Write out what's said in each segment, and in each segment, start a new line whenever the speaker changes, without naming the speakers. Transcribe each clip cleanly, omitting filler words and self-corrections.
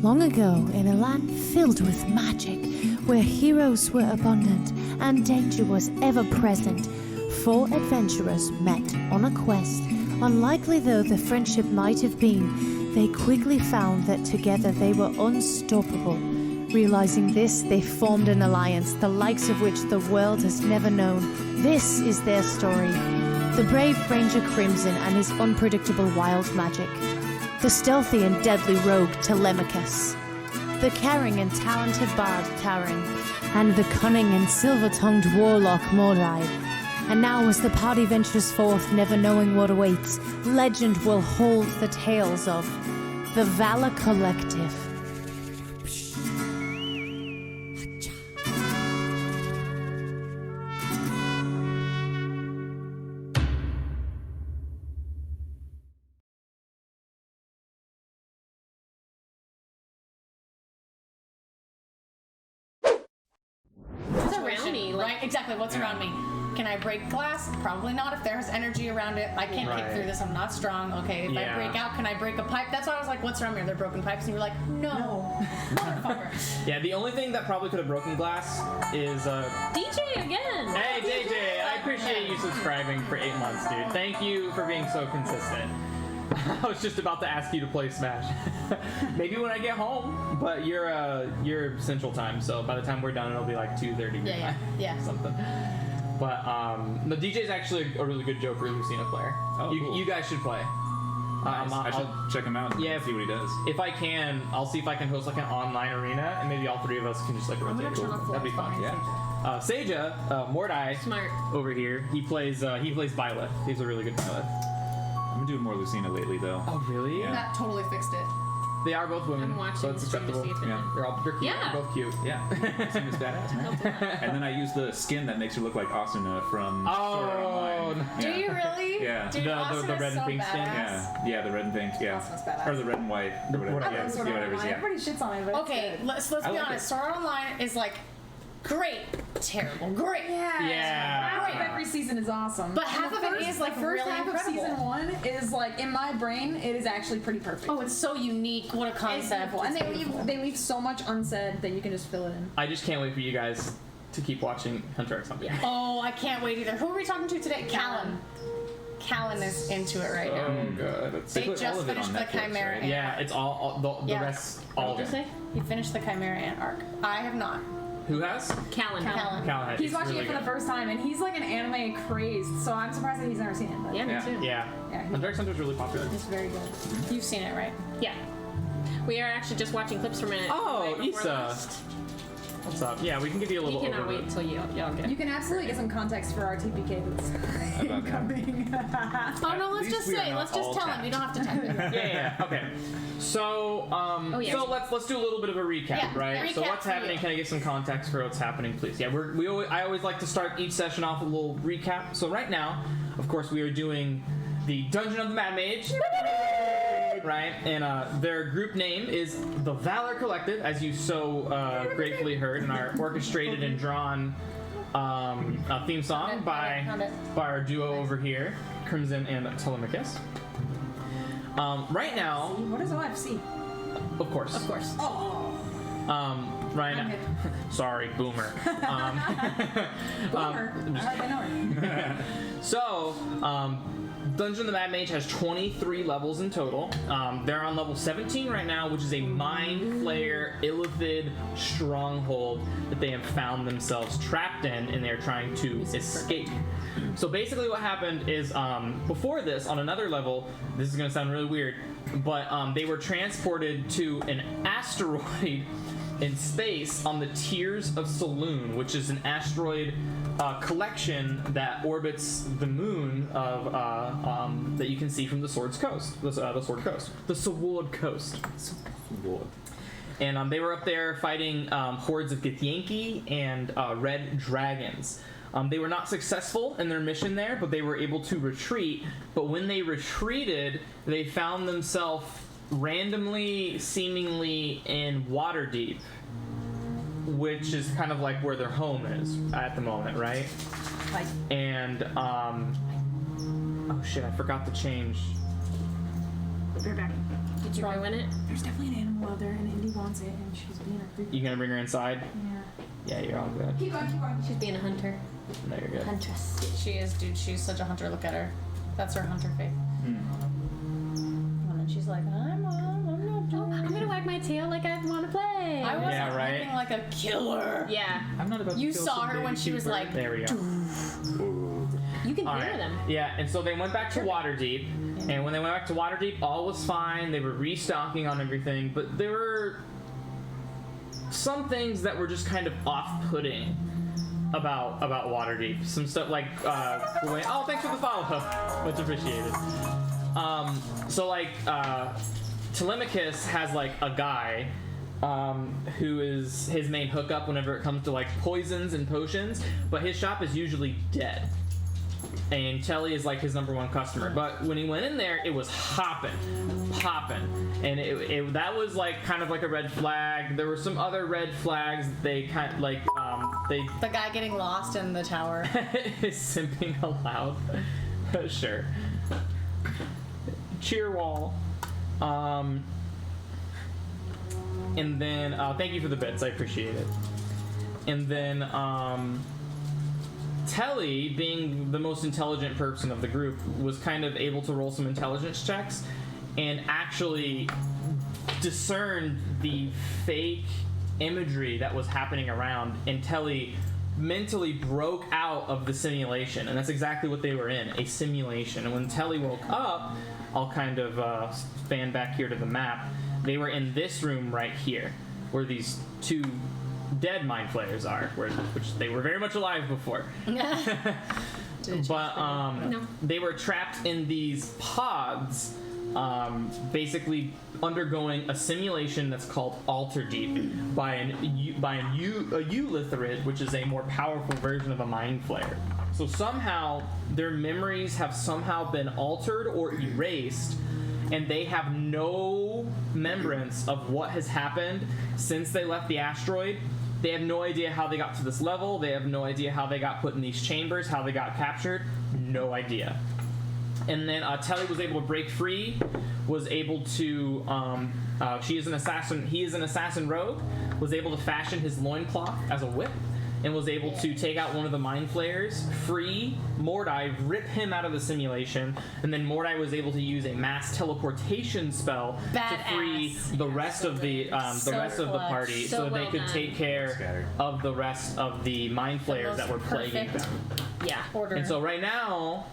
Long ago, in a land filled with magic, where heroes were abundant and danger was ever present, four adventurers met on a quest. Unlikely though the friendship might have been, they quickly found that together they were unstoppable. Realizing this, they formed an alliance, the likes of which the world has never known. This is their story. The brave Ranger Crimson and his unpredictable wild magic. The stealthy and deadly rogue Telemachus. The caring and talented bard Taran. And the cunning and silver-tongued warlock Mordai. And now as the party ventures forth, never knowing what awaits, legend will hold the tales of the Valor Collective.
Right, exactly. What's around me? Can I break glass? Probably not if there's energy around it. I can't kick through this. I'm not strong. Okay, if I break out, can I break a pipe? That's why I was like, what's around me? Are there broken pipes? And you were like, no. Motherfucker.
Yeah, the only thing that probably could have broken glass is
DJ again.
Hey DJ, I appreciate you subscribing for 8 months, dude. Thank you for being so consistent. I was just about to ask you to play Smash. Maybe when I get home, but you're Central Time, so by the time we're done, it'll be like 2:30.
Yeah.
Something. But the DJ's actually a really good Joker Lucina player.
Oh, cool.
You guys should play.
Nice. I should check him out and see what he does.
If I can, I'll see if I can host like an online arena, and maybe all three of us can just like rotate. That'd be fun. Yeah. Seja, Mordai,
smart
over here. He plays Byleth. He's a really good Byleth.
I've been doing more Lucina lately, though.
Oh, really?
Yeah.
That totally fixed it.
They are both women,
I'm watching
so it's acceptable.
Yeah.
They're cute.
Yeah.
They're both cute.
Yeah. Lucina's badass, man. And then I use the skin that makes her look like Asuna from Sword Art Online.
No.
Do you really?
Yeah.
Dude,
The red and pink skin?
Yeah, the red and pink,
Awesome's badass.
Or the red and white, or whatever.
Whatever.
Yeah,
Sword Art
whatever.
Online.
Yeah.
Everybody shits on it, but
Okay, let's be
like
honest.
it.
Sword Art Online is like great, terrible, great.
Yeah.
half of every season is awesome.
But half of it is like
the first
really
half
incredible.
of season 1 is like in my brain it is actually pretty perfect.
Oh, it's so unique. What a
It's
concept.
beautiful. And
It's
they leave so much unsaid that you can just fill it in.
I just can't wait for you guys to keep watching Hunter x Hunter.
Yeah.
Oh, I can't wait either. Who are we talking to today? Callan. Callan is into it right now.
Oh god, it's
They
put all
just
of it
finished
on
the
Netflix,
Chimera
right?
Ant
yeah,
arc.
it's all the
Yeah.
rest, all
What
of
did you
it.
say?
He finished the Chimera Ant arc. I have not.
Who has?
Callan.
Callan.
Callahan.
He's
It's
watching
really
it for
good.
the first time and he's like an anime crazed, so I'm surprised that he's never seen it. But
Yeah, me
Yeah.
too.
Yeah.
Yeah,
Hunter x Hunter's really popular.
it's very good.
You've seen it, right?
Yeah. We are actually just watching clips from it.
Oh,
right before
Issa.
last.
What's up? Yeah, we can give you a
You
little
cannot
overview.
wait until y'all get.
You can absolutely get some context for our TPK that's
About that.
incoming.
Oh no, let's
least
just
we are
say,
not
let's just
all
tell him.
tapped.
You don't have to type it.
Yeah. Okay. So,
yeah.
so let's do a little bit of a recap,
Yeah,
right? So
recap
what's
for
happening?
you.
Can I get some context for what's happening, please? Yeah, I always like to start each session off with a little recap. So right now, of course, we are doing the Dungeon of the Mad Mage. Right, and their group name is the Valor Collective, as you so gratefully heard in our orchestrated and drawn theme song by our duo over here, Crimson and Telemachus. Right now,
What is OFC?
of course,
Oh,
right now, sorry, boomer.
boomer. I know her.
So, Dungeon of the Mad Mage has 23 levels in total. They're on level 17 right now, which is a Mind Flayer Illithid stronghold that they have found themselves trapped in, and they're trying to escape. So basically what happened is, before this, on another level, this is going to sound really weird, but they were transported to an asteroid in space on the Tears of Saloon, which is an asteroid collection that orbits the moon of that you can see from the Sword Coast. And they were up there fighting hordes of Githyanki and red dragons. They were not successful in their mission there, but they were able to retreat. But when they retreated, they found themselves randomly, seemingly in Waterdeep, which is kind of like where their home is at the moment, right?
Like,
And oh shit, I forgot to change.
you're back.
Did you ruin it?
There's definitely an animal out there, and Indy wants it, and she's being a creepy.
You gonna bring her inside?
Yeah.
Yeah, you're all good.
Keep going.
She's being a hunter.
No, you're good.
Huntress.
She is, dude. She's such a hunter. Look at her. That's her hunter face. And then she's like, I'm not doing
I'm gonna wag my tail like I want to play.
I wasn't
Yeah, right.
looking like a killer.
Yeah.
I'm not about to
You
kill
saw
some
her when
baby
she was
cute
like,
bird.
There we go.
You can
All
hear
right.
them.
Yeah, and so they went back to Waterdeep, and when they went back to Waterdeep, all was fine. They were restocking on everything, but there were some things that were just kind of off-putting about Waterdeep. Some stuff like oh, thanks for the follow, much appreciated. So like Telemachus has like a guy who is his main hookup whenever it comes to like poisons and potions, but his shop is usually dead. And Telly is like his #1 customer. But when he went in there, it was popping. And that was like kind of like a red flag. There were some other red flags that they kind of like,
The guy getting lost in the tower.
is simping aloud. Sure. Cheer wall. And then, thank you for the bits, I appreciate it. And then, Telly, being the most intelligent person of the group, was kind of able to roll some intelligence checks and actually discern the fake imagery that was happening around, and Telly mentally broke out of the simulation, and that's exactly what they were in, a simulation. And when Telly woke up, I'll kind of span back here to the map, they were in this room right here, where these two dead mind flayers are, which they were very much alive before. But
No.
they were trapped in these pods, basically undergoing a simulation that's called Alter Deep by a Eulithrid, which is a more powerful version of a mind flayer. So somehow their memories have somehow been altered or erased, and they have no remembrance of what has happened since they left the asteroid. They have no idea how they got to this level. They have no idea how they got put in these chambers, how they got captured. No idea. And then Telly was able to break free, was able to, she is an assassin, he is an assassin rogue, was able to fashion his loincloth as a whip, and was able to take out one of the mind flayers, free Mordai, rip him out of the simulation, and then Mordai was able to use a mass teleportation spell to free the rest of the rest of the party, so that they could take care of the rest of the mind flayers that were plaguing them.
Yeah.
Order.
And so right now,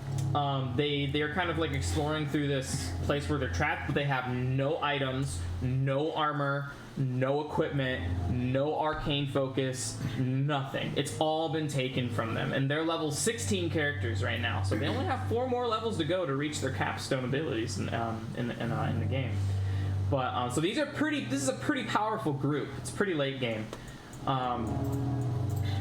they're kind of like exploring through this place where they're trapped, but they have no items, no armor, no equipment, no arcane focus, nothing. It's all been taken from them, and they're level 16 characters right now. So they only have 4 more levels to go to reach their capstone abilities in the game. But so these are pretty. This is a pretty powerful group. It's pretty late game.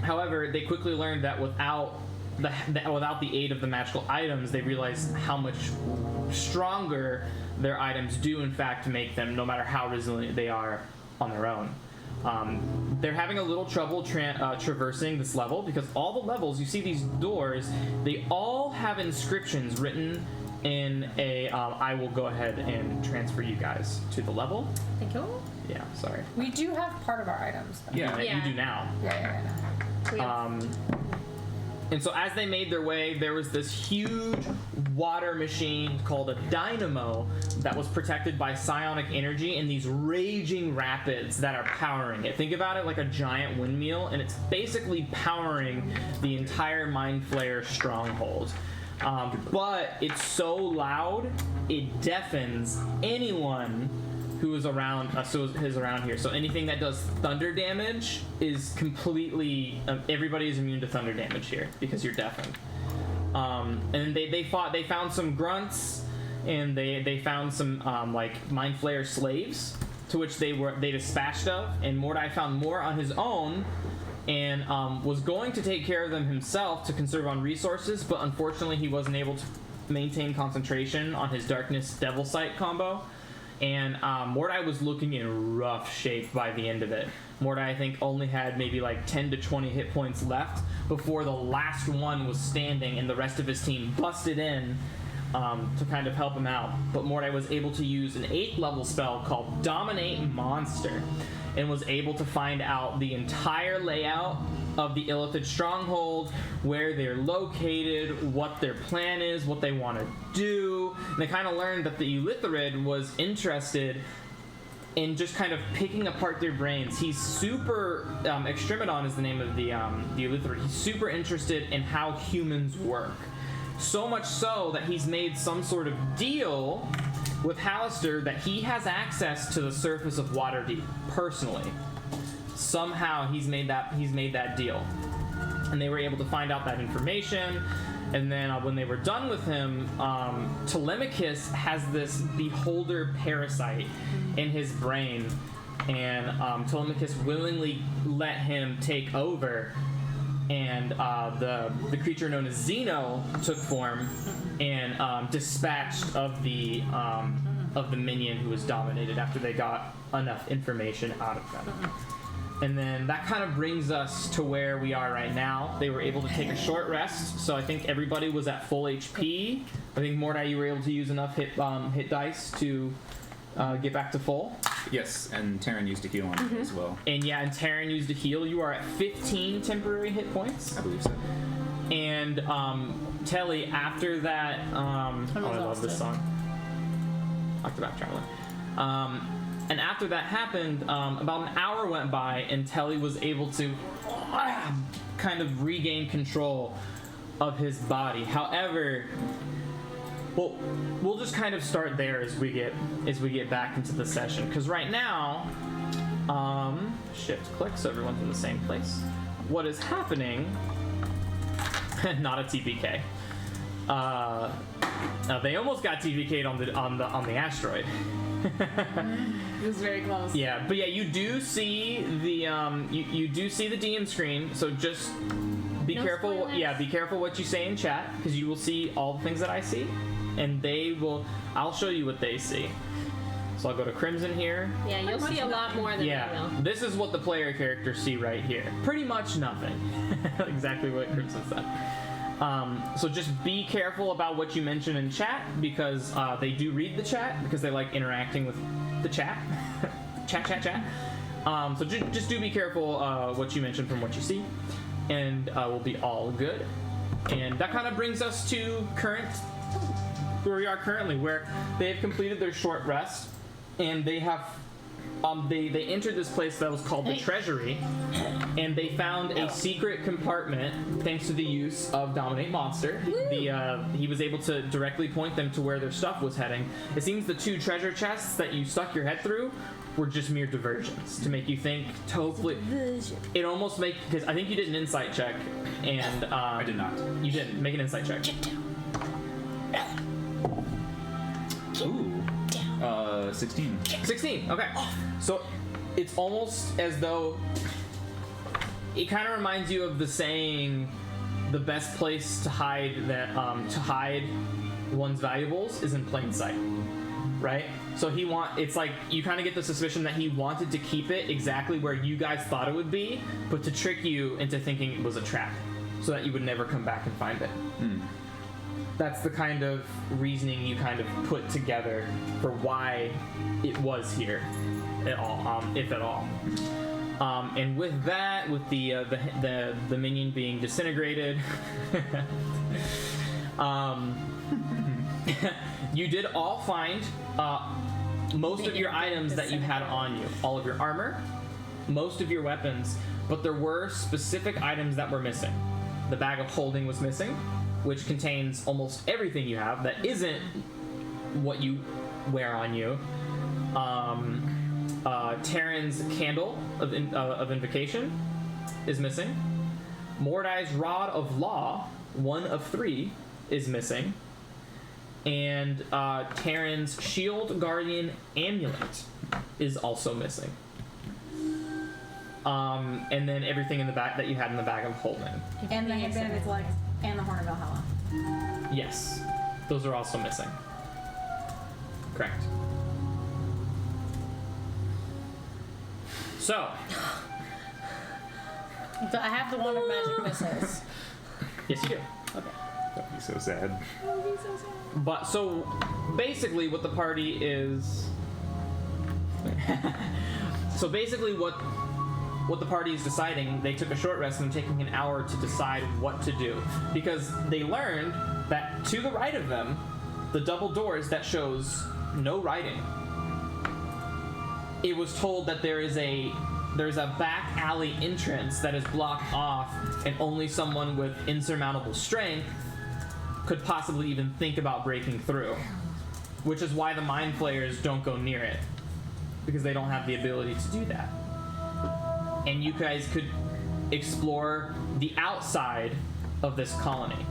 However, they quickly learned that without the aid of the magical items, they realized how much stronger their items do in fact make them, no matter how resilient they are on their own. They're having a little trouble traversing this level, because all the levels, you see these doors, they all have inscriptions written in a, I will go ahead and transfer you guys to the level.
Thank you.
Yeah, sorry.
We do have part of our items, though.
Yeah.
You do now.
Yeah.
We have
And so as they made their way, there was this huge water machine called a dynamo that was protected by psionic energy and these raging rapids that are powering it. Think about it like a giant windmill, and it's basically powering the entire Mind Flayer stronghold. But it's so loud, it deafens anyone who is around here. So anything that does thunder damage is completely everybody is immune to thunder damage here because you're deafened. And they found some grunts, and they found some like Mind Flayer slaves, to which they dispatched of, and Mordai found more on his own, and was going to take care of them himself to conserve on resources, but unfortunately he wasn't able to maintain concentration on his Darkness Devil Sight combo. And Mordai was looking in rough shape by the end of it. Mordai, I think, only had maybe like 10 to 20 hit points left before the last one was standing, and the rest of his team busted in to kind of help him out. But Mordai was able to use an 8th level spell called Dominate Monster, and was able to find out the entire layout of the Illithid stronghold, where they're located, what their plan is, what they want to do. And they kind of learned that the Illithid was interested in just kind of picking apart their brains. He's super, Extremodon is the name of the Illithid. He's super interested in how humans work. So much so that he's made some sort of deal with Hallister that he has access to the surface of Waterdeep personally. Somehow he's made that deal, and they were able to find out that information. And then when they were done with him, Telemachus has this beholder parasite in his brain, and Telemachus willingly let him take over. And the creature known as Xeno took form and dispatched of the minion who was dominated after they got enough information out of them. And then that kind of brings us to where we are right now. They were able to take a short rest, so I think everybody was at full HP. I think Mordai, you were able to use enough hit dice to get back to full.
Yes, and Terran used a heal on it as well.
And yeah, and Terran used a heal. You are at 15 temporary hit points.
I believe so.
And Telly, after that, I love this song. Octoback Traveler. And after that happened, about an hour went by, and Telly was able to kind of regain control of his body. However, well, we'll just kind of start there as we get back into the session, because right now, shift click so everyone's in the same place. What is happening? Not a TPK. They almost got TPK'd on the asteroid.
It was very close.
Yeah, but yeah, you do see the you do see the DM screen, so just be careful.
spoilers.
Yeah, be careful what you say in chat, because you will see all the things that I see, and I'll show you what they see. So I'll go to Crimson here.
Yeah, you'll see a lot more than I
Yeah,
will.
this is what the player characters see right here. Pretty much nothing. Exactly what Crimson said. So just be careful about what you mention in chat, because they do read the chat, because they like interacting with the chat. chat. So just do be careful what you mention from what you see, and we'll be all good. And that kind of brings us to where we are currently, where they have completed their short rest, and they have they entered this place that was called the Treasury, and they found a secret compartment thanks to the use of Dominate Monster. He was able to directly point them to where their stuff was heading. It seems the 2 treasure chests that you stuck your head through were just mere diversions to make you think. Hopefully, it almost because I think you did an insight check, and
I did not.
You didn't make an insight check.
Ooh. 16.
16. Okay. So it's almost as though it kind of reminds you of the saying, the best place to hide one's valuables is in plain sight. Right? So it's like you kind of get the suspicion that he wanted to keep it exactly where you guys thought it would be, but to trick you into thinking it was a trap, so that you would never come back and find it. That's the kind of reasoning you kind of put together for why it was here at all, if at all. And with that, with the minion being disintegrated, you did all find most of your items that you had on you, all of your armor, most of your weapons, but there were specific items that were missing. The bag of holding was missing, which contains almost everything you have that isn't what you wear on you. Terran's candle of invocation is missing. Mordai's rod of law, 1 of 3, is missing. And Terran's shield guardian amulet is also missing. And then everything in the back that you had in the bag of holding.
And the headband of its legs. And the Horn of Valhalla.
Yes, those are also missing. Correct. So,
I have the Wand of Magic Missiles.
yes, you do.
Okay.
He's so sad.
Oh, he's so sad.
But so basically, what the party is. So basically, what the party is deciding, they took a short rest and taking an hour to decide what to do, because they learned that to the right of them, the double doors that shows no writing. It was told that there's a back alley entrance that is blocked off, and only someone with insurmountable strength could possibly even think about breaking through. Which is why the Mind Flayers don't go near it, because they don't have the ability to do that. And you guys could explore the outside of this colony.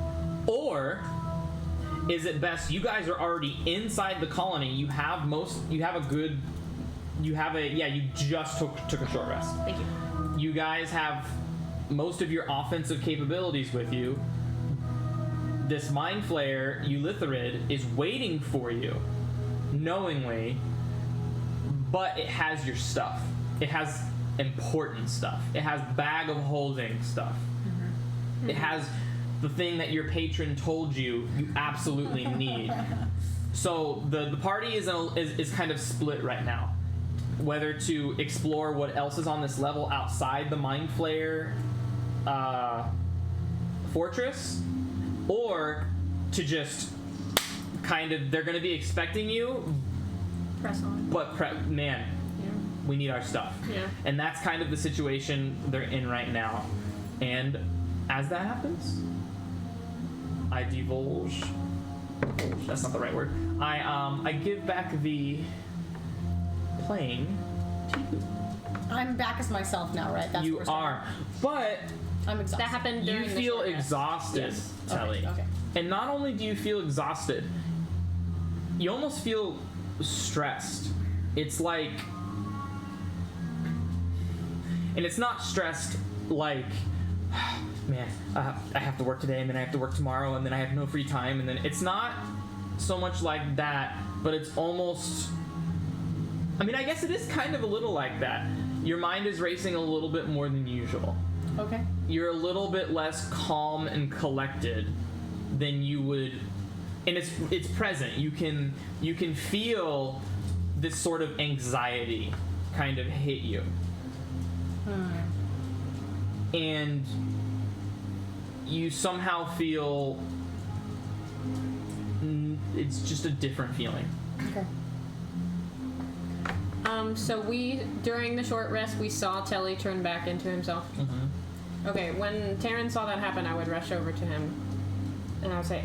Or is it best, you guys are already inside the colony, you just took a short rest.
Thank you.
You guys have most of your offensive capabilities with you. This Mind Flayer, Eulitharid, is waiting for you, knowingly, but it has your stuff. It has important stuff. It has bag of holding stuff. Mm-hmm. It has the thing that your patron told you absolutely need. So the party is kind of split right now, whether to explore what else is on this level outside the Mind Flayer fortress, or to just kind of, they're going to be expecting you,
Press on.
but man, we need our stuff.
Yeah.
And that's kind of the situation they're in right now. And as that happens, I divulge. That's not the right word. I give back the plane to you.
I'm back as myself now, right? That's
You
what we're
are, but
I'm exhausted.
That happened during
you
the
feel
short rest.
exhausted,
Yes.
Telly.
Okay.
And not only do you feel exhausted, you almost feel stressed. It's like, and it's not stressed like, man, I have to work today, and then I have to work tomorrow, and then I have no free time, and then it's not so much like that, but it's almost, I mean, I guess it is kind of a little like that. Your mind is racing a little bit more than usual.
Okay.
You're a little bit less calm and collected than you would, and it's present. You can feel this sort of anxiety kind of hit you. And you somehow feel it's just a different feeling.
Okay.
So during the short rest, we saw Telly turn back into himself.
Mm-hmm.
Okay, when Taryn saw that happen, I would rush over to him, and I would say,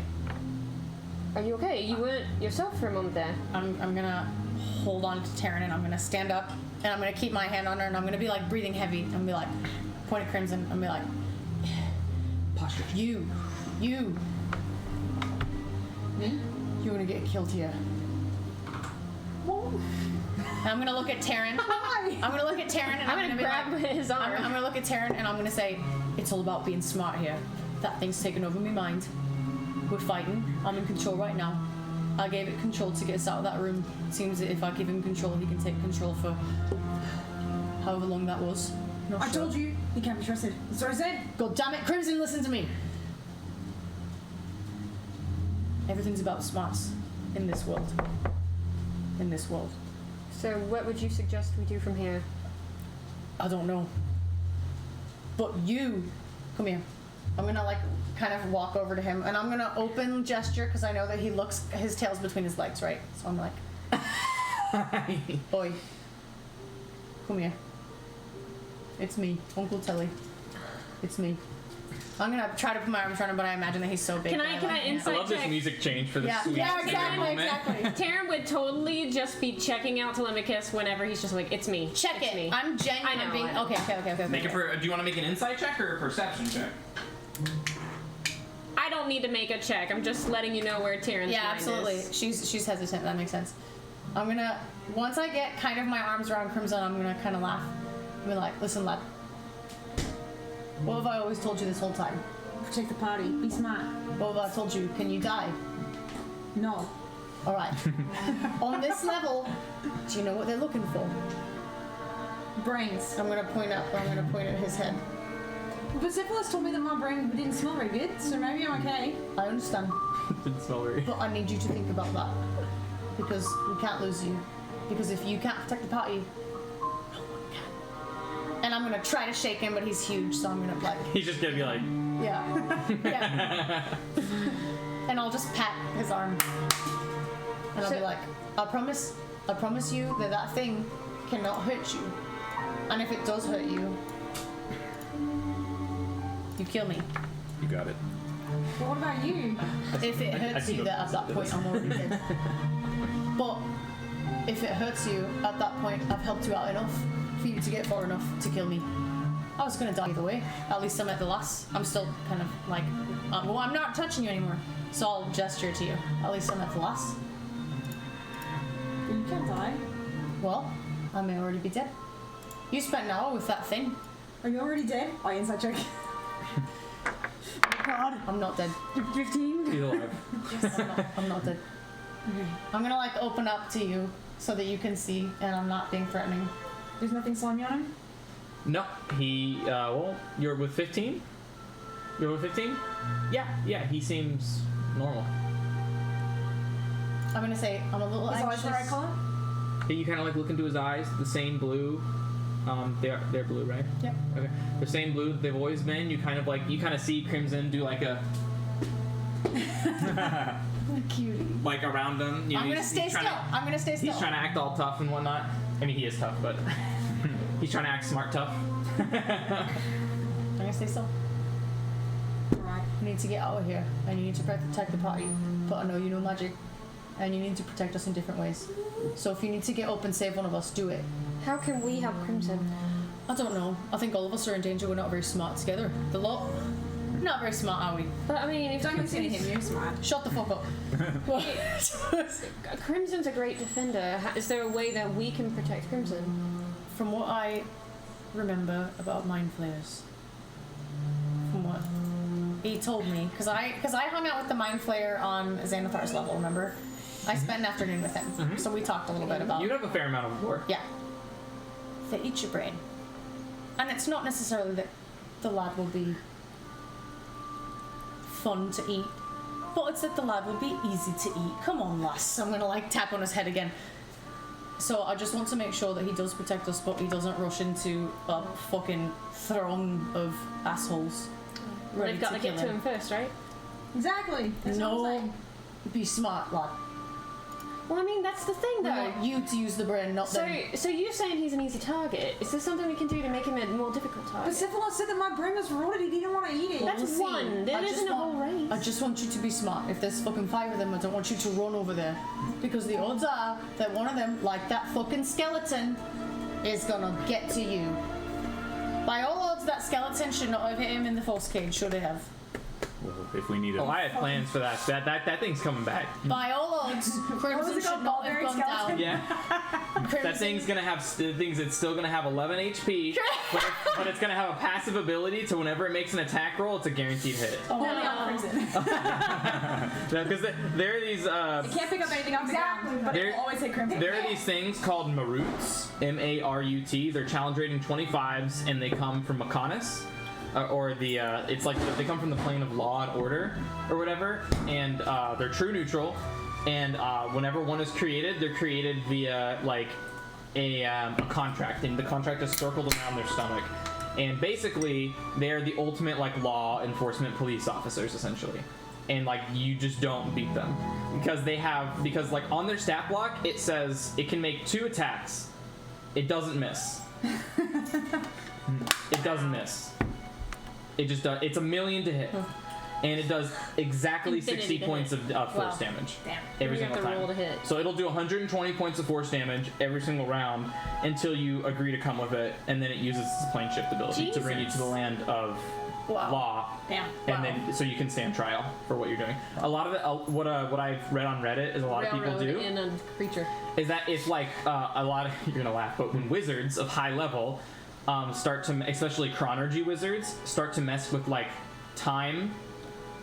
"Are you okay? You weren't yourself for a moment there."
I'm gonna hold on to Taryn, and I'm gonna stand up, and I'm gonna keep my hand on her, and I'm gonna be like breathing heavy. I'm gonna be like, point at Crimson. I'm gonna be like,
Posture.
you,
Me?
you're gonna get killed here. And I'm gonna look at Taryn. I'm gonna look at Taryn, and
I'm
I'm
gonna
be
grab
like,
his arm.
I'm gonna look at Taryn, and I'm gonna say, it's all about being smart here. That thing's taken over my mind. We're fighting. I'm in control right now. I gave it control to get us out of that room. It seems that if I give him control, he can take control for however long that was. Not
I
sure.
told you, he can't be trusted. That's what I said.
God damn it, Crimson, listen to me. Everything's about smarts in this world. In this world.
So, what would you suggest we do from here?
I don't know. But you, come here. I'm gonna like kind of walk over to him, and I'm gonna open gesture because I know that his tail's between his legs, right? So I'm like, boy, come here. It's me, Uncle Telly. It's me. I'm gonna try to put my arms around him, but I imagine that he's so big.
Can
that
I
like,
insight
I love this
check?
music change for the
Yeah,
sweet
yeah,
moment.
exactly.
Taryn would totally just be checking out Telemachus whenever he's just like, "It's me."
Check
it's
it.
Me.
I'm genuine.
I know,
being
I know.
okay.
Make it for. Do you want to make an insight check or a perception check?
I don't need to make a check. I'm just letting you know where Taryn's
Yeah,
mind
absolutely.
is.
She's hesitant. That makes sense. I'm gonna once I get kind of my arms around Crimson, I'm gonna kind of laugh. I'm gonna like, listen, lad. What have I always told you this whole time?
Protect the party. Be smart.
What have I told you? Can you die?
No.
All right. On this level, do you know what they're looking for?
Brains.
I'm gonna point at his head.
But Syphilis told me that my brain didn't smell very good, so maybe I'm okay.
I understand,
Didn't smell very.
but I need you to think about that because we can't lose you. Because if you can't protect the party, no one can. And I'm gonna try to shake him, but he's huge, so I'm gonna like,
He's just gonna be like,
yeah, yeah. And I'll just pat his arm, and I'll be like, I promise you that that thing cannot hurt you. And if it does hurt you, you kill me.
You got it.
But what about you?
If it
I
hurts
can
you,
go
that at that
to
point
this.
I'm already dead. But if it hurts you, at that point I've helped you out enough for you to get far enough to kill me. I was gonna die either way. At least I'm at the lass. I'm still kind of like, well, I'm not touching you anymore, so I'll gesture to you. At least I'm at the lass.
You can't die.
Well, I may already be dead. You spent an hour with that thing.
Are you already dead? Oh, inside joke. God.
I'm not dead.
You're 15?
He's alive.
I'm not dead. I'm gonna like open up to you so that you can see, and I'm not being threatening.
There's nothing slimy on him?
no. He, well, you're with 15? You're with 15? Yeah, he seems normal.
I'm gonna say I'm a little
Is
anxious.
the right color?
You kind of like look into his eyes, the same blue. They're blue, right?
Yep.
Okay. The same blue that they've always been. You kind of see Crimson do like a
Cutie.
like around them. You know,
I'm gonna
he's
stay
trying
still. I'm gonna stay still.
He's trying to act all tough and whatnot. I mean, he is tough, but he's trying to act smart tough.
I'm gonna stay still.
Alright.
You need to get out of here, and you need to protect the party. But I know you know magic, and you need to protect us in different ways. So if you need to get up and save one of us, do it.
How can we help Crimson?
I don't know. I think all of us are in danger. We're not very smart together. The lot, not very smart, are we?
But I mean, if
Don't consider him, you're smart.
Shut the fuck up.
Crimson's a great defender. Is there a way that we can protect Crimson?
From what I remember about mind flayers, from what he told me, because I hung out with the mind flayer on Xanathar's level. Remember, I spent an afternoon with him, so we talked a little bit about.
You have a fair amount of war.
Yeah. They eat your brain, and it's not necessarily that the lad will be fun to eat, but it's that the lad will be easy to eat. Come on, lass. I'm gonna like tap on his head again. So I just want to make sure that he does protect us, but he doesn't rush into a fucking throng of assholes. Ready
They've got to
kill
get to him first, right?
Exactly. That's what I'm
No,
saying.
be smart, lad.
Well, I mean, that's the thing,
We
though.
want you to use the brain, not them.
So you're saying he's an easy target? Is there something we can do to make him a more difficult
But
target?
Syphilis said that my brain was rotted. He didn't want to eat it.
That's
We'll see.
one. There
I just
isn't a whole
want-
race.
I just want you to be smart. If there's fucking 5 of them, I don't want you to run over there. Because the odds are that one of them, like that fucking skeleton, is gonna get to you. By all odds, that skeleton should not have hit him in the false cage, should it have?
Well, if we need it.
Oh, I had plans for that. That thing's coming back.
By all odds, Crimson
it
should
called?
not have
Mulberry
gone
skeleton?
down.
Yeah.
Crimson,
That thing's gonna have it's still gonna have 11 HP, but it's gonna have a passive ability to whenever it makes an attack roll, it's a guaranteed hit.
Only on Crimson.
Because there are these
It can't pick up anything off the ground, but it
There-
will always hit Crimson.
there are these things called Maroots, M-A-R-U-T. They're challenge rating 25s, and they come from Mechonis. It's like they come from the plane of law and order or whatever, and they're true neutral. And whenever one is created, they're created via like a contract, and the contract is circled around their stomach. And basically, they're the ultimate like law enforcement police officers essentially. And like you just don't beat them because like on their stat block it says it can make 2 attacks. It doesn't miss. It doesn't miss. It just does. It's 1,000,000 to hit, and it does exactly
Infinity
60
to
points
hit.
of force damage
Damn.
every
You have
single
to
time.
roll to hit.
So it'll do 120 points of force damage every single round until you agree to come with it, and then it uses its plane shift ability to bring you to the land of
Wow.
law,
Damn.
and then so you can stand trial for what you're doing. A lot of it, what I've read on Reddit is a lot of people
Railroad
do
in a creature.
is that if like a lot of you're gonna laugh, but when wizards of high level start to, especially chronergy wizards, start to mess with like time,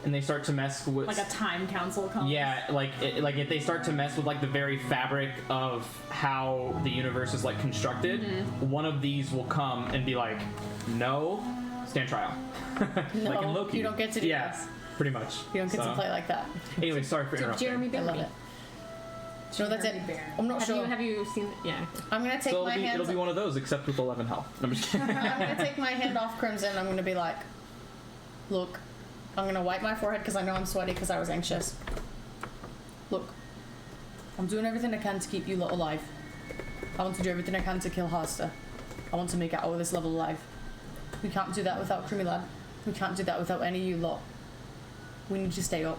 and they start to mess with
Like a time council comes.
yeah, like if they start to mess with like the very fabric of how the universe is like constructed, one of these will come and be like, no, stand trial.
No,
Like in Loki.
you don't get to do
Yeah,
this.
pretty much.
You don't get to play like that.
Anyway, sorry for
So
interrupting.
Jeremy
I love
Bailey.
it. No, that's it. I'm not
Have
sure.
you seen? Yeah.
I'm gonna take
So
my hands.
it'll be one of those, except with 11 health. I'm just kidding.
I'm gonna take my hand off Crimson. I'm gonna be like, look, I'm gonna wipe my forehead because I know I'm sweaty because I was anxious. Look, I'm doing everything I can to keep you lot alive. I want to do everything I can to kill Harster. I want to make it out of this level alive. We can't do that without Crimmy Lad. We can't do that without any of you lot. We need to stay up.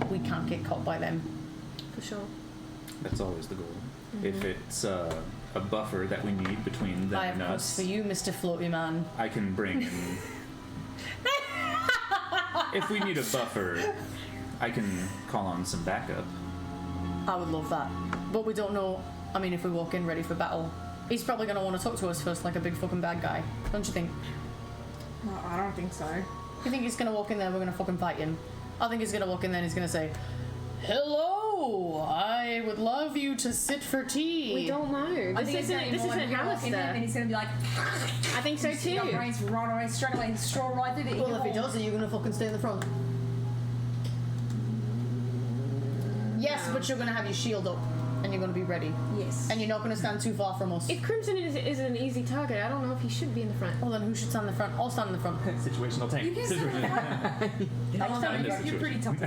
We can't get caught by them.
For sure.
That's always the goal. If it's a buffer that we need between them
I
and
have
us,
for you, Mr. Floaty Man.
I can bring in. If we need a buffer, I can call on some backup.
I would love that. But we don't know, I mean, if we walk in ready for battle, he's probably going to want to talk to us first like a big fucking bad guy. Don't you think?
Well, I don't think so.
You think he's going to walk in there and we're going to fucking fight him? I think he's going to walk in there and he's going to say, hello, I would love you to sit for tea.
We don't know.
I think
This isn't
And
Alistair.
he's gonna be like,
I think so
your
too.
brains run away, straight away, stroll right through the
Well, if he does, are you going to fucking stay in the front? Yes,
No.
but you're going to have your shield up and you're going to be ready.
Yes.
And you're not going to stand too far from us.
If Crimson is an easy target, I don't know if he should be in the front.
Well, then who should stand in the front? I'll stand in the front.
Situational tank.
You can stand in the front.
I'll stand in the front.
You're pretty tough.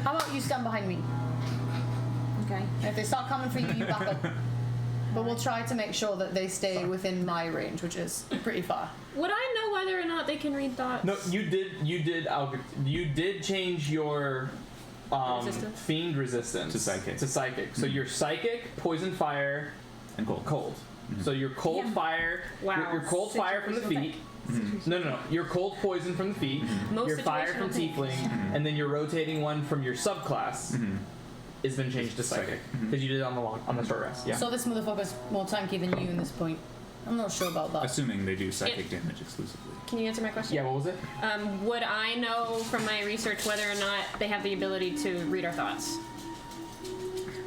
How about you stand behind me?
Okay.
And if they start coming for you, you back up. But we'll try to make sure that they stay within my range, which is pretty far.
Would I know whether or not they can read thoughts?
No, you did change your
Resistance?
fiend resistance
To psychic.
So you're psychic, poison, fire,
And cold.
cold. So you're cold
Yeah.
fire.
Wow.
You're cold fire from the feet. No. You're cold poison from the feet.
Most
Your fire from
situational
tiefling, and then your rotating one from your subclass has been changed to psychic because you did it on the short rest. Yeah.
So this motherfucker's more tanky than you in this point. I'm not sure about that.
Assuming they do psychic damage exclusively.
Can you answer my question?
Yeah. What was it?
Would I know from my research whether or not they have the ability to read our thoughts?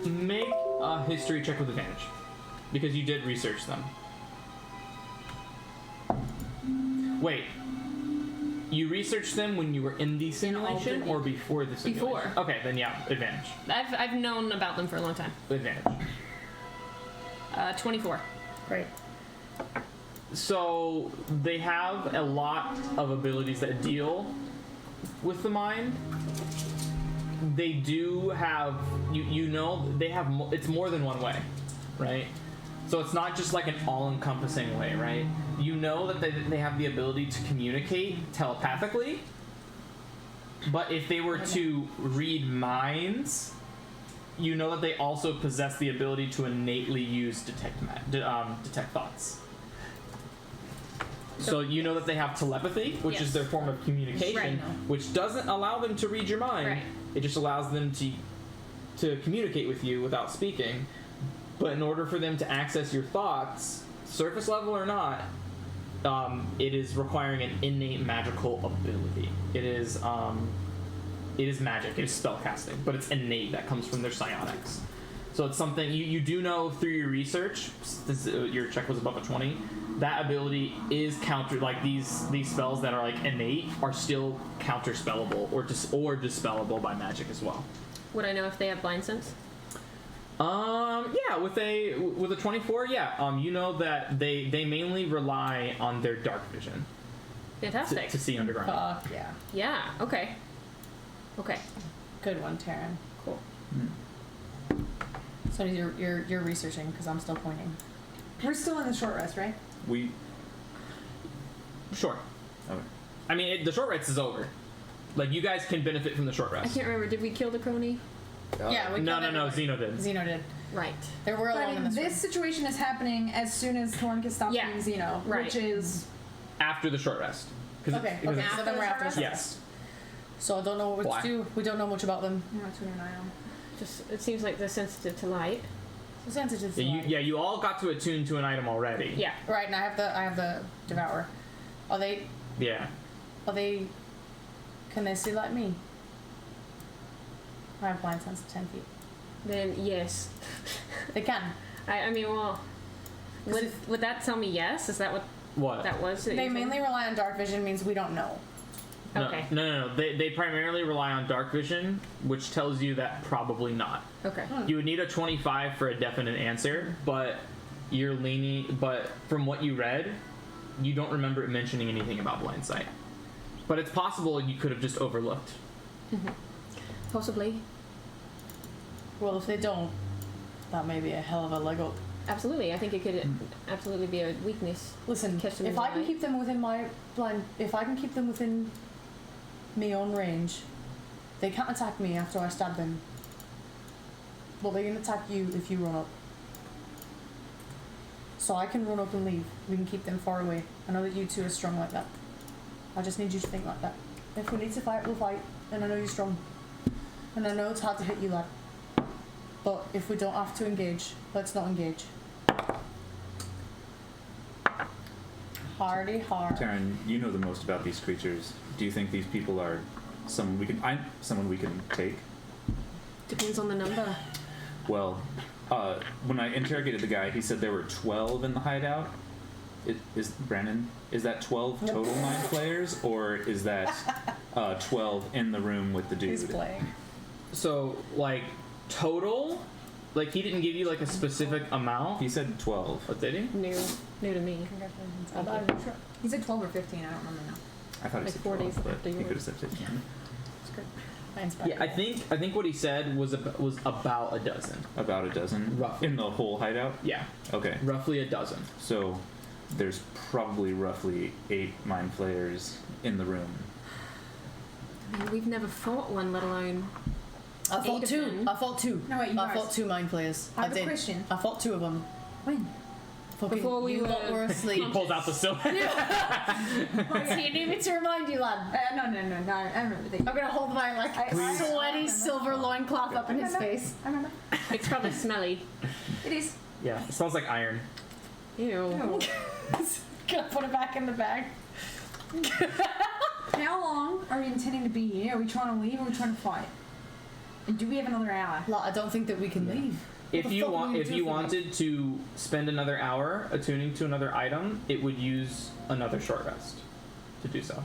Make a history check with advantage because you did research them. Wait. You researched them when you were in the simulation or before the simulation?
Before.
Okay, then yeah, advantage.
I've known about them for a long time.
Advantage.
24.
Great.
So they have a lot of abilities that deal with the mind. They do have, you know, they have, it's more than one way, right? So it's not just like an all-encompassing way, right? You know that they have the ability to communicate telepathically, but if they were to read minds, you know that they also possess the ability to innately use detect thoughts. So you know that they have telepathy, which is
Yes.
their form of communication,
Right.
which doesn't allow them to read your mind.
Right.
It just allows them to communicate with you without speaking. But in order for them to access your thoughts, surface level or not, it is requiring an innate magical ability. It is magic. It is spellcasting, but it's innate. That comes from their psionics. So it's something you do know through your research. Since your check was above a 20, that ability is counter. Like these spells that are like innate are still counter spellable or dispellable by magic as well.
Would I know if they have blind sense?
Yeah, with a 24, yeah. You know that they mainly rely on their dark vision
Fantastic.
to see underground.
Fuck yeah.
Yeah. Okay. Okay.
Good one, Taryn.
Cool.
So you're researching because I'm still pointing.
We're still in the short rest, right?
We.
Sure.
Okay.
I mean, the short rest is over. Like, you guys can benefit from the short
I
rest.
can't remember. Did we kill the crony?
Yeah, we
No,
killed everybody.
Xeno did.
Xeno did.
Right.
There were
But
alone
I
in
mean,
this
this situation is happening as soon as Thorn gets stopped
Yeah.
being Xeno,
Right.
which is
After the short rest.
Okay,
because
okay, so then we're after the
Yes.
So I don't know what
Why?
to do. We don't know much about them.
I'm not tuning an eye on.
Just it seems like they're sensitive to light.
So sensitive.
You all got to attune to an item already.
Yeah.
Right, and I have the Devourer. Are they?
Yeah.
Can they see like me? I have blind sense of 10 feet.
Then yes.
They can.
I mean, well, would that tell me yes? Is that what
What?
That was it.
They mainly rely on dark vision, means we don't know.
No,
Okay.
No. They primarily rely on dark vision, which tells you that probably not.
Okay.
You would need a 25 for a definite answer, but you're leaning. But from what you read, you don't remember it mentioning anything about blind sight. But it's possible you could have just overlooked.
Possibly.
Well, if they don't, that may be a hell of a leg up.
Absolutely. I think it could absolutely be a weakness.
Listen,
Catch them in
if
the
I can
light.
keep them within my blind, if I can keep them within me own range, they can't attack me after I stab them. But they can attack you if you run up. So I can run up and leave. We can keep them far away. I know that you two are strong like that. I just need you to think like that. If we need to fight, we'll fight. And I know you're strong. And I know it's hard to hit you, lad. But if we don't have to engage, let's not engage. Hardy hard.
Taryn, you know the most about these creatures. Do you think these people are someone we can take?
Depends on the number.
Well, when I interrogated the guy, he said there were 12 in the hideout. Is that 12 total mind players, or is that 12 in the room with the dude?
He's playing.
So, like, total? Like, he didn't give you, like, a specific amount?
He said 12.
What did he?
New to me.
Congratulations.
He said 12 or 15. I don't remember now.
I thought he
Like
said
4
12,
days
but
after
he
yours.
could have said 15.
Mine's back.
Yeah, I think what he said was about a dozen.
About a dozen?
Roughly.
In the whole hideout?
Yeah,
Okay.
roughly a dozen.
So there's probably roughly 8 mind flayers in the room.
I mean, we've never fought one, let alone.
I fought
8 of
two.
them.
I fought two.
No, wait, you
I
guys-
fought 2 mind players.
I have a
did.
question.
I fought 2 of them.
When?
Fucking
Before we
you lot were
He
asleep.
pulls out the silver.
Do you need me to remind you, lad?
No. I remember the.
I'm gonna hold my like
I
sweaty
remember.
silver loincloth up in his face.
I remember.
It's probably smelly.
It is.
Yeah, it smells like iron.
Ew.
Gonna put it back in the bag.
How long are we intending to be here? Are we trying to leave or are we trying to fight? And do we have another hour?
Like, I don't think that we can leave.
If
the
you
fuck will
want,
you
if
do
you
for me?
wanted to spend another hour attuning to another item, it would use another short rest to do so.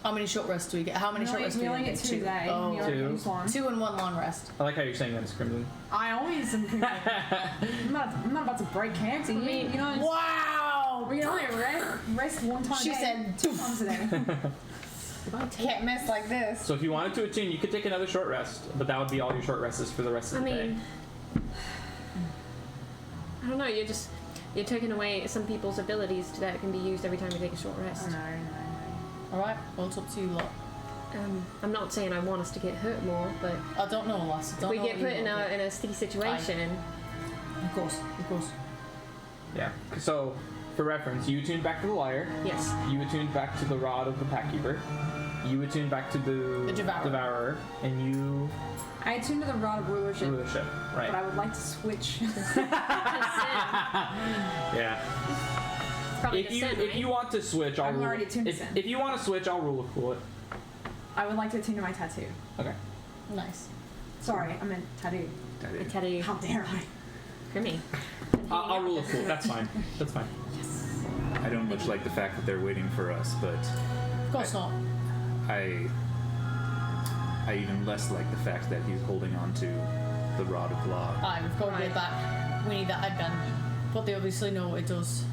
How many short rests do we get? How many short rests do
we
we
only get 2 today.
Oh.
We already
2.
used one.
2 and 1 long rest.
I like how you're saying that as Crimson.
I always am. I'm not about to break character here. You know,
Wow!
we can only rest one time.
She
a day,
said
2 times a day.
Can't miss like this.
So if you wanted to attune, you could take another short rest, but that would be all your short rests for the rest of
I
the day.
mean, I don't know. You're taking away some people's abilities that can be used every time you take a short rest.
No.
Alright, well, it's up to you lot.
I'm not saying I want us to get hurt more, but
I don't know, lass. I
if
don't
we
know
get
what you
put in
want.
a sticky situation,
Of course.
Yeah. So, for reference, you attuned back to the lyre.
yes.
You attuned back to the rod of the packkeeper. You attuned back to the devourer, and you
I attune to the rod of rulership,
rulership. Right.
but I would like to switch.
Yeah.
Probably
If you
descent,
if
right?
you want to switch, I'll
I'm
rule.
already attuned to
If,
descent.
if you want to switch, I'll rule cool it.
I would like to attune to my tattoo.
Okay.
Nice.
Sorry, I meant tattoo.
A tattoo.
How dare I?
Creamy.
I'll rule it cool. That's fine. That's fine.
I don't much like the fact that they're waiting for us, but
Of course not.
I even less like the fact that he's holding on to the rod of law.
Aye, we've got to
Right.
get back. We need that head gun. But they obviously know what it does.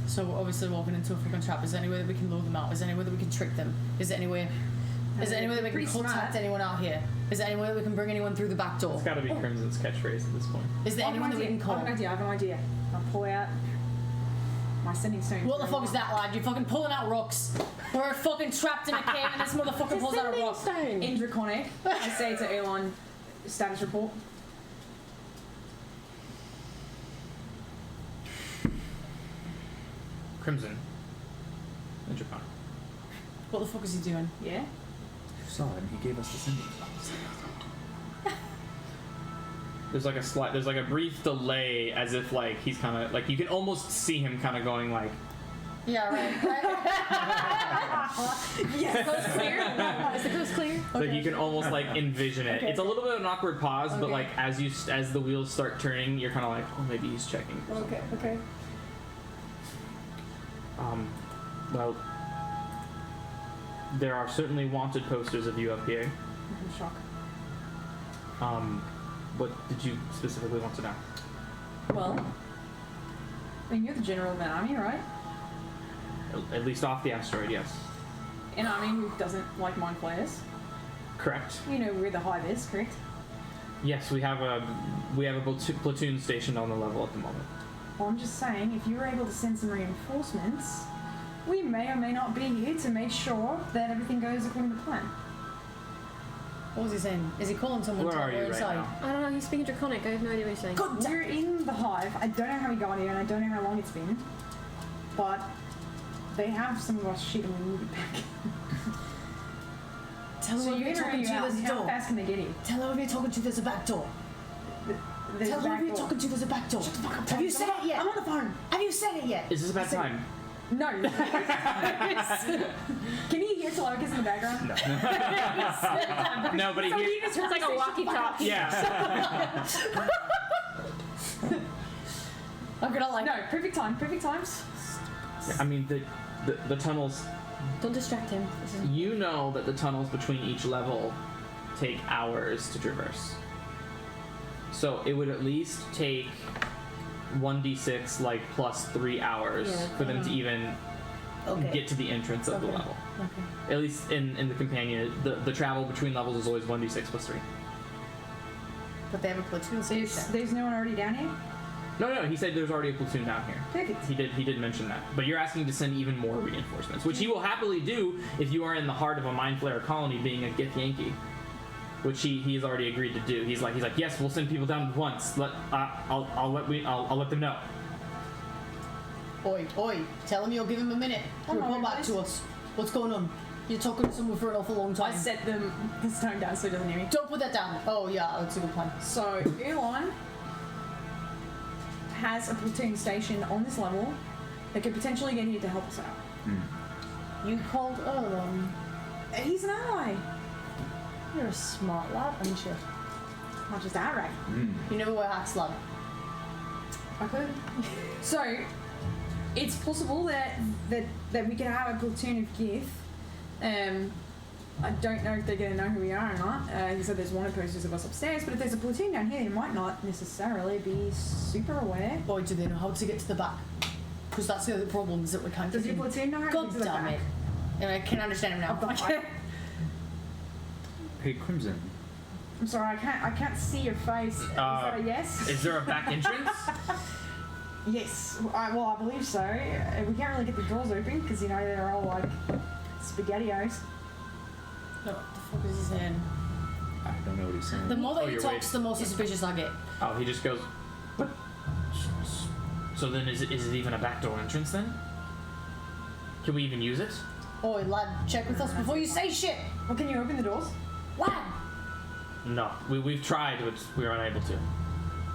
So we're obviously walking into a fucking trap. Is there any way that we can lure them out? Is there any way that we can trick them? Is there any way that we can
Pretty
contact
smart.
anyone out here? Is there any way that we can bring anyone through the back door?
It's got to be Crimson's catchphrase at this point.
Is there
I have
anyone
an
that we
idea.
can call?
I have an idea. I'll pull out my sending stone.
What the fuck is that, lad? You're fucking pulling out rocks. We're fucking trapped in a cave and this motherfucker pulls out a rock.
In Draconic, I say to Elon, status report.
Crimson. And Draconic.
What the fuck is he doing?
Yeah?
You saw him. He gave us the sending stones.
There's like a brief delay, as if like he's kind of like you can almost see him kind of going like.
Yeah, right.
Coast clear? Is the coast clear?
Like you can almost like envision it. It's a little bit of an awkward pause, but
Okay.
like as the wheels start turning, you're kind of like, oh, maybe he's checking.
Okay.
Well, there are certainly wanted posters of you up here.
I'm shocked.
What did you specifically want to know?
Well, I mean, you're the general of an army, right?
At least off the asteroid, yes.
An army who doesn't like mind flayers.
Correct.
You know where the hive is, correct?
Yes, we have a platoon stationed on the level at the moment.
Well, I'm just saying, if you were able to send some reinforcements, we may or may not be here to make sure that everything goes according to plan.
What was he saying? Is he calling someone
Where
to
are you
go
right
inside?
now?
I don't know, he's speaking Draconic. I have no idea what he's saying.
God damn.
We're in the hive. I don't know how we got here, and I don't know how long it's been. But they have some of our shit, and we need it back.
Tell
So
him
you're
you're
gonna
talking to
out.
there's a
How
door.
fast can they get here?
Tell him you're talking to there's a back door.
There's
Tell
a
him
back
you're
door.
talking to there's a back door.
Shut the fuck up,
Have you
Thomas.
said it yet?
I'm on the phone.
Have you said it yet?
Is this about time?
No. Can you hear Telemachus in the background?
No. No, but
So
he
he just heard
like a
me say,
walkie-talkie.
Yeah.
I'm gonna like.
No, perfect time. Perfect times.
I mean, the tunnels.
Don't distract him.
You know that the tunnels between each level take hours to traverse. So it would at least take 1d6 like plus 3 hours
Yeah,
for them to even
Okay.
get to the entrance of the
Okay.
level.
Okay.
At least in the companion, the travel between levels is always 1d6 plus 3.
But they have a platoon station.
There's no one already down here?
No, he said there's already a platoon down here.
Perfect.
He did mention that. But you're asking to send even more reinforcements, which he will happily do if you are in the heart of a Mind Flayer colony being a Gith Yankee. Which he has already agreed to do. He's like, yes, we'll send people down once. I'll let them know.
Oi, tell him you'll give him a minute.
Oh,
Report
no,
back
guys.
to us. What's going on? You're talking to someone for an awful long
I
time.
set the stone down so he doesn't hear me.
Don't put that down. Oh yeah, that's a good plan.
So, Erlon has a platoon station on this level that could potentially get here to help us out.
You called Erlon.
He's an ally.
You're a smart lad, aren't you?
Not just ally.
You never wear hats, lad.
I could. So, it's possible that we could have a platoon of Gith. I don't know if they're going to know who we are or not. He said there's wanted posters of us upstairs, but if there's a platoon down here, they might not necessarily be super aware.
Boy, do they know how to get to the back? Because that's the other problem is that we can't
Does
get
your
in.
platoon know how to
God
get to the
damn
back?
it. And I can understand him now.
Of the hive?
Hey, Crimson.
I'm sorry, I can't see your face. Is that a yes?
Is there a back entrance?
Yes. Well, I believe so. We can't really get the doors open because they're all like SpaghettiOs.
No, what the fuck is he saying?
I don't know what he's saying.
The more that he
you're
talks, the more suspicious I get.
Oh, he just goes, what? So then is it even a backdoor entrance then? Can we even use it?
Oi, lad, check with us before you say shit.
Well, can you open the doors?
Lad.
No, we've tried, but we were unable to.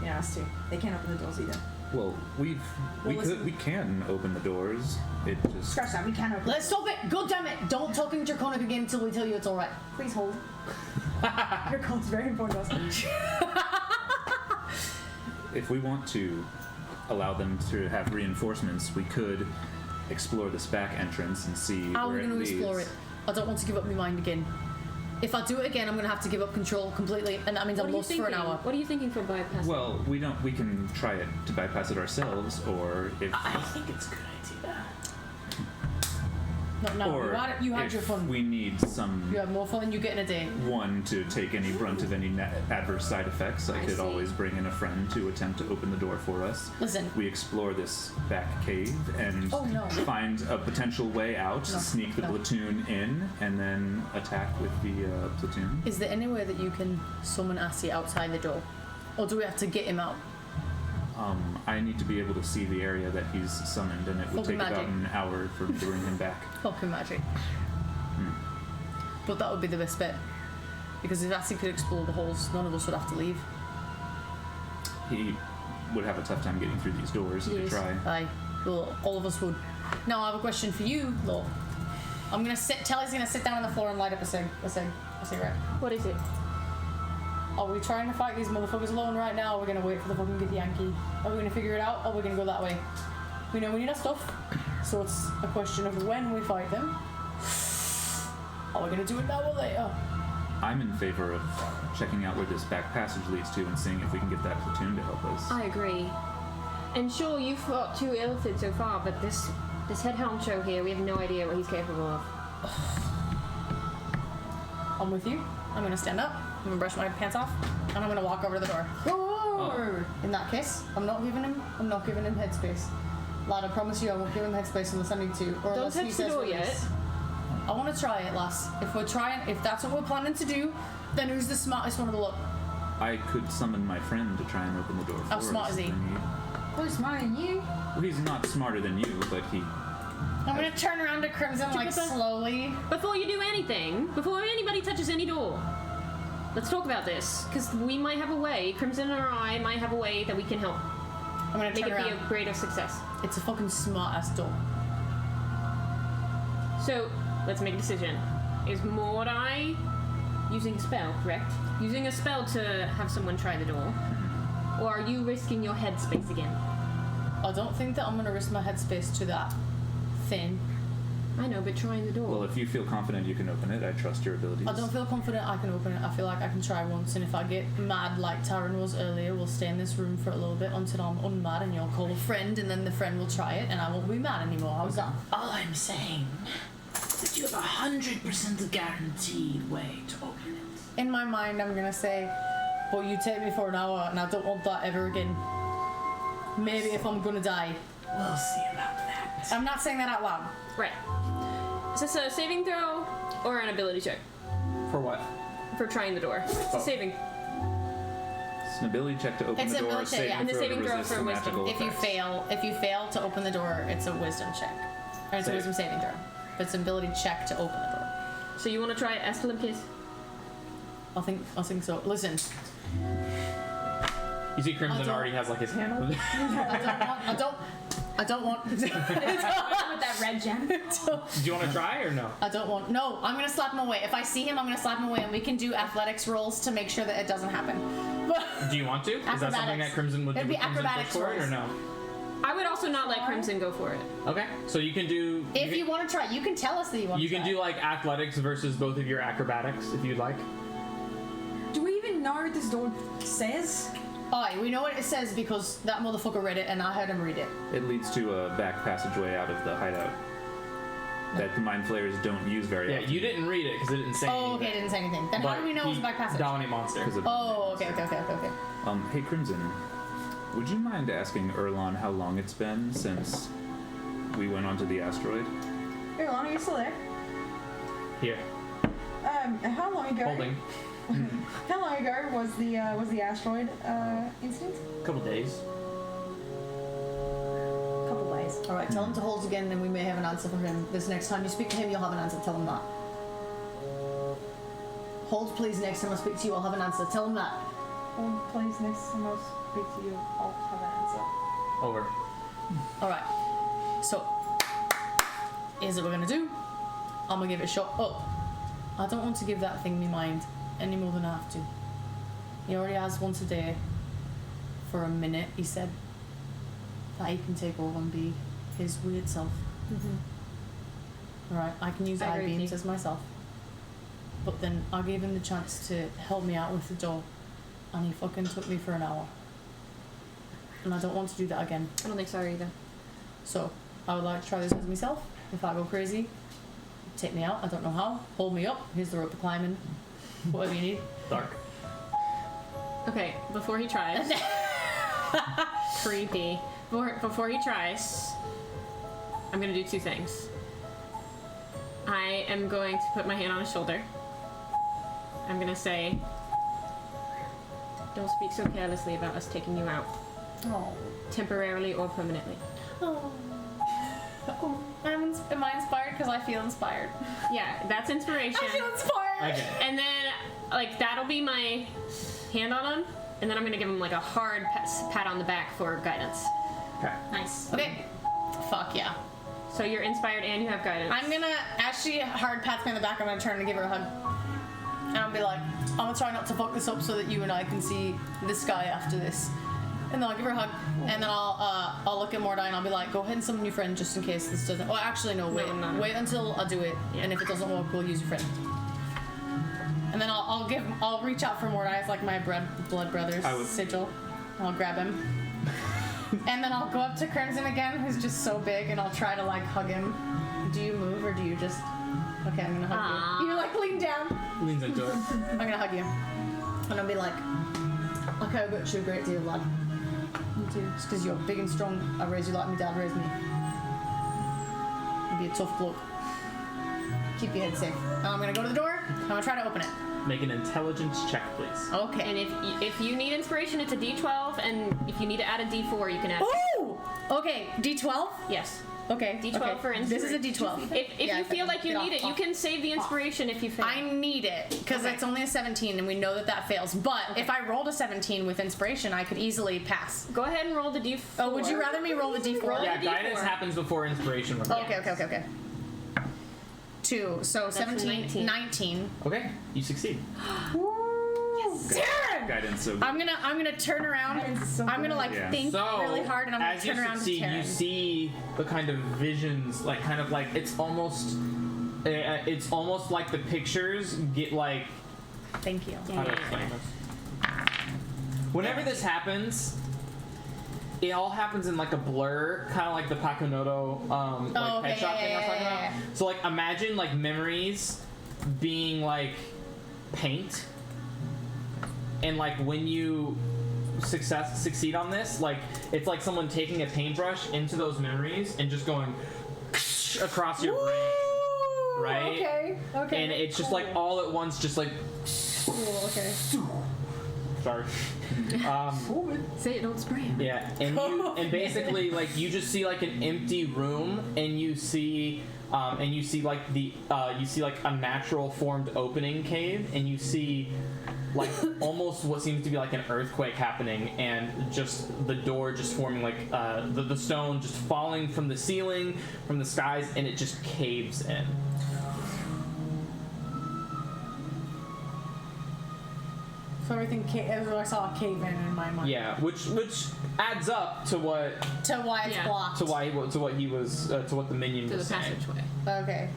Yeah, us too. They can't open the doors either.
Well, we can open the doors. It just
Scratch that. We can't open.
Let's stop it. God damn it. Don't talk in Draconic again until we tell you it's alright.
Please hold. Your call's very important to us.
if we want to allow them to have reinforcements, we could explore this back entrance and see
How are
where
we going to
leads.
explore it? I don't want to give up my mind again. If I do it again, I'm going to have to give up control completely, and that means I'm lost for an hour.
What are you thinking for bypassing?
Well, we can try it to bypass it ourselves, or if
I think it's a good idea.
Not now.
or
You had
if
your fun.
we need some
You have more fun than you get in a day.
one to take any brunt of any adverse side effects. I
I
could
see.
always bring in a friend to attempt to open the door for us.
Listen.
We explore this back cave and
Oh, no.
find a potential way out,
No,
sneak the
no.
platoon in, and then attack with the platoon.
Is there any way that you can summon Assy outside the door? Or do we have to get him out?
I need to be able to see the area that he's summoned, and it would
Fucking
take about
magic.
an hour for me to bring him back.
Fucking magic. But that would be the best bet. Because if Assy could explore the halls, none of us would have to leave.
He would have a tough time getting through these doors if he tried.
Aye. Well, all of us would. Now I have a question for you, Lo. I'm gonna Telly's gonna sit down on the floor and light up a cigarette.
What is it?
Are we trying to fight these motherfuckers alone right now, or are we gonna wait for the fucking Gith Yankee? Are we gonna figure it out, or are we gonna go that way? We know we need our stuff. So it's a question of when we fight them. Are we gonna do it now or later?
I'm in favor of checking out where this back passage leads to and seeing if we can get that platoon to help us.
I agree. And sure, you've fought 2 illithid so far, but this head honcho here, we have no idea what he's capable of.
I'm with you. I'm gonna stand up. I'm gonna brush my pants off, and I'm gonna walk over to the door. In that case, I'm not giving him headspace. Lad, I promise you, I won't give him headspace unless I need to, or
Don't
unless he
touch the
says
door
release.
yet.
I want to try it, lass. If that's what we're planning to do, then who's the smartest one of the lot?
I could summon my friend to try and open the door for
How
us.
smart is he?
if we need.
Who's smarter than you?
Well, he's not smarter than you, but he.
I'm gonna turn around to Crimson like
Jupiter?
slowly.
Before you do anything, before anybody touches any door, let's talk about this, because we might have a way, Crimson or I might have a way that we can help
I'm gonna
make
turn
it be
around.
a greater success.
It's a fucking smart ass door.
So, let's make a decision. Is Mordai using a spell, correct? Using a spell to have someone try the door? Or are you risking your headspace again?
I don't think that I'm gonna risk my headspace to that thin.
I know, but trying the door.
Well, if you feel confident you can open it, I trust your abilities.
I don't feel confident I can open it. I feel like I can try once, and if I get mad like Taryn was earlier, we'll stay in this room for a little bit until I'm unmad, and you'll call a friend, and then the friend will try it, and I won't be mad anymore. How's that?
All I'm saying is that you have 100% guaranteed way to open it.
In my mind, I'm gonna say, but you take me for an hour, and I don't want that ever again. Maybe if I'm gonna die.
We'll see about that.
I'm not saying that out loud.
Right. Is this a saving throw or an ability check
For what?
for trying the door? It's a saving.
It's an ability check to open
It's
the
an
door.
ability check,
Saving
yeah.
And the
throw to
saving throw
resist
for
the
wisdom.
magical
If you fail to open the door, it's a wisdom check. Or it's a
Save.
wisdom saving throw. But it's an ability check to open the door.
So you want to try Estelim Kiss?
I think so. Listen,
You see Crimson
don't-
already has like his hand over there.
I don't want.
With that red gem.
Do you want to try or no?
I don't want. No, I'm gonna slap him away. If I see him, I'm gonna slap him away, and we can do athletics rolls to make sure that it doesn't happen.
Do you want to? Is that something
Acrobatics.
that Crimson would do?
It'd be
Would Crimson
acrobatics
push for it or
rolls.
no?
I would also not let Crimson go for it.
Okay, so you can do.
If you want to try, you can tell us that you want
You
to
can
try.
do like athletics versus both of your acrobatics if you'd like.
Do we even know what this door says?
Aye, we know what it says because that motherfucker read it, and I heard him read it.
It leads to a back passageway out of the hideout that the mind flayers don't use very
Yeah,
often.
you didn't read it because it didn't say
Oh,
anything.
okay, didn't say anything. Then how
But
do we know it's a back passage?
Dominate monster.
'Cause of-
Oh, okay.
Hey Crimson, would you mind asking Erlon how long it's been since we went onto the asteroid?
Hey, Lana, you still there?
Here,
How long ago?
holding.
How long ago was the asteroid incident?
A couple days.
Couple days.
All right, tell him to hold again, then we may have an answer for him. This next time you speak to him, you'll have an answer. Tell him that. Hold, please. Next time I speak to you, I'll have an answer. Tell him that.
Oh, please, next time I speak to you, I'll have an answer.
Over.
All right. So, here's what we're gonna do. I'm gonna give it a shot. Oh, I don't want to give that thing me mind any more than I have to. He already has once a day for a minute. He said that he can take over and be his weird self. All right, I can use
I
eye
agree with
beams
you.
as myself. But then I gave him the chance to help me out with the door, and he fucking took me for an hour. And I don't want to do that again.
I don't think so either.
So I would like to try this with myself. If I go crazy, take me out. I don't know how. Hold me up. Here's the rope to climbing. Whatever you need.
Dark.
Okay, before he tries. Creepy. Before he tries, I'm gonna do 2 things. I am going to put my hand on his shoulder. I'm gonna say, don't speak so carelessly about us taking you out,
Oh.
temporarily or permanently.
Oh. Am I inspired? Because I feel inspired.
Yeah, that's inspiration.
I feel inspired.
Okay.
And then, like, that'll be my hand on him, and then I'm gonna give him like a hard pat on the back for guidance.
Okay.
Nice. Okay. Fuck yeah.
So you're inspired and you have guidance.
I'm gonna, as she hard pats me on the back, I'm gonna turn and give her a hug. And I'll be like, I'm gonna try not to fuck this up so that you and I can see the sky after this. and then I'll give her a hug, and then I'll look at Mordai and I'll be like, go ahead and summon your friend just in case this doesn't. Well, actually, no, wait.
No.
Wait until I do it, and if it doesn't work, we'll use your friend. And then I'll reach out for Mordai as like my blood brother's sigil. I'll grab him. And then I'll go up to Crimson again, who's just so big, and I'll try to like hug him. Do you move or do you just? Okay, I'm gonna hug you. You like lean down.
Leans into it.
I'm gonna hug you, and I'll be like, okay, I got you a great deal, lad. You too. Just because you're big and strong, I raised you like my dad raised me. You'll be a tough bloke. Keep your head safe. I'm gonna go to the door. I'm gonna try to open it.
Make an intelligence check, please.
Okay.
And if you need inspiration, it's a D12, and if you need to add a D4, you can add.
Ooh! Okay, D12?
Yes.
Okay.
D12
okay.
for inspiration.
This is a D12.
If you feel like you need it, you can save the inspiration if you fail.
I need it because it's only a 17 and we know that fails. But if I rolled a 17 with inspiration, I could easily pass.
Go ahead and roll the D4.
Oh, would you rather me roll the D4?
Roll
Yeah,
the
guidance
D4.
happens before inspiration.
Okay. 2, so
That's
17, 19.
Okay, you succeed.
Darren!
Guidance so good.
I'm gonna turn around. I'm gonna like
Yeah.
think
So,
really hard, and I'm gonna
as you
turn around to
succeed,
Taryn.
you see the kind of visions, like kind of like it's almost like the pictures get like.
Thank you.
How do I explain this? Whenever this happens, it all happens in like a blur, kind of like the Pakunodo
okay,
headshot thing I was talking
yeah.
about. So like imagine like memories being like paint, and like when you succeed on this, like it's like someone taking a paintbrush into those memories and just going across your brain, right?
Okay.
And it's just like all at once, just like.
Cool, okay.
Sorry.
Say it, don't spray it.
Yeah, and basically like you just see like an empty room, and you see like the you see like a natural formed opening cave, and you see like almost what seems to be like an earthquake happening, and just the door just forming like the stone just falling from the ceiling, from the skies, and it just caves in.
So everything I saw a cave in my mind.
Yeah, which adds up to what
To why it's
Yeah.
blocked.
to what the minion
To
was
the
saying.
passageway.
Okay.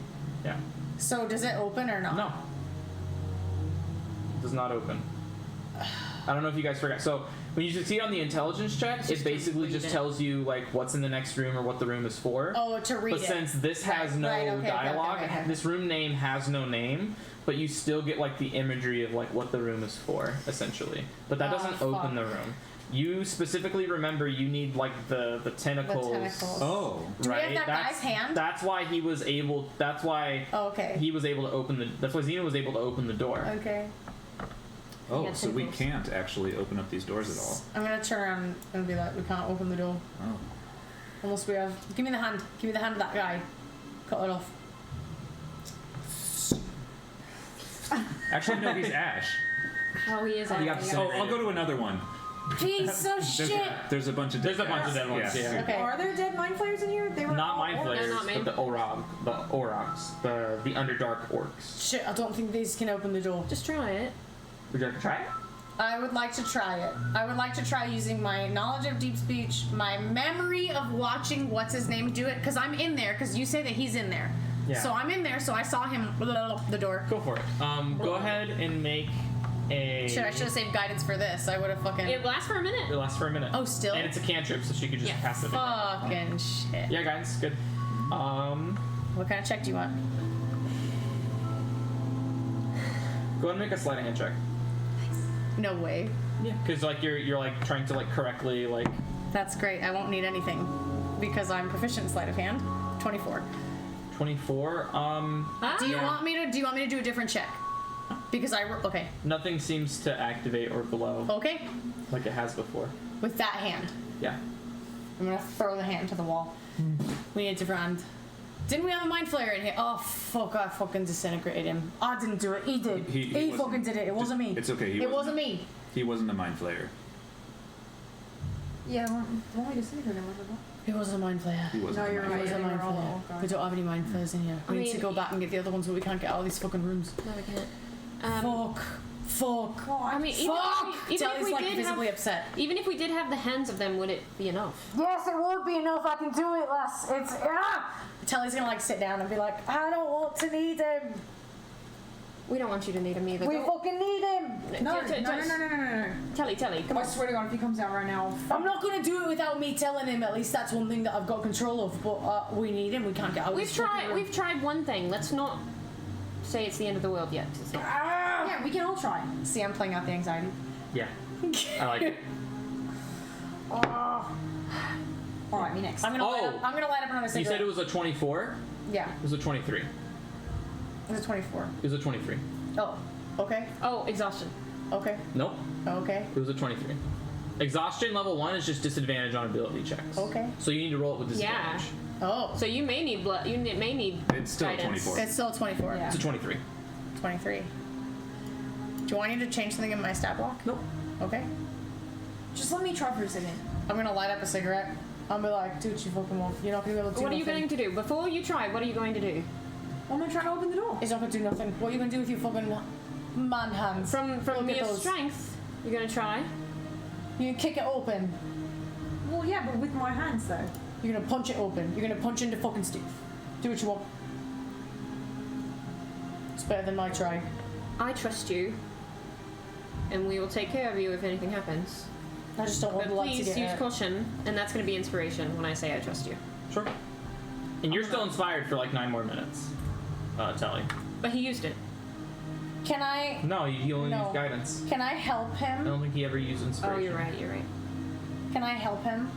Yeah.
So does it open or not?
No. It does not open. I don't know if you guys forgot. So when you succeed on the intelligence check, it
just
basically
read
just
it.
tells you like what's in the next room or what the room is for.
Oh, to read
But
it.
since this has no
okay,
dialogue,
okay.
this room name has no name, but you still get like the imagery of like what the room is for, essentially. But that
Oh,
doesn't open
fuck.
the room. You specifically remember you need like the tentacles.
The tentacles.
Oh.
Do we
right?
have that guy's hand?
That's why he was able. That's why
Oh, okay.
he was able to open the. That's why Xena was able to open the door.
Okay.
Oh,
Yeah,
so we
tentacles.
can't actually open up these doors at all.
I'm gonna turn around and be like, we can't open the door
Oh.
unless we have. Give me the hand. Give me the hand of that guy. Cut it off.
Actually, no, he's Ash.
Oh, he is.
You got
actually.
the
Oh, I'll go to another one.
Piece of shit.
There's a bunch of dead
There's a bunch of
guys.
dead ones, yeah.
Okay.
Are there dead mind flayers in here? They were
Not
all
mind
orcs.
flayers,
not me.
but the Orogs, the Underdark orcs.
Shit, I don't think these can open the door.
Just try it.
Would you like to try it?
I would like to try it. I would like to try using my knowledge of deep speech, my memory of watching what's his name do it, because I'm in there, because you say that he's in there.
Yeah.
So I'm in there, so I saw him the door.
Go for it. Go ahead and make a.
Shit, I should have saved guidance for this. I would have fucking.
It lasts for a minute.
It lasts for a minute.
Oh, still?
And it's a cantrip, so she could just
Yeah.
cast it.
Fucking shit.
Yeah, guys, good.
What kind of check do you want?
Go ahead and make a sleight of hand check.
No way.
Yeah. Because like you're like trying to like correctly like.
That's great. I won't need anything because I'm proficient in sleight of hand. 24.
24.
Do you want me to do a different check? Because okay.
Nothing seems to activate or glow
Okay.
like it has before.
With that hand.
Yeah.
I'm gonna throw the hand to the wall. We need a different hand. Didn't we have a mind flayer in here? Oh fuck! I fucking disintegrated him. I didn't do it. He did. He
wasn't-
fucking did it. It wasn't me.
It's okay.
It wasn't me.
He wasn't a mind flayer.
Yeah, why we disintegrate him?
It wasn't a mind flayer.
He wasn't.
No,
a
you're
mind
right.
It was
flayer.
a
Yeah,
mind
they were all
flayer.
all
We don't have any mind flayers in here. We need to
mean,
go back and get the other ones, but we can't get out of these fucking rooms.
No, we can't.
Fuck.
I mean,
Fuck! Telly's like visibly upset.
Even if we did have the hands of them, would it be enough?
Yes, it would be enough. I can do it, lass. It's Telly's gonna like sit down and be like, I don't want to need him.
We don't want you to need him either.
We fucking need him.
No.
Telly.
I swear to God, if he comes out right now,
I'm not gonna do it without me telling him. At least that's one thing that I've got control of. But we need him. We can't get out.
We've tried one thing. Let's not say it's the end of the world yet. It's not.
yeah, we can all try.
See, I'm playing out the anxiety.
Yeah. I like it.
All right, me next.
I'm gonna light up another cigarette.
You said it was a 24?
Yeah,
It was a 23.
it's a 24.
It was a 23.
Oh, okay,
Oh, exhaustion.
okay,
Nope.
okay,
It was a 23. Exhaustion level 1 is just disadvantage on ability checks.
okay.
So you need to roll it with disadvantage.
Oh,
So you may need blood. You may need.
It's still
guidance.
24.
it's still 24.
Yeah.
It's a 23.
23. Do I need to change something in my stat block?
Nope.
Okay.
Just let me try for a second.
I'm gonna light up a cigarette. I'll be like, dude, you fucking won't. You're not gonna be able to do
What are you
nothing.
going to do? Before you try, what are you going to do?
I'm gonna try to open the door.
It's not gonna do nothing. What are you gonna do with your fucking man hands?
From
Look at
your
those.
strength, you're going to try.
You can kick it open.
Well, yeah, but with my hands though.
You're gonna punch it open. You're gonna punch into fucking Steve. Do what you want. It's better than my try.
I trust you, and we will take care of you if anything happens.
I just don't want
But
the light to
please
get
use
hurt.
caution, and that's going to be inspiration when I say I trust you.
Sure. And you're still inspired for like 9 more minutes, Telly.
But he used it.
Can I?
No, he only
No.
used guidance.
Can I help
I
him?
don't think he ever used inspiration.
Oh, you're right. You're right.
Can I help him?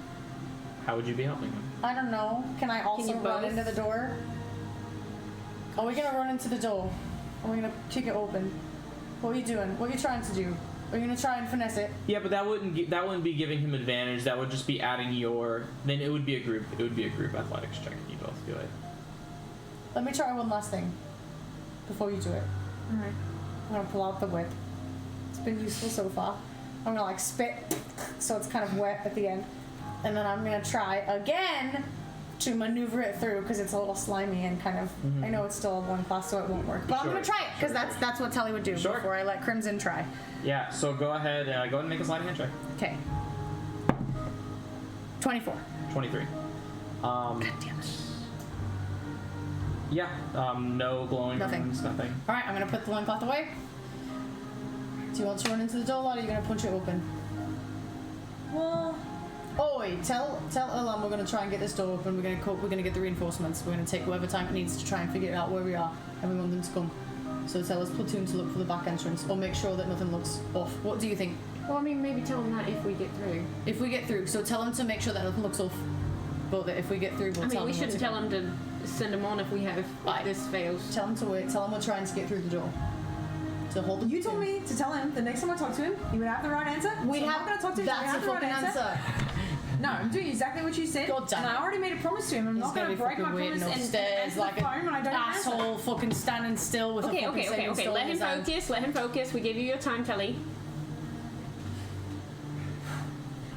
How would you be helping him?
I don't know. Can I also
you
run
both?
into the door? Are we gonna run into the door? Are we gonna kick it open? What are you doing? What are you trying to do? Are you gonna try and finesse it?
Yeah, but that wouldn't be giving him advantage. That would just be adding your. Then it would be a group. It would be a group athletics check. You both do it.
Let me try one last thing before you do it.
Alright.
I'm gonna pull out the whip. It's been useful so far. I'm gonna like spit so it's kind of wet at the end. And then I'm gonna try again to maneuver it through because it's a little slimy and kind of. I know it's still a 1 class, so it won't work. But I'm
Sure.
gonna try it because that's what Telly would do
Sure.
before I let Crimson try.
Yeah. So go ahead. Go ahead and make a sliding hand check.
Okay. 24.
23.
God damn it.
Yeah. No glowing
Nothing.
rooms. Nothing.
All right, I'm gonna put the loincloth away. Do you want to run into the door, or are you gonna punch it open?
Well,
Oi, tell Elan we're gonna try and get this door open. We're gonna get the reinforcements. We're gonna take whatever time it needs to try and figure out where we are, and we want them to come. So tell us platoon to look for the back entrance, or make sure that nothing looks off. What do you think?
Well, I mean, maybe tell him that if we get through.
If we get through, so tell them to make sure that nothing looks off. But that if we get through, we'll
I mean,
tell
we
them.
shouldn't tell him to send him on if
Right.
this fails.
Tell them to wait. Tell them we're trying to get through the door. To hold them.
you told me to tell him the next time I talk to him, he would have the right answer.
We
so
have.
I'm not gonna talk to him.
That's a
the right
fucking answer.
No, I'm doing exactly what you said.
God damn
and I
it.
already made a promise to him. I'm
He's
not
gonna
gonna
be
break my
fucking waiting
promise and
upstairs
answer
like
the
an
phone when I don't answer.
asshole, fucking standing still with a
Okay,
fucking
okay.
saving stone
Let
in
him
his hand.
focus. Let him focus. We give you your time, Telly.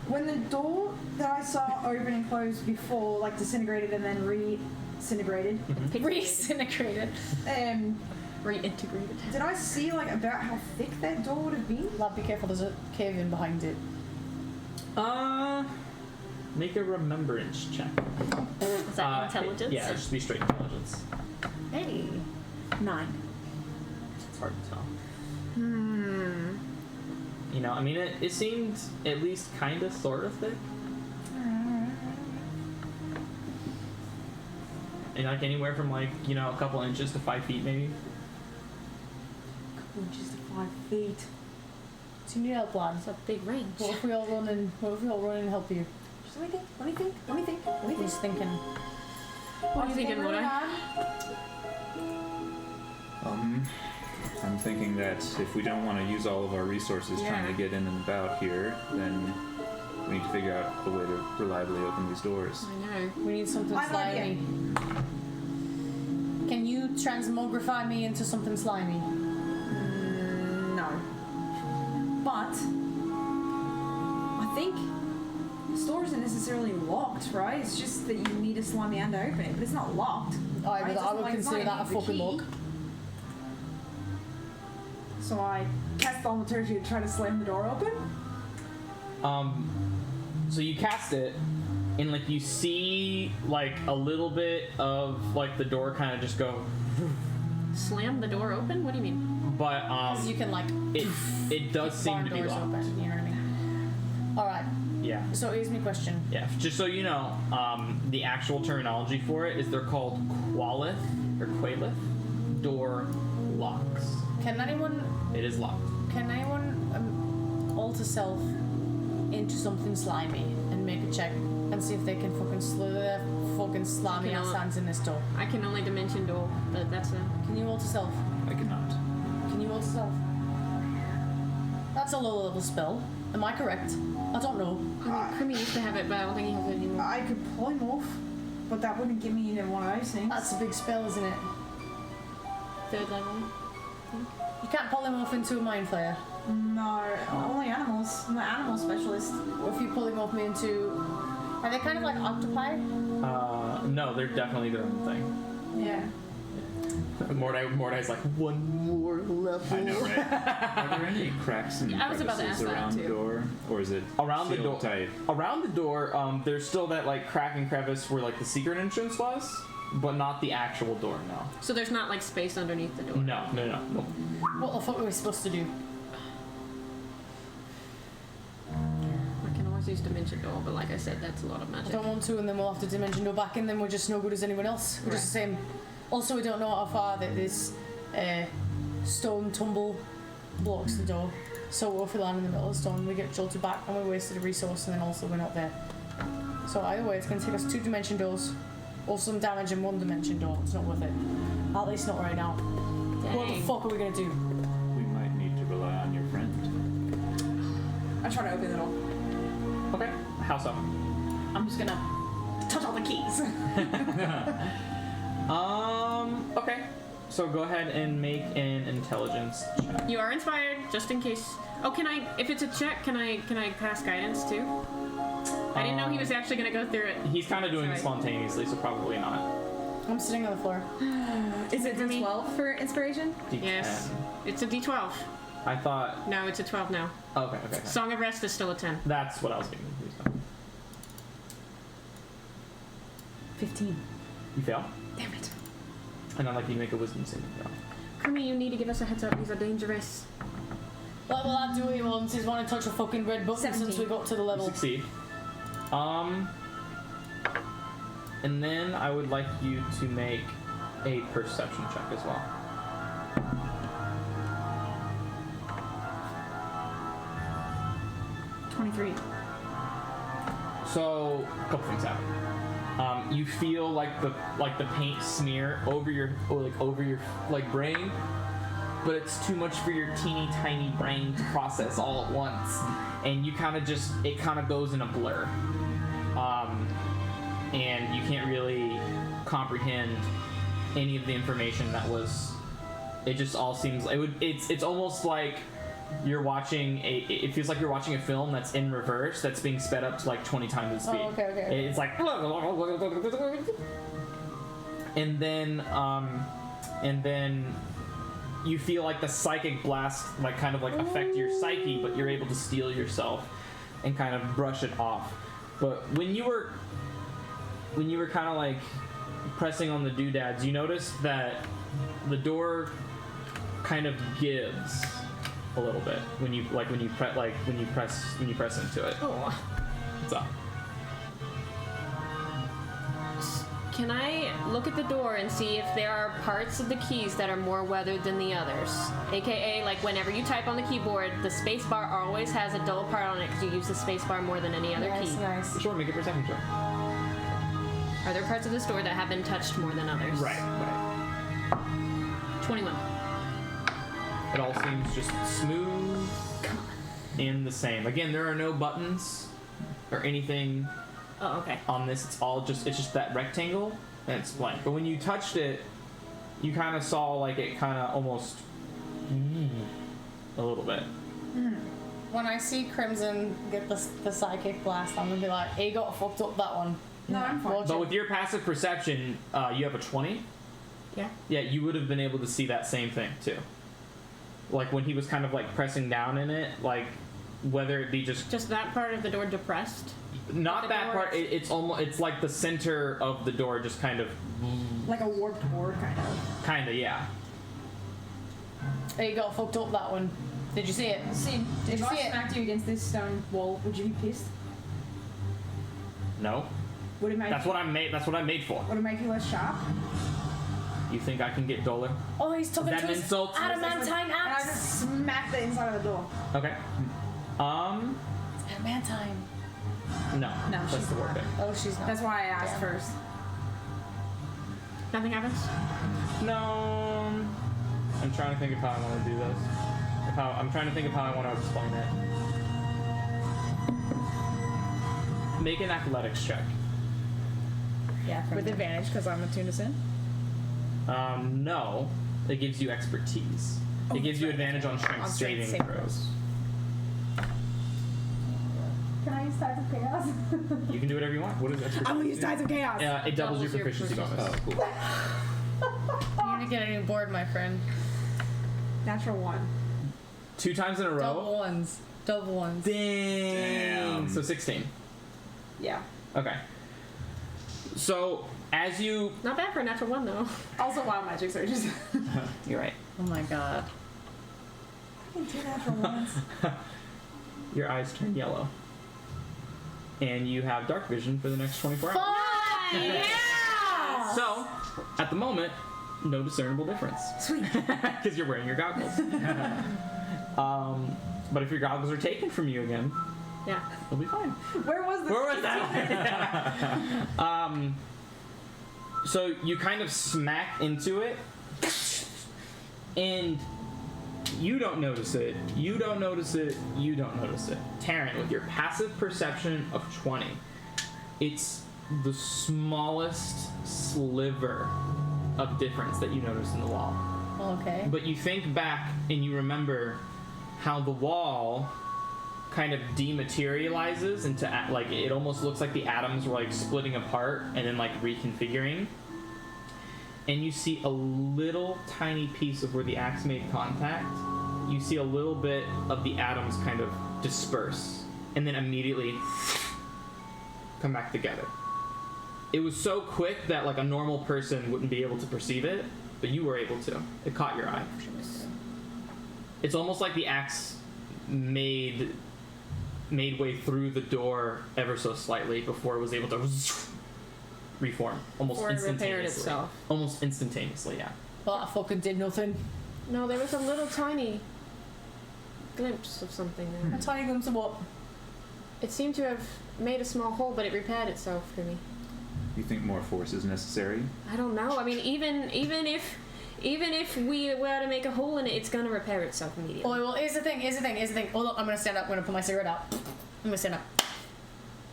When the door that I saw open and close before, like disintegrated and then re-disintegrated,
Reintegrated.
Reintegrated.
did I see like about how thick that door would have been?
Lad, be careful. There's a cave in behind it.
Make a remembrance check.
Is that intelligence?
Yeah, just be straight intelligence.
Hey. 9.
It's hard to tell. You know, I mean, it seemed at least kind of, sort of thick. And like anywhere from like, you know, a couple inches to 5 feet maybe.
Inches to 5 feet.
Do you need help, lad?
It's a big range.
What if we all run in? What if we all run in and help you?
Just let me think. Let me think. Let me think. Let me think.
He's thinking.
What are you thinking,
really
Moda?
hard.
I'm thinking that if we don't want to use all of our resources trying
Yeah.
to get in and about here, then we need to figure out a way to reliably open these doors.
I know.
We need something
I have an idea.
slimy. Can you transmogrify me into something slimy?
No. But I think the store isn't necessarily locked, right? It's just that you need a slimy hand to open it, but it's not locked.
I
right?
would,
It's
I
not
would
like it's
consider
not
that a
the
fucking
key.
look.
So I cast thaumaturgy to try to slam the door open.
So you cast it, and like you see like a little bit of like the door kind of just go,
Slam the door open? What do you mean?
but
You can like
it does seem
barn
to be
doors
locked.
open. You know what I mean? All right.
Yeah.
So here's my question.
Yeah, just so you know, the actual terminology for it is they're called qualith or qualith door locks.
Can anyone
It is locked.
alter self into something slimy and make a check and see if they can fucking slither their fucking slimy ass hands in this door?
I can only dimension door, but that's a.
Can you alter self?
I cannot.
Can you alter self? That's a low level spell. Am I correct? I don't know.
I mean, Krimi used to have it, but I don't think he has it anymore.
I could polymorph, but that wouldn't give me either one of those things.
That's a big spell, isn't it?
3rd level.
You can't polymorph into a mind flayer.
No, only animals. I'm an animal specialist.
Or if you polymorph me into... Are they kind of like octopi?
No, they're definitely their own thing.
Yeah.
Mordai's like, one more level.
I know, right? Are there any cracks and
I was about to
crevices
ask that,
around the
too.
door, or is it
Around the
sealed
door.
tight?
Around the door, there's still that like crack and crevice where like the secret entrance was, but not the actual door. No.
So there's not like space underneath the door.
No.
What the fuck were we supposed to do?
I can always use dimension door, but like I said, that's a lot of
I
magic.
don't want to, and then we'll have to dimension door back, and then we're just no good as anyone else. We're just the same. Also, we don't know how far that this stone tumble blocks the door. So if we land in the middle of the stone, we get jolted back, and we wasted a resource, and then also we're not there. So either way, it's going to take us 2 dimension doors, or some damage in 1 dimension door. It's not worth it. At least not right now. What the
Dang.
fuck are we going to do?
We might need to rely on your friend.
I try to open the door.
Okay. How so?
I'm just gonna touch all the keys.
Okay. So go ahead and make an intelligence check.
You are inspired, just in case. Oh, can I? If it's a check, can I pass guidance too? I didn't know he was actually gonna go through it.
He's kind of doing it
Sorry.
spontaneously, so probably not.
I'm sitting on the floor.
Is it
For me?
D12 for inspiration?
D10.
Yes, it's a D12.
I thought.
No, it's a 12 now.
Okay.
Song of Rest is still a 10.
That's what I was thinking.
15.
You fail,
Damn it.
and I'd like you to make a wisdom saving throw.
Krimi, you need to give us a heads up. These are dangerous.
Well, I do what he wants. He's want to touch a fucking red button
17.
since we got to the
You
level.
succeed. And then I would like you to make a perception check as well. So a couple things happen. You feel like the paint smear over your brain, but it's too much for your teeny tiny brain to process all at once, and you kind of it kind of goes in a blur, and you can't really comprehend any of the information that was. It just all seems it's almost like you're watching it feels like you're watching a film that's in reverse that's being sped up to like 20 times the speed.
Oh, okay.
It's like and then you feel like the psychic blast like kind of like affect your psyche, but you're able to steel yourself and kind of brush it off. But when you were kind of like pressing on the doodads, you noticed that the door kind of gives a little bit when you press into it.
Oh.
What's up?
Can I look at the door and see if there are parts of the keys that are more weathered than the others? AKA, like whenever you type on the keyboard, the space bar always has a dull part on it because you use the space bar more than any other key.
Nice.
Sure, make a perception check.
Are there parts of this door that have been touched more than others?
Right.
21.
It all seems just smooth and the same. Again, there are no buttons or anything
Oh, okay.
on this. It's just that rectangle and it's blank. But when you touched it, you kind of saw like it kind of almost a little bit.
When I see Crimson get the psychic blast, I'm gonna be like, he got fucked up that one.
No, I'm fine.
Watch
But
it.
with your passive perception, you have a 20.
Yeah.
Yeah, you would have been able to see that same thing too. like when he was kind of like pressing down in it, like whether it be just
that part of the door depressed.
not that part. It's almost it's like the center of the door, just kind of
Like a warped board, kind of.
yeah.
There you go, fucked up that one. Did you see it?
Sin,
Did
if
you
I
see it?
smacked you against this stone wall, would you be pissed?
No,
Would it make
that's what I'm made. That's what I'm made for.
Would it make you less sharp?
You think I can get duller?
Oh, he's talking
Is that
to
an
his
insult?
adamantine
And I
axe.
just smacked the inside of the door.
Okay.
Adamantine.
No.
No,
That's
she's
the word.
not.
Oh, she's not.
That's why I asked
Damn.
first.
Nothing happens.
No. I'm trying to think of how I want to do this. I'm trying to think of how I want to explain it. Make an athletics check.
Yeah,
With advantage, because I'm attuned to sin.
No. It gives you expertise. It gives you advantage on strength
On strength
saving
saving
throws.
Can I use Tides of Chaos?
You can do whatever you want. What is expertise?
I'm gonna use Tides of Chaos.
It doubles your proficiency bonus.
Oh, cool.
You need to get a new board, my friend.
Natural 1.
2 times in a row.
Double ones. Double ones.
Dang. So 16.
Yeah.
Okay. So as you,
Not bad for a natural 1 though.
Also wild magic, so just
you're right.
Oh my god.
I can do natural ones.
Your eyes turn yellow, and you have dark vision for the next 24 hours.
Yeah!
So, at the moment, no discernible difference. Sweet. Because you're wearing your goggles. But if your goggles are taken from you again,
Yeah.
you'll be fine.
Where was this?
Where was that? So you kind of smack into it, and you don't notice it. You don't notice it. You don't notice it. Taryn, with your passive perception of 20, it's the smallest sliver of difference that you notice in the wall.
Okay.
But you think back and you remember how the wall kind of dematerializes into like it almost looks like the atoms were like splitting apart and then like reconfiguring. And you see a little tiny piece of where the axe made contact. You see a little bit of the atoms kind of disperse and then immediately come back together. It was so quick that like a normal person wouldn't be able to perceive it, but you were able to. It caught your eye. It's almost like the axe made way through the door ever so slightly before it was able to reform almost
Or it repaired
instantaneously.
itself.
Almost instantaneously, yeah.
Well, I fucking did nothing.
No, there was a little tiny glimpse of something there.
A tiny glimpse of what?
It seemed to have made a small hole, but it repaired itself for me.
You think more force is necessary?
I don't know. I mean, even if we were to make a hole in it, it's gonna repair itself immediately.
Oh, well, here's the thing. Oh, look, I'm gonna stand up. I'm gonna put my cigarette out. I'm gonna stand up.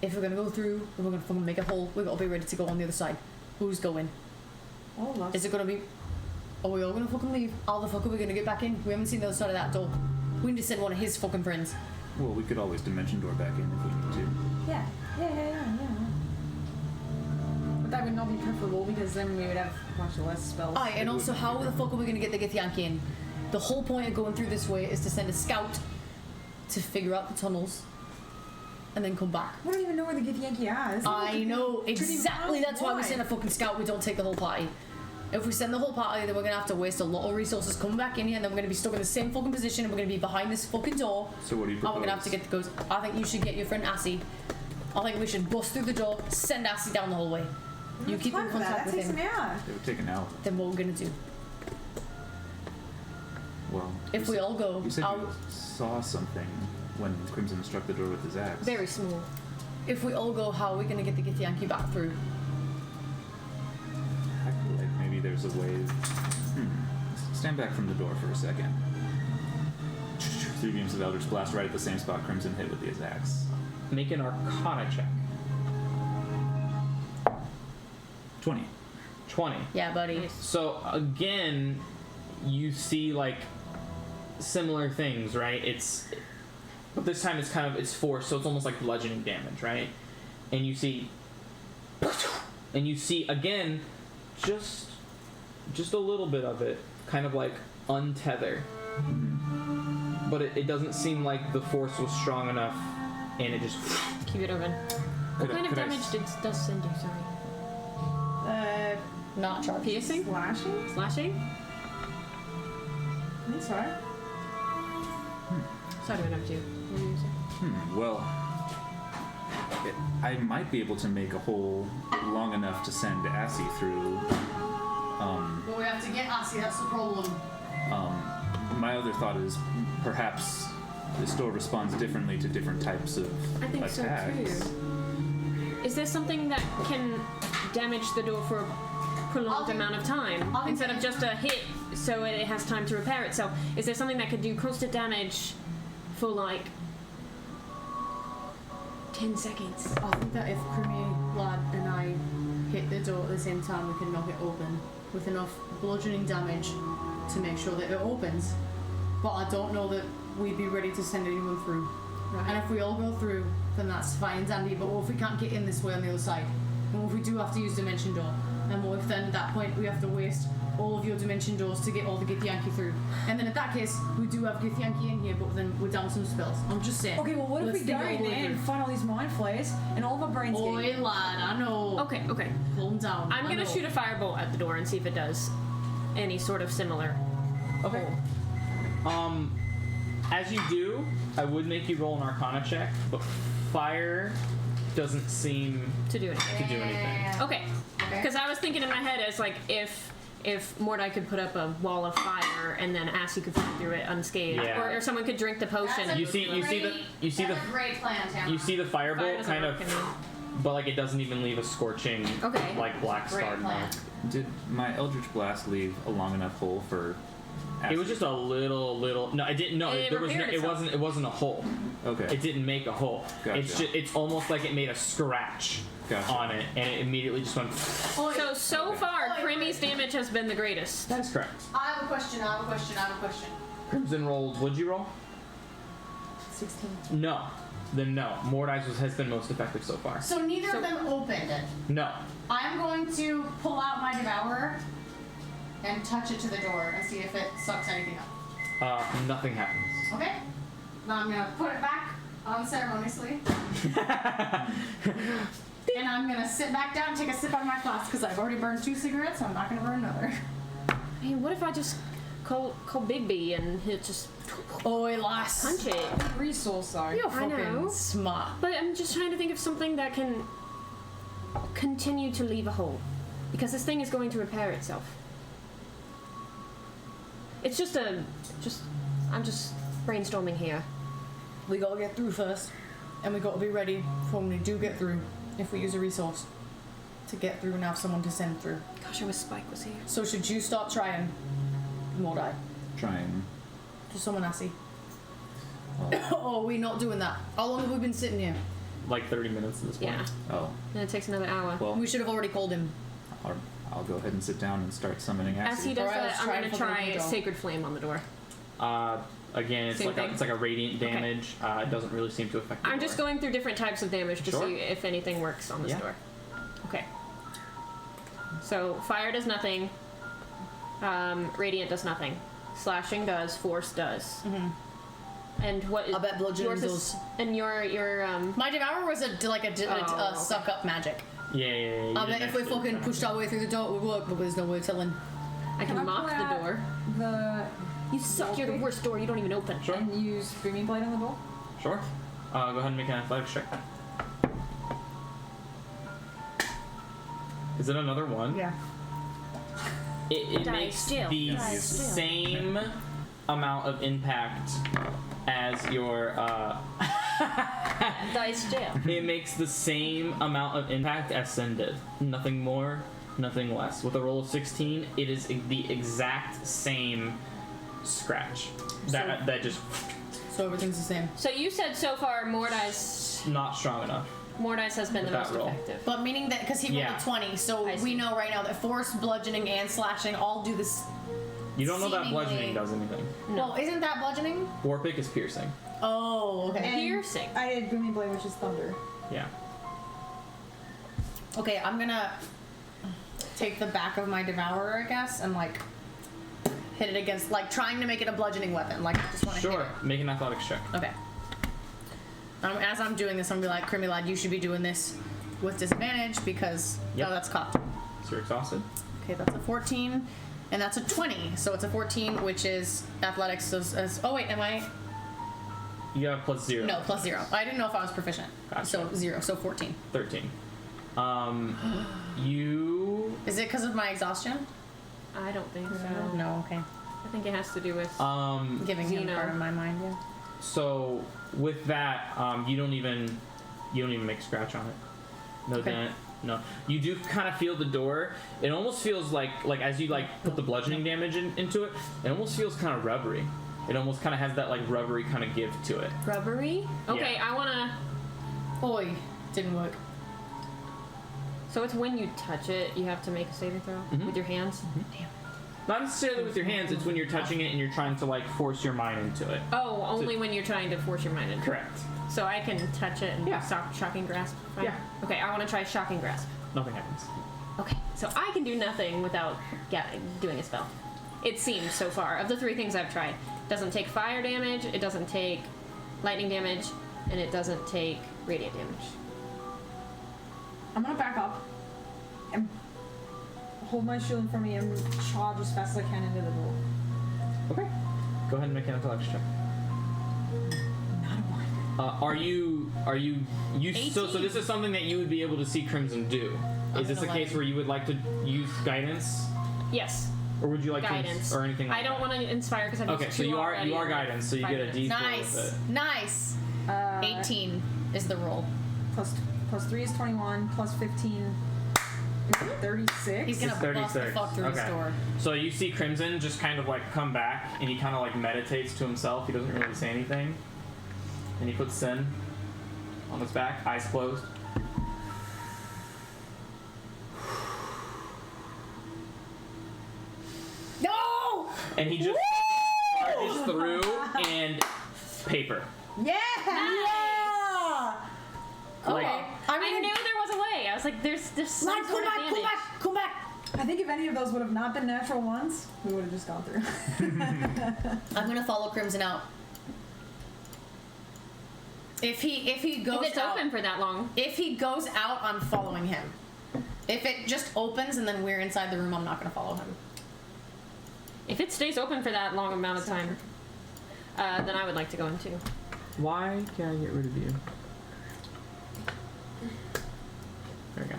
If we're gonna go through, and we're gonna fucking make a hole, we gotta be ready to go on the other side. Who's going?
All of us.
Is it gonna be... Are we all gonna fucking leave? How the fuck are we gonna get back in? We haven't seen the other side of that door. We need to send one of his fucking friends.
Well, we could always dimension door back in if we need to.
Yeah. But that would not be preferable because then we would have much less spells.
Aye, and also, how the fuck are we gonna get the Githyanki in? The whole point of going through this way is to send a scout to figure out the tunnels and then come back.
We don't even know where the Githyanki are. This is
I
like
know,
30
exactly.
miles
That's why we
wide.
send a fucking scout. We don't take the whole party. If we send the whole party, then we're gonna have to waste a lot of resources coming back in here, and then we're gonna be stuck in the same fucking position, and we're gonna be behind this fucking door.
So what do you
And
propose?
we're gonna have to get the ghost. I think you should get your friend Assy. I think we should bust through the door, send Assy down the hallway. You keep in
Time for that.
contact
That
with
takes
him.
an hour.
It would take an hour.
Then what we're gonna do?
Well,
If we all go,
You said
I'll,
you saw something when Crimson struck the door with his axe.
Very small.
if we all go, how are we gonna get the Githyanki back through?
I feel like maybe there's a way. Stand back from the door for a second. 3 beams of Eldritch Blast right at the same spot Crimson hit with his axe.
Make an Arcana check.
20.
20.
Yeah, buddy.
So again, you see like similar things, right? But this time it's force, so it's almost like bludgeoning damage, right? And you see again just a little bit of it kind of like untether but it doesn't seem like the force was strong enough, and it just.
Keep it open. What kind of damage does Sin do? Sorry.
Not charged.
Piercing?
Slashing?
Slashing?
I think so.
Sorry to interrupt you. What were you saying?
Well, I might be able to make a hole long enough to send Assy through.
But we have to get Assy, that's the problem.
My other thought is perhaps this door responds differently to different types of
I think
attacks.
so too. Is there something that can damage the door for a prolonged amount of time instead of just a hit so it has time to repair itself? Is there something that could do constant damage for like 10 seconds?
I think that if Premier Lad and I hit the door at the same time, we can knock it open with enough bludgeoning damage to make sure that it opens. But I don't know that we'd be ready to send anyone through.
Right.
And if we all go through, then that's fine and dandy. But what if we can't get in this way on the other side? And what if we do have to use Dimension Door? And what if then at that point we have to waste all of your Dimension Doors to get all the Githyanki through? And then at that case, we do have Githyanki in here, but then we're down some spells. I'm just saying.
Okay, well, what if
Let's
we
think
go
it
in
all the way
there and
through.
find all these mind flares and all of our brains
Oi,
get...
lad, I know.
Okay.
Calm down.
I'm gonna shoot a firebolt at the door and see if it does any sort of similar.
Okay. As you do, I would make you roll an Arcana check, but fire doesn't seem
To do anything.
to do anything.
Okay. Because I was thinking in my head as like if Mordai could put up a wall of fire and then Assy could fly through it unscathed,
Yeah.
or someone could drink the potion.
You see the
great plan, Tamara.
you see the
Fire
firebolt
doesn't
kind of,
work, I mean.
but like it doesn't even leave a scorching
Okay.
like black
Great
star
plan.
mark.
Did my Eldritch Blast leave a long enough hole for Assy?
It was just a little. No, it didn't. No,
It
there was.
repaired
It
itself.
wasn't. It wasn't a hole.
Okay.
It didn't make a hole.
Gotcha.
It's almost like it made a scratch
Gotcha.
on it, and it immediately just went.
So far,
Oi,
Crimmy's damage has been the greatest.
That's correct.
I have a question.
Crimson rolled. Would you roll?
16.
No. Then no. Mordai's has been most effective so far.
So neither of them opened it.
No.
I'm going to pull out my Devourer and touch it to the door and see if it sucks anything up.
Nothing happens.
Okay? Now I'm gonna put it back unceremoniously. And I'm gonna sit back down and take a sip out of my flask because I've already burned 2 cigarettes, so I'm not gonna burn another.
Hey, what if I just call Bigby and he'll just
Oi, lass.
punch it?
Resource, though.
You're
I know.
fucking smart.
But I'm just trying to think of something that can continue to leave a hole. Because this thing is going to repair itself. It's I'm just brainstorming here.
We gotta get through first, and we gotta be ready for when we do get through, if we use a resource to get through and have someone to send through.
Gosh, I wish Spike was here.
So should you stop trying, Mordai?
Trying.
To summon Assy. Oh, we're not doing that. How long have we been sitting here?
Like 30 minutes at this point.
Yeah.
Oh.
Then it takes another hour.
Well,
We should have already called him.
I'll go ahead and sit down and start summoning
As he
Assy.
does
Alright,
that,
let's
I'm
try
gonna
and fucking
try
go.
Sacred Flame on the door.
Again, it's
Same
like
thing?
it's like a radiant
Okay.
damage. It doesn't really seem to affect. The
I'm just
door.
going through different types of damage to
Sure.
see if anything works on this
Yeah.
door. Okay. So fire does nothing. Radiant does nothing. Slashing does. Force does. Mm-hmm. And what is?
I bet bludgeoning
yours is-
does.
And your
My Devourer was a
okay.
suck up magic.
Yeah.
I bet if we fucking pushed our way through the door, it would work, but there's no way of telling.
I can
I
mock
pull
the
out
door.
The...
You suck. You're the worst door. You don't even open.
Sure.
And use Booming Blade on the door?
Sure. Go ahead and make an athletics check. Is it another one?
Yeah.
It
Die
makes
still.
the
Die still.
same amount of impact as your.
Dice jail.
It makes the same amount of impact as Sin did. Nothing more, nothing less. With a roll of 16, it is the exact same scratch. That just
So everything's the same.
So you said so far Mordai's
not strong enough.
has been the
With that
most
roll.
effective.
But meaning that, because he rolled
Yeah.
a 20, so
I see.
we know right now that force, bludgeoning, and slashing all do this.
You don't know that
Seemingly-
bludgeoning does anything.
Well, isn't that bludgeoning?
Warpick is piercing.
Oh, okay.
And
Piercing.
I did Booming Blade, which is thunder.
Yeah.
Okay, I'm gonna take the back of my Devourer, I guess, and like hit it against, like trying to make it a bludgeoning weapon. Like I just want to hit
Sure.
it.
Make an athletics check.
Okay. As I'm doing this, I'm gonna be like, Creamy Lad, you should be doing this with disadvantage because
Yep.
that's cocked.
So you're exhausted.
Okay, that's a 14, and that's a 20. So it's a 14, which is athletics. Oh wait, am I?
You have +0.
No, +0. I didn't know if I was proficient.
Gotcha.
So 0. So 14.
13. You.
Is it because of my exhaustion?
I don't think so.
No. Okay.
I think it has to do with.
Giving him
Xeno.
part of my mind. Yeah.
So with that, you don't even make a scratch on it. No
Okay.
dent. No. You do kind of feel the door. It almost feels like as you put the bludgeoning damage into it, it almost feels kind of rubbery. It almost kind of has that rubbery kind of give to it.
Rubbery? Okay,
Yeah.
I wanna.
Oi, didn't work.
So it's when you touch it, you have to make a saving throw with your hands? Damn.
Not necessarily with your hands. It's when you're touching it and you're trying to force your mind into it.
Oh, only when you're trying to force your mind into it.
Correct.
So I can touch it and
Yeah.
shocking grasp? Fine.
Yeah.
Okay, I want to try shocking grasp.
Nothing happens.
Okay, so I can do nothing without doing a spell. It seems so far. Of the 3 things I've tried. It doesn't take fire damage, it doesn't take lightning damage, and it doesn't take radiant damage.
I'm gonna back up and hold my shield in front of me and charge as fast as I can into the door.
Okay. Go ahead and make an athletics check.
Not a one.
Are you so this is something that you would be able to see Crimson do. Is this a
gonna
case
let
where you would like to use guidance,
Yes,
or would you like
guidance.
to or anything like
I don't
that?
want to inspire because I've
Okay,
used
so
2
you are
already.
guidance, so you get a D4
Nice.
with it.
Nice. 18 is the roll.
Plus 3 is 21. Plus 15 is 36.
He's gonna
It's
bust the
36.
fuck through this
Okay.
door.
So you see Crimson just kind of come back, and he kind of meditates to himself. He doesn't really say anything, and he puts Sin on his back, eyes closed.
No!
And he just charges through and paper.
Yeah!
Yeah!
Like-
Okay.
I knew there was a way. I was like, there's some
Lad,
sort
come
of
back,
damage.
come back.
I think if any of those would have not been natural ones, we would have just gone through.
I'm gonna follow Crimson out. If he goes
If it's
out,
open for that long.
if he goes out, I'm following him. If it just opens and then we're inside the room, I'm not gonna follow him.
If it stays open for that long amount of time, then I would like to go in too.
Why can't I get rid of you? There we go.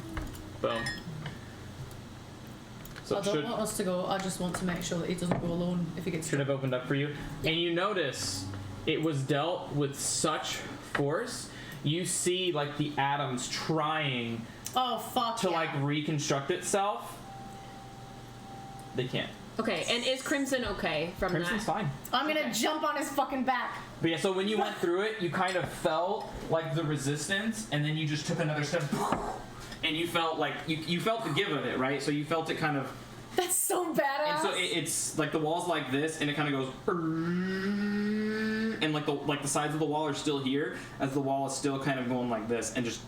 Boom. So
I
it
don't want us to go. I just want to make sure that he doesn't go alone if he gets.
should have opened up for you. And you notice it was dealt with such force. You see the atoms trying
Oh fuck
to
yeah.
reconstruct itself. They can't.
Okay, and is Crimson okay from
Crimson's
that?
fine.
I'm gonna
Okay.
jump on his fucking back.
But yeah, so when you went through it, you kind of felt the resistance, and then you just took another step, and you felt you felt the give of it, right? So you felt it kind of,
That's so badass.
and so it's the wall's like this, and it kind of goes, and the sides of the wall are still here, as the wall is still kind of going like this, and just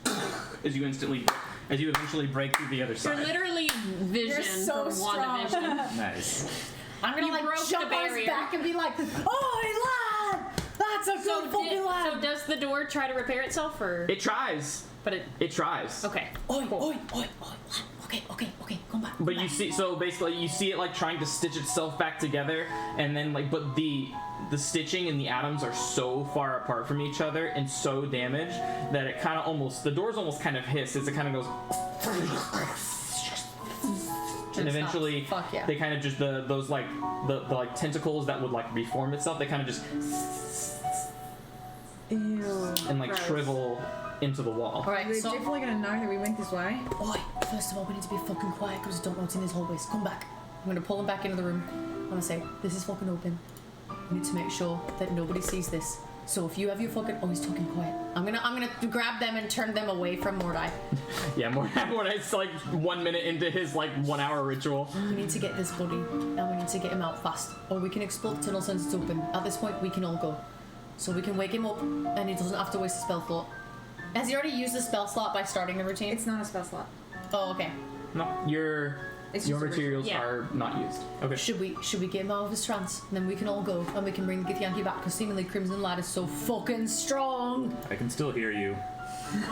as you eventually break through the other side.
You're literally Vision
You're so
from WandaVision.
Nice.
I'm gonna
You broke
jump
the
on his
barrier.
back and be like, "Oh, lad, that's a good fucking lad."
So does the door try to repair itself, or?
It tries.
But it.
It tries.
Okay.
Oi,
cool.
oi, oi, oi, lad. Okay, come back.
But you see, so basically, you see it trying to stitch itself back together, and then but the stitching and the atoms are so far apart from each other and so damaged that it kind of the doors almost kind of hiss as it kind of goes, and eventually
Fuck yeah.
they kind of just those the tentacles that would reform itself, they kind of just
Ew.
and
Gross.
shrivel into the wall.
Alright,
They're
so.
definitely gonna know that we went this way.
Oi, first of all, we need to be fucking quiet because we don't know what's in these hallways. Come back. I'm gonna pull him back into the room. I'm gonna say, this is fucking open. We need to make sure that nobody sees this. So if you have your fucking... Oh, he's talking quiet. I'm gonna grab them and turn them away from Mordai.
Yeah, Mordai's 1 minute into his 1 hour ritual.
We need to get this buddy, and we need to get him out fast. Or we can explore the tunnel since it's open. At this point, we can all go. So we can wake him up, and he doesn't have to waste a spell slot. Has he already used the spell slot by starting the routine?
It's not a spell slot.
Oh, okay.
No, you're
It's
Your
just
materials
Yeah.
are not used. Okay.
Should we get him out of his trance? And then we can all go and we can bring the Githyanki back because seemingly Crimson Lad is so fucking strong.
I can still hear you.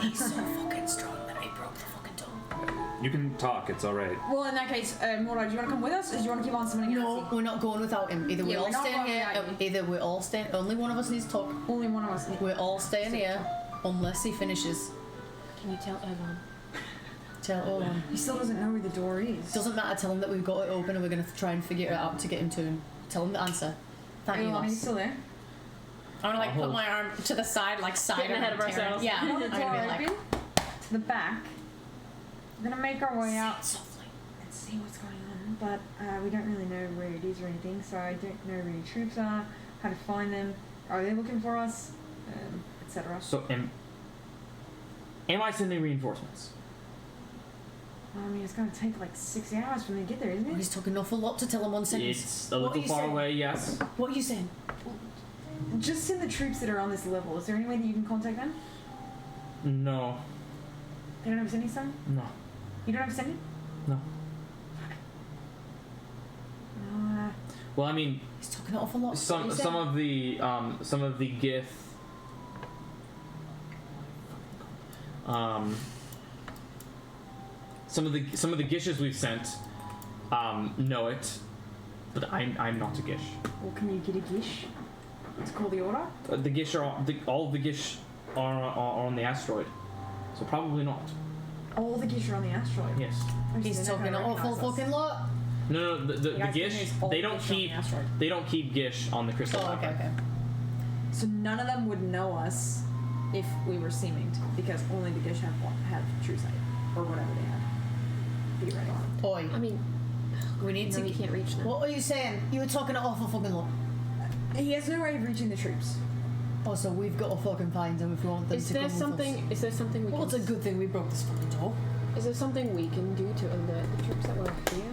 He's so fucking strong that he broke the fucking door.
You can talk. It's all right.
Well, in that case, Mordor, do you want to come with us, or do you want to keep on summoning
No,
Nancy?
we're not going without him. Either we're
Yeah,
all
we're not
staying
going
here.
without him.
Either we're all staying. Only one of us needs to talk.
Only one of us.
We're all staying here unless he finishes.
Can you tell Evan?
Tell Owen.
He still doesn't know where the door is.
Doesn't matter. Tell him that we've got it open and we're gonna try and figure it out to get him to him. Tell him the answer. Thank you,
He's
Moss.
still there.
I'm gonna like
I'll
put
hold.
my arm to the side, like side
Getting ahead of
Taryn.
ourselves.
Yeah,
I
I'm
want the
gonna
door
be
open
like,
to the back. We're gonna make our way out
softly.
and see what's going on, but we don't really know where it is or anything, so I don't know where any troops are, how to find them, are they looking for us, etc.
So am I sending reinforcements?
I mean, it's gonna take like 6 hours for them to get there, isn't it?
He's talking an awful lot to tell him one sentence.
It's a
What are
little
you
far
saying?
away. Yes.
What are you saying?
Just send the troops that are on this level. Is there any way that you can contact them?
No.
They don't have a sending stone?
No.
You don't have a sending?
No.
Uh,
Well, I mean,
He's talking an awful lot. What are
some
you
some
saying?
of the Gith. Some of the Gishes we've sent know it, but I'm not a Gish.
well, can you get a gish to call the order?
The Gish are all of the Gish are on the asteroid, so probably not.
All the gish are on the asteroid.
Yes.
He's talking an awful fucking lot.
No. The
You guys
Gish
think there's all
they don't
Gish on the
keep
asteroid?
they don't keep Gish on the crystal.
Oh, okay,
Labyrinth.
okay.
So none of them would know us if we were seeming, because only the gish have true sight, or whatever they have. Theoretically.
Boy,
I mean,
we need
no,
to.
you can't reach them.
What are you saying? You were talking an awful fucking lot.
He has no way of reaching the troops.
Oh, so we've got to fucking find them if we want them
Is
to
there
come with us.
something? Is there something we
Well,
can?
it's a good thing we broke this fucking door.
Is there something we can do to alert the troops that we're here?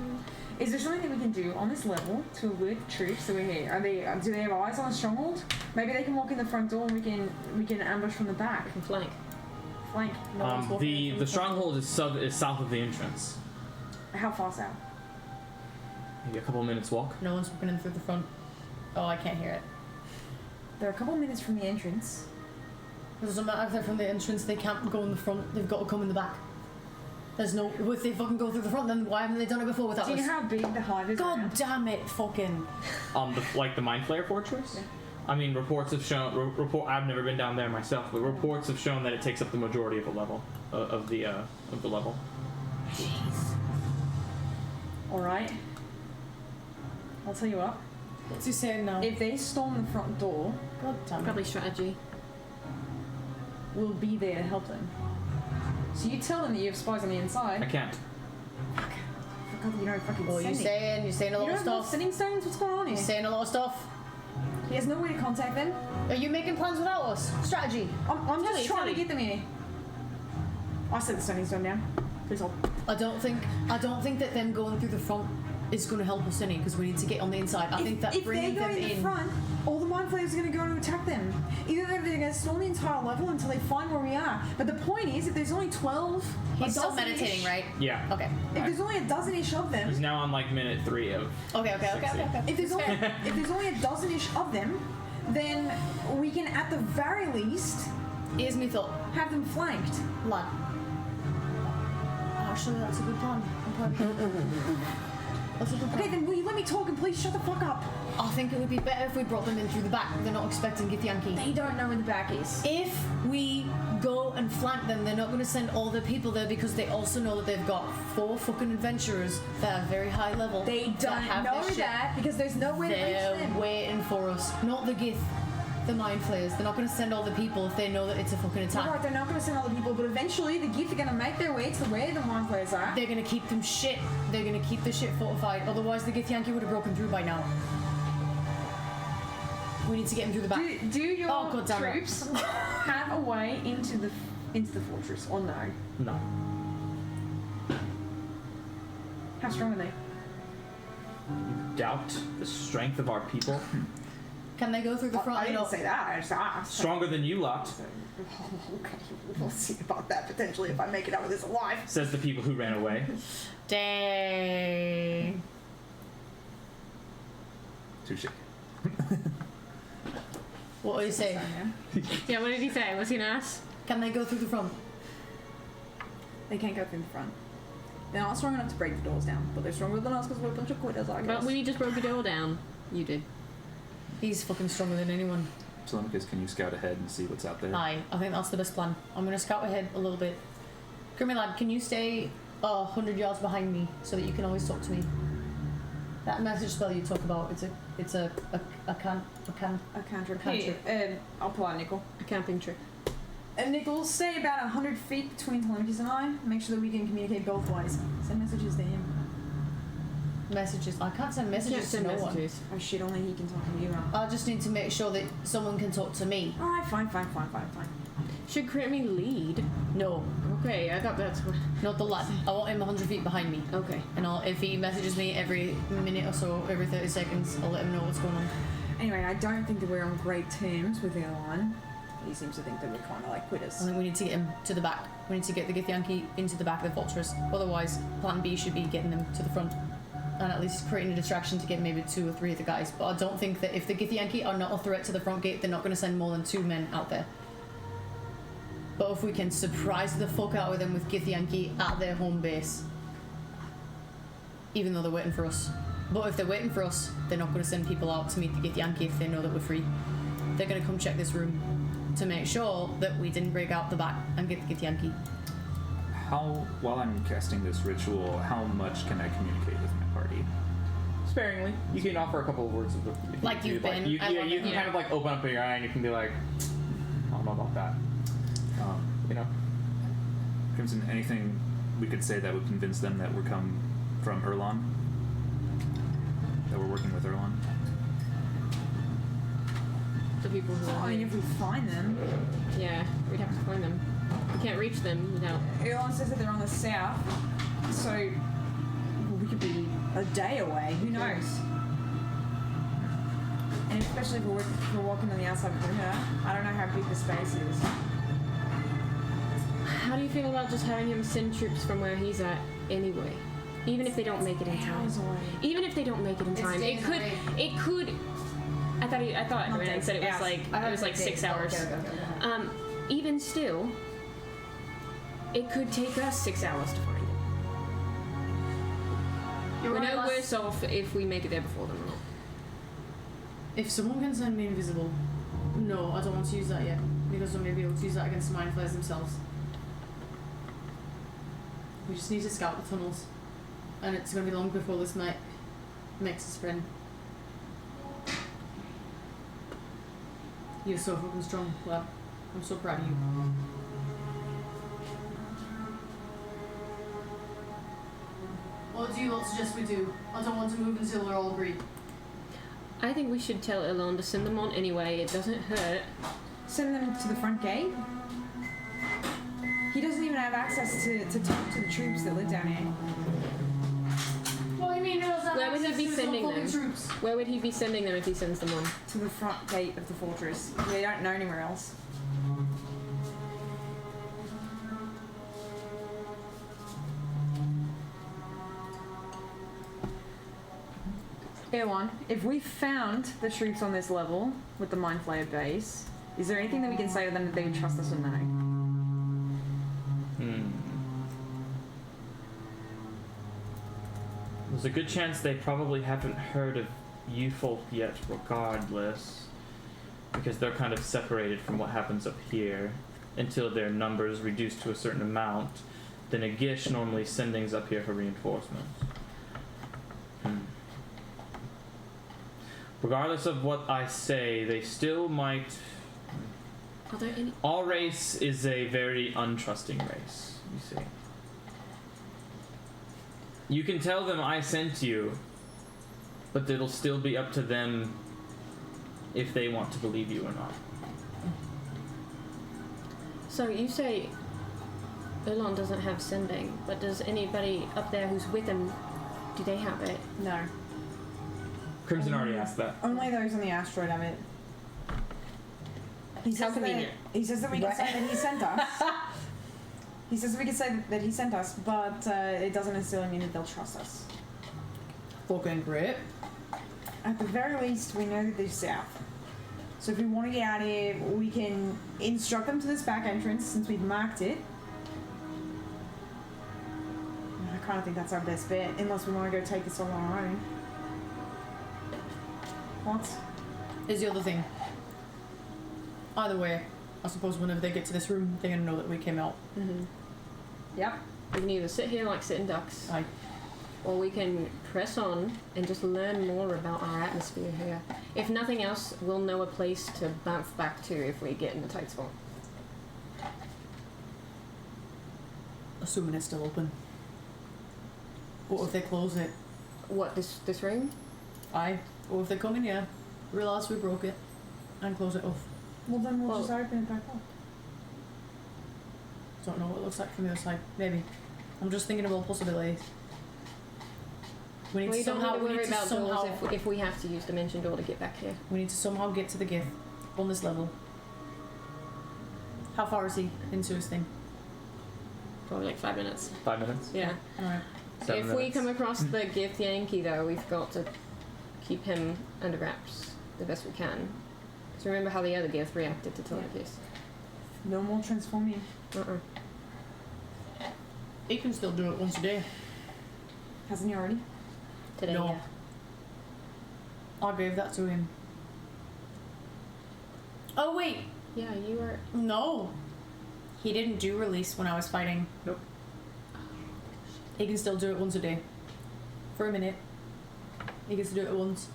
Is there something that we can do on this level to alert troops that we're here? Are they? Do they have eyes on the stronghold? Maybe they can walk in the front door and we can ambush from the back.
We can flank.
Flank.
No one's walking in
The
from
the
front
stronghold is south of the entrance.
How far south?
Maybe a couple minutes walk.
door. No one's walking in through the front. Oh, I can't hear it.
They're a couple minutes from the entrance.
It doesn't matter if they're from the entrance, they can't go in the front, they've got to come in the back. There's no. If they fucking go through the front, then why haven't they done it before without
Do you
us?
know how big the hive is?
God
around?
damn it, fucking.
The Mind Flayer Fortress.
Yeah.
I mean, reports have shown. I've never been down there myself, but reports have shown that it takes up the majority of the level of the level.
All right. I'll tell you what.
What's he saying now?
If they storm the front door,
God damn it.
Probably strategy.
we'll be there to help them. So you tell them that you have spies on the
I
inside.
can't.
Fuck, you know, fucking
What are you
sending.
saying? You're saying a
You
lot
don't
of
have no
stuff.
sending stones? What's going on
You're
here?
saying a lot of stuff.
He has no way to contact them.
Are you making plans without us? Strategy.
I'm just
Telly,
trying to
Telly.
get them here. I set the sending stone down. Please hold.
I don't think that them going through the front is going to help us any because we need to get on the inside. I think that
if they
bringing
go
them
in the
in.
front, all the mind flayers are going to go to attack them. Either they're going to storm the entire level until they find where we are. But the point is, if there's only 12,
He's
a
still
dozen-ish-
meditating, right?
Yeah.
Okay.
If there's only a dozen-ish of them,
He's now on like minute 3 of.
Okay.
if there's only a dozen-ish of them, then we can at the very least
Here's me thought.
have them flanked.
Lad. Actually, that's a good plan. I'm proud of you. That's a good plan.
Okay, then will you let me talk and please shut the fuck up?
I think it would be better if we brought them in through the back. They're not expecting Githyanki.
They don't know where the back is.
If we go and flank them, they're not going to send all their people there because they also know that they've got 4 fucking adventurers that are very high level.
They
that
don't
have
know
their shit.
that because there's no way to reach
They're
them.
waiting for us. Not the Gith, the Mind Flayers. They're not going to send all the people if they know that it's a fucking
All right,
attack.
they're not going to send all the people, but eventually the Gith are going to make their way to where the mind flayers are.
They're going to keep them shit. They're going to keep the shit fortified. Otherwise, the Githyanki would have broken through by now. We need to get him through the back.
Do your
Oh, God damn it.
troops have a way into the fortress or no?
No.
How strong are they?
You doubt the strength of our people?
Can they go through the front?
I didn't say that. I just asked.
Stronger than you lot,
Okay, we'll see about that potentially if I make it out of this alive.
says the people who ran away.
Dang.
Touche.
What did he say?
Yeah, what did he say? Was he an ass?
Can they go through the front?
They can't go through the front. They're not strong enough to break the doors down, but they're stronger than us because we're a bunch of quitters, I guess.
But we just broke the door down. You did.
He's fucking stronger than anyone.
Telemachus, can you scout ahead and see what's out there?
Aye, I think that's the best plan. I'm gonna scout ahead a little bit. Grimmy lad, can you stay 100 yards behind me so that you can always talk to me? That message spell you talk about, it's a
cantrip.
Cantrip.
I'll pull out Nickel.
A camping trip.
And Nickel, stay about 100 feet between Telemachus and I. Make sure that we can communicate both ways. Send messages to him.
messages. I can't send messages to no one.
Oh shit, only he can talk to you.
I just need to make sure that someone can talk to me.
Alright, fine.
Should Grimmy lead?
No,
Okay, I thought that's what.
not the lad. I want him 100 feet behind me.
Okay.
And if he messages me every minute or so, every 30 seconds, I'll let him know what's going on.
Anyway, I don't think that we're on great terms with the other one. He seems to think that we're kind of like quitters.
I think we need to get him to the back. We need to get the Githyanki into the back of the fortress. Otherwise, plan B should be getting them to the front. And at least creating a distraction to get maybe 2 or 3 of the guys. But I don't think that if the Githyanki are not a threat to the front gate, they're not going to send more than 2 men out there. But if we can surprise the fuck out of them with Githyanki at their home base, even though they're waiting for us. But if they're waiting for us, they're not going to send people out to meet the Githyanki if they know that we're free. They're going to come check this room to make sure that we didn't break out the back and get the Githyanki.
While I'm casting this ritual, how much can I communicate with my party?
Sparingly. You can offer a couple of words of the
Like you've been.
You,
I
yeah,
love
you
it.
can kind of like open up your eye and you can be like, I don't know about that. You know?
Crimson, anything we could say that would convince them that we're come from Erlon? That we're working with Erlon?
The people who are
I mean,
here.
if we find them.
Yeah, we'd have to find them. We can't reach them without.
Elon says that they're on the south, so we could be a day away. Who knows? And especially if we're walking on the outside of her, I don't know how big the space is.
How do you feel about just having him send troops from where he's at anyway? Even if they don't make it in time.
Hours away.
Even if they don't make it in time,
days away.
it could. I thought
Not
Brandon
days,
said it was
hours.
like
I
it was like 6 hours.
Okay.
Even still, it could take us 6 hours to find it.
You're
We're
right,
no
lass.
worse off if we make it there before them or not.
If someone can send me invisible, no, I don't want to use that yet. Because they'll maybe able to use that against the mind flayers themselves. We just need to scout the tunnels. And it's going to be long before this night makes us friend. You're so fucking strong, lad. I'm so proud of you. What do you lot suggest we do? I don't want to move until we're all agreed.
I think we should tell Elon to send them on anyway. It doesn't hurt.
Send them to the front gate? He doesn't even have access to talk to the troops that live down here.
What do you mean?
Where would he be sending them?
Troops?
Where would he be sending them if he sends them on?
To the front gate of the fortress. They don't know anywhere else. Erwan, if we found the troops on this level with the Mind Flayer base, is there anything that we can say to them that they would trust us or no?
There's a good chance they probably haven't heard of you folk yet, regardless, because they're kind of separated from what happens up here until their numbers reduce to a certain amount. Then Agish normally sendings up here for reinforcements. Regardless of what I say, they still might.
Are there any?
Our race is a very untrusting race, you see. You can tell them I sent you, but it'll still be up to them if they want to believe you or not.
So you say Elon doesn't have sending, but does anybody up there who's with him, do they have it?
No.
Crimson already asked that.
Only those on the asteroid have it. He says
convenient.
He says that we can say that he sent us. He says we can say that he sent us, but it doesn't necessarily mean that they'll trust us.
Fucking great.
At the very least, we know that they're south. So if we want to get out of here, we can instruct them to this back entrance since we've marked it. I kind of think that's our best bet, unless we want to go take this all on our own. What?
Is the other thing. Either way, I suppose whenever they get to this room, they're gonna know that we came out.
Mm-hmm.
Yep.
We can either sit here like sitting ducks,
Aye.
or we can press on and just learn more about our atmosphere here. If nothing else, we'll know a place to bounce back to if we get in a tight spot.
Assuming it's still open. What if they close it?
What, this room?
Aye. Or if they come in here, realise we broke it, and close it off.
Well, then we'll
Well-
just open it back up.
Don't know what it looks like from the other side. Maybe. I'm just thinking of all possibilities. We need
Well,
to
you don't
somehow.
need to
We
worry
need to
about
somehow.
doors if we have to use Dimension Door to get back here.
We need to somehow get to the gift on this level. How far is he into his thing?
Probably like 5 minutes.
5 minutes.
Yeah.
Alright.
7
If we
minutes.
come across the Gith Yankee, though, we've got to keep him under wraps the best we can. Because remember how the other Gith reacted to telepathy.
No more transforming.
He can still do it once a day.
Hasn't he already?
Today,
No.
yeah.
I gave that to him. Oh wait,
Yeah, you were...
no. He didn't do release when I was fighting.
Nope.
He can still do it once a day. For a minute. He gets to do it once.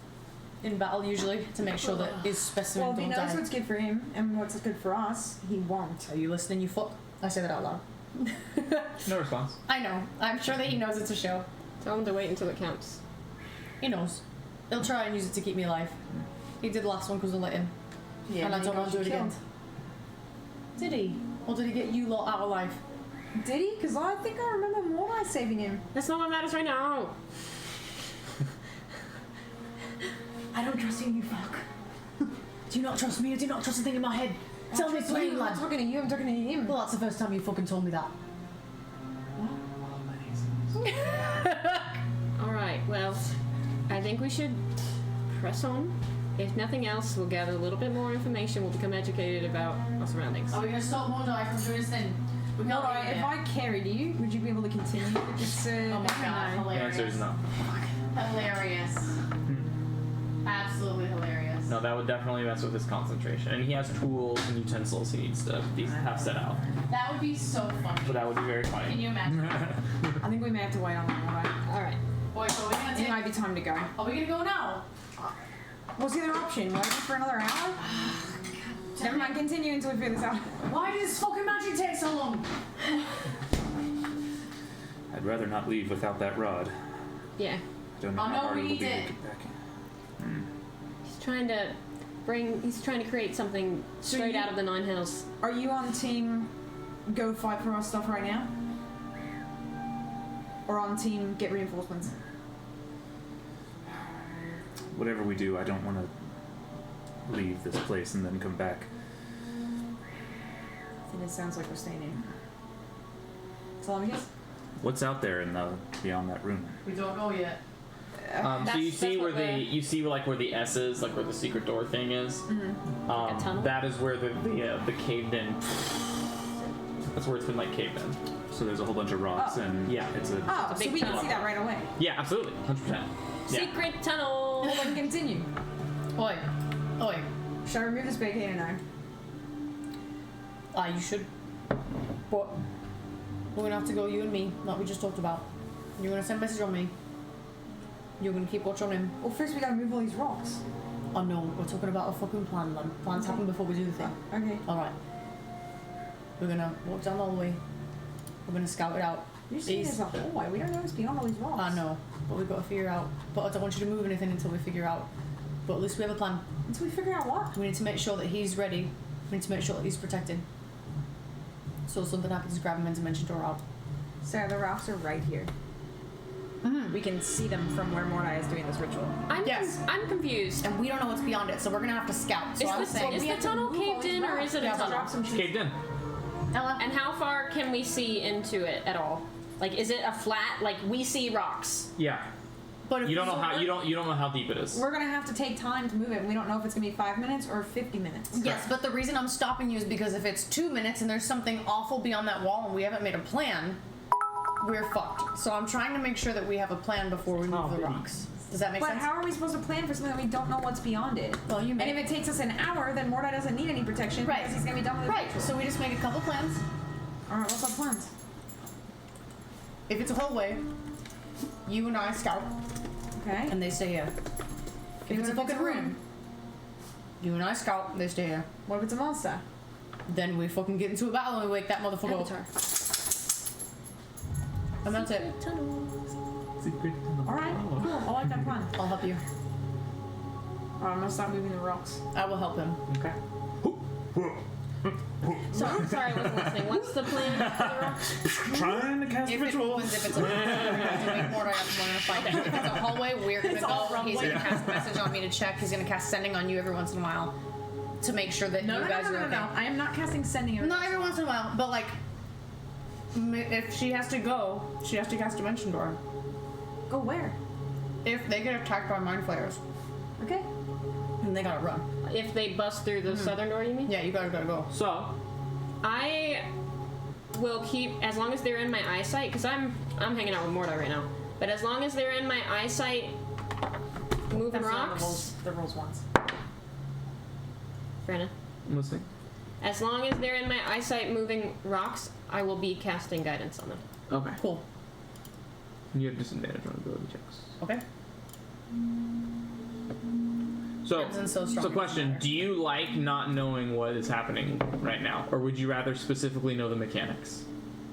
In battle usually, to make sure that his specimen
Well, if he
don't
knows
die.
what's good for him and what's good for us, he won't.
Are you listening, you fuck? I say that out loud.
No response.
I know. I'm sure that he knows it's a show.
Tell him to wait until it counts.
He knows. He'll try and use it to keep me alive. He did the last one because I let him.
Yeah,
and I
he
don't
got
want to do
you
it again.
killed.
Did he? Or did he get you lot out alive?
Did he? Because I think I remember Mordai saving him.
That's not what matters right now.
I don't trust you, you fuck.
Do you not trust me or do you not trust the thing in my head? Tell me plain,
I'm
lad.
not talking to you, I'm talking to him.
Well, that's the first time you fucking told me that.
Alright, well, I think we should press on. If nothing else, we'll gather a little bit more information. We'll become educated about our surroundings.
Are we going to stop Mordai from doing his thing? We can't
Mordai,
leave it
if
yet.
I carried you, would you be able to continue with this?
Oh my god,
no.
The answer is
hilarious.
no.
Hilarious. Absolutely hilarious.
No, that would definitely mess with his concentration. And he has tools and utensils he needs to have set out.
That would be so funny.
But that would be very
Can
funny.
you imagine?
I think we may have to wait on that, Mordai.
Alright.
Boy, so are we going to
It
take...
might be time to go.
Are we going to go now?
What's the other option? Waiting for another hour? Never mind, continue until we figure this out.
Why does fucking magic take so long?
I'd rather not leave without that rod.
Yeah.
I don't know
Oh,
how
no,
hard
we
it'll
need
be to
it.
get back.
He's trying to create something
So
straight
you-
out of the Nine Hills.
Are you on team go fight for our stuff right now? Or on team get reinforcements?
Whatever we do, I don't want to leave this place and then come back.
I think it sounds like we're staying in. So let me guess.
What's out there in the beyond that room?
We don't know yet.
So you
That's
see where
what the-
you see like where the S is, like where the secret door thing is.
Like a tunnel?
That is where the caved in. That's where it's been like caved in.
So there's a whole bunch of rocks
Oh.
and
Yeah.
it's a
Oh,
It's a
so
big
we can
tunnel.
see that right away.
Yeah, absolutely, 100%. Yeah.
Secret tunnel!
Well, then continue.
Oi. Oi.
Should I remove this barricade or no?
Ah, you should. But we're gonna have to go, you and me, like we just talked about. You're gonna send a message on me. You're gonna keep watch on him.
Well, first we gotta move all these rocks.
Oh no, we're talking about a fucking plan, man. Plans happen before we do the thing.
Okay.
Alright. We're gonna walk down the hallway. We're gonna scout it out.
You see
These-
there's a hallway. We don't know what's beyond all these rocks.
I know, but we've got to figure out. But I don't want you to move anything until we figure out. But at least we have a plan.
Until we figure out what.
We need to make sure that he's ready. We need to make sure that he's protected. So if something happens, grab him and dimension door out.
So the rocks are right here. we can see them from where Mordai is doing this ritual.
I'm confused.
And we don't know what's beyond it, so we're gonna have to scout. So I was saying,
Is the tunnel caved in or is it a tunnel?
It's caved in.
Ella,
And how far can we see into it at all? Like, is it a flat? Like, we see rocks.
Yeah.
but if
You don't know
so
how
we're-
you don't know how deep it is.
We're gonna have to take time to move it. We don't know if it's gonna be 5 minutes or 50 minutes.
Yes, but the reason I'm stopping you is because if it's 2 minutes and there's something awful beyond that wall and we haven't made a plan, we're fucked. So I'm trying to make sure that we have a plan before we move the rocks. Does that make
But
sense?
how are we supposed to plan for something that we don't know what's beyond it?
Well, you
And
make
if it takes us an hour, then Mordai doesn't need any protection
Right.
because he's gonna be done with the
right.
ritual.
So we just make a couple plans.
All right, what's our plans?
If it's a hallway, you and I scout,
Okay.
and they stay here. If it's a fucking room, you and I scout, they stay here.
What if it's a monster?
Then we fucking get into a battle and we wake that motherfucker up.
Avatar.
And that's it.
Secret.
All right, cool. I like that plan.
I'll help you.
All right, I'm gonna start moving the rocks.
I will help him.
Okay.
So, sorry, I wasn't listening. What's the plan for the rocks?
Trying to cast
If it
ritual.
opens, if it's a hallway, we're gonna make Mordai up and we're gonna fight him. If it's a hallway, we're gonna go. He's gonna cast a message on me to check. He's gonna cast sending on you every once in a while to make sure that
No,
you
no,
guys
no, no,
are
no,
okay.
no. I am not casting sending.
Not every once in a while, but like, if she has to go, she has to cast Dimension Door.
Go where?
If they get attacked by Mind Flayers,
Okay.
then they gotta run.
If they bust through the southern door, you mean?
Yeah, you guys gotta go.
So,
I will keep, as long as they're in my eyesight, because I'm hanging out with Mordai right now. But as long as they're in my eyesight, moving rocks.
The rules once.
Brandon.
I'm listening.
As long as they're in my eyesight, moving rocks, I will be casting guidance on them.
Okay.
Cool.
You have disadvantage on ability checks.
Okay. Crimson's so strong,
So
it
question,
doesn't
do you like not knowing what is happening right now? Or would you rather specifically know the mechanics?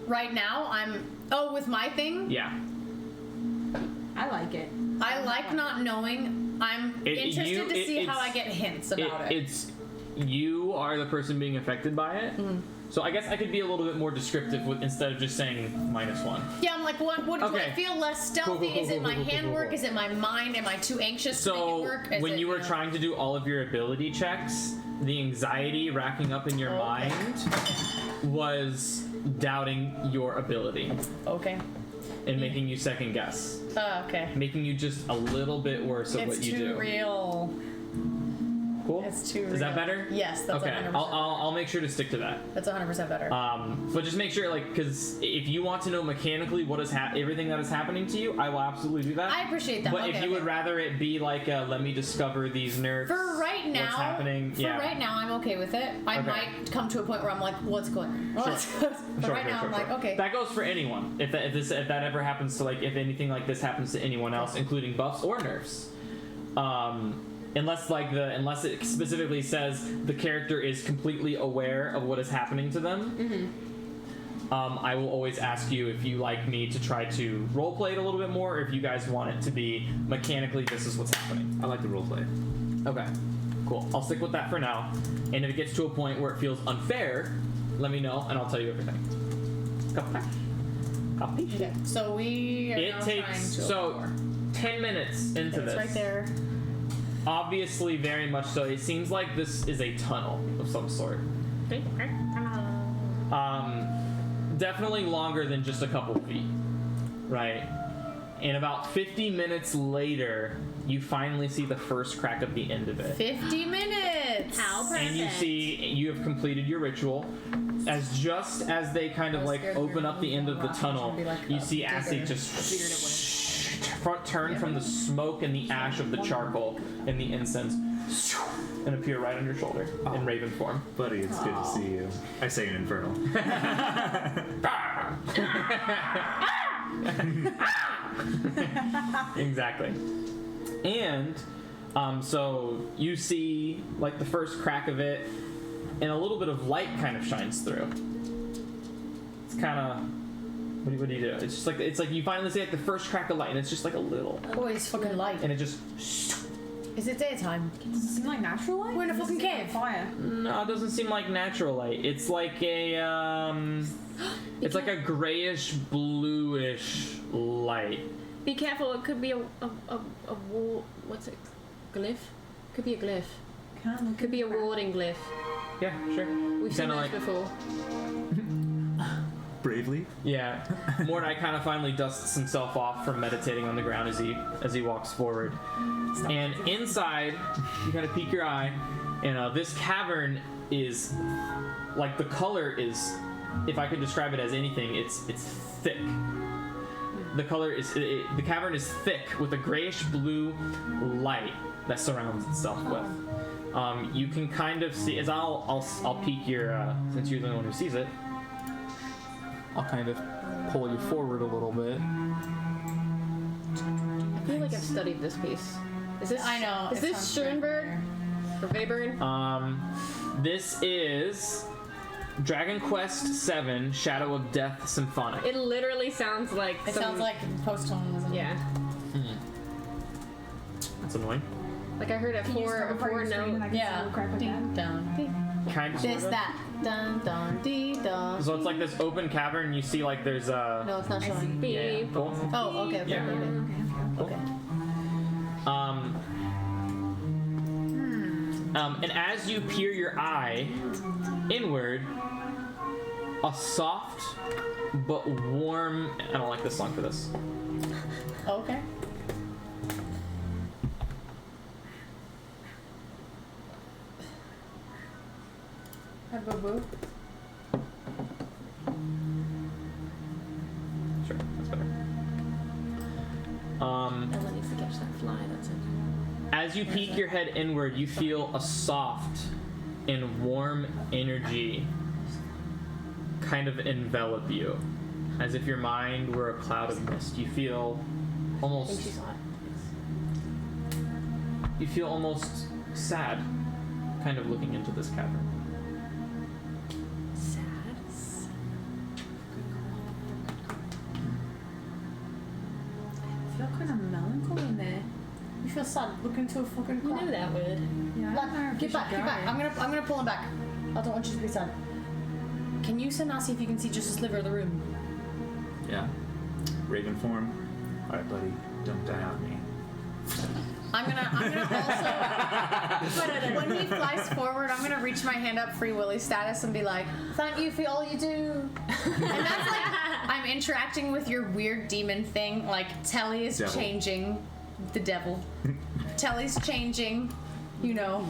Right now, with my thing,
Yeah.
I like it.
I like not knowing. I'm interested to see how I get hints about it.
It's you are the person being affected by it. So I guess I could be a little bit more descriptive instead of just saying -1.
Yeah, I'm like, what do I
Okay.
feel less stealthy? Is it my handwork? Is it my mind? Am I too anxious to make it
So
work? Is
when
it,
you were
know-
trying to do all of your ability checks, the anxiety racking up in your
Okay.
mind was doubting your ability
Okay.
and making you second guess,
Okay.
making you just a little bit worse of
It's
what you
too
do.
real.
Cool.
It's too
Is that
real.
better?
Yes, that's
okay.
100%.
I'll make sure to stick to that.
That's 100% better.
But just make sure, like, because if you want to know mechanically what is everything that is happening to you, I will absolutely do that.
I appreciate that.
But
Okay,
if you would
okay.
rather it be like, let me discover these nerfs.
For right now,
what's happening? Yeah.
right now, I'm okay with it. I
Okay.
might come to a point where I'm like, what's going on? But right now, I'm like, okay.
That goes for anyone. If that ever happens to, like, if anything like this happens to anyone else, including buffs or nerfs. Unless it specifically says the character is completely aware of what is happening to them. I will always ask you if you like me to try to roleplay it a little bit more, or if you guys want it to be mechanically this is what's happening.
I like the roleplay.
Okay, cool. I'll stick with that for now. And if it gets to a point where it feels unfair, let me know and I'll tell you everything. Copy.
Okay, so we are
It
now
takes
trying to
10 minutes into
It's
this.
right there.
Obviously, very much so. It seems like this is a tunnel of some sort. Definitely longer than just a couple feet, right? And about 50 minutes later, you finally see the first crack of the end of it.
50 minutes.
How
And you see you have completed your ritual. Just as they kind of like open up the end of the tunnel, you see Acid just turn from the smoke and the ash of the charcoal and the incense and appear right on your shoulder in raven form.
Buddy, it's good to see you. I say in Infernal.
Exactly. And so you see like the first crack of it, and a little bit of light kind of shines through. It's kind of what do you do? It's just like you finally see like the first crack of light, and it's just like a little,
Oh, it's fucking light.
and it just
Is it daytime?
Does it seem like natural light?
We're in a fucking
Does it seem like
cave.
Fire.
no, it doesn't seem like natural light. It's like a it's like a grayish bluish light.
Be careful. It could be a wall. What's it? Glyph? Could be a glyph.
Can't look
Could be a
crap.
warding glyph.
Yeah, sure.
We've seen
Kinda
those before.
Bravely.
Yeah. Mordai kind of finally dusts himself off from meditating on the ground as he walks forward. And inside, you kind of peek your eye, and this cavern is like the color is, if I could describe it as anything, it's thick. The color is the cavern is thick with a grayish blue light that surrounds itself with. You can kind of see as I'll peek your since you're the one who sees it. I'll kind of pull you forward a little bit.
I feel like I've studied this piece. Is this?
I know.
Is
it
this
sounds right
Schoenberg or Webern?
This is Dragon Quest VII: Shadow of Death Symphonic.
It literally sounds like.
It sounds like post-tonism.
Yeah.
That's annoying.
Like I heard a
Can you
four
stop recording
note.
screen and I can
Yeah.
see crap like that?
Ding dong. Ding.
Kind of.
This,
Sort of.
that. Dun dun dee dun.
So it's like this open cavern. And you see like there's a.
No, it's not showing.
Beep.
Cool.
Oh, okay, okay,
Yeah.
okay. Okay.
And as you peer your eye inward, a soft but warm. I don't like this song for this.
Okay. Hi, boo boo.
Sure, that's better.
Ella needs to catch that fly. That's it.
As you peek your head inward, you feel a soft and warm energy kind of envelop you, as if your mind were a cloud of mist. You feel
I think she
almost.
saw it.
You feel almost sad, kind of looking into this cavern.
Sad.
I feel kind of melancholy in there.
You feel sad. Look into a fucking
You
cloud.
know that word.
Yeah, I don't know if we
Get back,
should
get
go.
back. I'm gonna pull him back. I don't want you to be sad. Can you send us see if you can see just a sliver of the room?
Yeah. Raven form. All right, buddy. Don't die on me.
I'm gonna also when he flies forward, I'm gonna reach my hand up Free Willy status and be like, thank you for all you do. And that's like I'm interacting with your weird demon thing. Like Telly is
Devil.
changing the devil. Telly's changing, you know.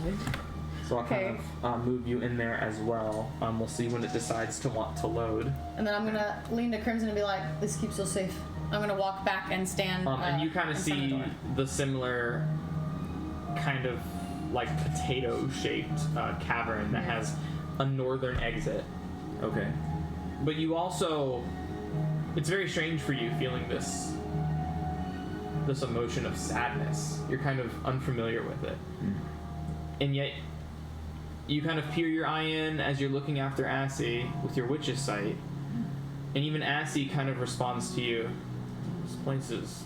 So I'll
Okay.
kind of move you in there as well. We'll see when it decides to want to load.
And then I'm gonna lean to Crimson and be like, this keeps us safe. I'm gonna walk back and stand.
And you kind of
in front
see
the door.
the similar kind of like potato-shaped cavern that has a northern exit.
Okay.
But you also, it's very strange for you feeling this emotion of sadness. You're kind of unfamiliar with it. And yet, you kind of peer your eye in as you're looking after Assy with your witch's sight. And even Assy kind of responds to you. This place is...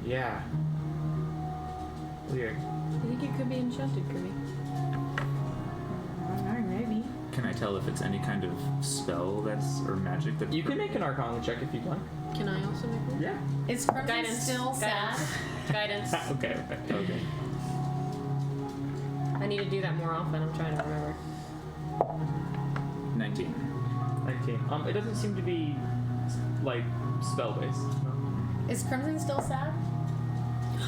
Yeah. Weird.
I think it could be enchanted, Kirby.
I don't know, maybe.
Can I tell if it's any kind of spell that's or magic that
You can make an Arcana check if you'd like.
Can I also make one?
Yeah.
Is Crimson
Guidance.
still sad?
Guidance.
Okay.
Okay.
I need to do that more often. I'm trying to remember.
19.
19. It doesn't seem to be like spell based.
Is Crimson still sad?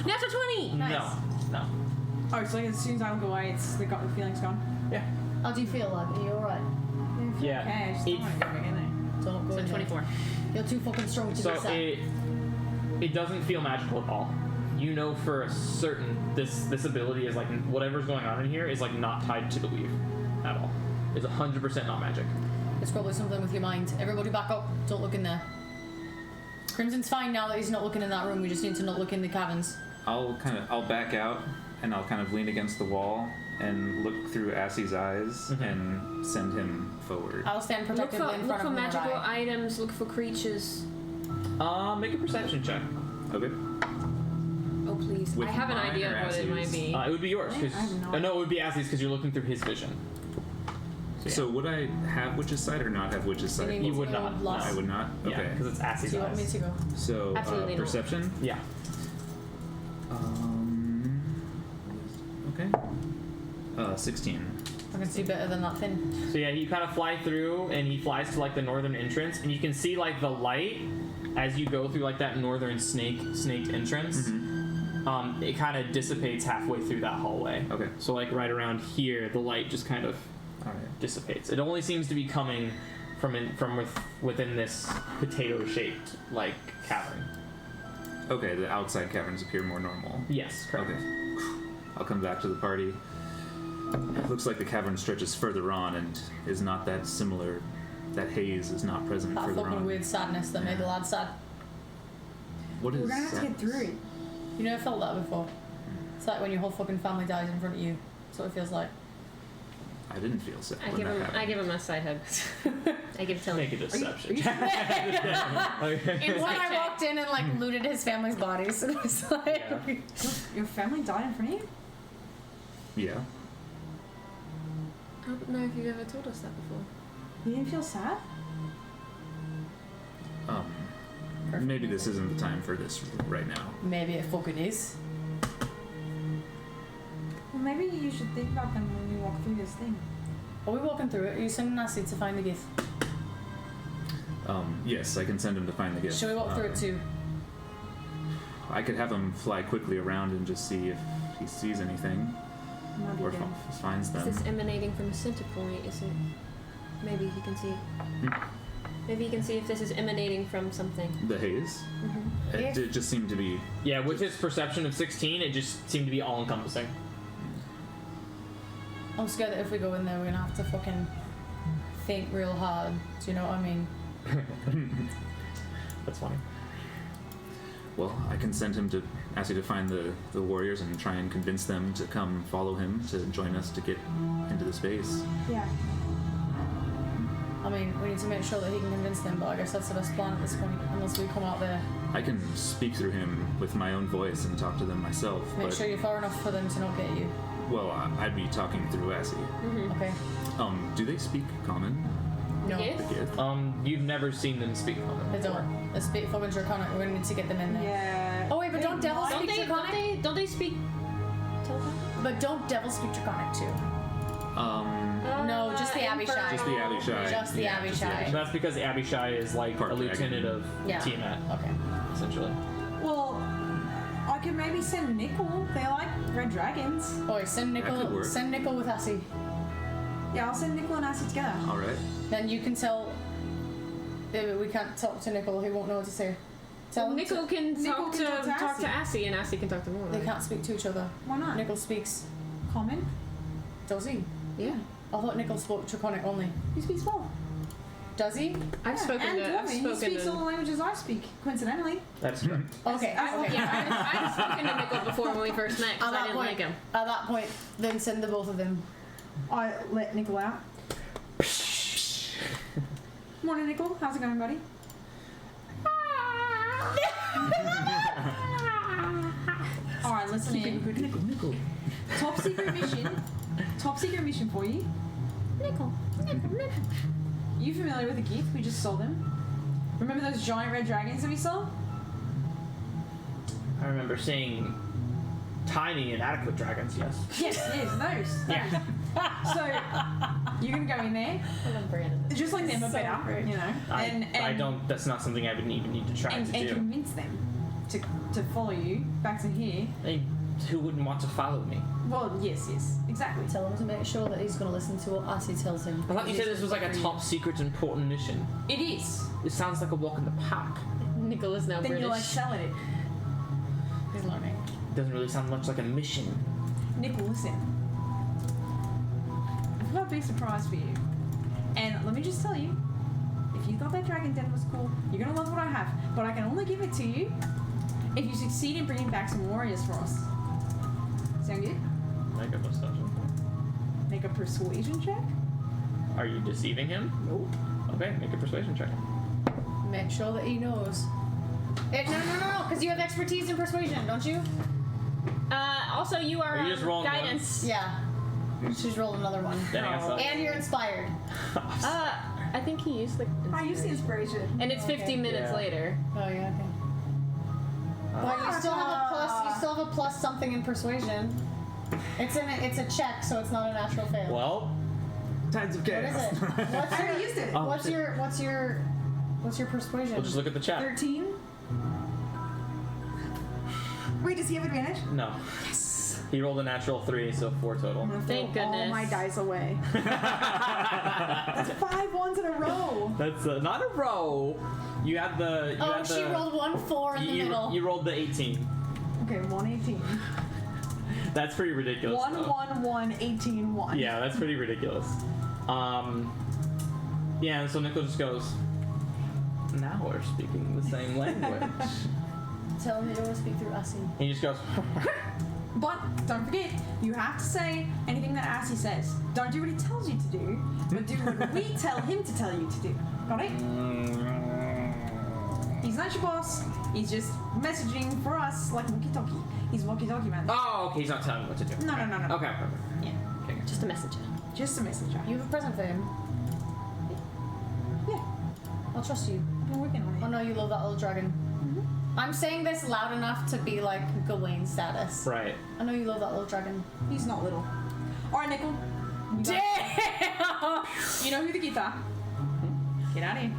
Natural 20!
Nice.
No.
Oh, so as soon as I look away, the feeling's gone.
Yeah.
How do you feel like? Are you alright?
Yeah.
Okay, I just
It-
don't want to go in there.
Don't go
So
in there.
24.
You're too fucking strong to
So
be sad.
it doesn't feel magical at all. You know for a certain this ability is like whatever's going on in here is like not tied to the weave at all. It's 100% not magic.
It's probably something with your mind. Everybody back up. Don't look in there. Crimson's fine now that he's not looking in that room. We just need to not look in the caverns.
I'll back out and I'll kind of lean against the wall and look through Assy's eyes and send him forward.
I'll stand
Look
protectively in
for,
front of
magical
Mordai.
items, look for creatures.
Make a perception check.
Okay.
Oh, please.
With
I have an
mine
idea
or
of what it might
Assy's?
be.
It would be yours.
I have no
No, it would be Assy's because you're looking through his vision.
So would I have Witch's Sight or not have Witch's Sight?
need
You
to
would
go
not.
lost.
I would not?
Yeah,
Okay.
because it's Assie's
Do you want me
eyes.
to go?
So,
Absolutely not.
perception?
Yeah.
Okay. 16.
I can see better than that thing.
So yeah, you kind of fly through, and he flies to like the northern entrance, and you can see like the light as you go through like that northern snaked entrance. It kind of dissipates halfway through that hallway.
Okay.
So like right around here, the light just kind of
Alright.
dissipates. It only seems to be coming from within this potato-shaped like cavern.
Okay, the outside caverns appear more normal.
Yes, correct.
Okay. I'll come back to the party. Looks like the cavern stretches further on and is not that similar. That haze is not present
That
further
fucking
on.
weird sadness that made the lad sad.
What is
We're gonna have to
that?
get through it.
You never felt that before? It's like when your whole fucking family dies in front of you. That's what it feels like.
I didn't feel sad.
I
when
give
that
him.
happened.
I give him a side hug. I give Tilly.
Make a deception.
When I walked in and like looted his family's bodies, it was like.
Yeah.
Your family died in front of you?
Yeah.
I don't know if you've ever told us that before.
You didn't feel sad?
Maybe this isn't the time for this right now.
Maybe it fucking is.
Well, maybe you should think about them when you walk through this thing.
Are we walking through it? Are you sending Nasty to find the gift?
Yes, I can send him to find the gift.
Should we walk through it too?
I could have him fly quickly around and just see if he sees anything
Might be
or
good.
finds
Is
them.
this emanating from a center point? Is it? Maybe he can see. Maybe he can see if this is emanating from something.
The haze?
If-
It just seemed to be.
Yeah, with his perception of 16, it just seemed to be all-encompassing.
I'm scared that if we go in there, we're gonna have to fucking think real hard. Do you know what I mean?
That's funny.
Well, I can send him to ask you to find the warriors and try and convince them to come follow him to join us to get into the space.
Yeah.
I mean, we need to make sure that he can convince them, but I guess that's the best plan at this point, unless we come out there.
I can speak through him with my own voice and talk to them myself.
Make
but,
sure you're far enough for them to not get you.
well, I'd be talking through Assie.
Okay.
Do they speak common?
No.
Yes?
The Gith?
You've never seen them speak common
They
before.
don't. They speak fucking Draconic. We're gonna need to get them in there.
Yeah.
Oh wait, but don't devils
Don't
speak
they?
Draconic?
Don't they speak? Telepathy?
But don't devils speak Draconic too? No, just the Abishai.
Just the Abishai.
Just the
Yeah,
Abishai.
And that's because Abishai is like
Part
a lieutenant
dragon.
of
Yeah.
Tiamat,
Okay.
essentially.
Well, I could maybe send Nickel. They like red dragons.
Oh, wait, send
That could
Nickel.
work.
Send Nickel with Assie.
Yeah, I'll send Nickel and Acid together.
All right.
Then you can tell. We can't talk to Nickel. He won't know what to say. Tell him
Nickel
to,
can
Nickel
talk
can
to
talk to
Assie, and Assie can talk to
They
Morley.
can't speak to each other.
Why not?
Nickel speaks.
Common.
Does he?
Yeah,
I thought Nickel spoke Draconic only.
He speaks both.
Does he?
I've spoken
and
to. I've
Dwarven. He
spoken
speaks all
to.
the languages I speak, coincidentally.
That's true.
Okay. Okay.
Yeah, I've spoken to Nickel before when we first met
At
because I
that
didn't
point,
like him.
At that point, then send the both of them.
I let Nickel out. Morning, Nickel. How's it going, buddy? Alright, listen in.
Nickel.
Top secret mission. Top secret mission for you.
Nickel.
You familiar with the Gith? We just saw them. Remember those giant red dragons that we saw?
I remember seeing tiny inadequate dragons, yes.
Yes, those.
Yeah.
So you're gonna go in there,
I love Brandon.
just like them, but
So
better,
great.
you know.
I don't, that's not something I would even need to try
and
to do.
convince them to follow you back to here.
Who wouldn't want to follow me?
Well, yes, exactly.
Tell him to make sure that he's going to listen to what Assie tells him.
I thought you said this was like a top secret important mission.
It is.
It sounds like a walk in the park.
Nickel is now
Then
British.
you're like selling it.
He's learning.
It doesn't really sound much like a mission.
Nickel, listen. I've got a big surprise for you. And let me just tell you, if you thought that dragon den was cool, you're gonna love what I have. But I can only give it to you if you succeed in bringing back some warriors for us. Sound good?
Make a perception.
Make a persuasion check?
Are you deceiving him?
Nope.
Okay, make a persuasion check.
Make sure that he knows. No, because you have expertise in persuasion, don't you?
Also, you are
Are you just rolling
guidance.
Yeah. She's rolled another one.
Dang, I suck.
And you're inspired.
I think he used the.
I used the inspiration.
And it's 15 minutes
Yeah.
later.
Oh yeah, okay. But you still have a plus. You still have a plus something in persuasion. It's a check, so it's not a natural fail.
Well,
Tides of
What is
chaos.
it? What's
I already
your,
used it.
Oh,
what's
shit.
your what's your persuasion?
we'll just look at the chat.
13. Wait, does he have advantage?
No. He rolled a natural 3, so 4 total.
I'm gonna
Thank
throw all
goodness.
my dice away. That's 5 ones in a row.
That's not a row. You had the. You
Oh,
had the,
she rolled 1-4 in the middle.
You rolled the 18.
Okay, 118.
That's pretty ridiculous.
1,
though.
1, 1, 18, 1.
Yeah, that's pretty ridiculous. Yeah, and so Nickel just goes, now we're speaking the same language.
Tell him to speak through Ussie.
And he just goes,
But don't forget, you have to say anything that Assy says. Don't do what he tells you to do, but do what we tell him to tell you to do. Got it? He's not your boss. He's just messaging for us like walkie-talkie. He's walkie-talkie man.
oh, okay, he's not telling me what to do.
No.
Okay, perfect.
Yeah.
Okay, good.
Just a messenger.
Just a messenger.
You have a present for him.
Yeah.
I'll trust you.
We're working on it.
Oh no, you love that little dragon. I'm saying this loud enough to be like Gawain status.
Right.
I know you love that little dragon.
He's not little. Alright, Nickel.
Damn!
You know who the geeks are. Get out of here.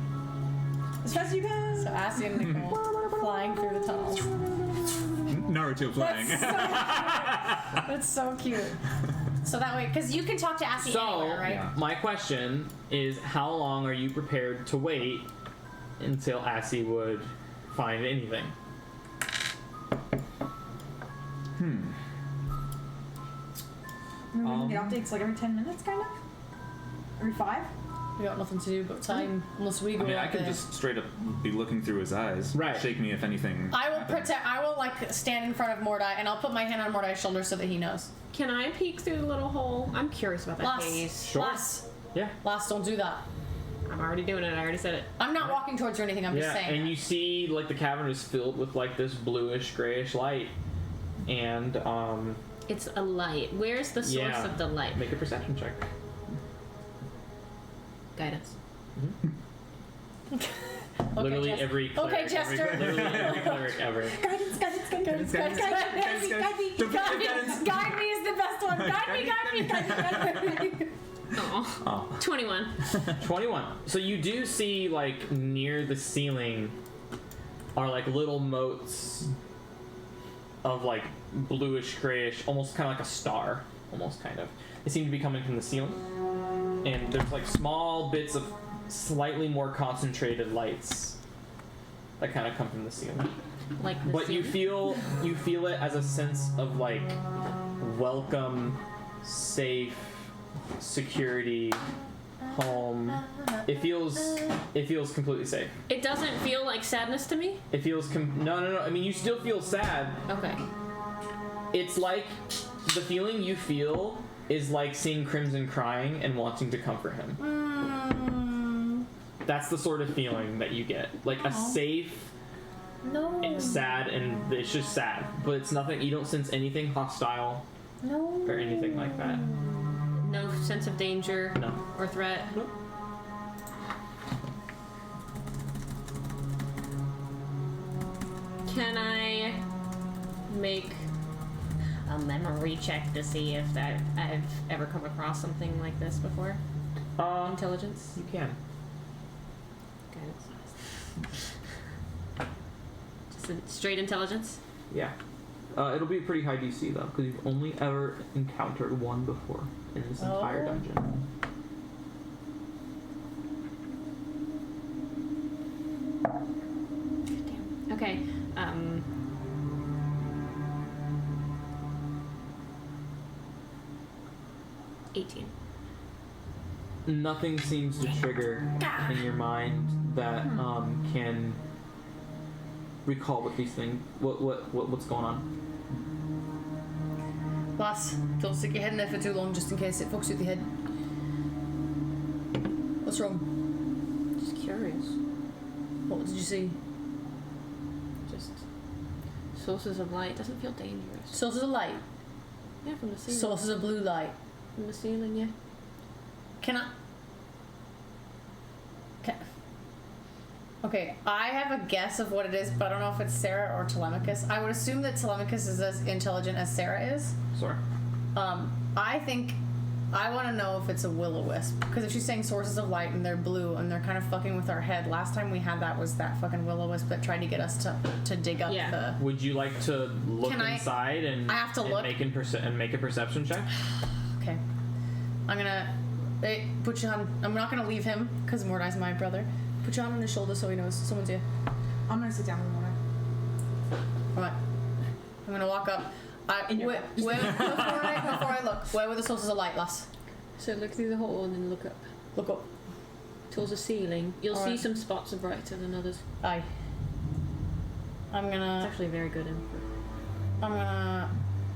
As fast as you can.
So Assy and Nicole flying through the tunnels.
Naruto playing.
That's so cute. So that way, because you can talk to Assy
So,
anywhere, right?
my question is, how long are you prepared to wait until Assy would find anything?
We can get updates like every 10 minutes, kind of? Every 5?
We got nothing to do but time, unless we go
I mean, I
out
could
there.
just straight up be looking through his eyes.
Right.
Shake me if anything.
I will
happens.
I will like stand in front of Mordai and I'll put my hand on Mordai's shoulder so that he knows.
Can I peek through the little hole? I'm curious about that
Lass,
haze.
Sure.
Lass,
Yeah.
Lass, don't do that.
I'm already doing it. I already said it.
I'm not walking towards you or anything. I'm just
Yeah,
saying.
and
that.
you see, like, the cavern is filled with, like, this bluish, grayish light. And,
It's a light. Where's the source
Yeah.
of the light?
make a perception check.
Guidance.
Okay,
Literally
Jester.
every cleric.
Okay, Jester.
Literally every cleric ever.
Guidance.
Guide me is the best one. Guide me.
Oh. 21.
21. So you do see, like, near the ceiling are, like, little motes of, like, bluish, grayish, almost kind of like a star. Almost, kind of. They seem to be coming from the ceiling. And there's, like, small bits of slightly more concentrated lights that kind of come from the ceiling.
Like the
But you feel it as a sense of, like, welcome, safe, security, home. It feels completely safe.
It doesn't feel like sadness to me?
It feels no. I mean, you still feel sad.
Okay.
It's like the feeling you feel is like seeing Crimson crying and wanting to comfort him. That's the sort of feeling that you get. Like a safe,
No.
sad, and it's just sad. But it's nothing. You don't sense anything hostile
No.
or anything like that.
No sense of danger
No.
or threat?
Nope.
Can I make a memory check to see if I've ever come across something like this before? Intelligence?
You can.
Guidance. Just a straight intelligence?
Yeah. It'll be a pretty high DC though, because you've only ever encountered one before in this entire
Oh.
dungeon.
Okay. 18.
Nothing seems to trigger in your mind that can recall what these things, what's going on.
Lass, don't stick your head in there for too long just in case it fucks with your head. What's wrong?
Just curious.
What did you see?
Just sources of light. Doesn't feel dangerous.
Sources of light.
Yeah, from the sea.
Sources of blue light.
from the ceiling, yeah.
Can I? Okay, I have a guess of what it is, but I don't know if it's Sarah or Telemachus. I would assume that Telemachus is as intelligent as Sarah is.
Sorry.
I think I want to know if it's a will-o-wisp, because if she's saying sources of light and they're blue and they're kind of fucking with our head. Last time we had that was that fucking will-o-wisp that tried to get us to dig up the.
Would you like to look inside and
I have to look?
Make a perception check?
Okay, I'm gonna put you on. I'm not gonna leave him because Mordai's my brother. Put you on his shoulder so he knows someone's here.
I'm gonna sit down with Mordai.
Alright. I'm gonna walk up. Before I look, where were the sources of light, lass?
So look through the hole and then look up.
Look up.
Towards the ceiling. You'll see some spots are brighter than others.
Aye. I'm
It's
gonna
actually very good input.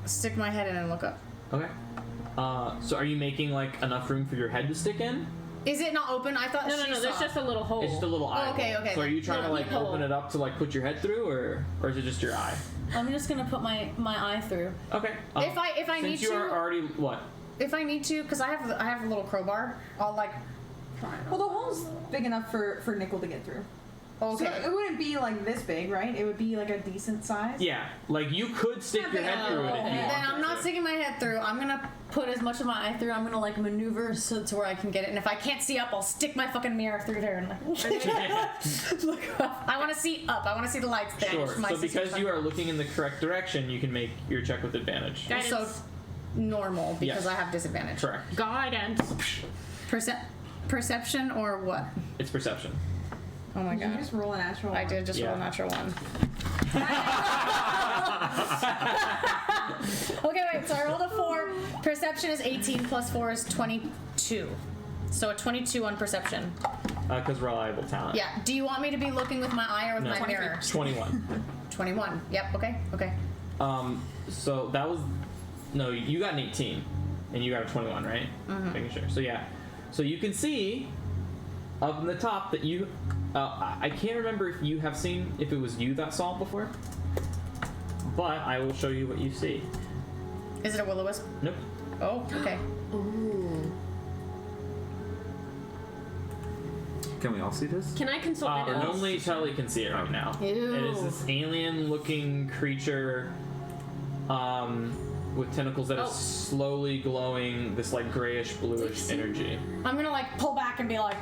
stick my head in and look up.
Okay. So are you making like enough room for your head to stick in?
Is it not open? I thought
No,
she
there's
saw.
just a little hole.
It's just a little eye.
okay,
hole.
okay.
So are you trying to like
Little
open it up to like put your head through, or is it just your eye?
I'm just gonna put my eye through.
Okay.
If I need
since you
to,
are already what?
if I need to, because I have a little crowbar. I'll like.
Well, the hole's big enough for Nickel to get through.
Okay.
So it wouldn't be like this big, right? It would be like a decent size.
Yeah, like you could stick your head through it if you
Then
wanted
I'm not
to.
sticking my head through. I'm gonna put as much of my eye through. I'm gonna like maneuver so to where I can get it. And if I can't see up, I'll stick my fucking mirror through there and like look up. I want to see up. I want to see the lights there.
Sure.
My
So because you are looking in the correct direction, you can make your check with advantage.
Guidance.
so normal because
Yes.
I have disadvantage.
Correct.
Guidance.
Perception or what?
It's perception.
Oh my
Did you
god.
just roll a natural
I
one?
did just roll a
Yeah.
natural one. Okay, wait. So I rolled a 4. Perception is 18 plus 4 is 22. So a 22 on perception.
Because reliable talent.
Yeah. Do you want me to be looking with my eye or with
No.
my mirror?
21.
21. Yep. Okay. Okay.
So that was no. You got an 18, and you got a 21, right?
Mm-hmm.
Making sure. So yeah. So you can see up in the top that you. I can't remember if you have seen if it was you that saw it before, but I will show you what you see.
Is it a will-o-wisp?
Nope.
Oh. Okay.
Ooh.
Can we all see this?
Can I consult my notes?
Only Telly can see it right now.
Ew.
It is this alien-looking creature with tentacles that is slowly glowing this like grayish bluish energy.
I'm gonna like pull back and be like,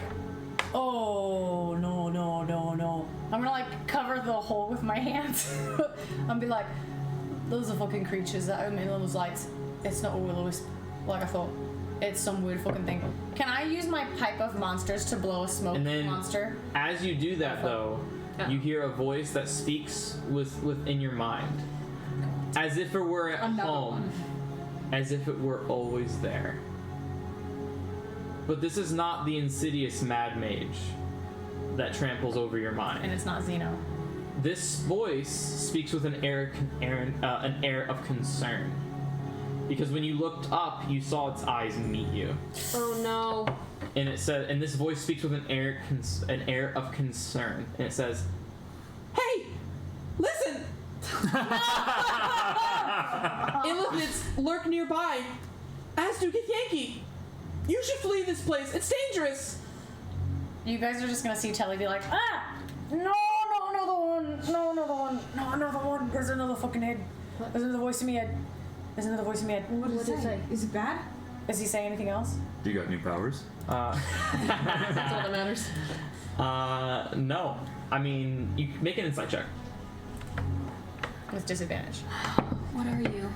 oh no no no no. I'm gonna like cover the hole with my hands. and be like, those are fucking creatures that emit those lights. It's not a will-o-wisp like I thought. It's some weird fucking thing. Can I use my pipe of monsters to blow a smoke
And then,
monster?
as you do that, though, you hear a voice that speaks within your mind, as if it were at
Another
home, as if it were always there. But this is not the insidious Mad Mage that tramples over your mind.
And it's not Xeno.
This voice speaks with an air of concern. Because when you looked up, you saw its eyes meet you,
Oh no.
and it said, and this voice speaks with an air of concern, and it says, "Hey, listen! Illithids lurk nearby, as do Githyanki. You should flee this place. It's dangerous."
You guys are just gonna see Telly be like, ah! No, another one! No, another one! No, another one! There's another fucking head. There's another voice in my head. There's another voice in my head.
What does it say? Is it bad?
Is he saying anything else?
Do you got new powers?
That's all that matters.
No. I mean, you can make an insight check.
With disadvantage.
What are you?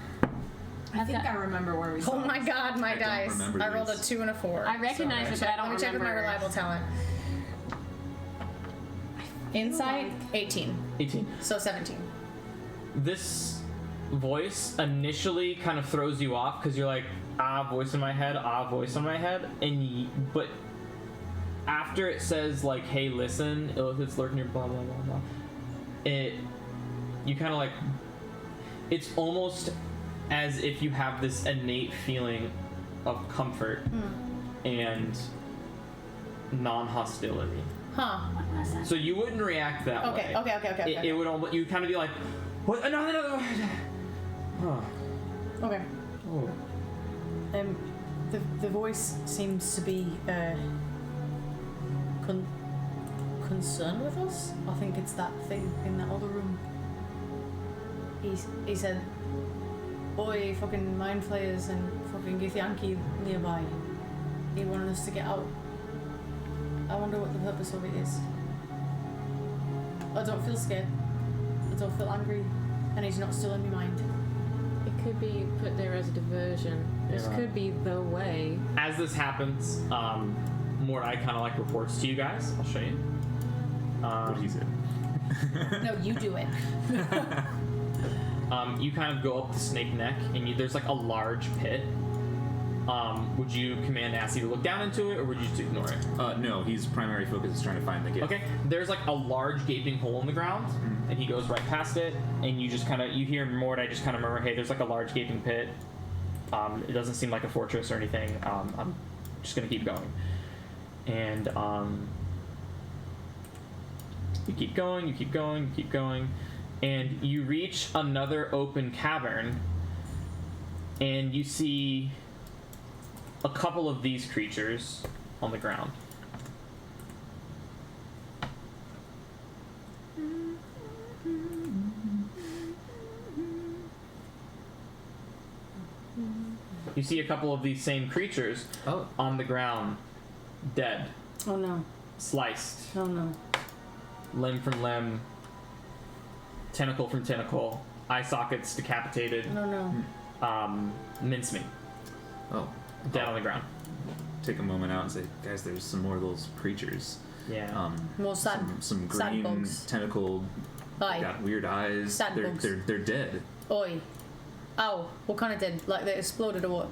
I think I remember where we saw
Oh my
this.
god, my
I don't
dice.
remember
I rolled a
these.
2 and a 4.
I recognize it, but I don't
Let me check with my
remember.
reliable talent. Insight, 18.
18.
So 17.
This voice initially kind of throws you off because you're like, voice in my head, voice in my head, but after it says like, hey, listen, Illithid's lurking near, blah blah blah blah, you kind of like, it's almost as if you have this innate feeling of comfort and non-hostility.
Huh.
So you wouldn't react that
Okay,
way.
okay.
It would almost, you kind of be like, what? Another. Huh.
Okay.
Oh.
The voice seems to be concerned with us. I think it's that thing in that other room. He said, "Oi, fucking mind flayers and fucking Githyanki nearby. He wanted us to get out." I wonder what the purpose of it is. I don't feel scared. I don't feel angry, and he's not still in my mind.
It could be put there as a diversion. This
Yeah.
could be the way.
As this happens, Mordai kind of like reports to you guys. I'll show you.
What he said.
No, you do it.
You kind of go up the snake neck, and there's like a large pit. Would you command Assy to look down into it, or would you just ignore it?
No, his primary focus is trying to find the gift.
Okay, there's like a large gaping hole in the ground, and he goes right past it, and you just kind of, you hear Mordai just kind of murmur, "Hey, there's like a large gaping pit. It doesn't seem like a fortress or anything. I'm just gonna keep going." And you keep going, you keep going, you keep going, and you reach another open cavern, and you see a couple of these creatures on the ground. You see a couple of these same creatures on the ground, dead,
Oh no.
sliced,
Oh no.
limb from limb, tentacle from tentacle, eye sockets decapitated,
No no.
mincemeat,
Oh.
dead on the ground.
Take a moment out and say, guys, there's some more of those creatures.
Yeah.
More sad.
Some
sad
green
bugs.
tentacled,
Aye.
got weird eyes.
Sad
they're,
bugs.
they're dead.
Oi. Ow. What kind of dead? Like they exploded or what?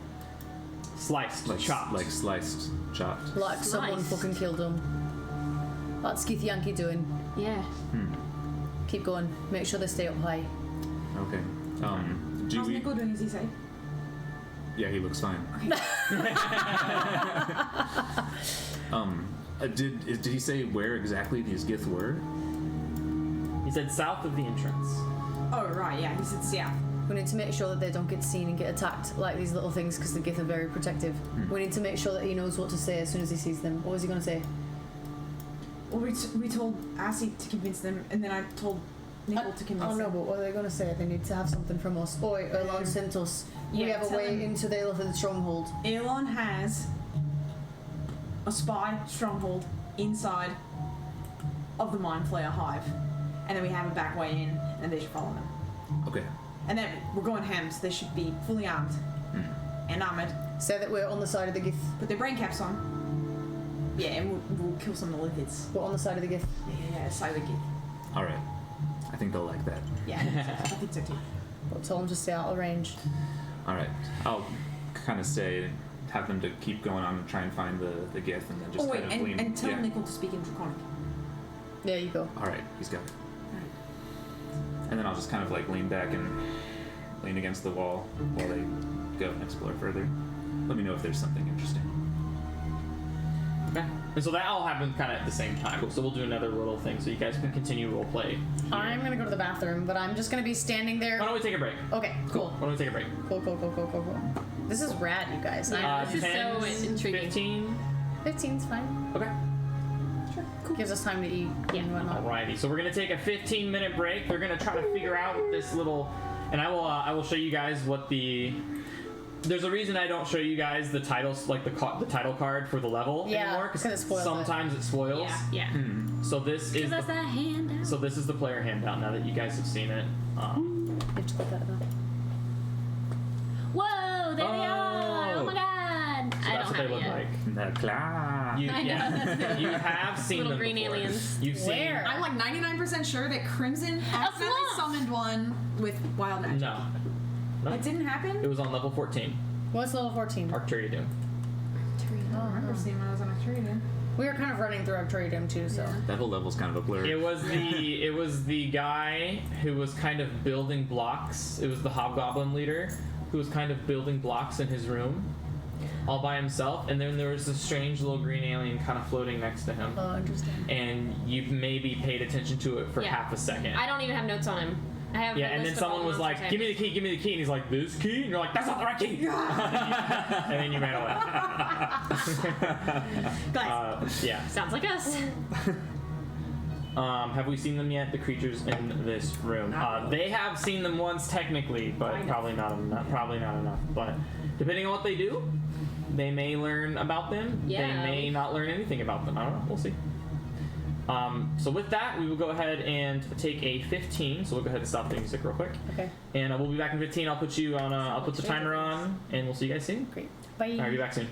Sliced,
Like
chopped.
Like sliced, chopped.
Like someone
Sliced.
fucking killed them. That's Githyanki doing.
Yeah.
Keep going. Make sure they stay up high.
Okay. Do
How's
we...
Nickel doing, as he say?
Yeah, he looks fine. Did he say where exactly these gith were?
He said south of the entrance.
Oh, right, yeah, he said south.
We need to make sure that they don't get seen and get attacked like these little things because the Gith are very protective. We need to make sure that he knows what to say as soon as he sees them. What was he going to say?
Well, we told Assy to convince them, and then I told Nickel to convince
Oh no,
them.
but what are they going to say? They need to have something from us. Oi, Erlon sent us. We
yeah,
have a
tell
way
them-
into the elephant stronghold.
Elon has a spy stronghold inside of the Mind Flayer hive, and then we have a back way in, and they should follow them.
Okay.
And then we're going ham, so they should be fully armed and armored.
Say that we're on the side of the Gith.
Put their brain caps on. Yeah, and we'll kill some of the lipids.
We're on the side of the Gith.
Yeah, side of the Gith.
All right. I think they'll like that.
Yeah, I think so too.
But tell them to stay out of range.
All right. I'll kind of say, have them to keep going on and try and find the gith, and then just
Oh wait,
kind of lean.
and tell
yeah.
Nickel to speak in Draconic.
There you go.
All right, he's got it. And then I'll just kind of like lean back and lean against the wall while they go and explore further. Let me know if there's something interesting.
Okay. And so that all happened kind of at the same time. Cool. So we'll do another little thing so you guys can continue role play.
I'm going to go to the bathroom, but I'm just going to be standing there.
Why don't we take a break?
Okay, cool.
Why don't we take a break?
Cool. This is rad, you guys.
Yeah. This is
10,
so intriguing.
15?
15's fine.
Okay.
Gives us time to eat and whatnot.
Alrighty. So we're gonna take a 15-minute break. They're gonna try to figure out this little, and I will show you guys what the. There's a reason I don't show you guys the titles, like the title card for the level
Yeah,
anymore,
'cause it spoils it.
sometimes it spoils.
Yeah.
So this is
That's
the,
that handout.
so this is the player handout. Now that you guys have seen it.
You have to put that in there.
Whoa, there they are! Oh my god!
So
I
that's
don't
what
have
they
it
look
yet.
like.
The claw.
You,
I know,
yeah,
that's
you have seen
Little
them
green
before.
aliens.
You've seen.
Where?
I'm like 99% sure that Crimson accidentally
Flumph!
summoned one with wild magic.
No. No.
That didn't happen?
It was on level 14.
What's level 14?
Arcturia Doom.
I don't remember seeing when I was on Arcturia.
We were kind of running through Arcturium too, so.
That whole level's kind of a blur.
It was the guy who was kind of building blocks. It was the hobgoblin leader who was kind of building blocks in his room all by himself, and then there was this strange little green alien kind of floating next to him.
Oh, interesting.
And you maybe paid attention to it for
Yeah.
half a second.
I don't even have notes on him. I have
Yeah,
a
and then
list of all
someone was
monster
like, "Give me the key, give me the key," and he's like, "This key?" And you're like, "That's not the right key." And then you ran away.
Glass.
Yeah.
Sounds like us.
Have we seen them yet? The creatures in this room. They have seen them once, technically, but probably not enough. Probably not enough. But depending on what they do, they may learn about them.
Yeah.
They may not learn anything about them. I don't know. We'll see. So with that, we will go ahead and take a 15. So we'll go ahead and stop the music real quick.
Okay.
And we'll be back in 15. I'll put you on. I'll put the timer on, and we'll see you guys soon.
Great. Bye.
All right, be back soon.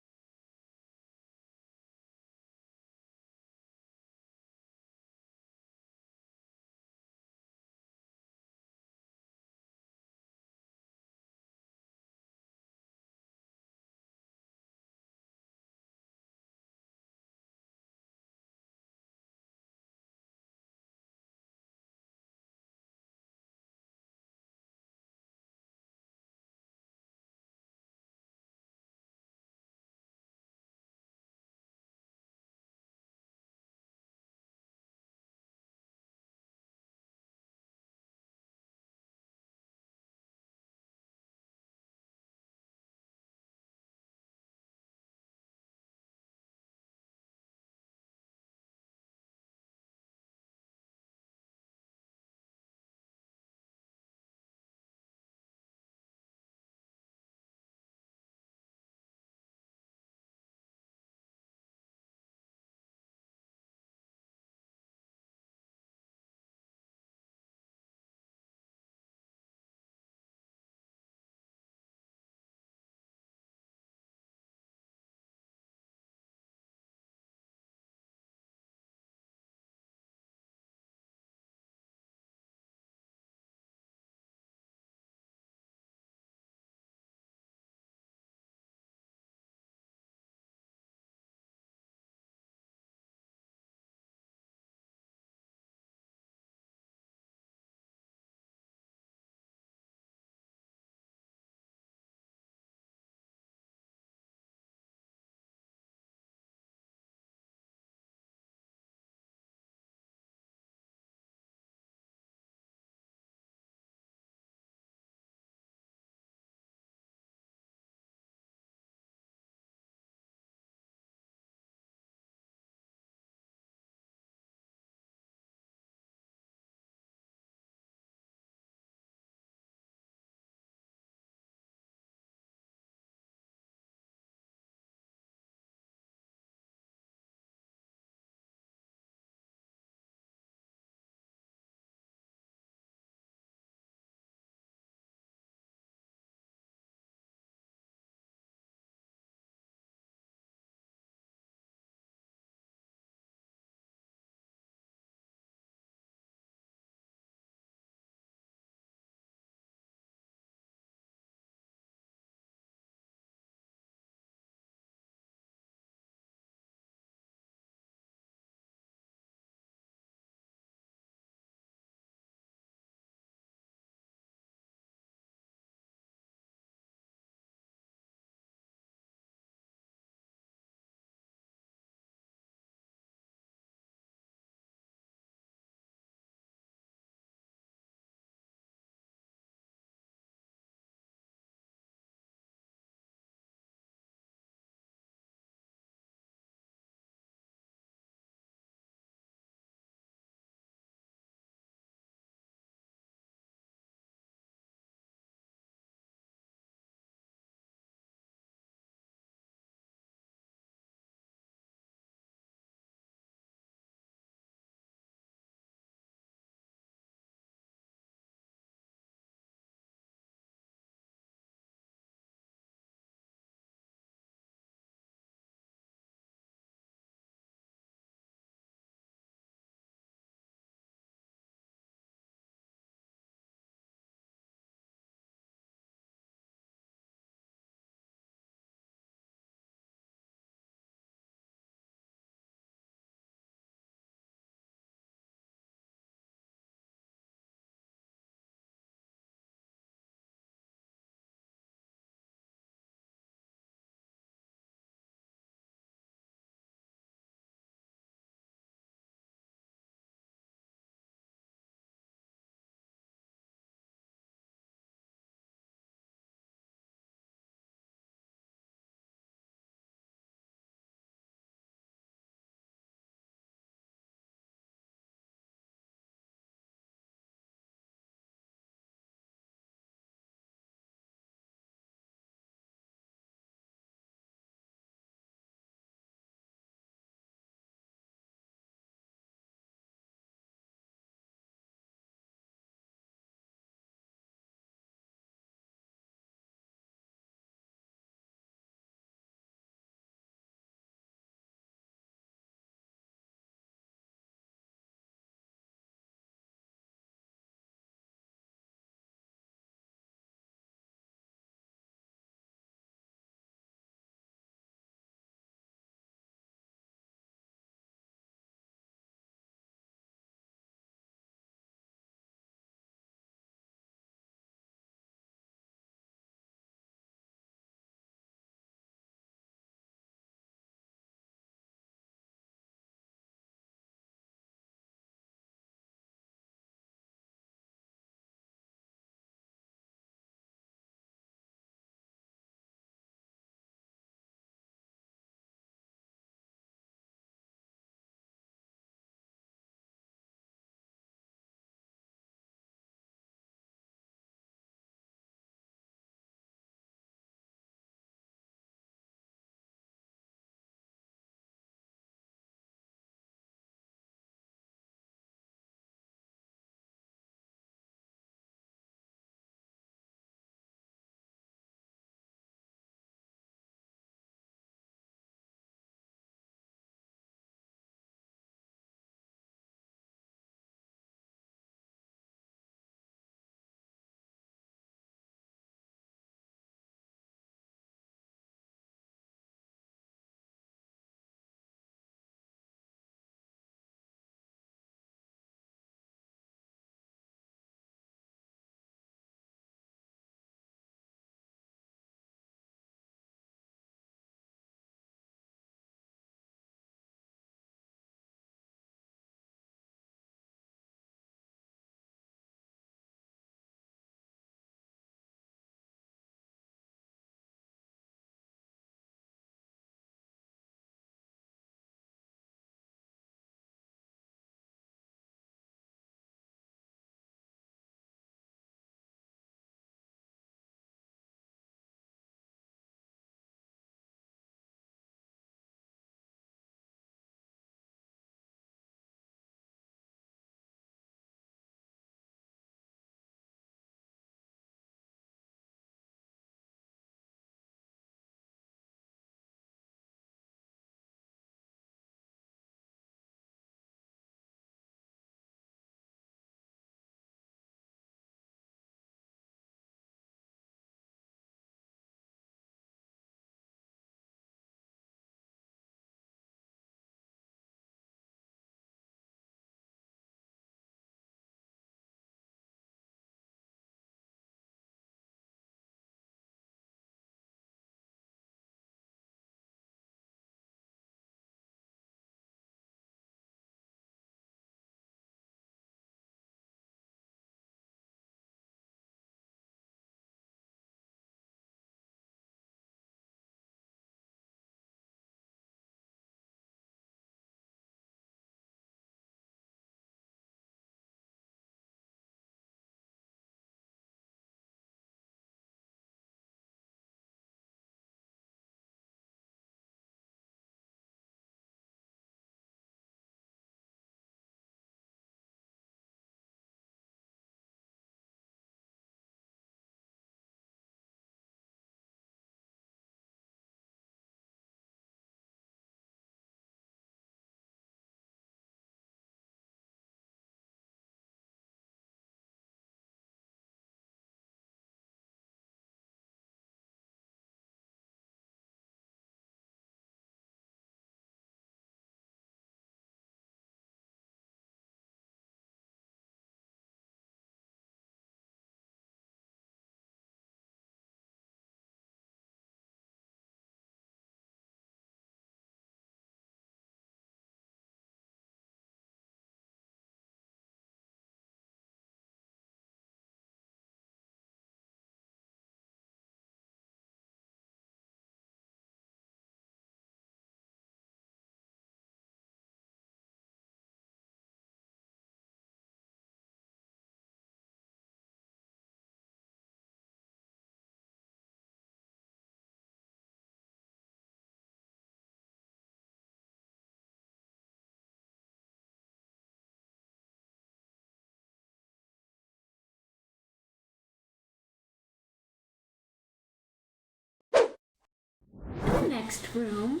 next room.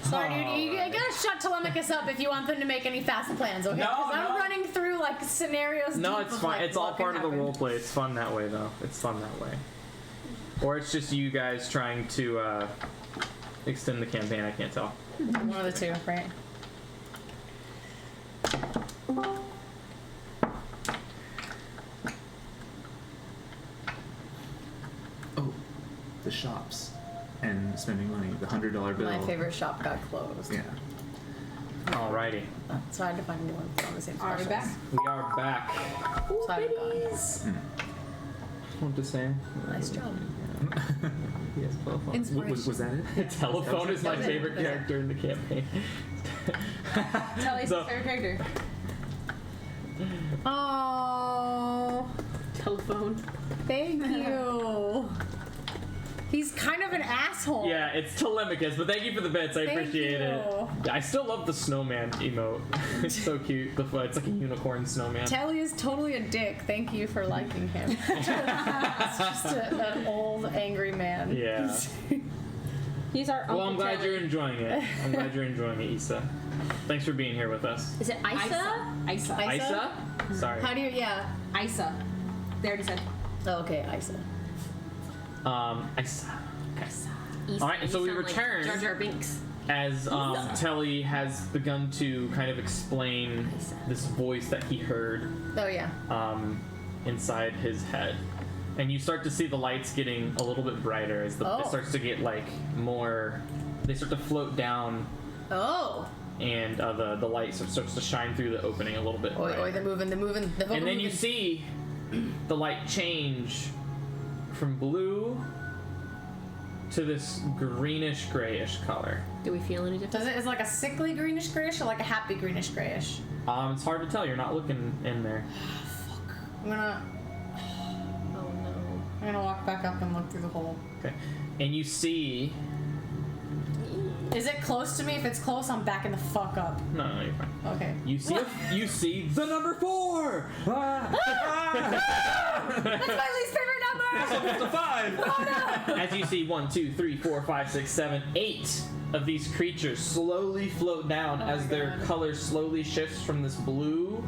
Sorry, dude. You gotta shut Telemachus up if you want them to make any fast plans, okay?
No,
Because I'm
no.
running through like scenarios.
No,
deep
it's
of,
fine.
like,
It's all
what can
part of the
happen.
role play. It's fun that way, though. It's fun that way. Or it's just you guys trying to extend the campaign. I can't tell.
One of the two, right?
Oh, the shops and spending money. The $100 bill.
My favorite shop got closed.
Yeah.
Alrighty.
So I had to find a new one on the same
Are we
specials.
back?
We are back.
So I got it.
What to say?
Nice job.
Yes, telephone.
Inspiration.
Was that it?
Telephone is my
That's it.
favorite
That's it.
character in the campaign.
Telly's
So-
favorite character.
Oh,
Telephone.
thank you. He's kind of an asshole.
Yeah, it's Telemachus, but thank you for the bits. I
Thank
appreciate it.
you.
I still love the snowman emote. It's so cute. It's like a unicorn snowman.
Telly is totally a dick. Thank you for liking him. It's just an old, angry man.
Yeah.
He's our Uncle
Well, I'm glad
Telly.
you're enjoying it. I'm glad you're enjoying it, Issa. Thanks for being here with us.
Is it Isa?
Isa.
Isa?
Sorry.
How do you, yeah.
Isa. They already said.
Oh, okay, Isa.
Issa. Okay.
Isa.
All right, and so
You
we
sound like
return.
Jar Jar Binks.
As Telly has begun to kind of explain this voice that he heard
Oh, yeah.
inside his head. And you start to see the lights getting a little bit brighter as
Oh.
it starts to get like more. They start to float down,
Oh.
and the light starts to shine through the opening a little bit.
Oi,
brighter.
oi, they're moving.
And then you see the light change from blue to this greenish grayish color.
Do we feel any different?
Is it like a sickly greenish grayish or like a happy greenish grayish?
It's hard to tell. You're not looking in there.
I'm gonna
Oh no.
I'm gonna walk back up and look through the hole.
Okay. And you see.
Is it close to me? If it's close, I'm backing the fuck up.
No, you're fine.
Okay.
You see the number 4.
That's my least favorite number!
It's a 5. As you see 1, 2, 3, 4, 5, 6, 7, 8 of these creatures slowly float down as their color slowly shifts from this blue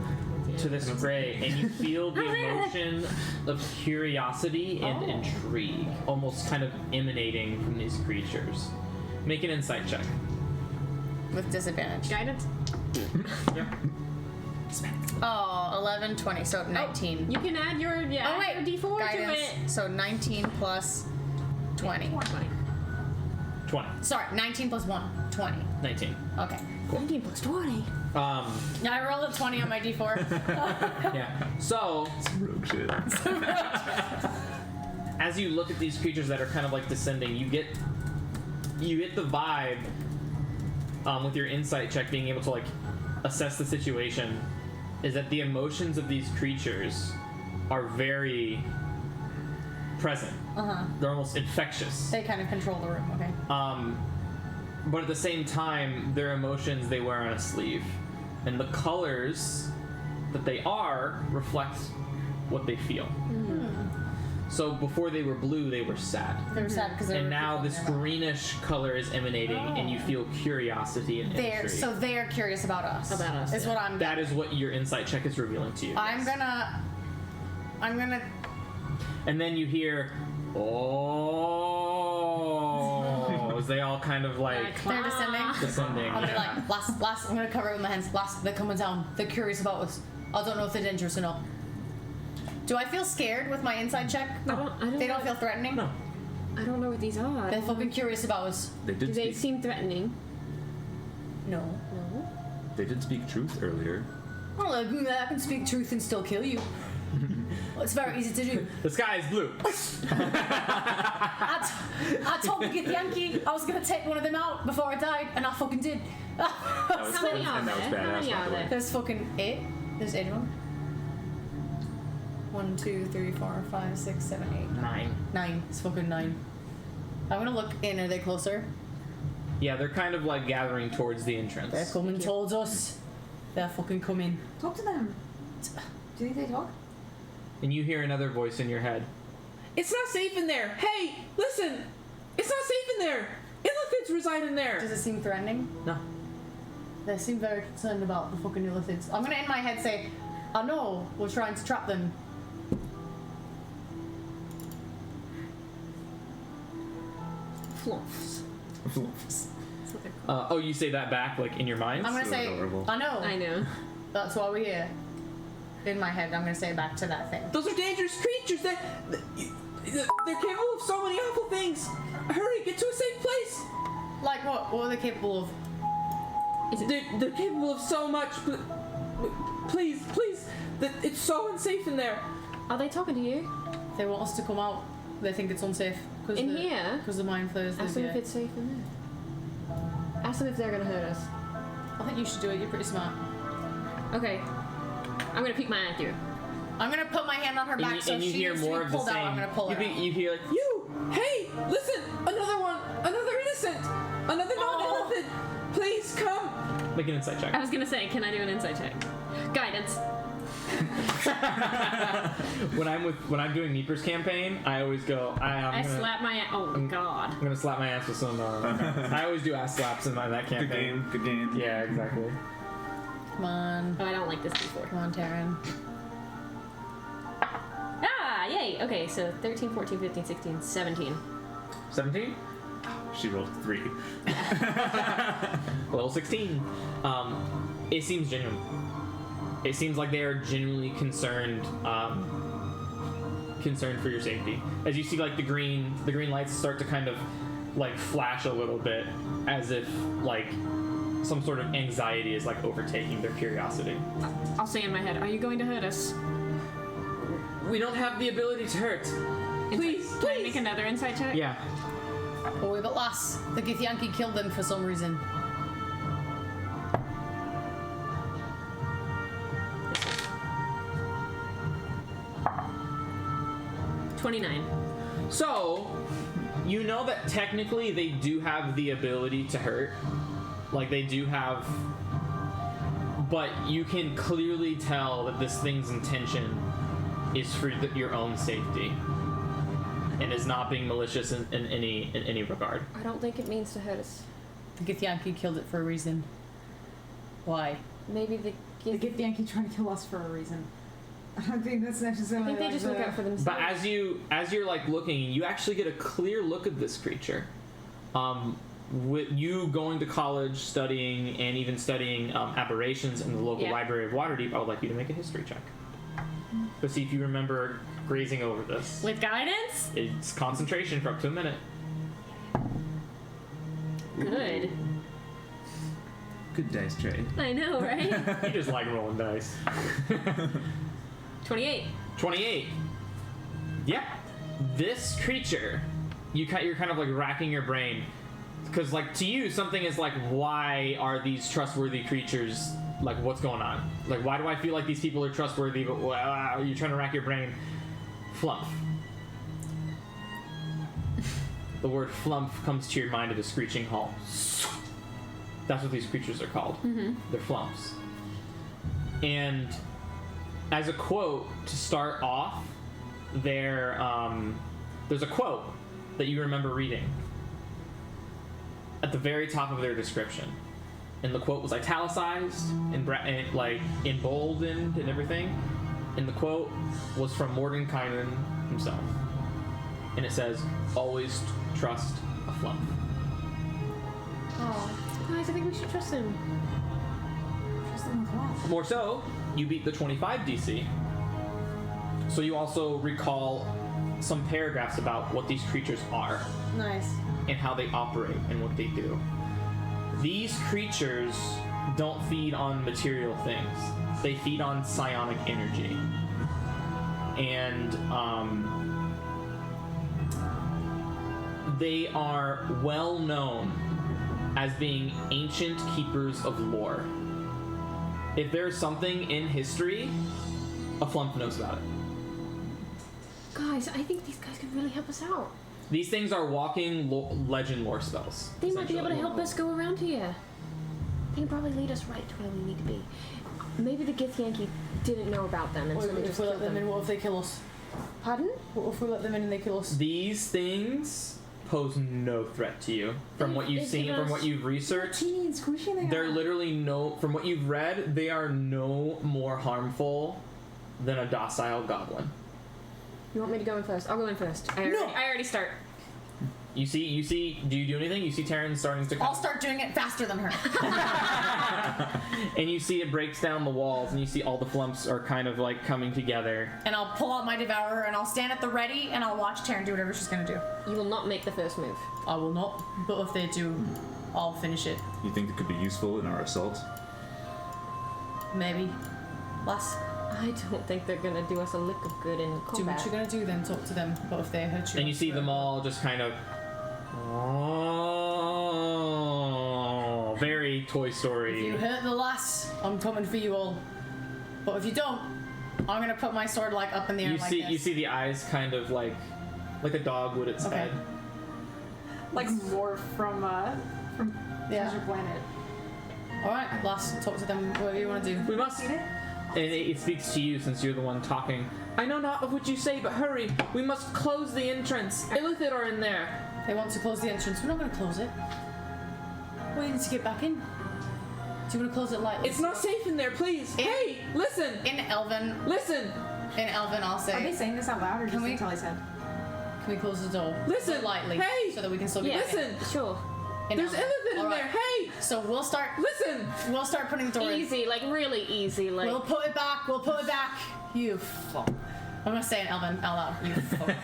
to this gray, and you feel the emotion of curiosity and intrigue almost kind of emanating from these creatures. Make an insight check.
With disadvantage.
Guidance?
Yep.
Oh, 11, 20, so 19.
You can add your
Oh, wait.
your D4
Guidance.
to it.
So 19 plus 20.
20.
Sorry, 19 plus 1. 20.
19.
Okay.
19 plus 20.
Now I rolled a 20 on my D4.
Yeah. So,
Rogue shit.
as you look at these creatures that are kind of like descending, you get the vibe with your insight check, being able to like assess the situation, is that the emotions of these creatures are very present. They're almost infectious.
They kind of control the room, okay?
But at the same time, their emotions they wear on a sleeve, and the colors that they are reflect what they feel. So before they were blue, they were sad.
They were sad because they
And
were
now
people
this
in their life.
greenish color is emanating, and you feel curiosity and intrigue.
So they're curious about us.
About us,
Is
yeah.
what I'm.
That is what your insight check is revealing to you.
I'm gonna.
And then you hear, oh, as they all kind of like
They're descending.
descending.
I'll be
yeah.
like, last. I'm gonna cover it with my hands. Last, they're coming down. They're curious about us. I don't know if they're dangerous or not. Do I feel scared with my inside check?
I don't
They don't
know.
feel threatening.
No.
I don't know what these are.
They're fucking curious about us.
They
Do
did
they
speak.
seem threatening?
No.
No.
They did speak truth earlier.
Well, I can speak truth and still kill you. Well, it's very easy to do.
The sky is blue.
I told the Yankee I was gonna take one of them out before I died, and I fucking did.
That was,
How many are
and that was
there? How
badass,
many
by
are
the way.
there?
There's fucking 8. There's 8 of them. 1, 2, 3, 4, 5, 6, 7, 8.
9.
9. It's fucking 9. I'm gonna look in. Are they closer?
Yeah, they're kind of like gathering towards the entrance.
They're coming towards us. They're fucking coming.
Talk to them. Do you think they talk?
And you hear another voice in your head. It's not safe in there. Hey, listen. It's not safe in there. Illithids reside in there.
Does it seem threatening?
No.
They seem very concerned about the fucking illithids. I'm gonna in my head say, I know we're trying to trap them.
Flumphs.
Flumphs.
That's what they're called.
Oh, you say that back like in your mind?
I'm gonna
So
say,
adorable.
I know.
I know.
That's why we're here. In my head, I'm gonna say it back to that thing.
Those are dangerous creatures. They're capable of so many awful things. Hurry, get to a safe place.
Like what? What are they capable of?
They're capable of so much. Please. It's so unsafe in there.
Are they talking to you?
They want us to come out. They think it's unsafe.
In here?
Because the mind flares.
Ask them if it's safe in there. Ask them if they're gonna hurt us.
I think you should do it. You're pretty smart.
Okay. I'm gonna peek my eye through.
I'm gonna put my hand on her back so
and you
she
hear
needs to
more
be
of the
pulled
same.
out. I'm gonna pull her out.
You hear like, hey, listen, another one, another innocent, another non-illithid. Please come. Make an insight check.
I was gonna say, can I do an insight check? Guidance.
when I'm doing Meeper's campaign, I always go.
I slap my ass. Oh God.
I'm gonna slap my ass with some. I always do ass slaps in that campaign.
Good game.
Yeah, exactly.
Come on.
Oh, I don't like this before.
Come on, Taryn.
Ah, yay. Okay, so 13, 14, 15, 16, 17.
17.
She rolled 3.
Level 16. It seems genuine. It seems like they are genuinely concerned for your safety. As you see, like the green lights start to kind of like flash a little bit, as if like some sort of anxiety is like overtaking their curiosity.
I'll say in my head, are you going to hurt us?
We don't have the ability to hurt. Please,
Can I make another insight check?
Yeah.
Oh, but lass, the Githyanki killed them for some reason.
$29.
So, you know that technically they do have the ability to hurt. Like, they do have... But you can clearly tell that this thing's intention is for your own safety. And is not being malicious in any regard.
I don't think it means to hurt us.
The Githyanki killed it for a reason. Why?
Maybe the
Githyanki trying to kill us for a reason. I don't think that's necessarily.
I think they just look out for themselves.
But as you're like looking, you actually get a clear look at this creature. With you going to college, studying, and even studying aberrations in the local library of Waterdeep, I would like you to make a history check to see if you remember grazing over this.
With guidance?
It's concentration for up to a minute.
Good.
Good dice trade.
I know, right?
You just like rolling dice.
28.
28. Yeah. This creature, you're kind of like racking your brain. Because, like, to you, something is like, why are these trustworthy creatures, like, what's going on? Like, why do I feel like these people are trustworthy, but you're trying to rack your brain? Flumph. The word Flumph comes to your mind at a screeching halt. That's what these creatures are called.
Mm-hmm.
They're Flumphs. And as a quote, to start off, there's a quote that you remember reading at the very top of their description, and the quote was italicized and like emboldened and everything, and the quote was from Mordenkainen himself, and it says, "Always trust a Flumph."
Oh, guys, I think we should trust him.
Trust them with what?
More so, you beat the 25 DC, so you also recall some paragraphs about what these creatures are.
Nice.
And how they operate and what they do. These creatures don't feed on material things. They feed on psionic energy. And they are well known as being ancient keepers of lore. If there's something in history, a Flumph knows about it.
Guys, I think these guys could really help us out.
These things are walking legend lore spells.
They might be able to
essentially.
help us go around here. They can probably lead us right to where we need to be. Maybe the Githyanki didn't know about them, and so they
If
just
we let
killed
them
them.
in, what if they kill us?
Pardon?
What if we let them in and they kill us?
These things pose no threat to you. From what you've seen, from what you've researched,
Teeny and squishy they
they're
are.
literally from what you've read, they are no more harmful than a docile goblin.
You want me to go in first? I'll go in first. I already start.
You see, do you do anything? You see Taryn starting to
I'll start doing it faster than her.
and you see it breaks down the walls, and you see all the flumps are kind of like coming together.
And I'll pull out my devourer and I'll stand at the ready and I'll watch Taryn do whatever she's gonna do.
You will not make the first move.
I will not, but if they do, I'll finish it.
You think it could be useful in our assault?
Maybe. Less.
I don't think they're gonna do us a lick of good in
Do
combat.
what you're gonna do then, talk to them. But if they hurt you...
And you see them all just kind of... Oh, very Toy
If
Story.
you hurt the lass, I'm coming for you all. But if you don't, I'm gonna put my sword like up in the air like this.
You see the eyes kind of like a dog would its
Okay.
head.
Like more from Treasure Planet.
Alright, lass, talk to them, whatever you wanna do.
We must. And it speaks to you since you're the one talking. I know not of what you say, but hurry. We must close the entrance. Illithid are in there.
They want to close the entrance. We're not gonna close it. We need to get back in. Do you wanna close it lightly?
It's not safe in there, please. Hey, listen.
In Elven,
Listen.
I'll
Are they
say,
saying this out loud or just
we-
until I said?
can we close the door?
Listen.
But lightly.
Hey.
So that we can still get back
Listen.
Sure.
in.
There's
Elven.
Illithid in
Alright.
there. Hey.
So we'll start putting the door in.
Easy, like really easy, like.
We'll put it back. You fuck. I'm gonna say in Elven out loud. You fuck.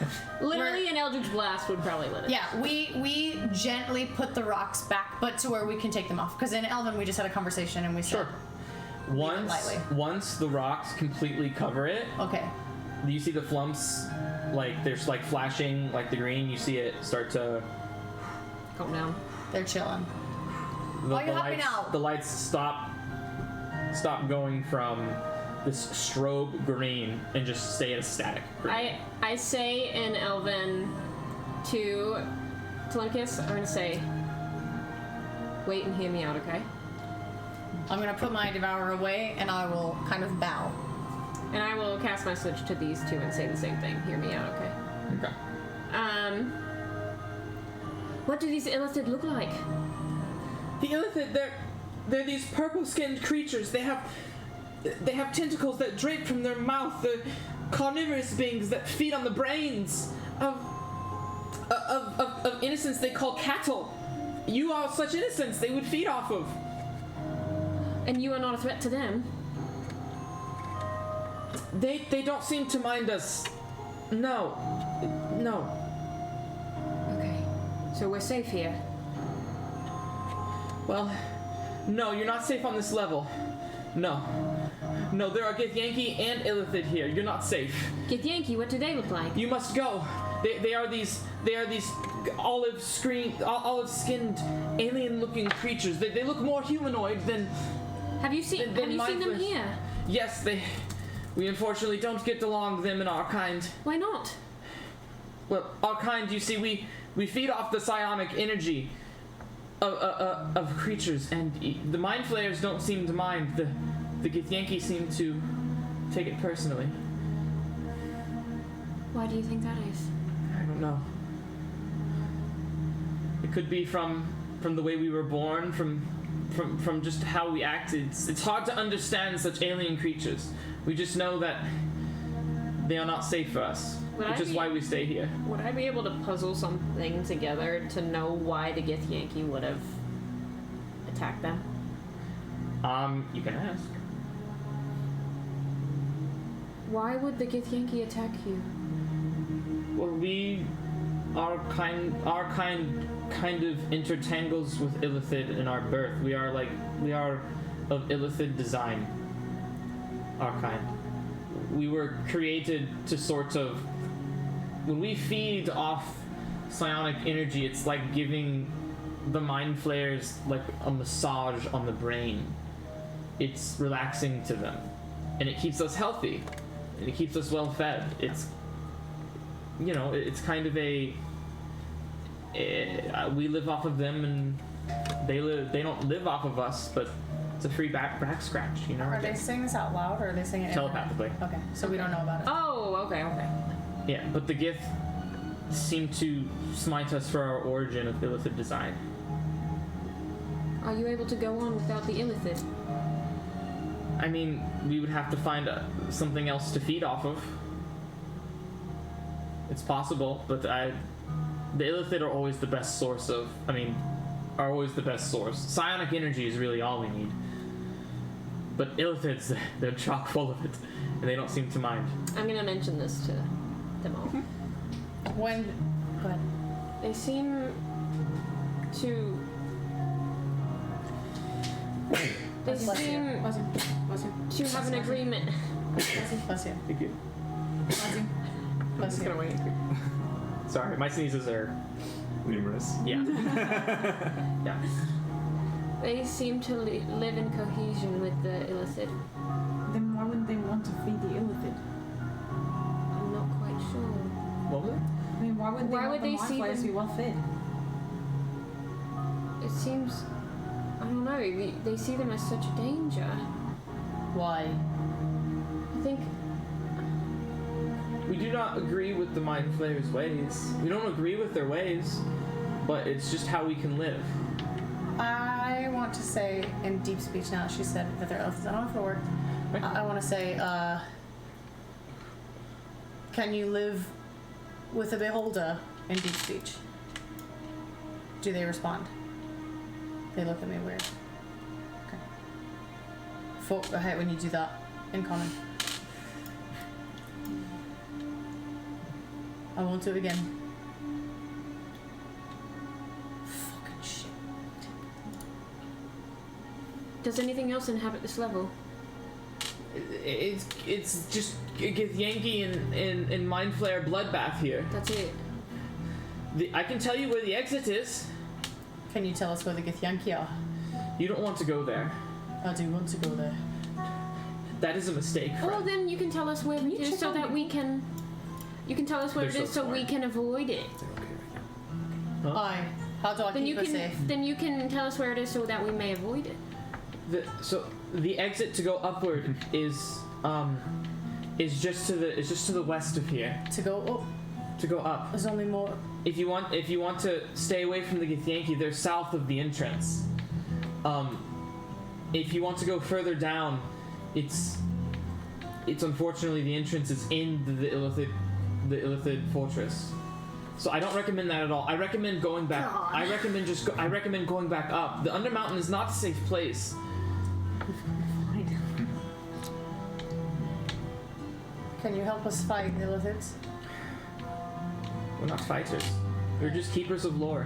Literally, an Eldritch Blast would probably let it.
Yeah, we gently put the rocks back, but to where we can take them off. Because in Elven, we just had a conversation and we said,
Sure. Once the rocks completely cover it,
okay,
you see the flumps, like there's like flashing, like the green. You see it start to.
Calm down.
they're chilling.
The,
Are you happy
lights,
now?
The lights stop going from this strobe green and just stay at a static green.
I say in Elven to Telemachus, I'm gonna say, wait and hear me out, okay?
I'm gonna put my devourer away and I will kind of bow.
And I will cast message to these two and say the same thing. Hear me out, okay?
Okay.
What do these Illithid look like?
The Illithid, they're these purple-skinned creatures. They have tentacles that drape from their mouth. They're carnivorous beings that feed on the brains of innocents they call cattle. You are such innocents they would feed off of.
And you are not a threat to them.
They don't seem to mind us. No.
Okay. So we're safe here.
Well, no, you're not safe on this level. No, there are Githyanki and Illithid here. You're not safe.
Githyanki, what do they look like?
You must go. They are these olive-skinned, alien-looking creatures. They look more humanoid than.
Have you seen them
mindless.
here?
Yes, we unfortunately don't get along them and our kind.
Why not?
Well, our kind, you see, we feed off the psionic energy of creatures, and the mind flayers don't seem to mind. The Githyanki seem to take it personally.
Why do you think that is?
I don't know. It could be from the way we were born, from just how we acted. It's hard to understand such alien creatures. We just know that they are not safe for us, which is why we stay here.
Would I be able to puzzle something together to know why the Githyanki would have attacked them?
You can ask.
Why would the Githyanki attack you?
Well, our kind of intertangles with Illithid in our birth. We are of Illithid design. Our kind. We were created to sort of. When we feed off psionic energy, it's like giving the mind flayers like a massage on the brain. It's relaxing to them, and it keeps us healthy, and it keeps us well fed. It's kind of we live off of them, and they don't live off of us, but it's a free back scratch,
Are they saying this out loud or are they saying it
telepathically?
Okay, so we don't know about it.
Oh, okay.
Yeah, but the Gith seem to smite us for our origin of illithid design.
Are you able to go on without the illithid?
I mean, we would have to find something else to feed off of. It's possible, but the illithid are always the best source of. Are always the best source. Psionic energy is really all we need. But illithids, they're chock full of it, and they don't seem to mind.
I'm gonna mention this to them all.
Go ahead.
They seem to. They
Bless you.
seem
Bless you. Bless you.
to have an agreement.
Bless you. Bless you.
Thank you.
Bless you. Bless you.
wait. Sorry, my sneezes are.
Numerous.
Yeah. Yeah.
They seem to live in cohesion with the illithid.
Then why wouldn't they want to feed the illithid?
I'm not quite sure.
What was it?
I mean, why wouldn't they
Why
want
would
the
they
mind
see
flayers to
them-
be well fed?
It seems. I don't know. They see them as such a danger.
Why?
I think.
We do not agree with the Mind Flayer's ways. We don't agree with their ways, but it's just how we can live.
I want to say in deep speech now. She said that they're elves. I don't know if it worked.
Okay.
I want to say, can you live with a beholder in deep speech? Do they respond? They look at me weird. Okay. I hate when you do that in common. I won't do it again. Fucking shit.
Does anything else inhabit this level?
It's just Yankee and Mind Flayer bloodbath here.
That's it.
I can tell you where the exit is.
Can you tell us where the Githyanki are?
You don't want to go there.
I do want to go there.
That is a mistake,
Well,
friend.
then you can tell us where it
you
is
check
so
on
that we can. You can tell us where
They're
it is
so
so we
smart.
can avoid it.
Aye. How do I
Then
keep
you
her
can.
safe?
Then you can tell us where it is so that we may avoid it.
So the exit to go upward is just to the west of here.
To go up?
To go up.
There's only more.
If you want to stay away from the Githyanki, they're south of the entrance. If you want to go further down, it's unfortunately the entrance is in the Illithid fortress. So I don't recommend that at all. I recommend going back.
God.
I recommend going back up. The Undermountain is not a safe place.
Can you help us fight the Illithids?
We're not fighters. We're just keepers of lore.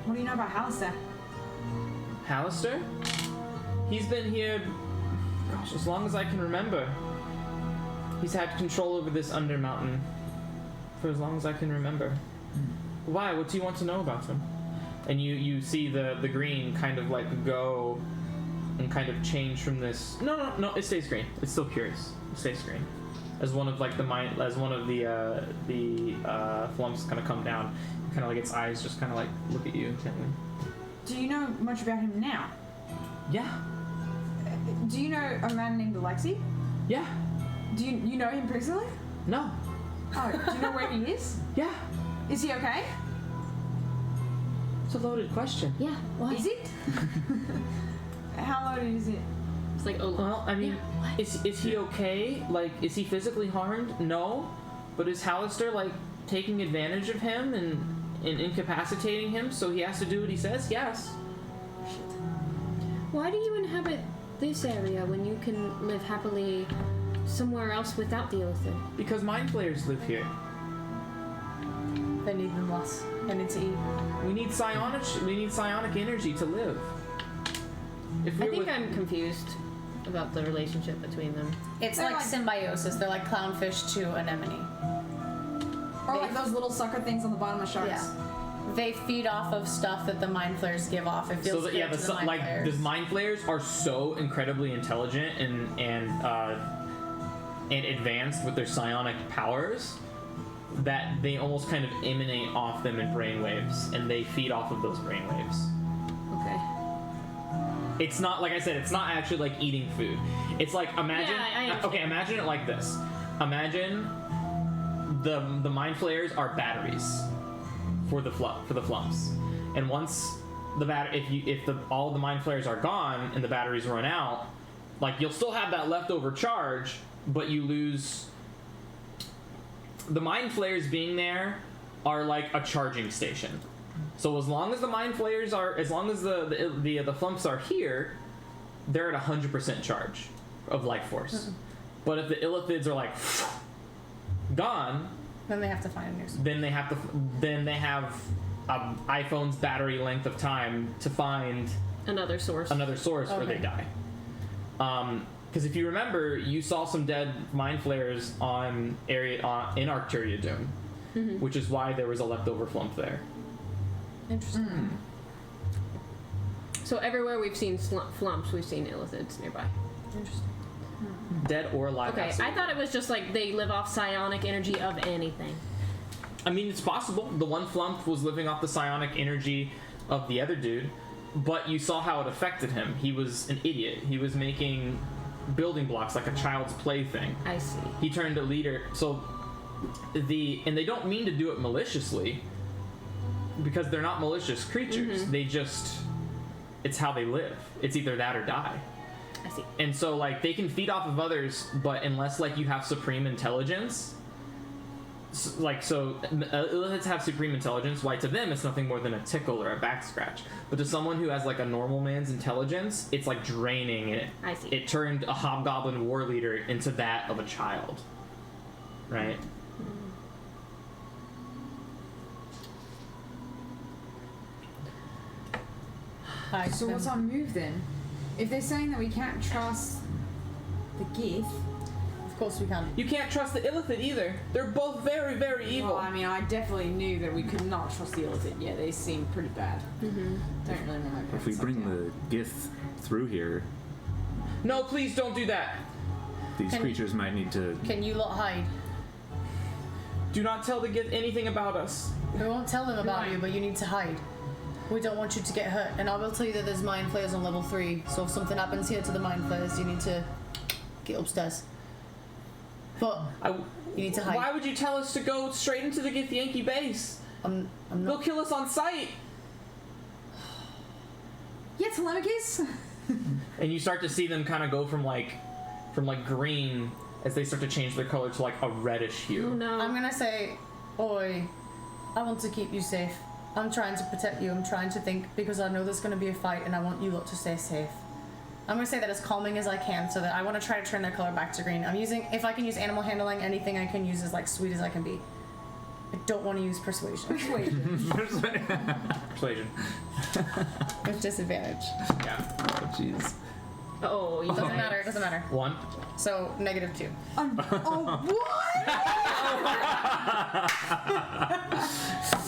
What do you know about Hallister?
Hallister? He's been here, gosh, as long as I can remember. He's had control over this Undermountain for as long as I can remember. Why? What do you want to know about him? And you see the green kind of like go and kind of change from this. No, it stays green. It's still curious. It stays green. As one of like the flumps kind of come down, kind of like its eyes just kind of like look at you intently.
Do you know much about him now?
Yeah.
Do you know a man named Alexi?
Yeah.
Do you know him personally?
No.
Oh, do you know where he is?
Yeah.
Is he okay?
It's a loaded question.
Yeah. Why?
Is it? How loaded is it?
It's like, oh.
Well, I mean,
Yeah, what?
is he okay? Like, is he physically harmed? No. But is Hallister, like, taking advantage of him and incapacitating him so he has to do what he says? Yes.
Why do you inhabit this area when you can live happily somewhere else without the Illithid?
Because Mind Flayers live here.
They need them less. They need to eat.
We need psionic energy to live. If
I
we're
think
with,
I'm confused about the relationship between them.
It's
They're
like
like-
symbiosis. They're like clownfish to anemone.
Or like those little sucker things on the bottom of sharks.
Yeah. They feed off of stuff that the mind flayers give off. It feels
so that,
good
yeah,
to the mind
like
flayers.
the Mind Flayers are so incredibly intelligent and advanced with their psionic powers that they almost kind of emanate off them in brainwaves, and they feed off of those brainwaves.
Okay.
It's not, like I said, it's not actually like eating food. It's like, imagine,
Yeah, I understand.
okay, imagine it like this. imagine the mind flayers are batteries for the flumps, and once all the mind flayers are gone and the batteries run out, like you'll still have that leftover charge, but you lose. The mind flayers being there are like a charging station. So as long as the mind flayers are, as long as the flumps are here, they're at 100% charge of life force. But if the illithids are like gone,
then they have to find a new source.
Then they have iPhone's battery length of time to find
Another source.
Or they die. Because if you remember, you saw some dead mind flayers in Arcturia Dune, which is why there was a leftover flump there.
Interesting.
So everywhere we've seen flumps, we've seen illithids nearby.
Interesting.
Dead or alive.
Okay,
absolutely.
I thought it was just like they live off psionic energy of anything.
I mean, it's possible. The one flump was living off the psionic energy of the other dude, but you saw how it affected him. He was an idiot. He was making building blocks like a child's plaything.
I see.
He turned a leader. So and they don't mean to do it maliciously, because they're not malicious creatures. They just, it's how they live. It's either that or die.
I see.
And so like they can feed off of others, but unless like you have supreme intelligence, illithids have supreme intelligence. Why to them it's nothing more than a tickle or a back scratch, but to someone who has like a normal man's intelligence, it's like draining it.
I see.
It turned a hobgoblin war leader into that of a child, right?
So what's our move then? If they're saying that we can't trust the Gith,
Of course we can.
You can't trust the illithid either. They're both very, very evil.
well, I mean, I definitely knew that we could not trust the Illithid. Yeah, they seem pretty bad. Don't really know my
If we
parents
bring
like
the Gith through here,
No, please don't do that.
these creatures might need to.
Can you lot hide?
Do not tell the Gith anything about us.
We won't tell them about you, but you need to hide. We don't want you to get hurt. And I will tell you that there's mind flayers on level 3, so if something happens here to the mind flayers, you need to get upstairs. But you need to hide.
Why would you tell us to go straight into the Githyanki base?
I'm
They'll
not.
kill us on sight.
Yeah, Telemachus.
And you start to see them kind of go from like green as they start to change their color to like a reddish hue.
Oh no.
I'm gonna say, Oi, I want to keep you safe. I'm trying to protect you. I'm trying to think because I know there's gonna be a fight and I want you lot to stay safe. I'm gonna say that as calming as I can, so that I want to try to turn their color back to green. I'm using, if I can use animal handling, anything I can use as like sweet as I can be. I don't want to use persuasion.
Persuasion.
With disadvantage.
Yeah.
Oh, jeez.
Oh, you
Doesn't
guys.
matter. It doesn't matter.
1.
So -2.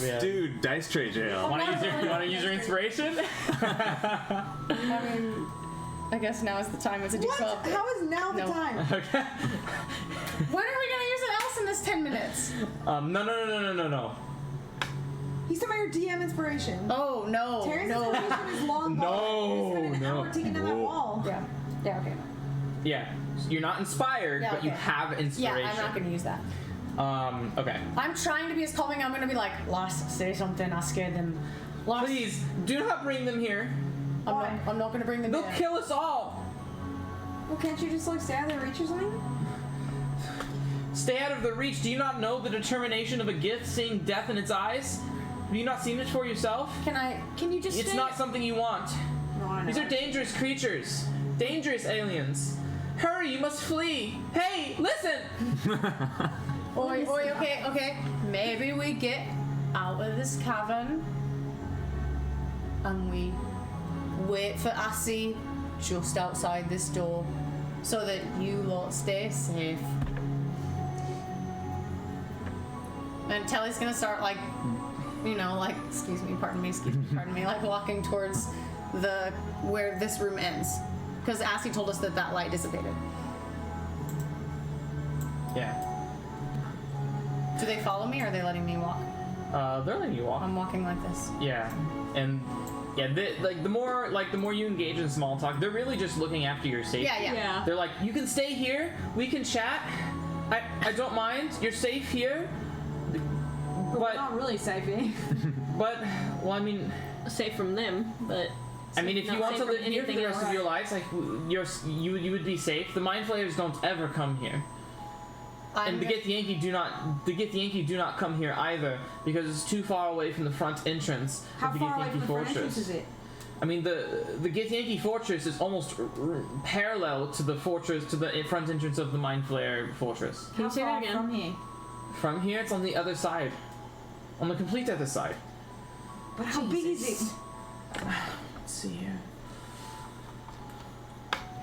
Yeah.
Dude, dice tray jail.
Want to use your inspiration?
I mean, I guess now is the time. It's a D12.
What? How is now the
No.
time?
Okay.
When are we gonna use it else in this 10 minutes?
No.
He's talking about your DM inspiration.
Oh no.
Terrance's
No.
inspiration is long
No,
gone. He spent an
no.
hour taking down that wall.
Yeah. Yeah. Okay.
Yeah. You're not inspired,
Yeah,
but you
okay.
have inspiration.
Yeah, I'm not gonna use that.
Okay.
I'm trying to be as calming. I'm gonna be like, Lost, say something. I scared them. Lost.
Please, do not bring them here.
I'm not gonna bring them
They'll
in.
kill us all.
Well, can't you just like stay out of their reach or something?
Stay out of the reach. Do you not know the determination of a Gith seeing death in its eyes? Have you not seen it for yourself?
Can you just
It's
stay?
not something you want.
No, I know.
These are dangerous creatures. Dangerous aliens. Hurry, you must flee. Hey, listen!
Oi, okay. Maybe we get out of this cavern and we wait for Assie just outside this door so that you lot stay safe. And Telly's gonna start like, excuse me, pardon me, like walking towards where this room ends. Because Assie told us that light dissipated.
Yeah.
Do they follow me or are they letting me walk?
They're letting you walk.
I'm walking like this.
Yeah, and yeah, the more you engage in small talk, they're really just looking after your safety.
Yeah.
Yeah.
They're like, you can stay here, we can chat, I don't mind. You're safe here.
But we're not really safe here.
But, well, I mean...
Safe from them, but...
I mean, if you
not
want to
safe from
live here for the
anything
rest
else.
of your lives, like, you would be safe. The Mind Flayers don't ever come here. And the Githyanki do not come here either, because it's too far away from the front entrance
How
of the
far away from
Githyanki
the front entrance
Fortress.
is it?
I mean, the Githyanki Fortress is almost parallel to the fortress, to the front entrance of the Mind Flayer Fortress.
Can you say that
How
again?
far from here?
From here, it's on the other side. On the complete other side.
But how big is it?
Let's see here.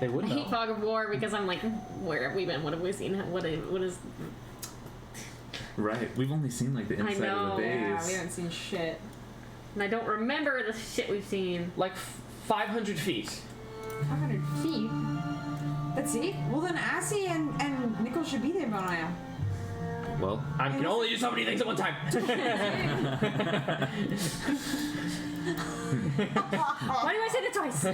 They would
I
know.
hate Fog of War because I'm like, where have we been? What have we seen? What is...
Right. We've only seen like the
I
inside of
know,
the
Yeah,
base.
we haven't seen shit.
And I don't remember the shit we've seen.
Like 500 feet.
500 feet? That's it? Well, then Assy and Nickel should be there by now.
Well,
I can only do so many things at one time.
Why do I say that twice?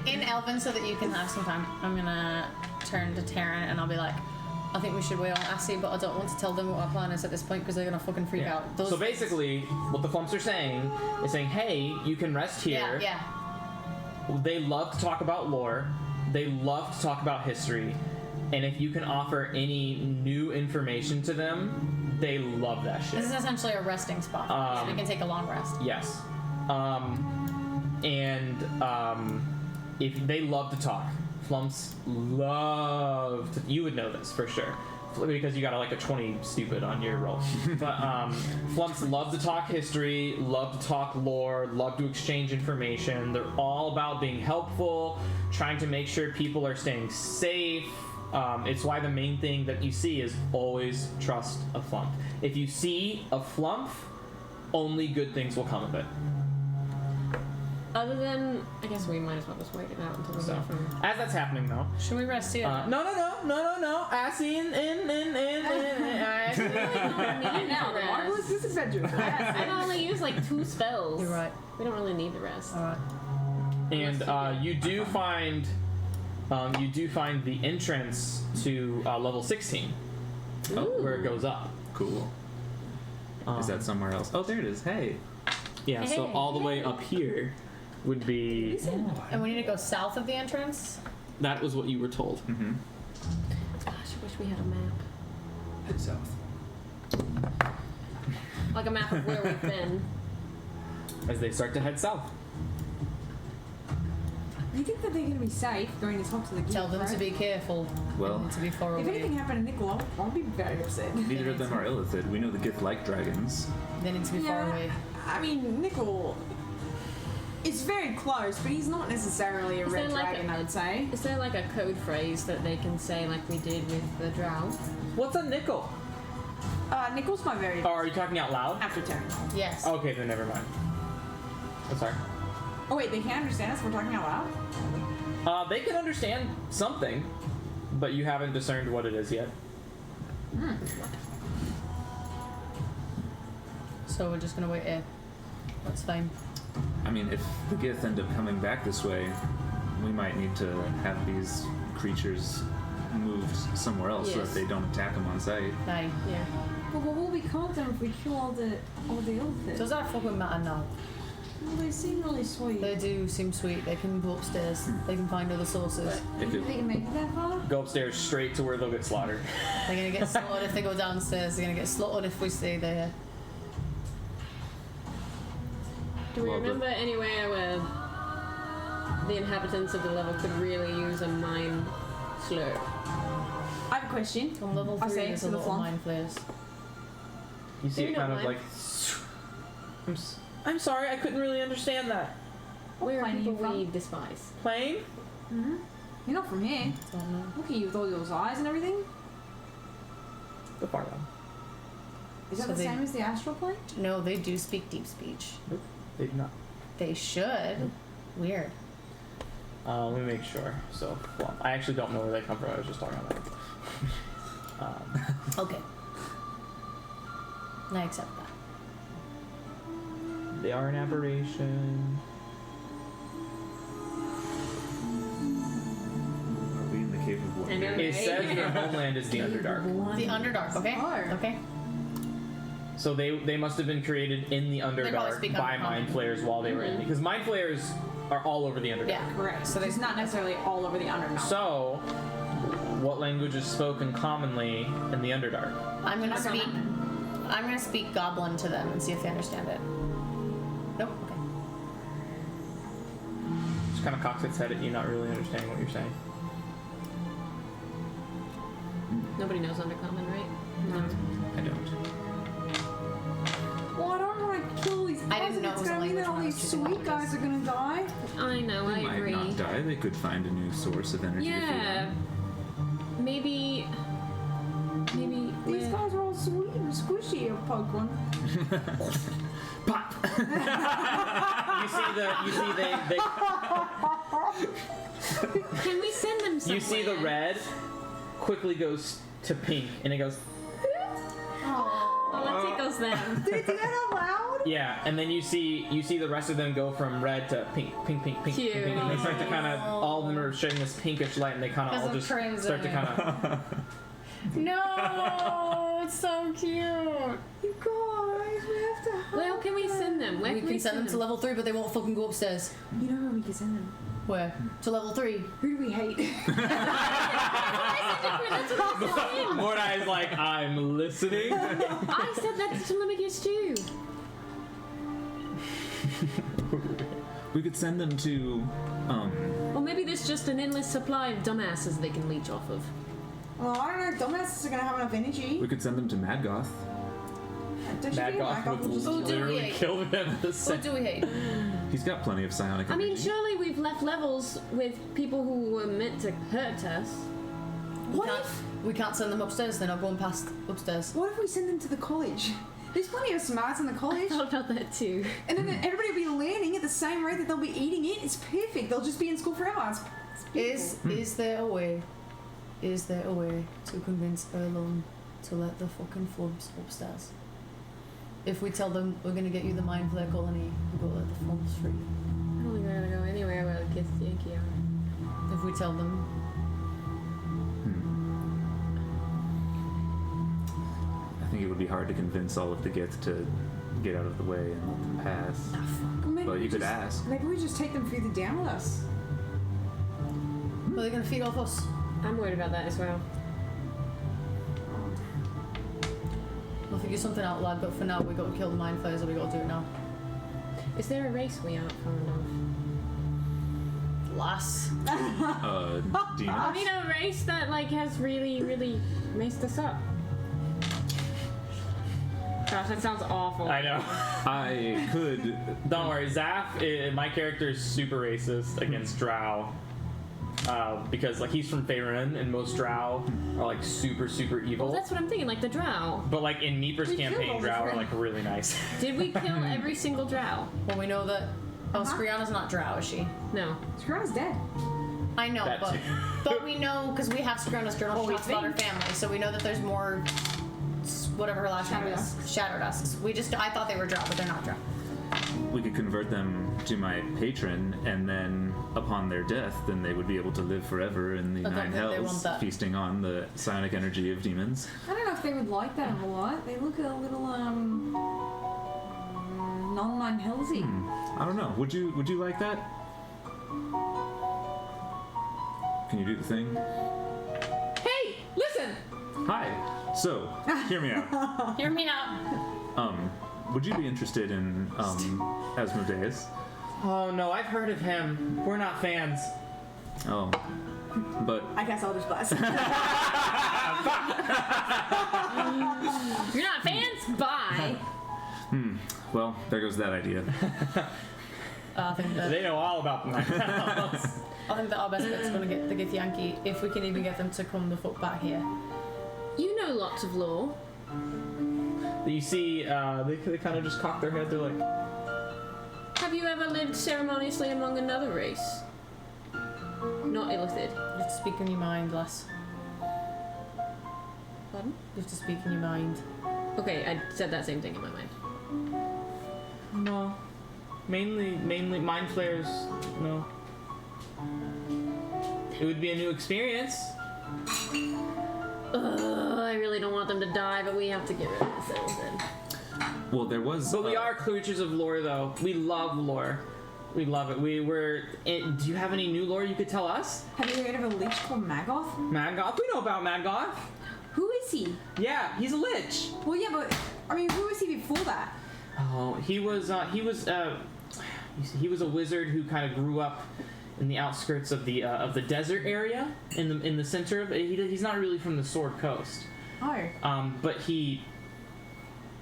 in Elven, so that you can have some time, I'm gonna turn to Taryn and I'll be like, I think we should wait on Assy, but I don't want to tell them what our plan is at this point because they're gonna fucking freak out.
So basically, what the Flumps are saying is saying, hey, you can rest here.
yeah.
They love to talk about lore. They love to talk about history. And if you can offer any new information to them, they love that shit.
This is essentially a resting spot, so we can take a long rest.
Yes. If they love to talk. Flumps love to... You would know this, for sure. Because you got like a 20 stupid on your roll. But Flumps love to talk history, love to talk lore, love to exchange information. They're all about being helpful, trying to make sure people are staying safe. It's why the main thing that you see is always trust a Flumph. If you see a Flumph, only good things will come of it.
Other than, I guess we might as well just wait it out until we
So,
hear from...
as that's happening though,
Should we rest here?
no. Assy and Assy.
Now, the marvelous misadventure.
I've only used like 2 spells.
You're right.
We don't really need the rest.
Alright.
And you do find the entrance to level 16, where it goes up.
cool. Is that somewhere else? Oh, there it is. Hey.
Yeah. So
Hey.
all the way up here would be.
And we need to go south of the entrance?
That was what you were told.
Mm-hmm.
Gosh, I wish we had a map.
Head south.
Like a map of where we've been.
As they start to head south.
You think that they're going to be safe going to talk to the kids,
Tell them
right?
to be careful.
Well,
and to be far
If
away.
anything happened to Nickel, I'll be very upset.
neither of them are illithid. We know the Gith like dragons.
They need to be far away.
I mean, Nickel is very close, but he's not necessarily a
Is
red
there like
dragon,
a-
I would say.
Is there like a code phrase that they can say like we did with the drow?
What's a nickel?
Nickel's my very
Oh, are you talking out loud?
after turn.
Yes.
Okay, then never mind. I'm sorry.
Oh wait, they can't understand us. We're talking out loud.
They can understand something, but you haven't discerned what it is yet.
So we're just gonna wait here. That's fine.
I mean, if the Gith end up coming back this way, we might need to have these creatures moved somewhere else so
Yes.
that they don't attack them on sight.
Aye.
Yeah.
But what will become of them if we kill all the elephants?
Does that fucking matter now?
Well, they seem really sweet.
They do seem sweet. They can go upstairs. They can find other sources.
If
They
it,
can make it that far?
Go upstairs straight to where they'll get slaughtered.
They're gonna get slaughtered if they go downstairs. They're gonna get slaughtered if we stay there.
Do we
Well,
remember anywhere where the inhabitants of the level could really use a mind slurp?
I have a question.
On level
I
3,
say
there's
to
a
the
lot of
Flumph.
mind flayers.
You see
You
it
don't
kind of
mind.
like. I'm sorry, I couldn't really understand that.
Where are
planet are
people
you from?
we despise?
Plane?
Mm-hmm. You're not from here.
Don't know.
Look at you with all those eyes and everything.
The far one.
Is that
So
the
they-
same as the astral plane?
No, they do speak deep speech.
Nope, they do not.
They should. Weird.
Let me make sure. So, well, I actually don't know where they come from. I was just talking about it.
Okay. I accept that.
They are an aberration.
are we in the cave of what?
It says their homeland is the Underdark.
The Underdark. Okay. Okay.
So they must have been created in the
probably
Underdark
speak
by
Undercommon.
Mind Flayers while they were in. Because Mind Flayers are all over the Underdark.
Yeah.
Correct. So it's not necessarily all over the Underdark.
So, what language is spoken commonly in the Underdark?
I'm gonna speak Goblin to them and see if they understand it. Nope. Okay.
Just kind of cocks its head at you, not really understanding what you're saying.
Nobody knows Undercommon, right? No.
I don't.
Well, I don't want to kill these
I didn't know
peasants.
it was
It's
a
gonna mean
language
that all
when I was
these
choosing
sweet
languages.
guys are gonna die.
I know,
They
I
might
agree.
not die. They could find a new source of energy.
Yeah. Maybe.
These guys are all sweet and squishy. I'll poke one.
Pop!
Can we send them somewhere?
You see the red quickly goes to pink, and it goes,
Oh, that tickles them.
Did it do that out loud?
yeah, and then you see the rest of them go from red to pink, pink, pink, pink,
Cute.
pink, pink, and they start to kind of, all of them are shedding this pinkish light, and they kind of all
Because
just
of crimson.
start to kind of,
No, it's so cute.
You guys, we have to help.
Where can we send them? Where
We can send them to level 3, but they won't fucking go upstairs.
You know where we can send them?
Where? To level 3.
Who do we hate?
Mordai is like, I'm listening.
I said that to Telemachus too.
We could send them to,
Or maybe there's just an endless supply of dumbasses they can leech off of.
Well, I don't know. Dumbasses are gonna have enough energy.
we could send them to Madgoth.
Don't you feel like
Maggoth
I'll
would
just
Who do we
literally
hate?
kill them the
Who
same.
do we hate?
He's got plenty of psionic
I
energy.
mean, surely we've left levels with people who were meant to hurt us.
We can't send them upstairs. They're not going past upstairs.
What if we send them to the college? There's plenty of smarts in the
I
college.
thought about that too.
And then everybody will be learning at the same rate that they'll be eating it. It's perfect. They'll just be in school forever. It's beautiful.
Is there a way? Is there a way to convince Erlon to let the fucking flubs upstairs? If we tell them we're gonna get you the Mind Flare colony, we'll go let the flubs free.
I don't think we're gonna go anywhere where the kids Yankee are.
If we tell them,
I think it would be hard to convince all of the Gith to get out of the way and let them pass.
Maybe
But
we
you could
just-
ask.
Maybe we just take them further down with us.
are they gonna feed off us?
I'm worried about that as well.
We'll figure something out, lad. But for now, we got to kill the Mind Flayers, or we got to do it now.
Is there a race we aren't far enough?
Lass.
I
Demons?
mean, a race that like has really, really messed us up. Gosh, that sounds awful.
I know.
I could.
Don't worry, Zaf, my character is super racist against Drow. Because like he's from Faerun, and most Drow are like super, super evil.
Well, that's what I'm thinking, like the drow.
But like in Neeper's
We killed
campaign,
all the
Drow are
Drow.
like really nice.
Did we kill every single drow?
Well, we know that. Oh, Skriana's not Drow, is she?
No.
Skriana's dead.
I know,
That
but
too.
but we know because we have Skriana's journal. She
we
talks about her
think.
family, so we know that there's more. Whatever her last name is, Shadow Dusks. I thought they were Drow, but they're not Drow.
We could convert them to my patron, and then upon their death, then they would be able to live forever in the
I don't
Nine
think they
Hells,
want that.
feasting on the psionic energy of demons.
I don't know if they would like that a whole lot. They look a little non-Nine Hellsy.
I don't know. Would you like that? Can you do the thing?
Hey, listen.
Hi. So, hear me out.
Hear me out.
Would you be interested in Asmodeus?
Oh no, I've heard of him. We're not fans.
Oh, but
I guess I'll just blast.
You're not fans? Bye.
well, there goes that idea.
I think that
They know all about the Nine Hells.
I think that our best bet's gonna get the Githyanki if we can even get them to come the fuck back here.
You know lots of lore.
You see, they kind of just cock their head. They're like,
Have you ever lived ceremoniously among another race? Not illithid.
You have to speak in your mind, lass.
Pardon?
You have to speak in your mind.
Okay, I said that same thing in my mind.
no. Mainly mind flayers. No. It would be a new experience.
I really don't want them to die, but we have to get rid of this then.
Well, there was.
But we are creatures of lore, though. We love lore. We love it. Do you have any new lore you could tell us?
Have you heard of a lich called Magoth?
Maggoth? We know about Maggoth.
Who is he?
Yeah, he's a lich.
Well, yeah, but I mean, who was he before that?
Oh, he was a wizard who kind of grew up in the outskirts of the desert area in the center of it. He's not really from the Sword Coast.
Oh.
But he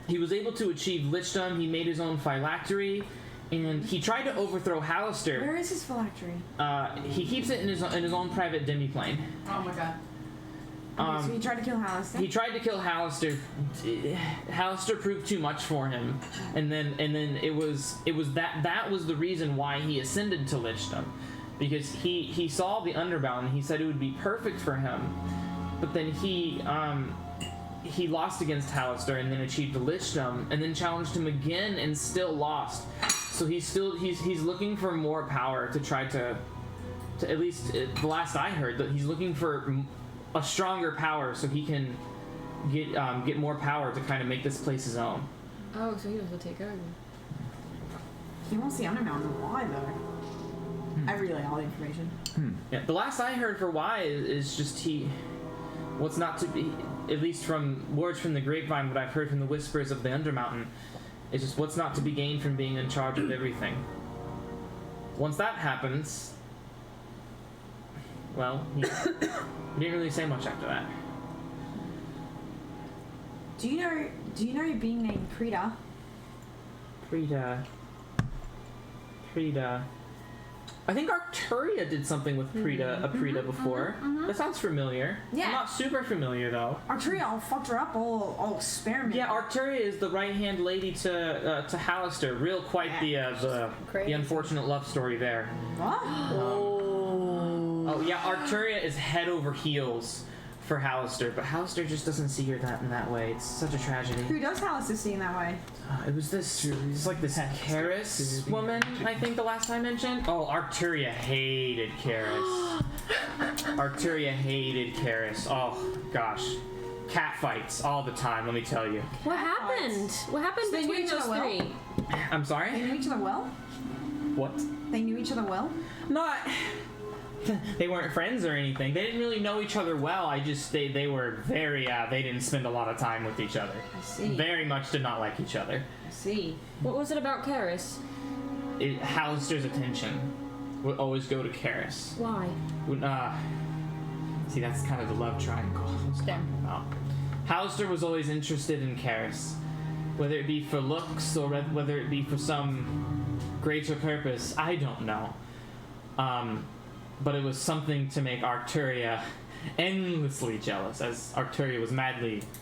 was able to achieve lichdom. He made his own phylactery, and he tried to overthrow Hallister.
Where is his phylactery?
He keeps it in his own private demiplane.
Oh my god.
Okay, so he tried to kill Hallister.
He tried to kill Hallister. Hallister proved too much for him, and then it was that was the reason why he ascended to lichdom, because he saw the Underbound and he said it would be perfect for him, but then he lost against Hallister and then achieved the lichdom and then challenged him again and still lost. So he's looking for more power to try to at least the last I heard that he's looking for a stronger power so he can get more power to kind of make this place his own.
Oh, so he wants to take over.
He wants the Undermountain. Why though? I really like all the information.
Yeah, the last I heard for why is just what's not to be, at least from words from the grapevine, what I've heard from the whispers of the Undermountain, is just what's not to be gained from being in charge of everything. Once that happens, well, he didn't really say much after that.
Do you know being named Prita?
Prita. I think Arcturia did something with Prita before. That sounds familiar.
Yeah.
I'm not super familiar though.
Arcturia all fucked her up, all experiment.
Yeah, Arcturia is the right-hand lady to Hallister. Real quite the unfortunate love story there.
What?
Oh yeah, Arcturia is head over heels for Hallister, but Hallister just doesn't see her in that way. It's such a tragedy.
Who does Hallister see in that way?
It was this Karis woman, I think the last time I mentioned. Oh, Arcturia hated Karis. Arcturia hated Karis. Oh, gosh. Cat fights all the time, let me tell you.
What happened? What happened
So they knew
between
each
those
other well?
three?
I'm
They
sorry?
knew each other well?
What?
They knew each other well?
Not... They weren't friends or anything. They didn't really know each other well. They were very, they didn't spend a lot of time with each other.
I see.
Very much did not like each other.
I see.
What was it about Karis?
Hallister's attention would always go to Karis.
Why?
See, that's kind of the love triangle I was talking about. Hallister was always interested in Karis, whether it be for looks or whether it be for some greater purpose. I don't know. But it was something to make Arcturia endlessly jealous, as Arcturia was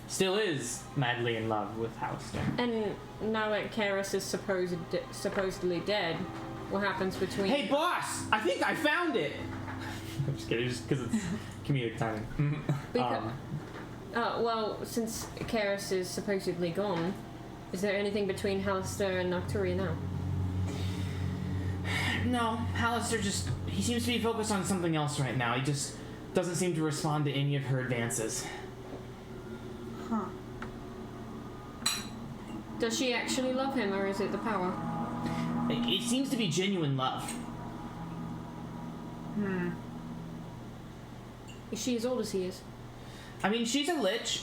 still is madly in love with Hallister.
And now that Karis is supposedly dead, what happens between...
Hey, boss! I think I found it! I'm just kidding, just because it's comedic timing.
Well, since Karis is supposedly gone, is there anything between Hallister and Arcturia now?
No, Hallister he seems to be focused on something else right now. He just doesn't seem to respond to any of her advances.
Huh.
Does she actually love him, or is it the power?
It seems to be genuine love.
Is she as old as he is?
I mean, she's a lich.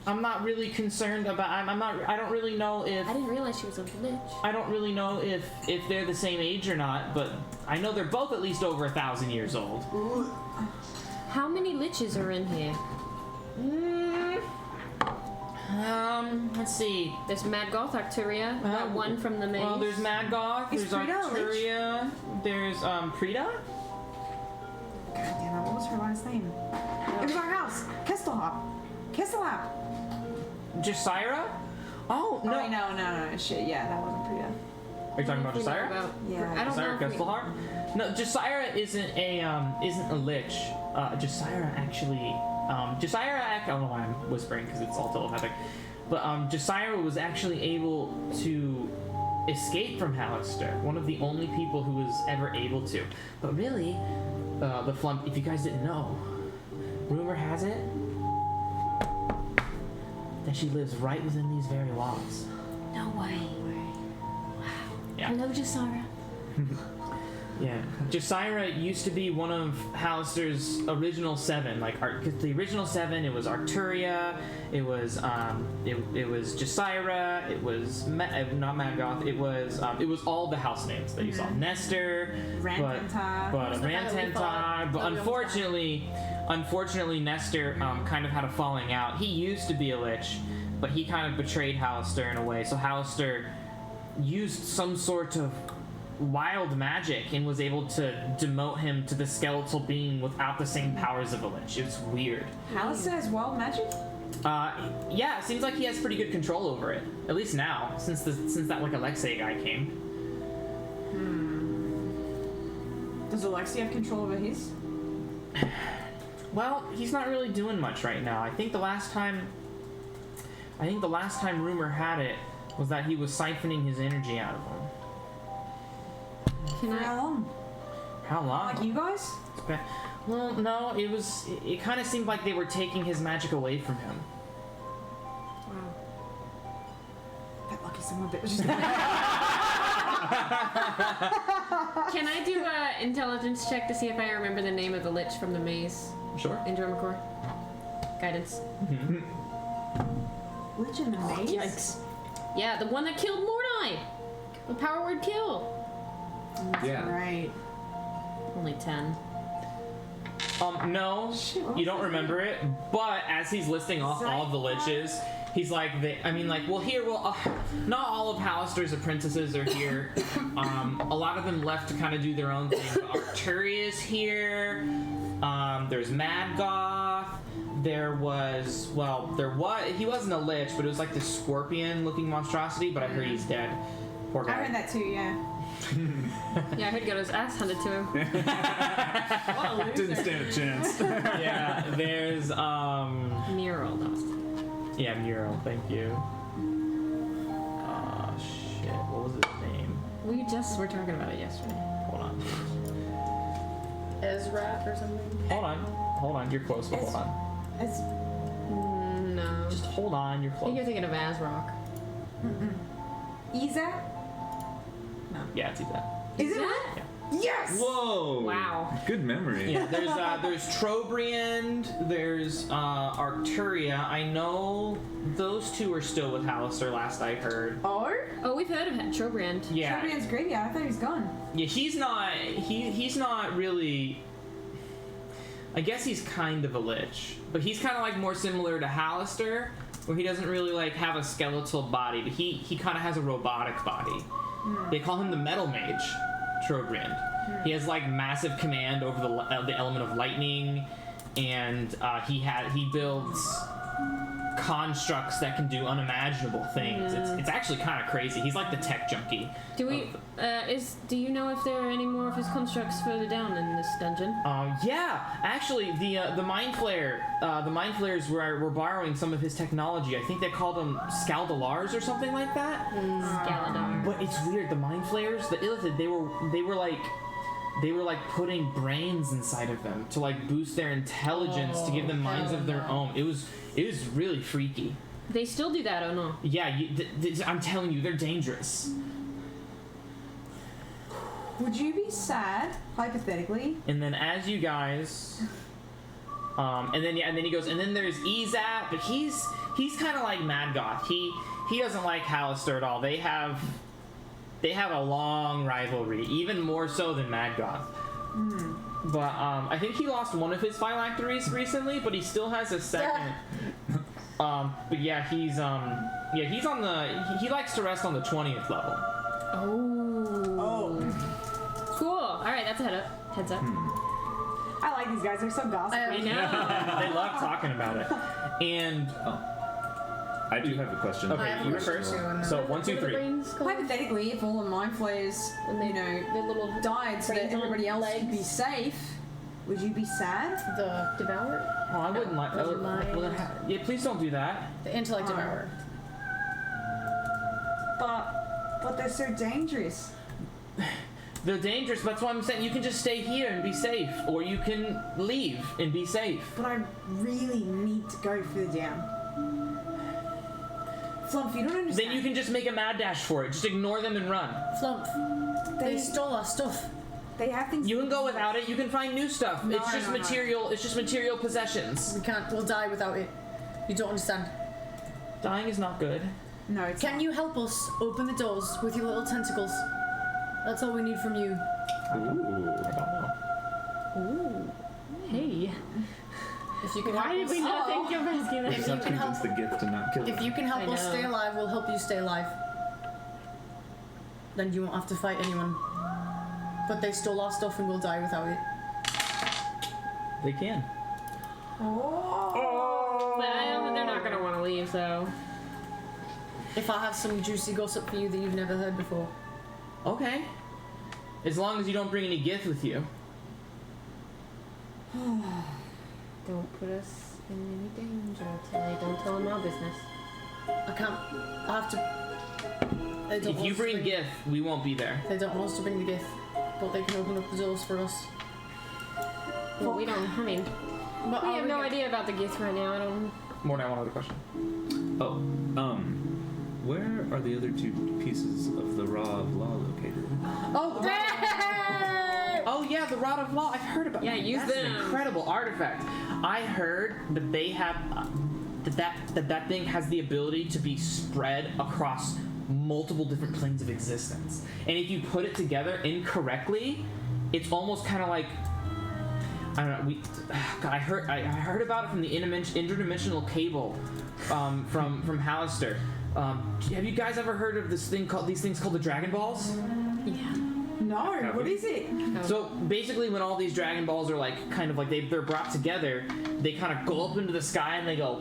I'm not really concerned about. I don't really know if.
I didn't realize she was a lich.
I don't really know if they're the same age or not, but I know they're both at least over 1,000 years old.
How many liches are in here?
Let's see.
There's Maggoth, Arcturia, that one from the Mage.
Well, there's Maggoth,
Is
there's
Prita a lich?
Arcturia, there's Prita.
God damn it, what was her last name? It was our house. Kestelhop.
Jasira? Oh no.
Oh, no. Shit, yeah, that wasn't Prita.
Are you talking about Jasira?
Yeah.
I don't know.
Jasira Kestelhar? No, Jasira isn't a lich. Jasira actually. I don't know why I'm whispering because it's all telepathic. But Jasira was actually able to escape from Hallister. One of the only people who was ever able to. But really, the Flumph, if you guys didn't know, rumor has it that she lives right within these very walls.
No way.
Yeah.
Hello, Jasara.
Yeah. Jasira used to be one of Hallister's original 7. Like, 'cause the original 7, it was Arcturia, it was Jasira, it was not Maggoth, it was all the house names that you saw. Nestor,
Rantantar.
but
that we
Rantantar,
fought
but
a long
unfortunately Nestor kind of had a falling out. He used to be a lich, but he kind of betrayed Hallister in a way. So Hallister used some sort of wild magic and was able to demote him to the skeletal being without the same powers of a lich. It was weird.
Hallister has wild magic?
Yeah, it seems like he has pretty good control over it. At least now, since that like Alexei guy came.
Does Alexi have control over his?
Well, he's not really doing much right now. I think the last time rumor had it was that he was siphoning his energy out of him.
Can
For
I?
how long?
How long?
Like you guys?
Well, no, it kind of seemed like they were taking his magic away from him.
Wow. That lucky son of a bitch.
Can I do a intelligence check to see if I remember the name of the lich from the maze
Sure.
in Drumacor? Guidance.
Lich in the maze?
Yikes. Yeah, the one that killed Mordai. The power word kill.
Yeah.
Right.
Only 10.
No,
Shit,
you don't remember it, but as he's listing off all of the liches, he's like, not all of Hallister's apprentices are here. A lot of them left to kind of do their own thing. But Arcturia's here. There's Maggoth. He wasn't a lich, but it was like this scorpion-looking monstrosity, but I heard he's dead. Poor guy.
I heard that too, yeah.
Yeah, I heard got his ass handed to him.
What a loser.
Didn't stand a chance.
Yeah, there's
Mural.
yeah, Mural, thank you. Oh shit, what was his name?
We just were talking about it yesterday.
Hold on.
Ezra or something.
Hold on, you're close, but hold on.
It's
No.
Just hold on, you're
I think
close.
you're thinking of Azrock.
Izak?
Yeah, it's that.
Is it?
that?
Yes!
Whoa.
Wow.
Good memory.
Yeah, there's Trobriand, there's Arcturia. I know those two are still with Hallister, last I heard.
Oh?
Oh, we've heard of him. Trobriand.
Yeah.
Trobriand's graveyard. I thought he was gone.
Yeah, he's not really. I guess he's kind of a lich, but he's kind of like more similar to Hallister, where he doesn't really like have a skeletal body, but he kind of has a robotic body. They call him the Metal Mage, Trobriand. He has like massive command over the element of lightning, and he builds constructs that can do unimaginable things. It's actually kind of crazy. He's like the tech junkie.
Do you know if there are any more of his constructs further down in this dungeon?
Yeah, actually, the Mind Flayer, the Mind Flayers were borrowing some of his technology. I think they called them Scaldalars or something like that.
Galadar.
But it's weird. The Mind Flayers, the Illithid, they were like putting brains inside of them to like boost their intelligence, to give them minds of their own. It was really freaky.
They still do that, or no?
Yeah, I'm telling you, they're dangerous.
Would you be sad, hypothetically?
And then as you guys, and then he goes, and then there's Ezat, but he's kind of like Maggoth. He doesn't like Hallister at all. They have a long rivalry, even more so than Maggoth. But I think he lost one of his phylacteries recently, but he still has a second. But yeah, he likes to rest on the 20th level.
Oh.
Cool. All right, that's a heads up.
I like these guys. They're so gossipy.
I know.
They love talking about it. And
I do have a question.
okay, you were first. So 1, 2, 3.
Hypothetically, if all the mind flayers,
The little
died so that
brains on
everybody else could be
legs.
safe, would you be sad?
The
Devourer?
Oh, I wouldn't like.
Those are mine.
Yeah, please don't do that.
The intellect devourer.
But they're so dangerous.
They're dangerous. That's why I'm saying you can just stay here and be safe, or you can leave and be safe.
But I really need to go further down. Flumph, you don't understand.
Then you can just make a mad dash for it. Just ignore them and run.
Flumph, they stole our stuff.
They have things.
You can go without it. You can find new stuff.
No,
it's just material. It's just material possessions.
We can't. We'll die without it. You don't understand.
Dying is not good.
No, it's
Can
not.
you help us open the doors with your little tentacles? That's all we need from you.
Ooh.
Ooh. Hey.
If you can
Why
help
did
us,
we not think of asking that?
If you
Let's
can
convince
help,
the gift to not kill
if you can help
I
us
know.
stay alive, we'll help you stay alive. Then you won't have to fight anyone. But they stole our stuff and we'll die without it.
They can.
But I know that they're not gonna want to leave, so.
If I have some juicy gossip for you that you've never heard before.
Okay. As long as you don't bring any gift with you.
Don't put us in any danger, Tilly. Don't tell them our business.
I can't. I have to. They don't
If
want
you
us to
bring gift, we won't be there.
They don't want us to bring the gift, but they can open up the doors for us.
Well, we don't. I mean,
But
we have no idea about the gift right now. I don't.
More than one other question.
Oh, where are the other two pieces of the Raw of Law located?
Oh, oh yeah, the Rod of Law. I've heard about.
Yeah,
that.
use
That's
them.
an incredible artifact. I heard that they have that thing has the ability to be spread across multiple different planes of existence, and if you put it together incorrectly, it's almost kind of like. I don't know. God, I heard about it from the interdimensional cable, from Hallister. Have you guys ever heard of these things called the Dragon Balls?
No, what is it?
So basically, when all these Dragon Balls are like kind of like they're brought together, they kind of go up into the sky and they go,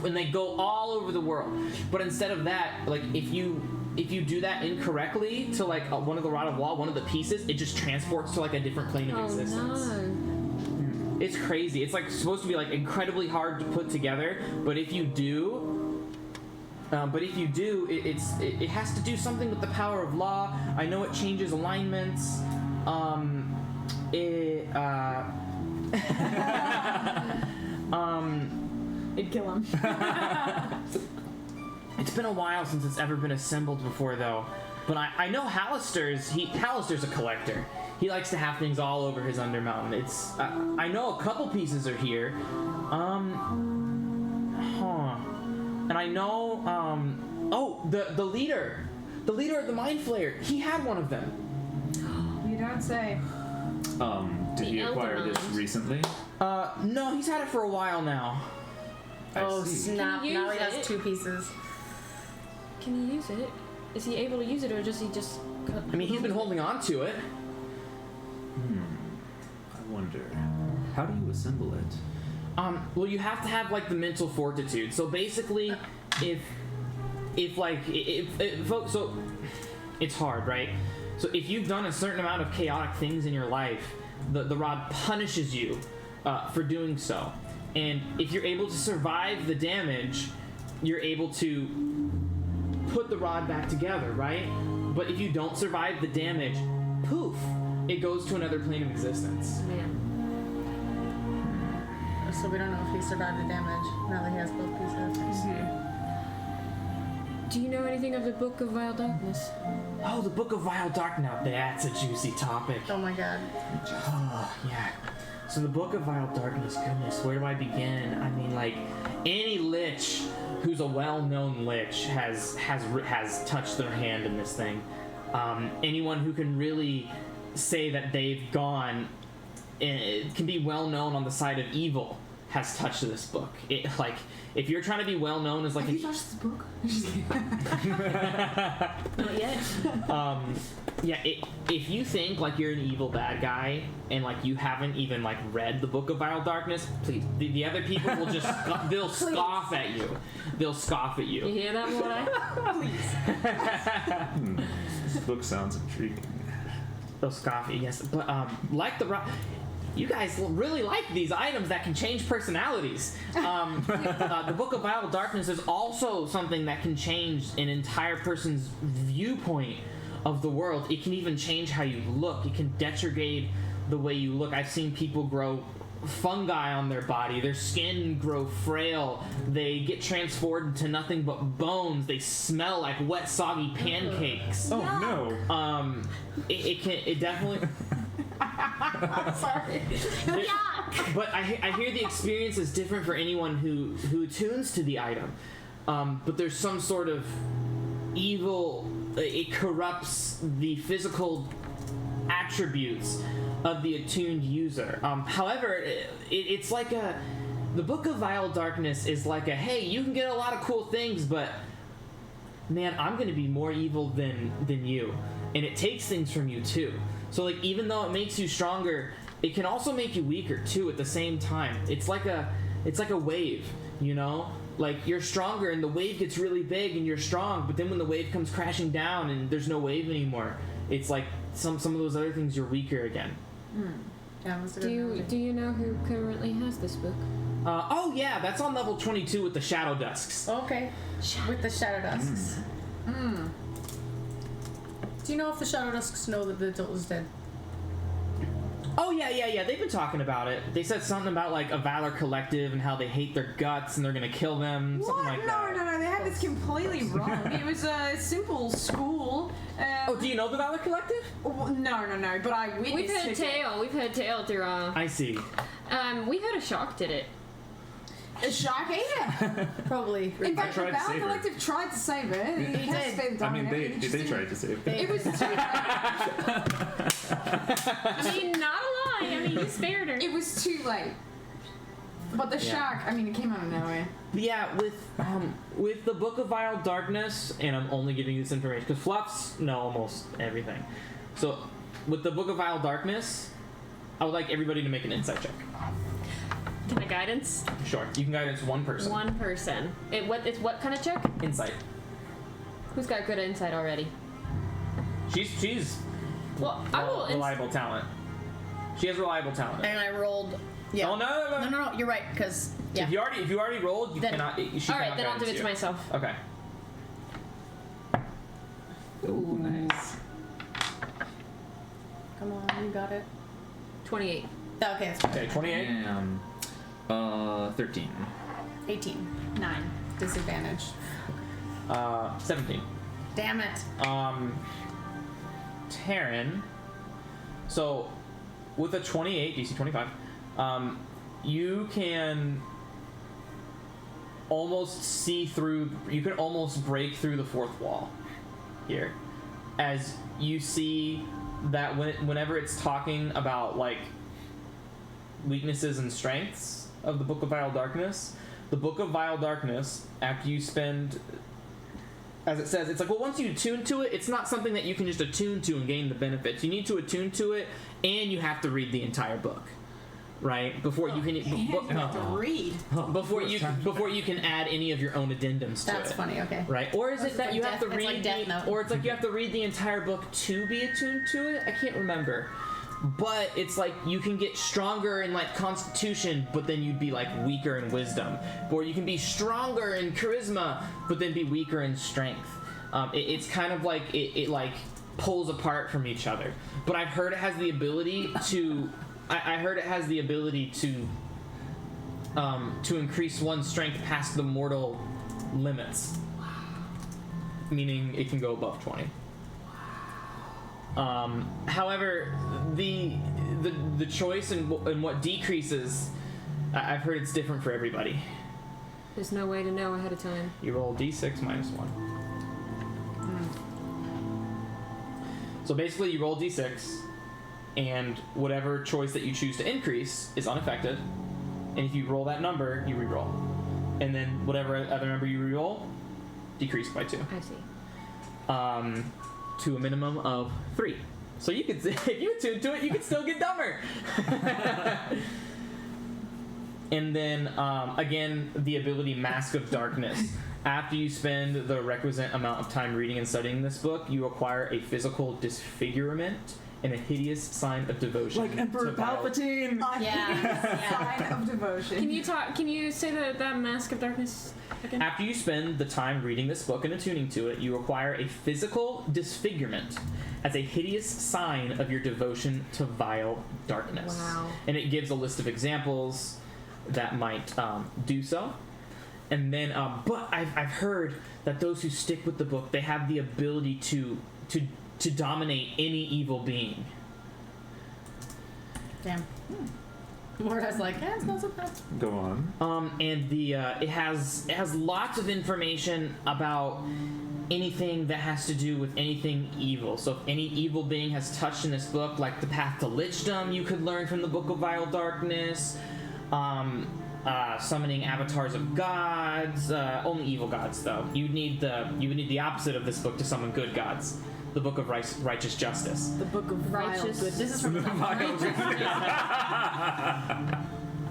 and they go all over the world. But instead of that, like if you do that incorrectly to like one of the Rod of Law, one of the pieces, it just transports to like a different plane of existence.
No.
It's crazy. It's like supposed to be like incredibly hard to put together, but if you do, it has to do something with the power of law. I know it changes alignments.
It'd kill him.
It's been a while since it's ever been assembled before, though. But I know Hallister's a collector. He likes to have things all over his Undermountain. It's I know a couple pieces are here. And I know the leader of the Mind Flayer. He had one of them.
You don't say.
Did
The
he acquire this
Eldermond.
recently?
No, he's had it for a while now.
Oh
I see.
snap!
Can you
Now he
use
has
it?
2 pieces.
Can he use it? Is he able to use it, or does he just?
I mean, he's been holding on to it.
I wonder. How do you assemble it?
Well, you have to have like the mental fortitude. So basically, folks, so it's hard, right? So if you've done a certain amount of chaotic things in your life, the rod punishes you for doing so. And if you're able to survive the damage, you're able to put the rod back together, right? But if you don't survive the damage, poof, it goes to another plane of existence.
Man.
So we don't know if he survived the damage now that he has both pieces.
Do you know anything of the Book of Vile Darkness?
Oh, the Book of Vile Dark. Now that's a juicy topic.
Oh my god.
Oh, yeah. So the Book of Vile Darkness, goodness, where do I begin? I mean, like, any lich who's a well-known lich has touched their hand in this thing. Anyone who can really say that they've gone, can be well-known on the side of evil, has touched this book. It, like, if you're trying to be well-known as like
Have you touched this book?
Not yet.
if you think like you're an evil bad guy and like you haven't even like read the Book of Vile Darkness, please, the other people will just they'll scoff at you. They'll scoff at
You
you.
hear that, boy?
This book sounds intriguing.
They'll scoff at you, yes. But like you guys really like these items that can change personalities. The Book of Vile Darkness is also something that can change an entire person's viewpoint of the world. It can even change how you look. It can degrade the way you look. I've seen people grow fungi on their body. Their skin grow frail. They get transformed into nothing but bones. They smell like wet, soggy pancakes.
Oh no.
It definitely.
Sorry.
But I hear the experience is different for anyone who tunes to the item. But there's some sort of evil. It corrupts the physical attributes of the attuned user. However, it's like the Book of Vile Darkness is like hey, you can get a lot of cool things, but man, I'm going to be more evil than you, and it takes things from you too. So like, even though it makes you stronger, it can also make you weaker too at the same time. It's like a wave, you know? Like, you're stronger and the wave gets really big and you're strong, but then when the wave comes crashing down and there's no wave anymore, it's like some of those other things, you're weaker again.
Yeah, that's a good
Do
analogy.
you know who currently has this book?
Oh yeah, that's on level 22 with the Shadow Dusks.
Okay. With the Shadow Dusks. Do you know if the Shadow Dusks know that the adult is dead?
Oh yeah. They've been talking about it. They said something about like a Valor Collective and how they hate their guts and they're gonna kill them. Something like that.
No. They had this completely wrong. It was a simple school.
Oh, do you know the Valor Collective?
No. But I witnessed
We've heard tale. We've heard tale through.
I see.
We heard a shark did it.
A shark ate it.
Probably.
In fact, the
tried to
Valor
save her.
Collective tried to save her. He
did.
I mean, they tried to save it.
It was too late.
I mean, not a lie. I mean, you spared her.
It was too late. But the shark, I mean, it came out of nowhere.
Yeah, with the Book of Vile Darkness, and I'm only giving you this information because Fluffs know almost everything. So, with the Book of Vile Darkness, I would like everybody to make an insight check.
Can I guidance?
Sure, you can guidance one person.
One person. It's what kind of check?
Insight.
Who's got good insight already?
She's
Well, I will.
reliable talent. She has reliable talent.
And I rolled. Yeah.
Oh no.
No. You're right, because yeah.
If you already rolled, you
Then-
cannot. She
All right,
cannot
then I'll do
guidance
it to
you.
myself.
Okay.
Ooh, nice.
Come on, you got it.
28.
Okay, it's fine.
Okay, 28.
And 13.
18. 9. Disadvantage.
17.
Damn it.
Taryn. So, with a 28, DC 25, you can almost see through. You can almost break through the fourth wall here, as you see that whenever it's talking about like weaknesses and strengths of the Book of Vile Darkness, the Book of Vile Darkness, after you spend, as it says, it's like, well, once you attune to it, it's not something that you can just attune to and gain the benefits. You need to attune to it, and you have to read the entire book, right? Before you can
have to read.
before you can add any of your own addendums to
That's
it.
funny, okay.
Right? Or is
It's
it that
like
you have to
Death- it's
read
like Death Note.
or it's like you have to read the entire book to be attuned to it? I can't remember. But it's like you can get stronger in like constitution, but then you'd be like weaker in wisdom. Or you can be stronger in charisma, but then be weaker in strength. It's kind of like it like pulls apart from each other. But I've heard it has the ability to I heard it has the ability to increase one's strength past the mortal limits. Meaning it can go above 20. However, the choice and what decreases, I've heard it's different for everybody.
There's no way to know ahead of time.
You roll d6 minus 1. So basically, you roll d6, and whatever choice that you choose to increase is unaffected. And if you roll that number, you re-roll. And then whatever other number you re-roll, decreased by 2.
I see.
To a minimum of 3. So you could, if you attune to it, you could still get dumber. And then, again, the ability Mask of Darkness. After you spend the requisite amount of time reading and studying this book, you acquire a physical disfigurement and a hideous sign of devotion.
Like Emperor
to vile-
Palpatine!
Yeah.
Sign of devotion. potion.
Can you say that Mask of Darkness again?
After you spend the time reading this book and attuning to it, you acquire a physical disfigurement as a hideous sign of your devotion to vile darkness.
Wow.
And it gives a list of examples that might do so. And then, but I've heard that those who stick with the book, they have the ability to dominate any evil being.
Damn. Morta's like, it's not so bad.
Go on.
And the it has lots of information about anything that has to do with anything evil. So if any evil being has touched in this book, like the path to lichdom, you could learn from the Book of Vile Darkness. Summoning avatars of gods, only evil gods though. You would need the opposite of this book to summon good gods. The Book of Righteous Justice.
The Book of
Righteous.
Vile Good.
This is from the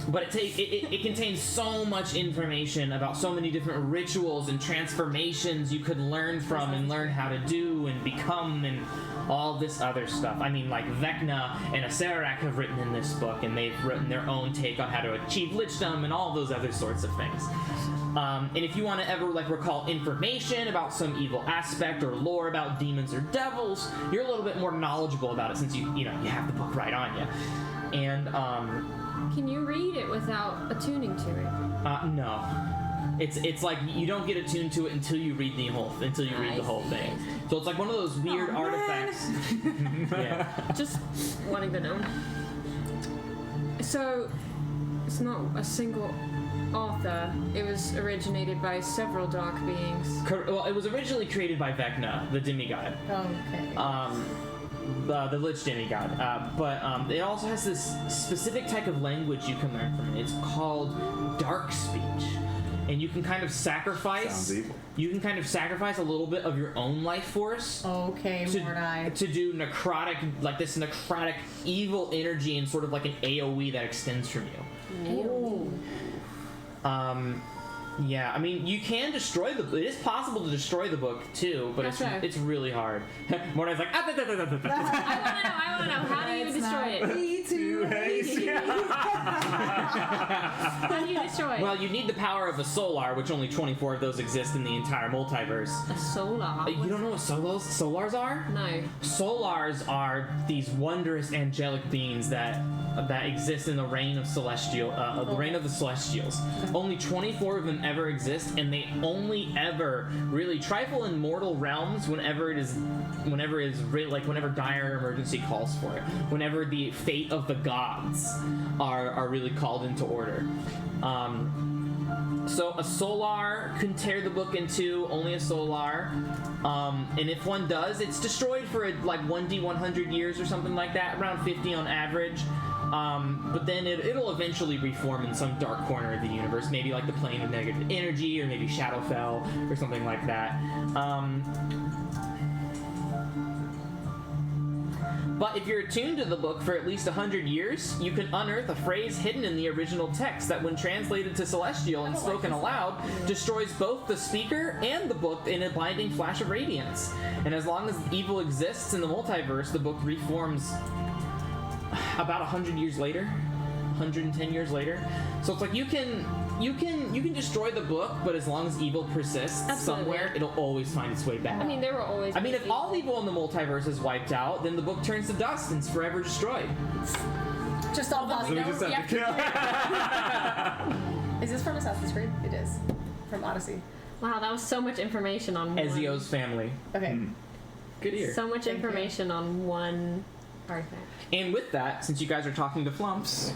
But it contains so much information about so many different rituals and transformations you could learn from and learn how to do and become and all this other stuff. I mean, like Vecna and Acererak have written in this book, and they've written their own take on how to achieve lichdom and all those other sorts of things. And if you want to ever recall information about some evil aspect or lore about demons or devils, you're a little bit more knowledgeable about it since you have the book right on you. And
Can you read it without attuning to it?
no. It's like you don't get attuned to it until you read the whole thing. So it's like one of those weird artifacts. Yeah.
Just wanting to know. So, it's not a single author. It was originated by several dark beings.
Well, it was originally created by Vecna, the demigod.
Okay.
The Lich demigod. But it also has this specific type of language you can learn from it. It's called dark speech. And you can kind of sacrifice.
Sounds evil.
You can kind of sacrifice a little bit of your own life force
Okay, Mordai.
to do this necrotic evil energy and sort of like an AoE that extends from you.
Ooh.
Yeah, I mean, you can destroy the. It is possible to destroy the book too, but
That's right.
it's really hard. Mordai's like,
I want to know. How do you destroy it? How do you destroy it?
well, you need the power of a solar, which only 24 of those exist in the entire multiverse.
A solar.
You don't know what solars are?
No.
Solars are these wondrous angelic beings that exist in the reign of the reign of the Celestials. Only 24 of them ever exist, and they only ever really trifle in mortal realms whenever dire emergency calls for it. Whenever the fate of the gods are really called into order. So a solar can tear the book in two, only a solar. And if one does, it's destroyed for like 1d100 years or something like that, around 50 on average. But then it'll eventually reform in some dark corner of the universe, maybe like the plane of negative energy, or maybe Shadowfell, or something like that. But if you're attuned to the book for at least 100 years, you can unearth a phrase hidden in the original text that, when translated to Celestial and spoken aloud, destroys both the speaker and the book in a blinding flash of radiance. And as long as evil exists in the multiverse, the book reforms about 100 years later, 110 years later. So it's like you can destroy the book, but as long as evil persists somewhere, it'll always find its way back.
I mean, there will always.
I mean, if all evil in the multiverse is wiped out, then the book turns to dust and is forever destroyed.
Just all
So we
possible.
just have to kill.
Is this from Assassin's Creed? It is. From Odyssey.
Wow, that was so much information on
Ezio's family.
Okay.
Good ear.
So much
Thank you.
information on one artifact.
And with that, since you guys are talking to Flumphs,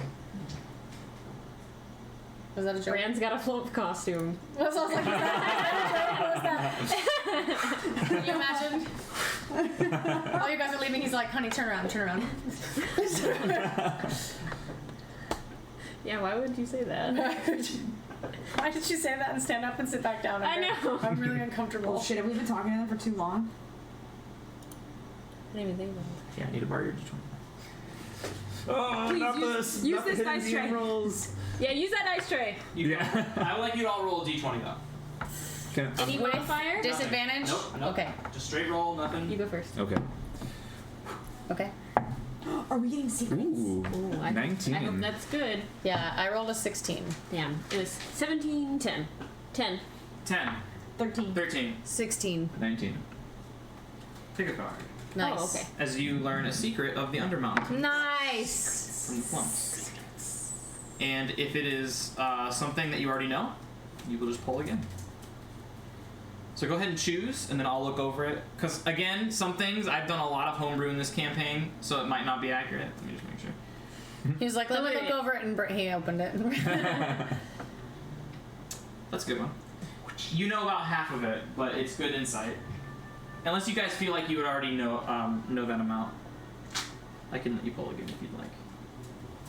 Was that a joke?
Brand's got a Flumph costume.
That's what I was like, is that a joke? What was that? Can you imagine? All you guys are leaving, he's like, honey, turn around, turn around.
Yeah, why would you say that?
Why did she say that and stand up and sit back down?
I know.
I'm really uncomfortable.
Oh shit, have we been talking to them for too long?
I didn't even think about it.
yeah, I need to borrow your D20.
Oh,
Please
not
use-
this.
use
not the
this
hidden
dice tray.
rolls.
Yeah, use that dice tray.
Yeah.
I would like you to all roll a D20 though.
Can,
Any modifier?
Disadvantage?
Nope.
Okay.
Just straight roll, nothing.
You go first.
okay.
Okay.
Are Are we getting secrets?
Ooh,
Ooh, I
19.
hope that's good.
Yeah, I rolled a 16.
Damn. It was 17, 10. 10.
10,
13.
13.
16.
19.
Pick a card.
Nice.
Oh, okay.
As you learn a secret of the Undermountain
Nice.
from the Flumph. And if it is something that you already know, you will just pull again. So go ahead and choose, and then I'll look over it. Because, again, some things, I've done a lot of homebrew in this campaign, so it might not be accurate. Let me just make sure.
He was like, let me look over it, and he opened it.
That's a good one. You know about half of it, but it's good insight. Unless you guys feel like you would already know that amount. I can let you pull again if you'd like.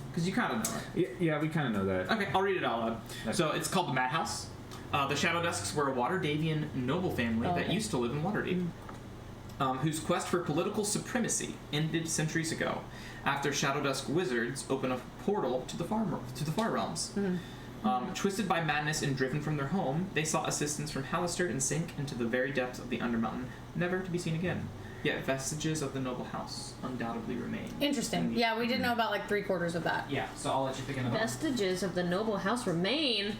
Because you kind of know it.
Yeah, we kind of know that.
Okay, I'll read it out loud.
Okay.
So it's called the Madhouse. The Shadow Dusks were a Waterdavian noble family that used to live in Waterdeep, whose quest for political supremacy ended centuries ago after Shadow Dusk wizards opened a portal to the far realms. Twisted by madness and driven from their home, they sought assistance from Hallister and sank into the very depths of the Undermountain, never to be seen again. Yet vestiges of the noble house undoubtedly remain.
Interesting. Yeah, we did know about like 3/4 of that.
Yeah, so I'll let you pick another one.
Vestiges of the noble house remain.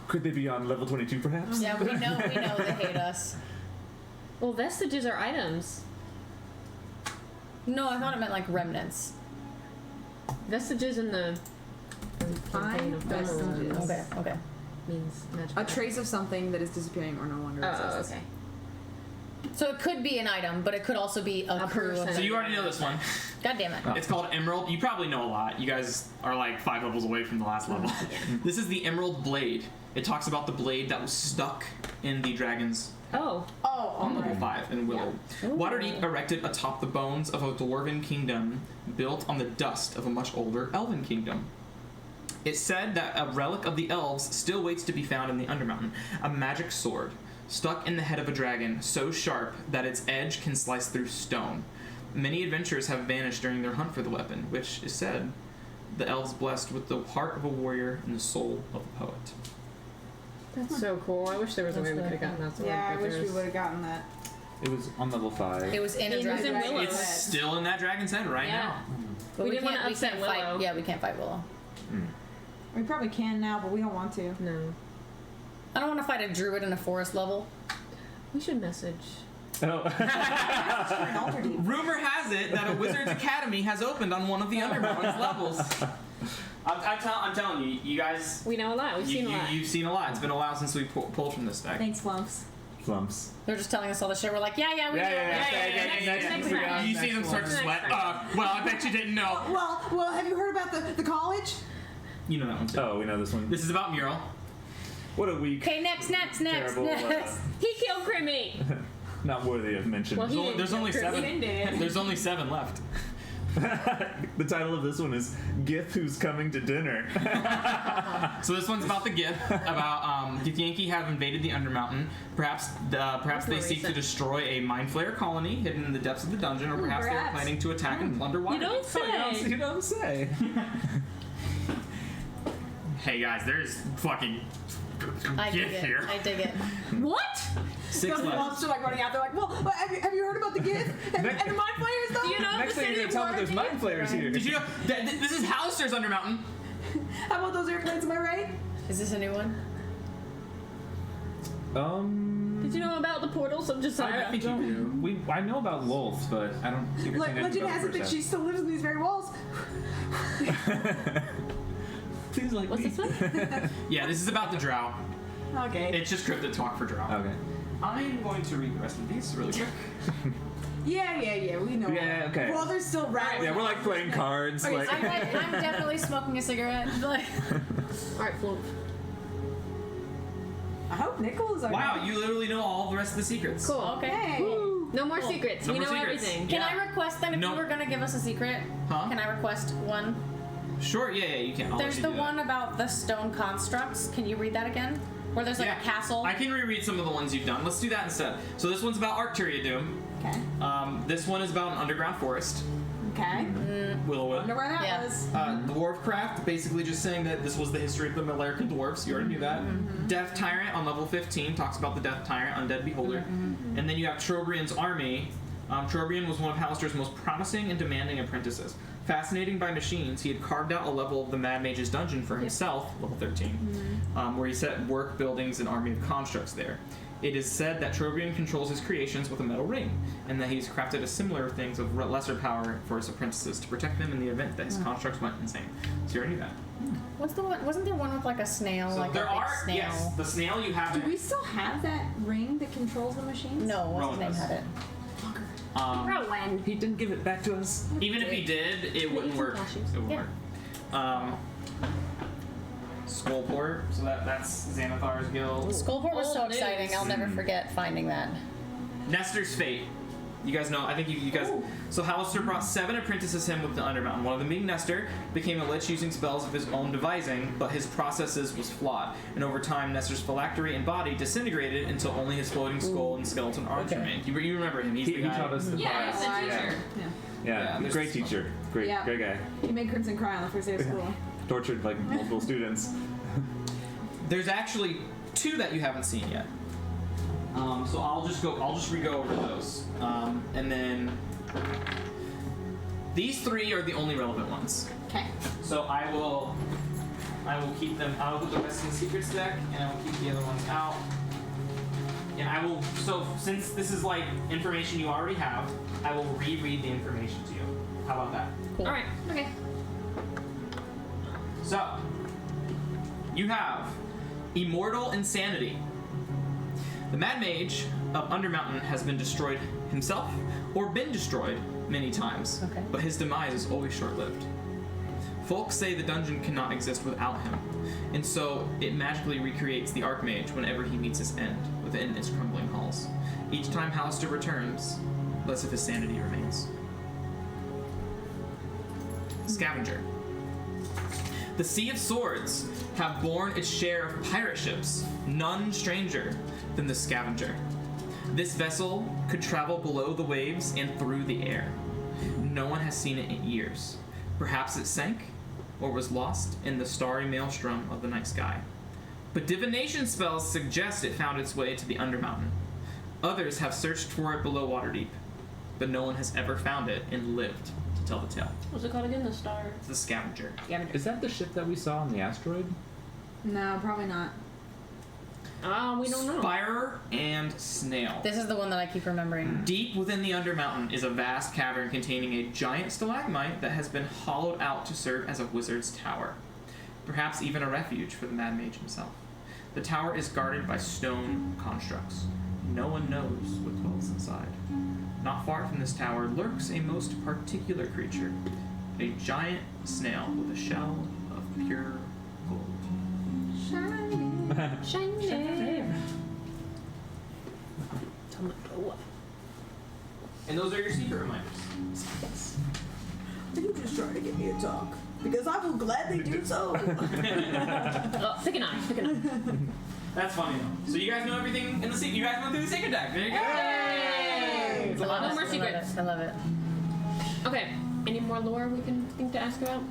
Could they be on level 22, perhaps?
Yeah, we know they hate us.
Well, vestiges are items.
No, I thought it meant like remnants.
Vestiges in the campaign of
Vestiges.
Okay.
means magical.
A trace of something that is disappearing or no longer
Oh,
exists.
okay.
So it could be an item, but it could also be a crew of
person.
So you already know this one.
God damn it.
It's called Emerald. You probably know a lot. You guys are like 5 levels away from the last level. This is the Emerald Blade. It talks about the blade that was stuck in the dragon's
Oh.
on level 5 in Willow. Waterdeep erected atop the bones of a dwarven kingdom built on the dust of a much older elven kingdom. It's said that a relic of the elves still waits to be found in the Undermountain, a magic sword stuck in the head of a dragon so sharp that its edge can slice through stone. Many adventurers have vanished during their hunt for the weapon, which is said the elves blessed with the heart of a warrior and the soul of a poet.
That's so cool. I wish there was a way we could have gotten that sword.
Yeah, I
but
wish we
there's-
would have gotten that.
It was on level 5.
It was in a
It was in
dragon.
Willow.
It's still in that dragon's head right
Yeah.
now.
But
We didn't
can't-
wanna upset
can't fight.
Willow.
Yeah, we can't fight Willow.
We probably can now, but we don't want to.
No.
I don't want to fight a druid in a forest level.
We should message.
Oh.
An alter deep.
Rumor has it that a Wizard's Academy has opened on one of the Undermountain's levels. I'm telling you, you guys,
We know a lot. We've seen a lot.
you've seen a lot. It's been a while since we pulled from this deck.
Thanks, Flumphs.
Flumps.
They're just telling us all the shit. We're like, yeah, we know.
Next time.
You see them start to
Next
sweat.
time.
Well, I bet you didn't know.
Well, have you heard about the college?
You know that one too.
Oh, we know this one.
This is about Mural.
What a weak,
Okay, next.
terrible,
He killed Grimmy.
not worthy of mention.
Well, he
There's only
didn't kill
7.
did.
There's only 7 left.
The title of this one is Gith Who's Coming to Dinner.
So this one's about the Gith, about Githyanki have invaded the Undermountain. Perhaps they
more
seek to
recent.
destroy a Mind Flayer colony hidden in the depths of the dungeon, or perhaps they're
perhaps.
planning to attack and plunder
You
Waterdeep.
don't say.
You don't say.
Hey guys, there's fucking
I dig
Gith
it.
here.
I dig it.
What?
6
The
left.
Flumphs are like running out. They're like, well, have you heard about the gift and the mind flayers though?
Do you know
Next
the
thing you're
city
gonna
of
tell me there's
Waterdeep?
mind flayers here.
Did you know this is Hallister's Undermountain?
How about those airplanes? Am I right?
Is this a new one?
Did you know about the portals of
I
Josiah?
think you do.
I know about Lolth, but I don't think I've seen anything
Legend
about
has
the
it that
first
she still lives in these very walls.
half. Please like
What's
me.
this one?
Yeah, this is about the Drow.
Okay.
It's just cryptid talk for Drow.
Okay.
I'm going to read the rest of these really quick.
Yeah. We know.
Yeah, okay.
Well, there's still rats.
Yeah, we're like playing cards. Like,
I'm definitely smoking a cigarette. Like,
Alright, Flumph.
I hope Nickel is okay.
Wow, you literally know all the rest of the secrets.
Cool.
okay.
Hey.
No more secrets.
No
we
more
know
secrets.
everything.
Can
Yeah.
I request then if
No.
you were gonna give us a secret?
Huh?
Can I request one?
Sure, yeah, you can. I'll
There's
let you
the
do that.
one about the stone constructs. Can you read that again? Where there's like
Yeah.
a castle.
I can reread some of the ones you've done. Let's do that instead. So this one's about Arcturia Doom.
Okay.
This one is about an underground forest,
Okay.
Willowwood.
Wonder where that
Yeah.
was.
Dwarfcraft, basically just saying that this was the history of the Malarcan dwarves. You already knew that. Death Tyrant on level 15 talks about the Death Tyrant, Undead Beholder. And then you have Trobriand's army, Trobriand was one of Halaster's most promising and demanding apprentices. Fascinating by machines, he had carved out a level of the Mad Mage's dungeon for himself, level 13, where he set work buildings and army of constructs there. It is said that Trobriand controls his creations with a metal ring, and that he's crafted a similar things of lesser power for his apprentices to protect them in the event that his constructs went insane. So you already knew that.
What's the one? Wasn't there one with like a snail?
So
like
there
a big
are,
snail?
yes, the snail you have.
Do we still have that ring that controls the machines?
No, what's his name
Roland
had it?
Rowan.
He didn't give it back to us.
Even if he did, it wouldn't work. It wouldn't work. Skullport, so that's Xanathar's guild.
Skullport was so
Old
exciting.
news.
I'll never forget finding that.
Nestor's Fate. You guys know, I think you guys... So Halaster brought 7 apprentices him with the Undermountain. One of them being Nestor, became a lich using spells of his own devising, but his processes was flawed. And over time, Nestor's phylactery and body disintegrated until only his floating skull and skeleton arms remained. You remember him, he's
He
the guy.
taught us the
Yeah,
class.
he's the teacher.
Yeah,
there's
great
this one.
teacher. Great guy.
He made Crimson cry on the first day of school.
Tortured like multiple students.
There's actually 2 that you haven't seen yet. So I'll just re-go over those. And then these 3 are the only relevant ones.
Okay.
So I will keep them. I will put the rest in the secrets deck, and I will keep the other ones out. And I will. So since this is like information you already have, I will reread the information to you. How about that?
Cool.
All right. Okay.
So you have Immortal Insanity. The Mad Mage of Undermountain has been destroyed himself or been destroyed many times, but his demise is always short-lived. Folks say the dungeon cannot exist without him, and so it magically recreates the Archmage whenever he meets his end within its crumbling halls. Each time Halaster returns, less of his sanity remains. Scavenger. The Sea of Swords have borne its share of pirate ships, none stranger than the Scavenger. This vessel could travel below the waves and through the air. No one has seen it in years. Perhaps it sank, or was lost in the starry maelstrom of the night sky. But divination spells suggest it found its way to the Undermountain. Others have searched for it below Waterdeep, but no one has ever found it and lived to tell the tale.
What's it called again? The Star.
It's the Scavenger.
Is that the ship that we saw on the asteroid?
No, probably not.
We don't know.
Spirer and Snail.
This is the one that I keep remembering.
Deep within the Undermountain is a vast cavern containing a giant stalagmite that has been hollowed out to serve as a wizard's tower. Perhaps even a refuge for the Mad Mage himself. The tower is guarded by stone constructs. No one knows what dwells inside. Not far from this tower lurks a most particular creature. A giant snail with a shell of pure gold.
Shiny.
And those are your secret reminders.
Are you just trying to get me to talk? Because I will gladly do so.
Oh, pick an eye. Pick an eye.
That's funny though. So you guys know everything in the secret. You guys went through the secret deck. There you go.
Yay!
It's a lot
No
of
more secrets.
I love it.
Okay. Any more lore we can think to ask about?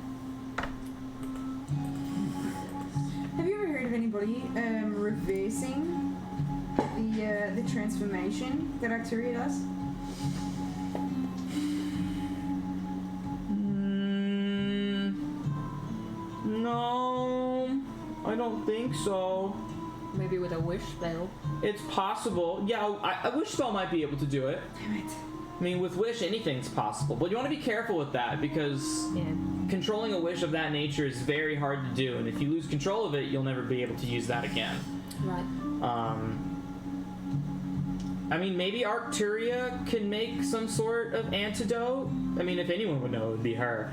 Have you ever heard of anybody reversing the transformation that Arcturia does?
No, I don't think so.
Maybe with a wish spell.
It's possible. Yeah, a wish spell might be able to do it.
Damn it.
I mean, with wish, anything's possible. But you want to be careful with that because
Yeah.
controlling a wish of that nature is very hard to do. And if you lose control of it, you'll never be able to use that again.
Right.
I mean, maybe Arcturia can make some sort of antidote. I mean, if anyone would know, it would be her.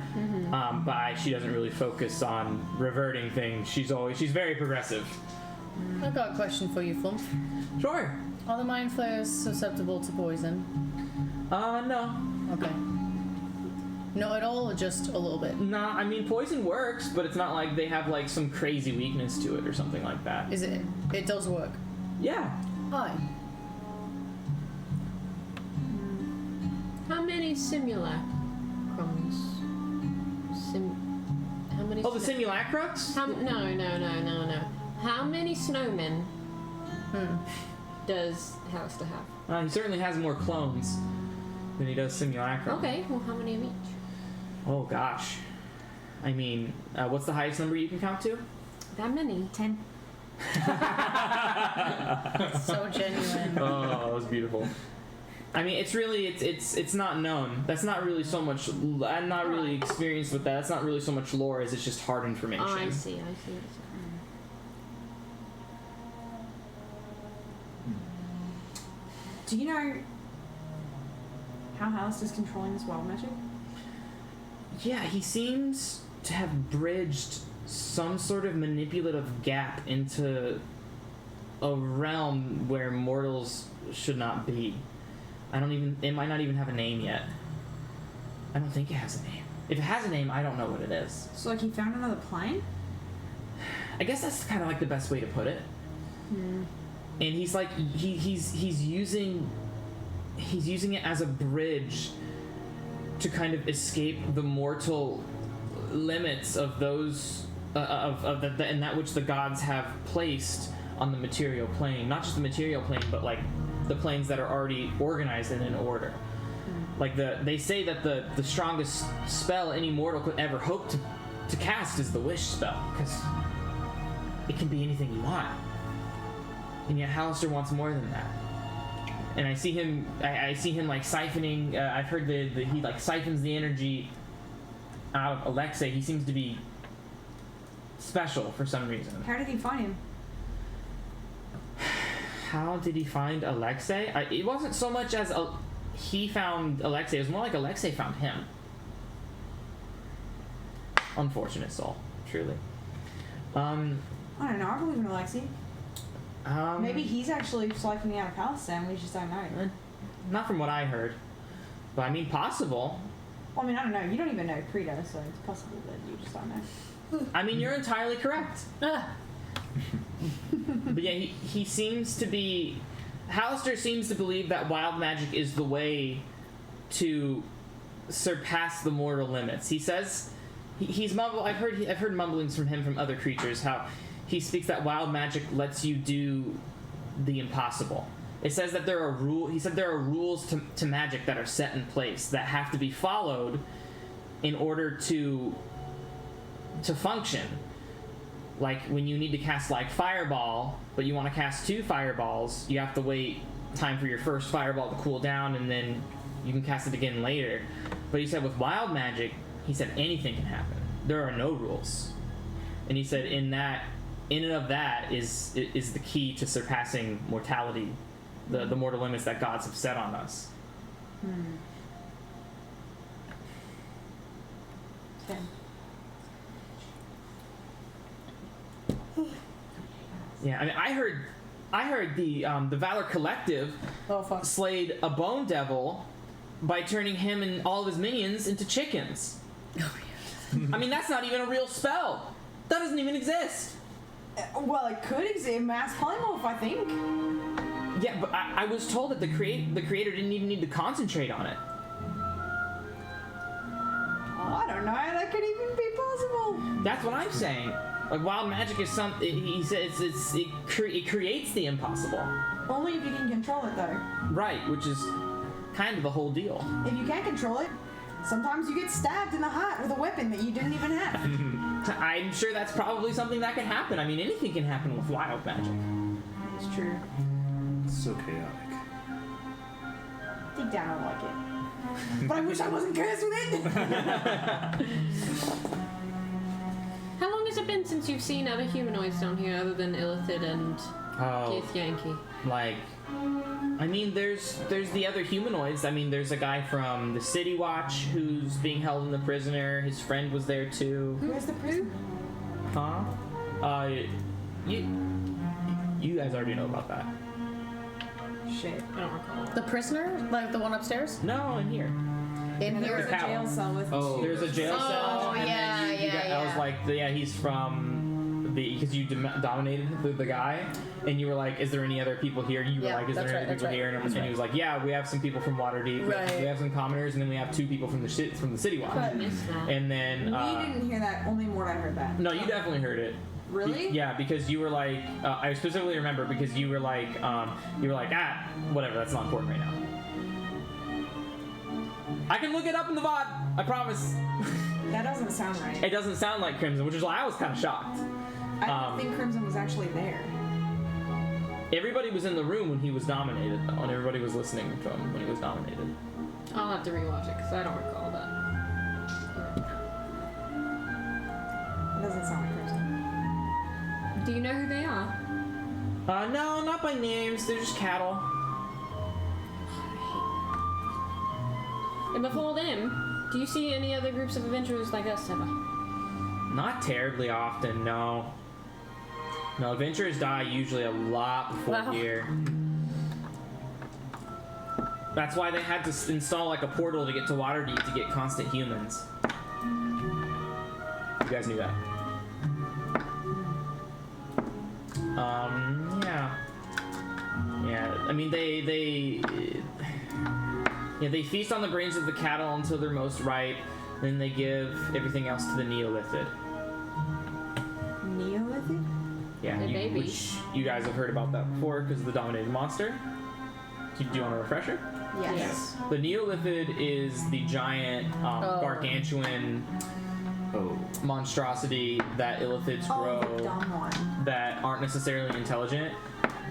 But she doesn't really focus on reverting things. She's very progressive.
I've got a question for you, Flumph.
Sure.
Are the mind flayers susceptible to poison?
No.
Okay. Not at all, or just a little bit?
Nah, I mean, poison works, but it's not like they have, like, some crazy weakness to it or something like that.
Is it? It does work.
Yeah.
Hi.
How many simulacrums? How many?
Oh, the simulacrux?
No. How many snowmen does Halaster have?
He certainly has more clones Then he does simulacrum.
Okay, well, how many of each?
Oh gosh. I mean, what's the highest number you can count to?
That many.
10.
So genuine.
Oh, that was beautiful. I mean, it's really it's not known. That's not really so much. I'm not really experienced with that. That's not really so much lore as it's just hard information.
Oh, I see.
Do you know how Alistair's controlling this wild magic?
Yeah, he seems to have bridged some sort of manipulative gap into a realm where mortals should not be. It might not even have a name yet. I don't think it has a name. If it has a name, I don't know what it is.
So like he found another plane?
I guess that's kind of like the best way to put it. And he's like he's using it as a bridge to kind of escape the mortal limits of those and that which the gods have placed on the material plane. Not just the material plane, but like the planes that are already organized and in order. Like they say that the strongest spell any mortal could ever hope to cast is the wish spell, because it can be anything you want. And yet Alistair wants more than that. And I see him like siphoning. I've heard that he like siphons the energy out of Alexei. He seems to be special for some reason.
How did he find him?
How did he find Alexei? It wasn't so much as he found Alexei. It was more like Alexei found him. Unfortunate soul, truly.
I don't know. I believe in Alexei. Maybe he's actually siphoning out of Palestine. We just don't know.
Not from what I heard, but I mean, possible.
Well, I mean, I don't know. You don't even know Credo, so it's possible that you just don't know.
I mean, you're entirely correct. But yeah, he seems to be... Alistair seems to believe that wild magic is the way to surpass the mortal limits. He says... He's mumble. I've heard mumblings from him from other creatures, how he speaks that wild magic lets you do the impossible. It says that there are rules to magic that are set in place that have to be followed in order to function. Like when you need to cast like fireball, but you want to cast 2 fireballs, you have to wait time for your first fireball to cool down, and then you can cast it again later. But he said with wild magic, he said anything can happen. There are no rules. And he said in and of that is the key to surpassing mortality, the mortal limits that gods have set on us.
Okay.
Yeah, I mean, I heard the Valor Collective slayed a bone devil by turning him and all of his minions into chickens.
Oh, yeah.
I mean, that's not even a real spell. That doesn't even exist.
Well, it could exist. Mass polymorph, I think.
Yeah, but I was told that the creator didn't even need to concentrate on it.
Oh, I don't know. That could even be possible.
That's what I'm saying. Like, wild magic is something. He says it creates the impossible.
Only if you can control it, though.
Right, which is kind of the whole deal.
If you can't control it, sometimes you get stabbed in the heart with a weapon that you didn't even have.
I'm sure that's probably something that can happen. I mean, anything can happen with wild magic.
It's true.
It's so chaotic.
Deep down, I like it. But I wish I wasn't cursed with it.
How long has it been since you've seen other humanoids down here other than Illithid and Keith Yankee?
Like, I mean, there's the other humanoids. I mean, there's a guy from the City Watch who's being held in the prisoner. His friend was there too.
Where's the prisoner?
Huh? You guys already know about that.
Shit.
I don't recall.
The prisoner? Like the one upstairs?
No, in here.
In
And there was
here?
a jail cell with
There's a jail
Oh,
cell. and
yeah,
then you got, I was
yeah.
like, yeah, he's from because you dominated the guy, and you were like, is there any other people here? You were
Yeah,
like, is there
that's
any
right,
people
that's
here? And he was like, yeah, we have some people from Waterdeep.
Right.
We have some commoners, and then we have 2 people from the City Watch.
But
Missed that.
And then
we didn't hear that. Only Mort heard that.
no, you definitely heard it.
Really?
Yeah, because you were like, I specifically remember because you were like, whatever, that's not important right now. I can look it up in the VOD. I promise.
That doesn't sound right.
It doesn't sound like Crimson, which is why I was kind of shocked.
I don't think Crimson was actually there.
Everybody was in the room when he was nominated, though, and everybody was listening to him when he was nominated.
I'll have to rewatch it because I don't recall that.
It doesn't sound like Crimson.
Do you know who they are?
No, not by names. They're just cattle.
And before them, do you see any other groups of adventurers like us ever?
Not terribly often, no. No, adventurers die usually a lot before here. That's why they had to install like a portal to get to Waterdeep to get constant humans. You guys knew that. Yeah. Yeah, I mean, they feast on the brains of the cattle until they're most ripe, then they give everything else to the Neolithid.
Neolithic?
Yeah,
They're babies.
which you guys have heard about that before because of the dominating monster. Do you want a refresher?
Yes.
The Neolithid is the giant, gargantuan monstrosity that illithids grow
the dumb one.
that aren't necessarily intelligent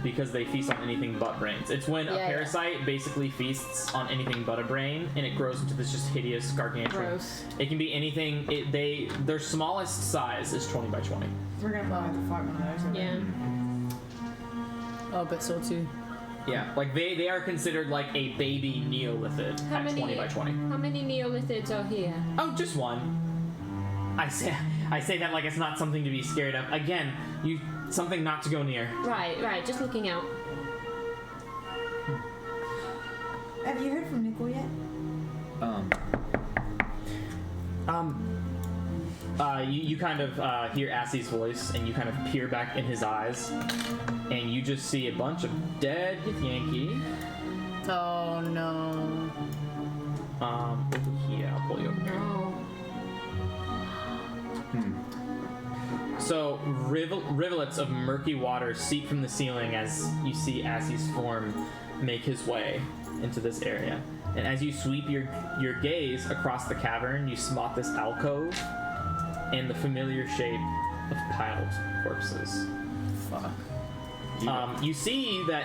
because they feast on anything but brains. It's when a parasite basically feasts on anything but a brain and it grows into this just hideous gargantuan.
Gross.
It can be anything. Their smallest size is 20 by 20.
We're gonna probably have to fight one of those.
Yeah.
Oh, but so too.
Yeah, like they are considered like a baby Neolithid
How
at
many-
20 by 20.
How many Neolithids are here?
Oh, just one. I say that like it's not something to be scared of. Again, something not to go near.
Right. Just looking out.
Have you heard from Nickel yet?
You kind of hear Assie's voice, and you kind of peer back in his eyes, and you just see a bunch of dead Yankee.
Oh no.
Over here, I'll pull you over here.
No.
So rivulets of murky water seep from the ceiling as you see Assie's form make his way into this area. And as you sweep your gaze across the cavern, you spot this alcove and the familiar shape of piled corpses.
Fuck.
You see that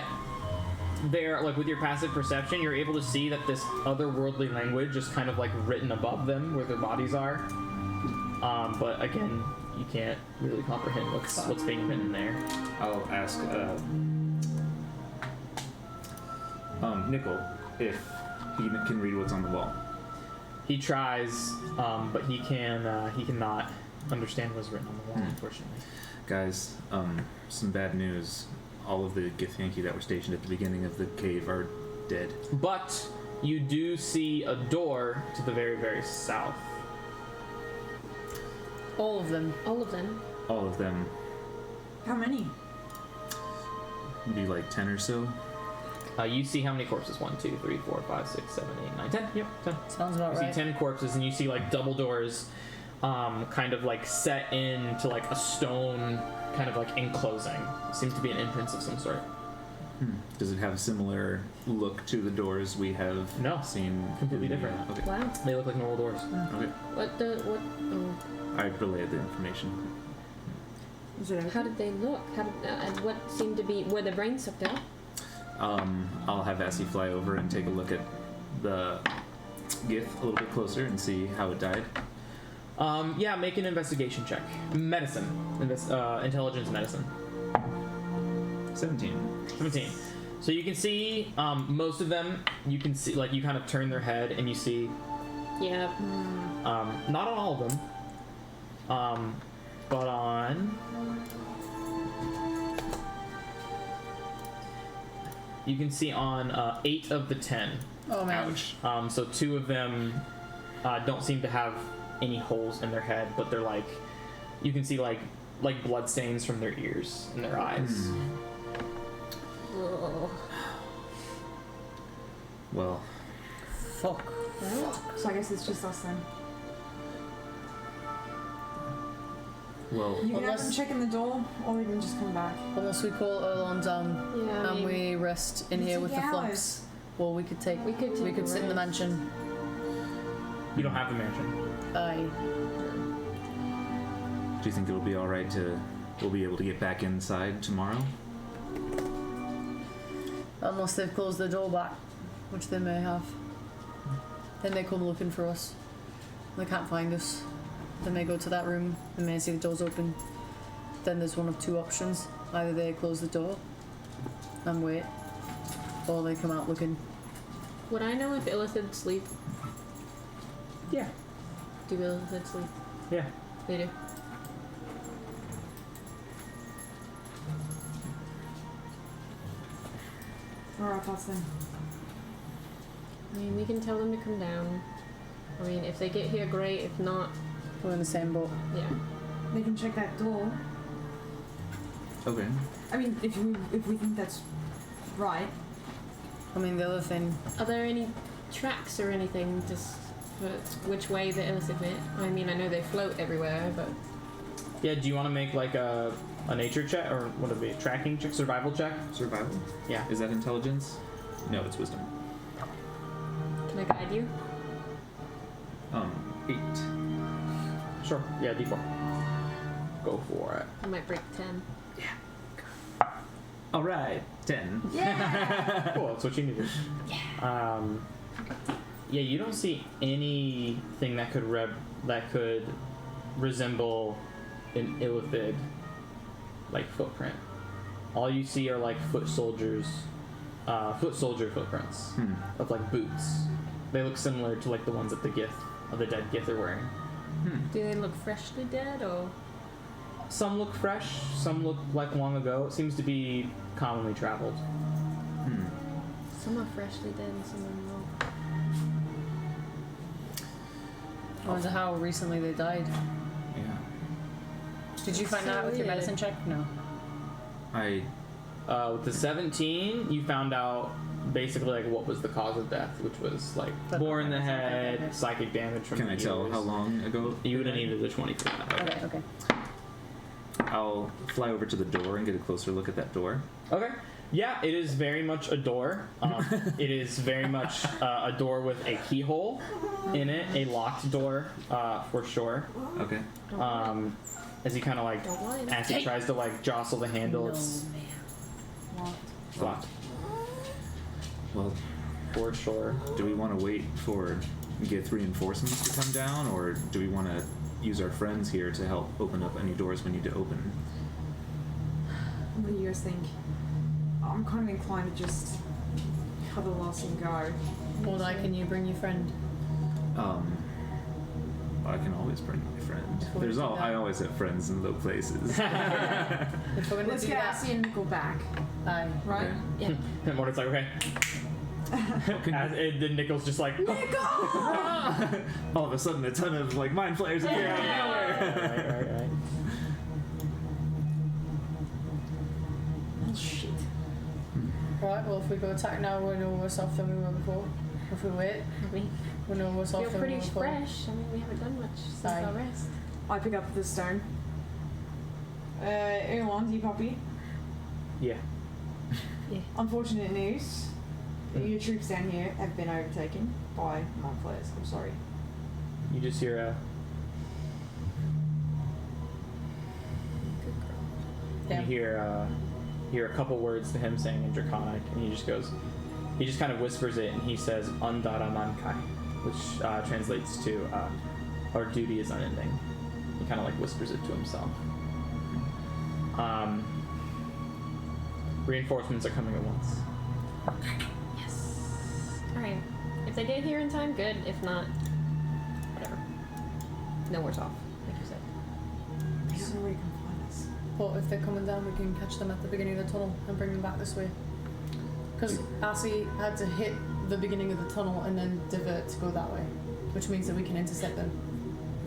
there, like with your passive perception, you're able to see that this otherworldly language is kind of like written above them where their bodies are. But again, you can't really comprehend what's being written there.
I'll ask Nickel if he can read what's on the wall.
He tries, but he cannot understand what's written on the wall, unfortunately.
Guys, some bad news. All of the Githyanki that were stationed at the beginning of the cave are dead.
But you do see a door to the very, very south.
All of them.
All of them.
All of them,
How many?
maybe like 10 or so.
You see how many corpses? 1, 2, 3, 4, 5, 6, 7, 8, 9, 10. Yep, 10.
Sounds about
You
right.
see 10 corpses, and you see like double doors, kind of like set into like a stone, kind of like enclosing. Seems to be an entrance of some sort.
Does it have a similar look to the doors we have
No.
seen?
Completely
in the-
different.
Okay.
Wow.
They look like normal doors.
Okay.
What? Oh.
I relayed the information.
Is it
How did they look? How did? And what seemed to be? Were the brains sucked out?
I'll have Assie fly over and take a look at the Gith a little bit closer and see how it died.
Yeah, make an investigation check. Medicine. Intelligence medicine.
17.
17. So you can see most of them, you can see, like, you kind of turn their head and you see,
Yeah.
not on all of them, but on, you can see on 8 of the 10.
Oh man.
Ouch.
So 2 of them don't seem to have any holes in their head, but they're like, you can see like blood stains from their ears and their eyes.
Oh.
Well,
Fuck.
So I guess it's just us then.
well,
You can have
Unless-
them check in the door, or we can just come back.
Unless we call Erlon down
Yeah.
and we rest in here with the
Take
Flumphs.
hours.
Well, we could
We could take a
sit in the
rest.
mansion.
You don't have the mansion.
Do you think it'll be alright we'll be able to get back inside tomorrow?
Unless they've closed the door back, which they may have. Then they come looking for us. They can't find us. Then they go to that room, they may see the door's open. Then there's one of two options. Either they close the door and wait, or they come out looking.
Would I know if Illithid sleep?
Yeah.
Do Illithid sleep?
Yeah.
They do.
Alright, pass then.
I mean, we can tell them to come down. I mean, if they get here, great. If not,
We're in the same boat.
yeah.
They can check that door.
Okay.
I mean, if we think that's right.
I mean, the other thing,
Are there any tracks or anything just for which way the Illithid went? I mean, I know they float everywhere, but
Yeah, do you want to make like a nature check, or what would it be, a tracking check, survival check?
Survival?
Yeah.
Is that intelligence? No, it's wisdom.
can I guide you?
8.
Sure. Yeah, D4. Go for it.
I might break 10.
Alright, 10.
Cool, that's what you needed. Yeah. Yeah, you don't see anything that could resemble an Illithid like footprint. All you see are like foot soldier footprints of like boots. They look similar to like the ones that the dead Gith are wearing.
Do they look freshly dead or?
Some look fresh, some look like long ago. It seems to be commonly traveled.
Some are freshly dead and some are not.
I wonder how recently they died.
Yeah.
Did you find that out with your
weird.
medicine check? No.
With the 17, you found out basically like what was the cause of death, which was like
But
bore in the
okay.
head, psychic damage from
Can
the
I tell
healers.
how long ago?
You would have needed a 20 for that.
Okay.
I'll fly over to the door and get a closer look at that door.
Okay. Yeah, it is very much a door. It is very much a door with a keyhole in it, a locked door for sure.
Okay.
As he kind of like,
Don't whine.
as he tries to like jostle the handle,
No,
it's
man.
locked
Well,
for sure.
do we want to wait for Gith reinforcements to come down, or do we want to use our friends here to help open up any doors we need to open?
What do you guys think? I'm kind of inclined to just cut the loss and go.
Well, can you bring your friend?
I can always bring my friend.
Before we do that.
I always have friends in low places.
If we're gonna
Let's
do
get
that,
Assie and go back,
aye.
right?
Yeah.
And Mordecai's like, okay. And then Nickel's just like,
All of a sudden, a ton of like mind flayers appear out of nowhere.
right.
Oh shit.
Right, well, if we go attack now, we're no worse off than we were before. If we wait,
I mean,
we're no worse off
feel
than we
pretty
were before.
fresh. I mean, we haven't done much since
Aye.
our rest.
I pick up the stone. Erlandy puppy.
Yeah.
Unfortunate news. Your troops down here have been overtaken by mind flayers. I'm sorry.
You just hear a.
Yeah.
You hear a couple words to him saying in Draconic, and he just kind of whispers it, and he says Undara Mankai, which translates to our duty is unending. He kind of like whispers it to himself. Reinforcements are coming at once.
Yes. Alright. If they get here in time, good. If not, whatever. No worse off, like you said.
There's no way you can find us.
But if they're coming down, we can catch them at the beginning of the tunnel and bring them back this way. Because Assie had to hit the beginning of the tunnel and then divert to go that way, which means that we can intercept them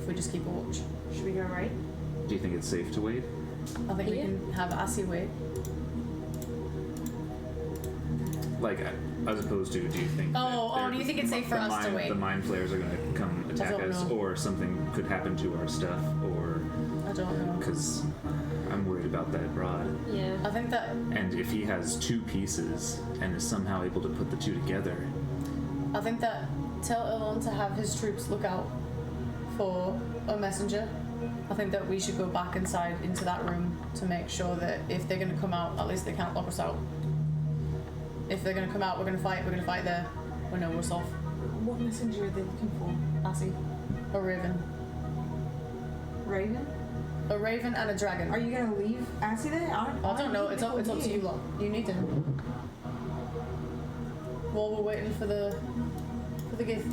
if we just keep a watch.
Should we go right?
Do you think it's safe to wait?
I think we
Yeah.
can have Assie wait.
Like, as opposed to, do you think?
Do you think it's safe for us to wait?
The mind flayers are going to come attack
don't
us,
know.
or something could happen to our stuff, or
I don't know.
because I'm worried about that rod.
Yeah.
I think that
And if he has 2 pieces and is somehow able to put the 2 together,
tell Elon to have his troops look out for a messenger. I think that we should go back inside into that room to make sure that if they're going to come out, at least they can't lock us out. If they're going to come out, we're going to fight there. We're no worse off.
What messenger are they looking for?
Lassie. A raven.
Raven?
A raven and a dragon.
Are you gonna leave Assie there? I
don't know. It's up to you lot. You need to. While we're waiting for the gift.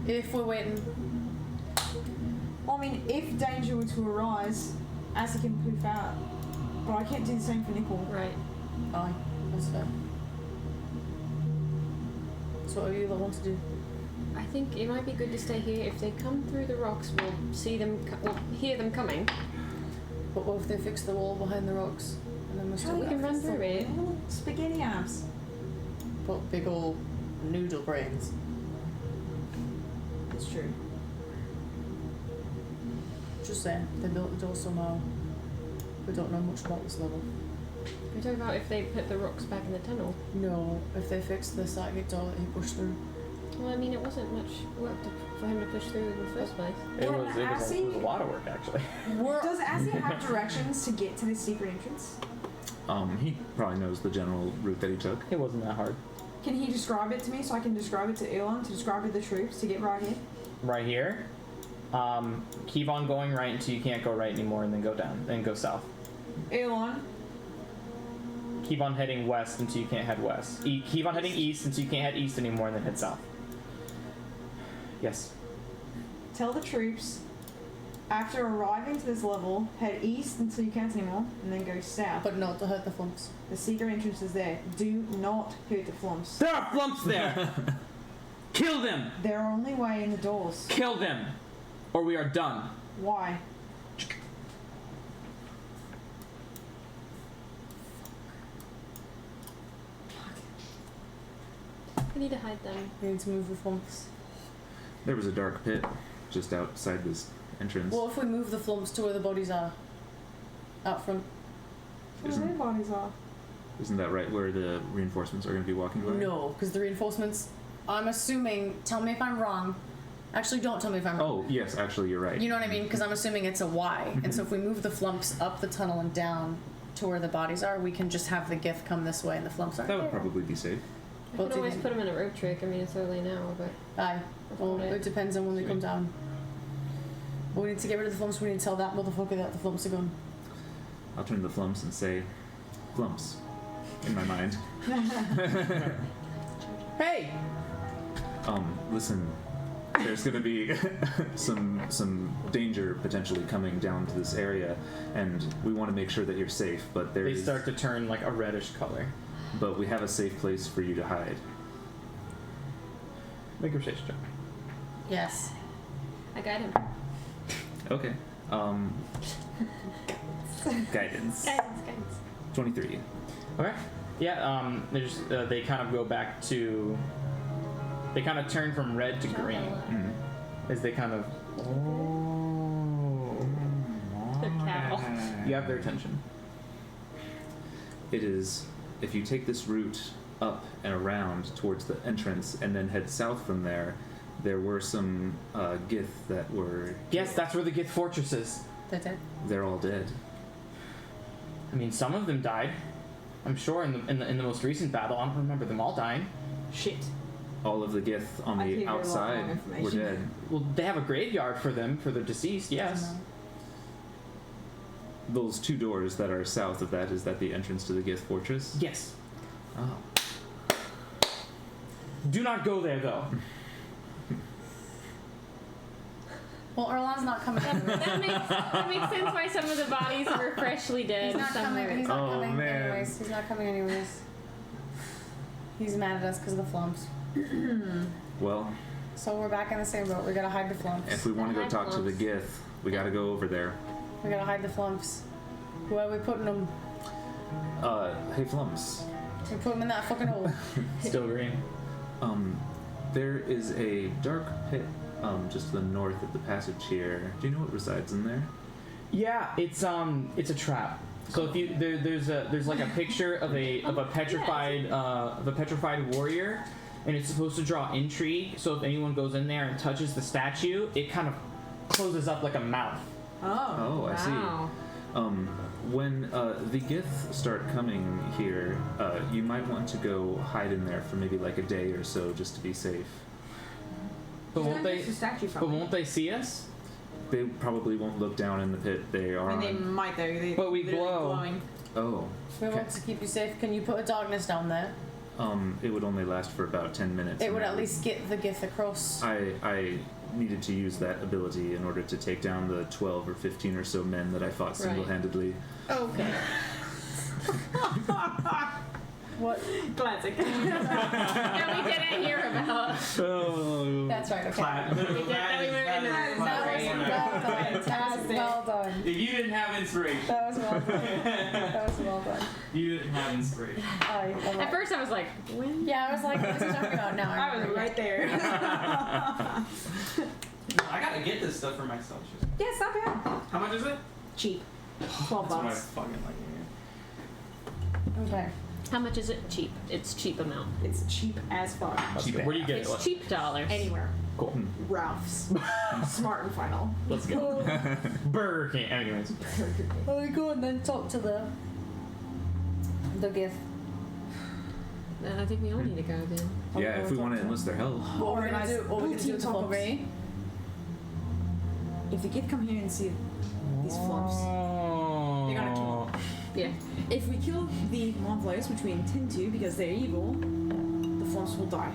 If we're waiting.
Well, I mean, if danger were to arise, Assie can poof out. But I can't do the same for Nickel.
Right.
Aye, that's fair. So what do you lot want to do?
I think it might be good to stay here. If they come through the rocks, we'll see them. We'll hear them coming.
But what if they fix the wall behind the rocks? And then we're still
We can run through it.
Spaghetti arms.
But big old noodle brains.
It's true.
Just saying, they built the door somehow. We don't know much about this level.
We're talking about if they put the rocks back in the tunnel.
No, if they fixed the psychic door that he pushed through.
Well, I mean, it wasn't much work for him to push through in the first place.
It was a lot of work, actually.
Does Assie have directions to get to this secret entrance?
He probably knows the general route that he took.
It wasn't that hard.
Can he describe it to me so I can describe it to Elon, to describe it to the troops, to get right here?
Right here. Keep on going right until you can't go right anymore, and then go down, and go south.
Elon.
Keep on heading west until you can't head west. Keep on heading east until you can't head east anymore, and then head south. Yes.
Tell the troops, after arriving to this level, head east until you can't anymore, and then go south.
But not to hurt the Flumphs.
The secret entrance is there. Do not hurt the Flumphs.
There are Flumphs there! Kill them!
They're only way in the doors.
Kill them! Or we are done.
Why?
We need to hide them.
We need to move the Flumphs.
There was a dark pit just outside this entrance.
What if we move the Flumphs to where the bodies are? Out front.
Where their bodies are.
Isn't that right where the reinforcements are going to be walking by?
No, because the reinforcements, I'm assuming, tell me if I'm wrong. Actually, don't tell me if I'm wrong.
Oh, yes, actually, you're right.
You know what I mean? Because I'm assuming it's a Y. And so if we move the Flumphs up the tunnel and down to where the bodies are, we can just have the Gith come this way and the Flumphs are
That would
there.
probably be safe.
I
Well,
could
do you
always
think-
put them in a rope trick. I mean, it's early now, but
Aye. Well, it depends on when they come down. But we need to get rid of the Flumphs. We need to tell that motherfucker that the Flumphs are gone.
I'll turn to the Flumps and say, Flumps, in my mind.
Hey!
Listen, there's going to be some danger potentially coming down to this area, and we want to make sure that you're safe, but
They start to turn like a reddish color.
But we have a safe place for you to hide.
Make a perception check.
Yes.
I guide him.
Okay. Guidance.
Guidance.
23.
Okay. Yeah, they kind of go back to... They kind of turn from red to green.
Mm.
As they kind of... Oh.
They're cattle.
You have their attention.
It is, if you take this route up and around towards the entrance and then head south from there, there were some Gith that were...
Yes, that's where the Gith Fortress is.
They're dead.
They're all dead.
I mean, some of them died. I'm sure in the most recent battle. I don't remember them all dying. Shit.
All of the Gith on
I gave
the
you a lot more
outside were
information.
dead.
Well, they have a graveyard for them, for the deceased, yes.
Those two doors that are south of that, is that the entrance to the Gith Fortress?
Yes.
Oh.
Do not go there, though.
Well, Erlan's not coming anywhere.
That makes sense why some of the bodies were freshly dead.
He's not coming.
somewhere.
He's not
Oh,
coming
man.
anyways. He's not coming anyways. He's mad at us because of the Flumphs.
Well,
So we're back in the same boat. We gotta hide the Flumphs.
if we want to go
Hide
talk to the
Flumps.
Gith, we gotta go over there.
We gotta hide the Flumphs. Where are we putting them?
Hey Flumps.
We put them in that fucking hole.
Still green.
There is a dark pit just to the north of the passage here. Do you know what resides in there?
Yeah, it's a trap. So if you there's like a picture of a petrified warrior, and it's supposed to draw intrigue. So if anyone goes in there and touches the statue, it kind of closes up like a mouth.
Oh.
I see. When the Gith start coming here, you might want to go hide in there for maybe like a day or so just to be safe.
But won't they?
The statue from
But won't they see us?
They probably won't look down in the pit. They are.
I mean, they might though. They
But we
literally
glow.
glowing.
Oh.
We want to keep you safe. Can you put a darkness down there?
It would only last for about 10 minutes.
It
and
would
that
at least get the Gith across.
I needed to use that ability in order to take down the 12 or 15 or so men that I fought single-handedly.
Okay. What?
Classic.
That we didn't hear about.
Oh.
That's right. Okay.
Clap.
We did that. We were in the
That was well done. That was well done.
If you didn't have inspiration,
That was well done. That was well done.
you didn't have inspiration.
At first, I was like, when?
Yeah, I was like, what is he talking about? Now
I was right there.
I gotta get this stuff for myself.
Yeah, it's not bad.
How much is it?
Cheap. $12
That's what I
bucks.
fucking like.
Okay.
How much is it? Cheap. It's cheap amount.
It's cheap as fuck.
Where do you get it?
It's cheap dollars.
Anywhere.
Cool.
Ralph's. Smart and Final.
Let's go. Burger King. Anyways.
Well, we go and then talk to the Gith.
I think we all need to go then.
Yeah, if we want to enlist their help.
What we're gonna do? What we're gonna do with the
Talks.
Flumph?
If the Gith come here and see these flumps, they're gonna kill them.
Yeah.
If we kill the Monvlows, which we intend to because they're evil, the Flumphs will die.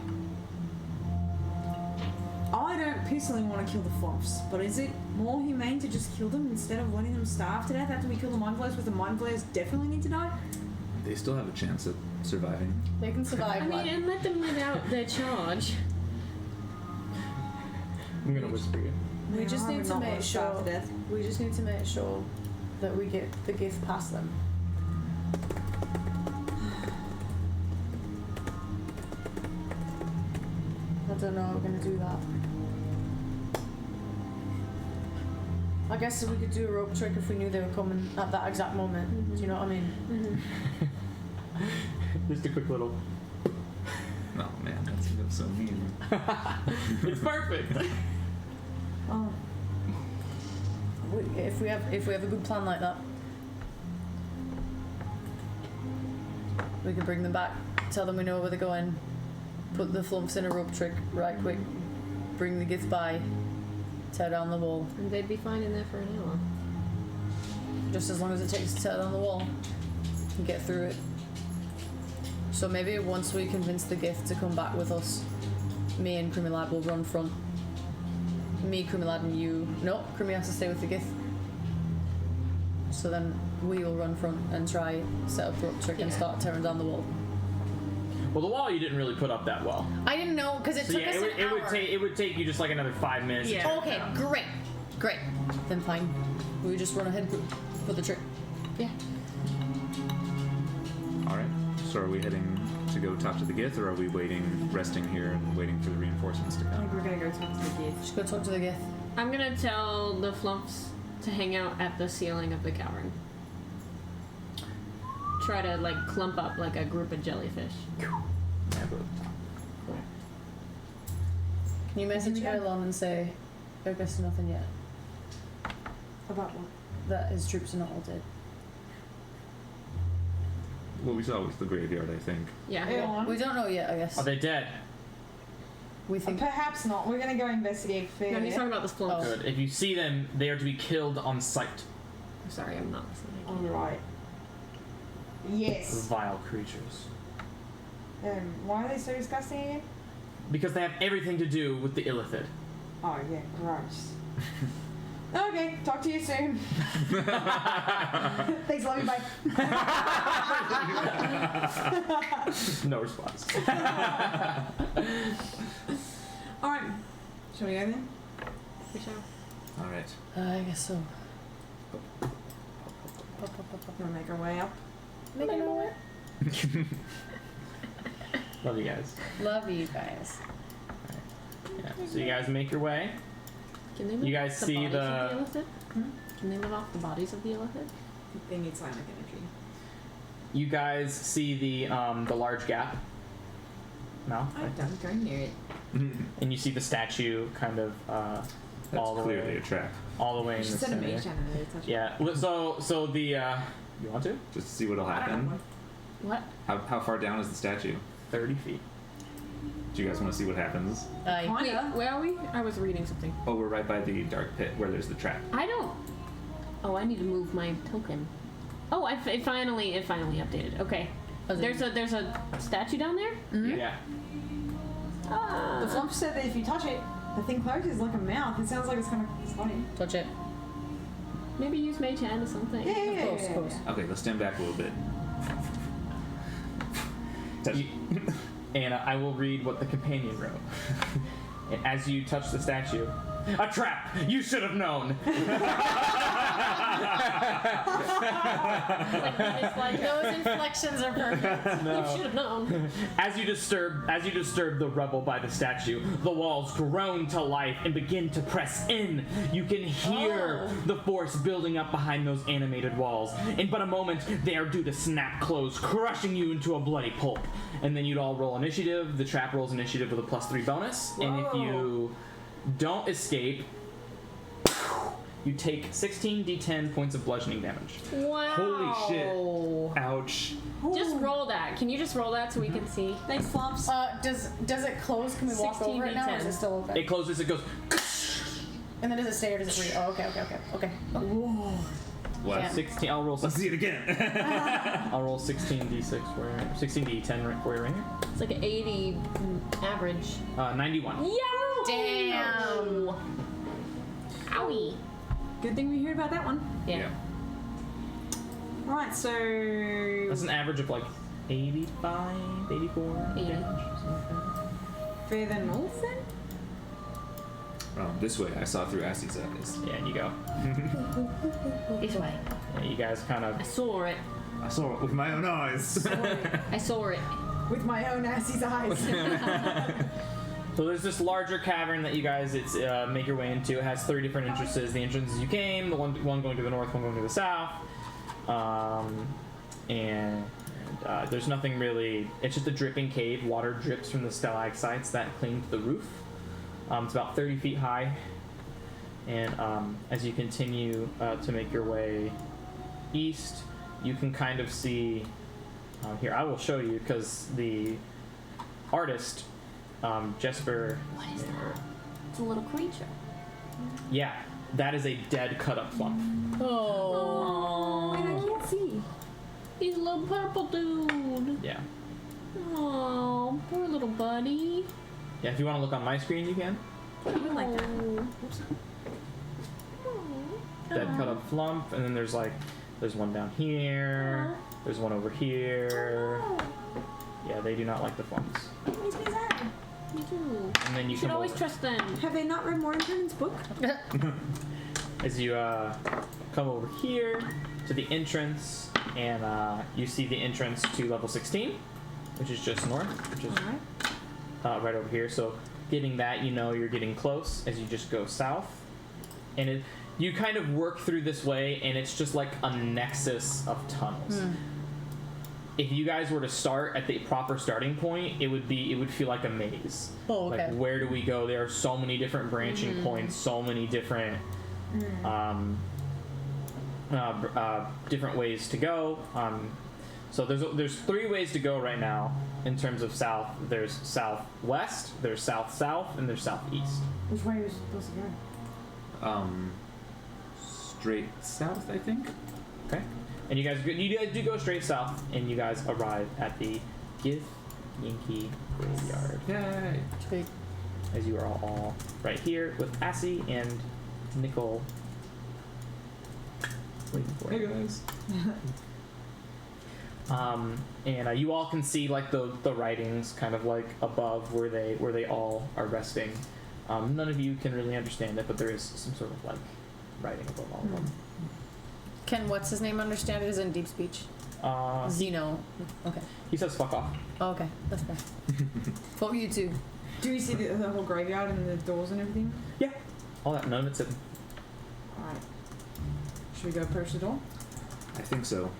I don't personally want to kill the Flumphs, but is it more humane to just kill them instead of letting them starve to death after we kill the Monvlows, because the Monvlows definitely need to die?
They still have a chance at surviving.
They can survive.
I mean, and let them live out their charge.
I'm gonna whisper you.
We just need to
not
make
want to starve
sure.
to death.
We just need to make sure that we get the Gith past them. I don't know how we're gonna do that. I guess we could do a rope trick if we knew they were coming at that exact moment. Do you know what I mean?
Just a quick little.
Oh man, that's so mean.
It's perfect.
Oh. If we have a good plan like that, we could bring them back, tell them we know where they're going, put the Flumphs in a rope trick right quick, bring the Gith by, tear down the wall.
And they'd be fine in there for an hour.
Just as long as it takes to tear down the wall and get through it. So maybe once we convince the Gith to come back with us, me and Crimilad will run front. Me, Crimilad, and you. No, Crimi has to stay with the Gith. So then we will run front and try set up rope trick and start tearing down the wall.
Well, the wall you didn't really put up that well.
I didn't know because it
So
took
yeah,
us an hour.
it would take you just like another 5 minutes. to
Yeah.
tear it
Okay,
down.
great. Then fine. We just run ahead for the trick. Yeah.
All right. So are we heading to go talk to the Gith, or are we resting here and waiting for the reinforcements to
I
come?
think we're gonna go talk to the Gith.
Just go talk to the Gith.
I'm gonna tell the Flumphs to hang out at the ceiling of the cavern. Try to like clump up like a group of jellyfish.
Can you message Erlon and say, I guess nothing yet,
About what?
that his troops are not all dead?
What we saw was the graveyard, I think.
Yeah.
We don't know yet, I guess.
Are they dead?
We think.
Perhaps not. We're gonna go investigate
No,
further.
he's talking about the Flumphs.
Good. If you see them, they are to be killed on sight.
Sorry, I'm not listening.
Alright. Yes.
Vile creatures.
Why are they so disgusting again?
Because they have everything to do with the Illithid.
Oh, yeah, gross. Okay, talk to you soon. Thanks, love you, bye.
No response.
Alright, shall we go then?
We shall.
All right.
I guess so.
We'll make our way up.
Make it all right.
Love you guys.
Love you guys.
Yeah. So you guys make your way.
Can they live
You guys
off the
see
bodies
the-
of the Illithid? Can they live off the bodies of the Illithid?
They need psionic energy.
You guys see the large gap mouth.
I
Right there.
don't go near it.
And you see the statue kind of
That's
all the
clearly
way,
a trap.
all the way in
She
the
said a
center.
mage down there. Touch it.
Yeah. So the you want to?
Just to see what'll
I don't
happen.
know.
What?
How far down is the statue?
30 feet.
Do you guys want to see what happens?
Wait,
Kinda.
where are we? I was reading something.
Oh, we're right by the dark pit where there's the trap.
I don't. Oh, I need to move my token. Oh, it finally updated. Okay. There's a statue down there.
Yeah.
The Flumph said that if you touch it, the thing closes like a mouth. It sounds like it's gonna explode.
Touch it.
Maybe use Mage Hand or something.
Yeah.
Close, close.
Okay, let's stand back a little bit. Touch it.
And I will read what the companion wrote. And as you touch the statue, a trap! You should have known!
Those inflections are perfect.
You should have known.
As you disturb the rubble by the statue, the walls groan to life and begin to press in. You can hear the force building up behind those animated walls. In but a moment, they are due to snap closed, crushing you into a bloody pulp. And then you'd all roll initiative. The trap rolls initiative with a +3 bonus. And if you don't escape, you take 16d10 points of bludgeoning damage.
Wow.
Holy shit. Ouch.
Just roll that. Can you just roll that so we can see?
Thanks, Flumps.
Does it close? Can we walk over it now, or is it still open?
It closes, it goes.
And then does it stay or does it breathe? Oh, okay.
What?
Yeah.
16. I'll roll.
Let's see it again.
I'll roll 16d6 for 16d10 for your ringer.
It's like an 80 average.
91.
Yo!
Damn.
Owie.
Good thing we heard about that one.
Yeah.
Right, so
That's an average of like 85, 84
80.
damage.
further north then?
This way. I saw through Assie's eyes.
Yeah, and you go.
This way.
Yeah, you guys kind of.
I saw it.
I saw it with my own eyes.
I saw it.
With my own ass's eyes.
So there's this larger cavern that you guys make your way into. It has 3 different entrances. The entrances you came, the one going to the north, one going to the south. And there's nothing really. It's just a dripping cave. Water drips from the stalactites that cling to the roof. It's about 30 feet high. And as you continue to make your way east, you can kind of see. Here, I will show you because the artist, Jesper.
What is that? It's a little creature.
Yeah, that is a dead cut up Flumph.
Oh.
Wait, I can't see.
He's a little purple dude.
Yeah.
Oh, poor little buddy.
Yeah, if you want to look on my screen, you can.
I would like that.
Dead cut up Flumph, and then there's one down here. There's one over here. Yeah, they do not like the Flumphs.
Makes me sad.
Me too.
And then you
You should
come
always
over.
trust them.
Have they not read Mornington's book?
As you come over here to the entrance, and you see the entrance to level 16, which is just north, which is right over here. So getting that, you're getting close as you just go south. And you kind of work through this way, and it's just like a nexus of tunnels. If you guys were to start at the proper starting point, it would feel like a maze.
Oh, okay.
Like, where do we go? There are so many different branching points, so many different different ways to go. So there's 3 ways to go right now in terms of south. There's southwest, there's south-south, and there's southeast.
Which way are we supposed to go?
Straight south, I think.
Okay. And you guys do go straight south, and you guys arrive at the Gith Yankee Graveyard.
Yay!
Sweet.
As you are all right here with Assie and Nickel waiting for
Hey
you.
guys.
And you all can see like the writings kind of like above where they all are resting. None of you can really understand it, but there is some sort of like writing above all of them.
Can what's his name understand it? Is in deep speech? Zeno. Okay.
He says fuck off.
Oh, okay. That's fair. For you too.
Do we see the whole graveyard and the doors and everything?
Yeah. All that, none of it's hidden.
Alright. Should we go approach the door?
I think so.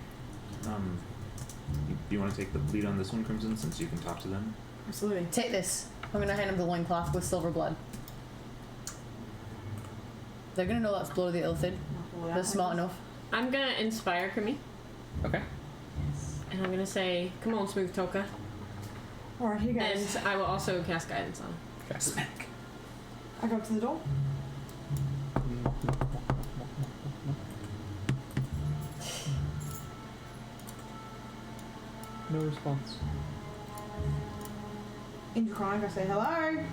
You want to take the lead on this one, Crimson, since you can talk to them?
Absolutely.
Take this. I'm gonna hand him the loincloth with silver blood. They're gonna know that's blood of the illithid. They're smart enough.
I'm gonna inspire Kami,
Okay.
and I'm gonna say, "Come on, Smooth Toka,"
Alright, here goes.
and I will also cast guidance on him.
Okay.
Smack.
I go up to the door.
No response.
In Draconic, I say hello.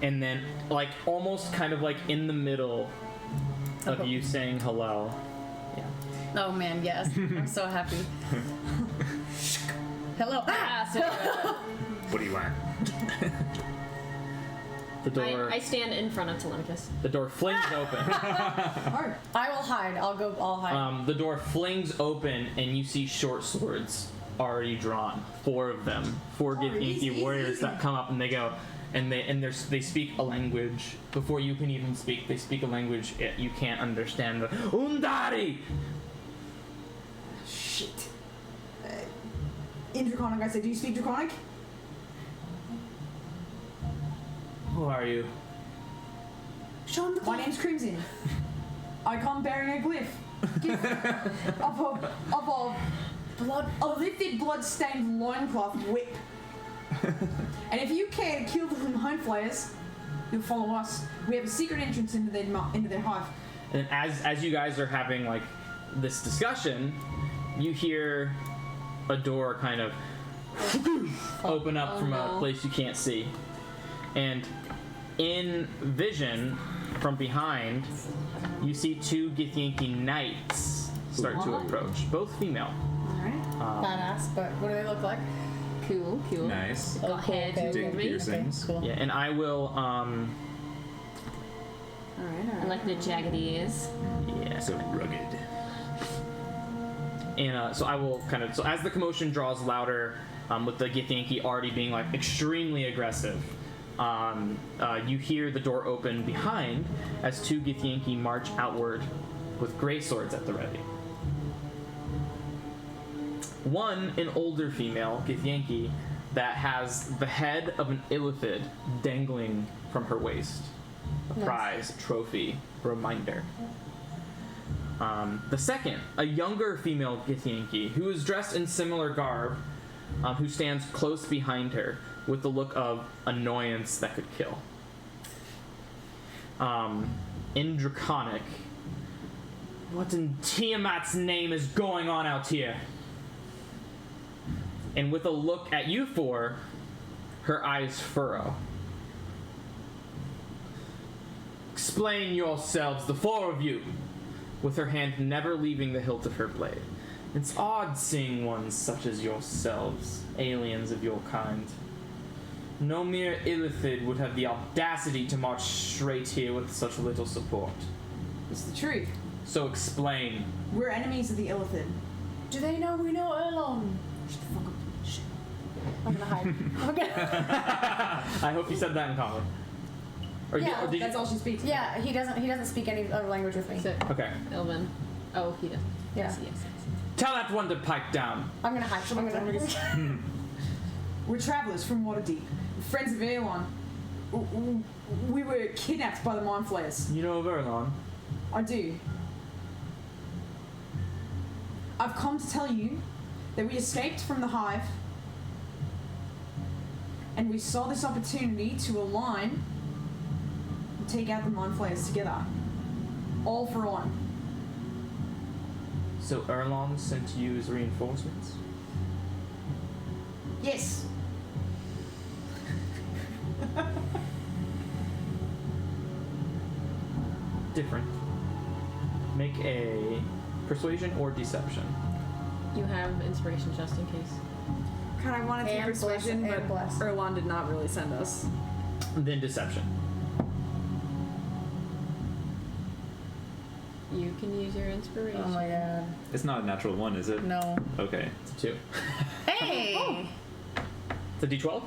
And then, like, almost kind of like in the middle of you saying hello. Yeah.
Oh man, yes. I'm so happy. Hello.
Ah, so
What do you want?
The door.
I stand in front of Telemachus.
The door flings open.
Oh.
I will hide. I'll hide.
The door flings open, and you see short swords already drawn. 4 of them. 4
easy,
Githyanki warriors
easy.
that come up and they go, and they speak a language before you can even speak. They speak a language you can't understand. The Undari.
Shit. In Draconic, I say, do you speak Draconic?
Who are you?
Show him the My name's Crimson. I come bearing a glyph. of a lifted blood-stained loincloth whip. And if you care to kill the home flayers, you'll follow us. We have a secret entrance into their hive.
And as you guys are having like this discussion, you hear a door kind of open up from a place you can't see. And in vision from behind, you see 2 Githyanki knights start to approach, both female.
Alright.
Badass, but what do they look like?
Cool.
Nice.
Got hair
okay,
to
Dig
me.
piercings.
Cool.
Yeah, and I will
Alright.
I like the jagged ears.
yeah.
So rugged.
And so I will kind of, so as the commotion draws louder, with the Githyanki already being like extremely aggressive, you hear the door open behind as 2 Githyanki march outward with great swords at the ready. One, an older female Githyanki that has the head of an illithid dangling from her waist. A prize, trophy, reminder. The second, a younger female Githyanki who is dressed in similar garb, who stands close behind her with the look of annoyance that could kill. In Draconic, what in Tiamat's name is going on out here? And with a look at you 4, her eyes furrow. Explain yourselves, the 4 of you, with her hand never leaving the hilt of her blade. It's odd seeing ones such as yourselves, aliens of your kind. No mere illithid would have the audacity to march straight here with such little support.
It's the truth.
So explain.
We're enemies of the illithid.
Do they know we know Erlon?
Shut the fuck up. Shit.
I'm gonna hide. I'm gonna.
I hope you said that in common. Or
Yeah,
did
That's
you?
all she speaks.
Yeah, he doesn't speak any other language with me.
So,
Okay.
Elvin. Oh, he does.
Yeah.
Yes.
Tell that one to pipe down.
I'm gonna hide. I'm gonna.
We're travelers from Waterdeep, friends of Erlon. We were kidnapped by the Mind Flayers.
You know of Erlon?
I do. I've come to tell you that we escaped from the hive and we saw this opportunity to align and take out the Mind Flayers together. All for one.
So Erlon sent you as reinforcements?
Yes.
Different. Make a persuasion or deception.
You have inspiration just in case.
Kind of wanted to
And
persuasion,
bless,
but
and bless.
Erlon did not really send us.
Then deception.
You can use your inspiration.
Oh my god.
It's not a natural 1, is it?
No.
Okay.
It's a 2.
Hey.
It's a d12?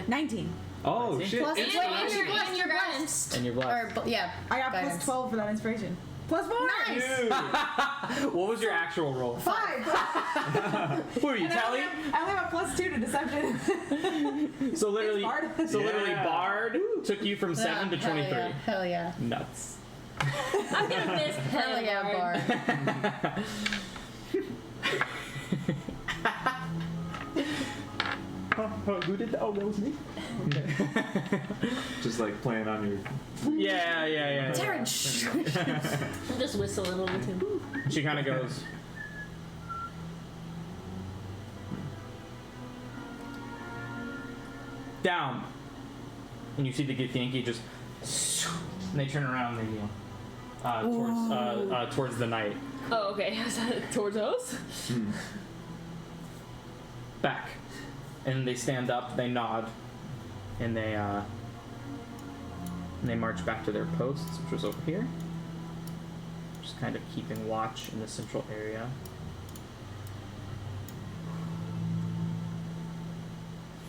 19.
Oh
See?
shit!
Plus
And
it's
you're blessed.
And you're blessed.
yeah.
I got
Guidance.
plus 12 for that inspiration. +4.
Nice.
What was your actual roll?
5.
Who are you,
And
Tally?
I only have a +2 to deception.
So literally,
Bard.
literally,
Yeah.
Bard took you from 7 to 23.
Hell yeah.
Nuts.
I'm gonna miss
Hell yeah, Bard.
Who did that? Oh, that was me.
Just like playing on your.
Yeah.
Darren, shh.
I'm just whistling over to him.
She kind of goes. Down. And you see the Githyanki just. And they turn around and they towards the night.
Oh, okay. Towards us?
Back. And they stand up, they nod, and they march back to their posts, which was over here. Just kind of keeping watch in the central area.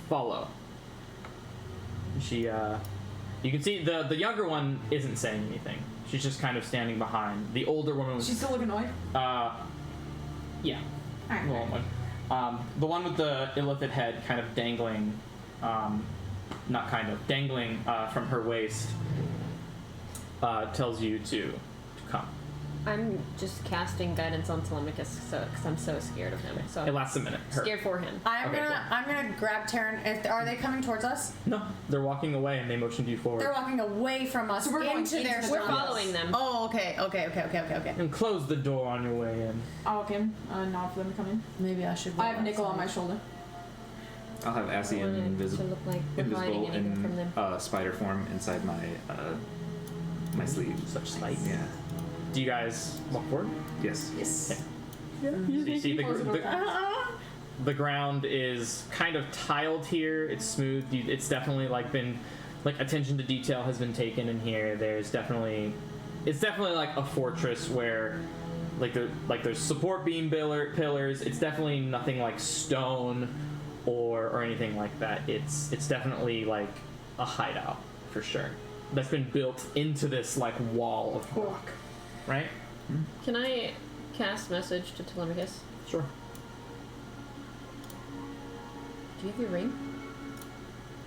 Follow. She you can see the younger one isn't saying anything. She's just kind of standing behind. The older woman was
She's still looking annoyed.
yeah.
Alright.
Well, the one with the illithid head kind of dangling, not kind of, dangling from her waist, tells you to come.
I'm just casting guidance on Telemachus because I'm so scared of him. So
It lasts a minute. Her.
scared for him.
I'm
Okay,
gonna grab Taryn. Are they coming towards us?
No, they're walking away and they motioned you forward.
They're walking away from us
So we're going
into their
into
We're
Yes.
following them.
Oh, okay.
And close the door on your way in.
I'll look in. Nod for them to come in.
Maybe I should.
I have Nickel on my shoulder.
I'll have Assie in
I wanted to look like we're hiding
invisible
anything from them.
in spider form inside my my sleeve.
Such slight.
Yeah.
Do you guys walk forward?
Yes.
Yes.
So you see the ground is kind of tiled here. It's smooth. It's definitely been attention to detail has been taken in here. It's definitely like a fortress where there's support beam pillars. It's definitely nothing like stone or anything like that. It's definitely like a hideout for sure. That's been built into this wall of rock. Right?
Can I cast message to Telemachus?
Sure.
Do you have your ring?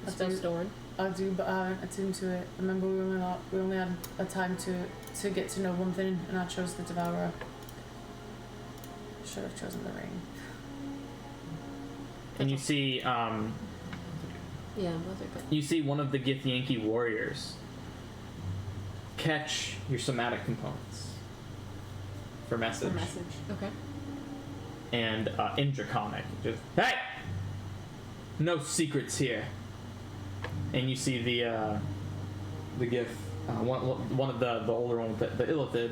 It's still stored.
I do, but I haven't attuned to it. Remember, we only had a time to get to know one thing, and I chose the Devourer. Should have chosen the ring.
And you see,
Yeah, those are good.
you see one of the Githyanki warriors catch your somatic components for message.
Okay.
And in Draconic, just hey, no secrets here. And you see the Gith, one of the older one with the illithid,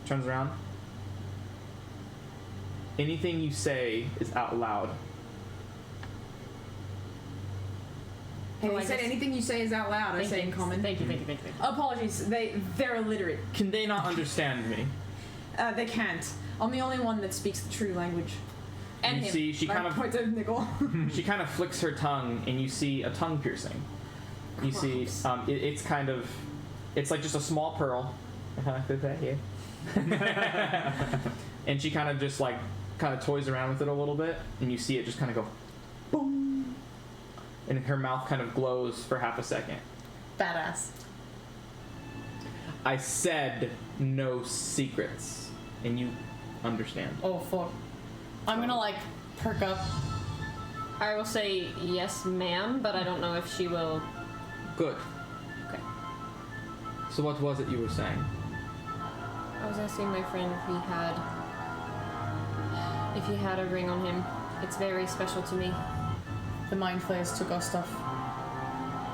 turns around. Anything you say is out loud.
Hey,
Oh,
he
I
said
guess-
anything you say is out loud. I say in common.
Thank you.
Apologies. They're illiterate.
Can they not understand me?
They can't. I'm the only one that speaks the true language. And
You
him.
see, she kind of
point to Nickel.
She kind of flicks her tongue, and you see a tongue piercing. You see, it's kind of, it's like just a small pearl. Put that here. And she kind of just kind of toys around with it a little bit, and you see it just kind of go, boom. And her mouth kind of glows for half a second.
Badass.
I said no secrets, and you understand.
Oh fuck. I'm gonna perk up.
I will say yes, ma'am, but I don't know if she will.
Good.
Okay.
So what was it you were saying?
I was asking my friend if he had a ring on him. It's very special to me.
The mind flayers took our stuff.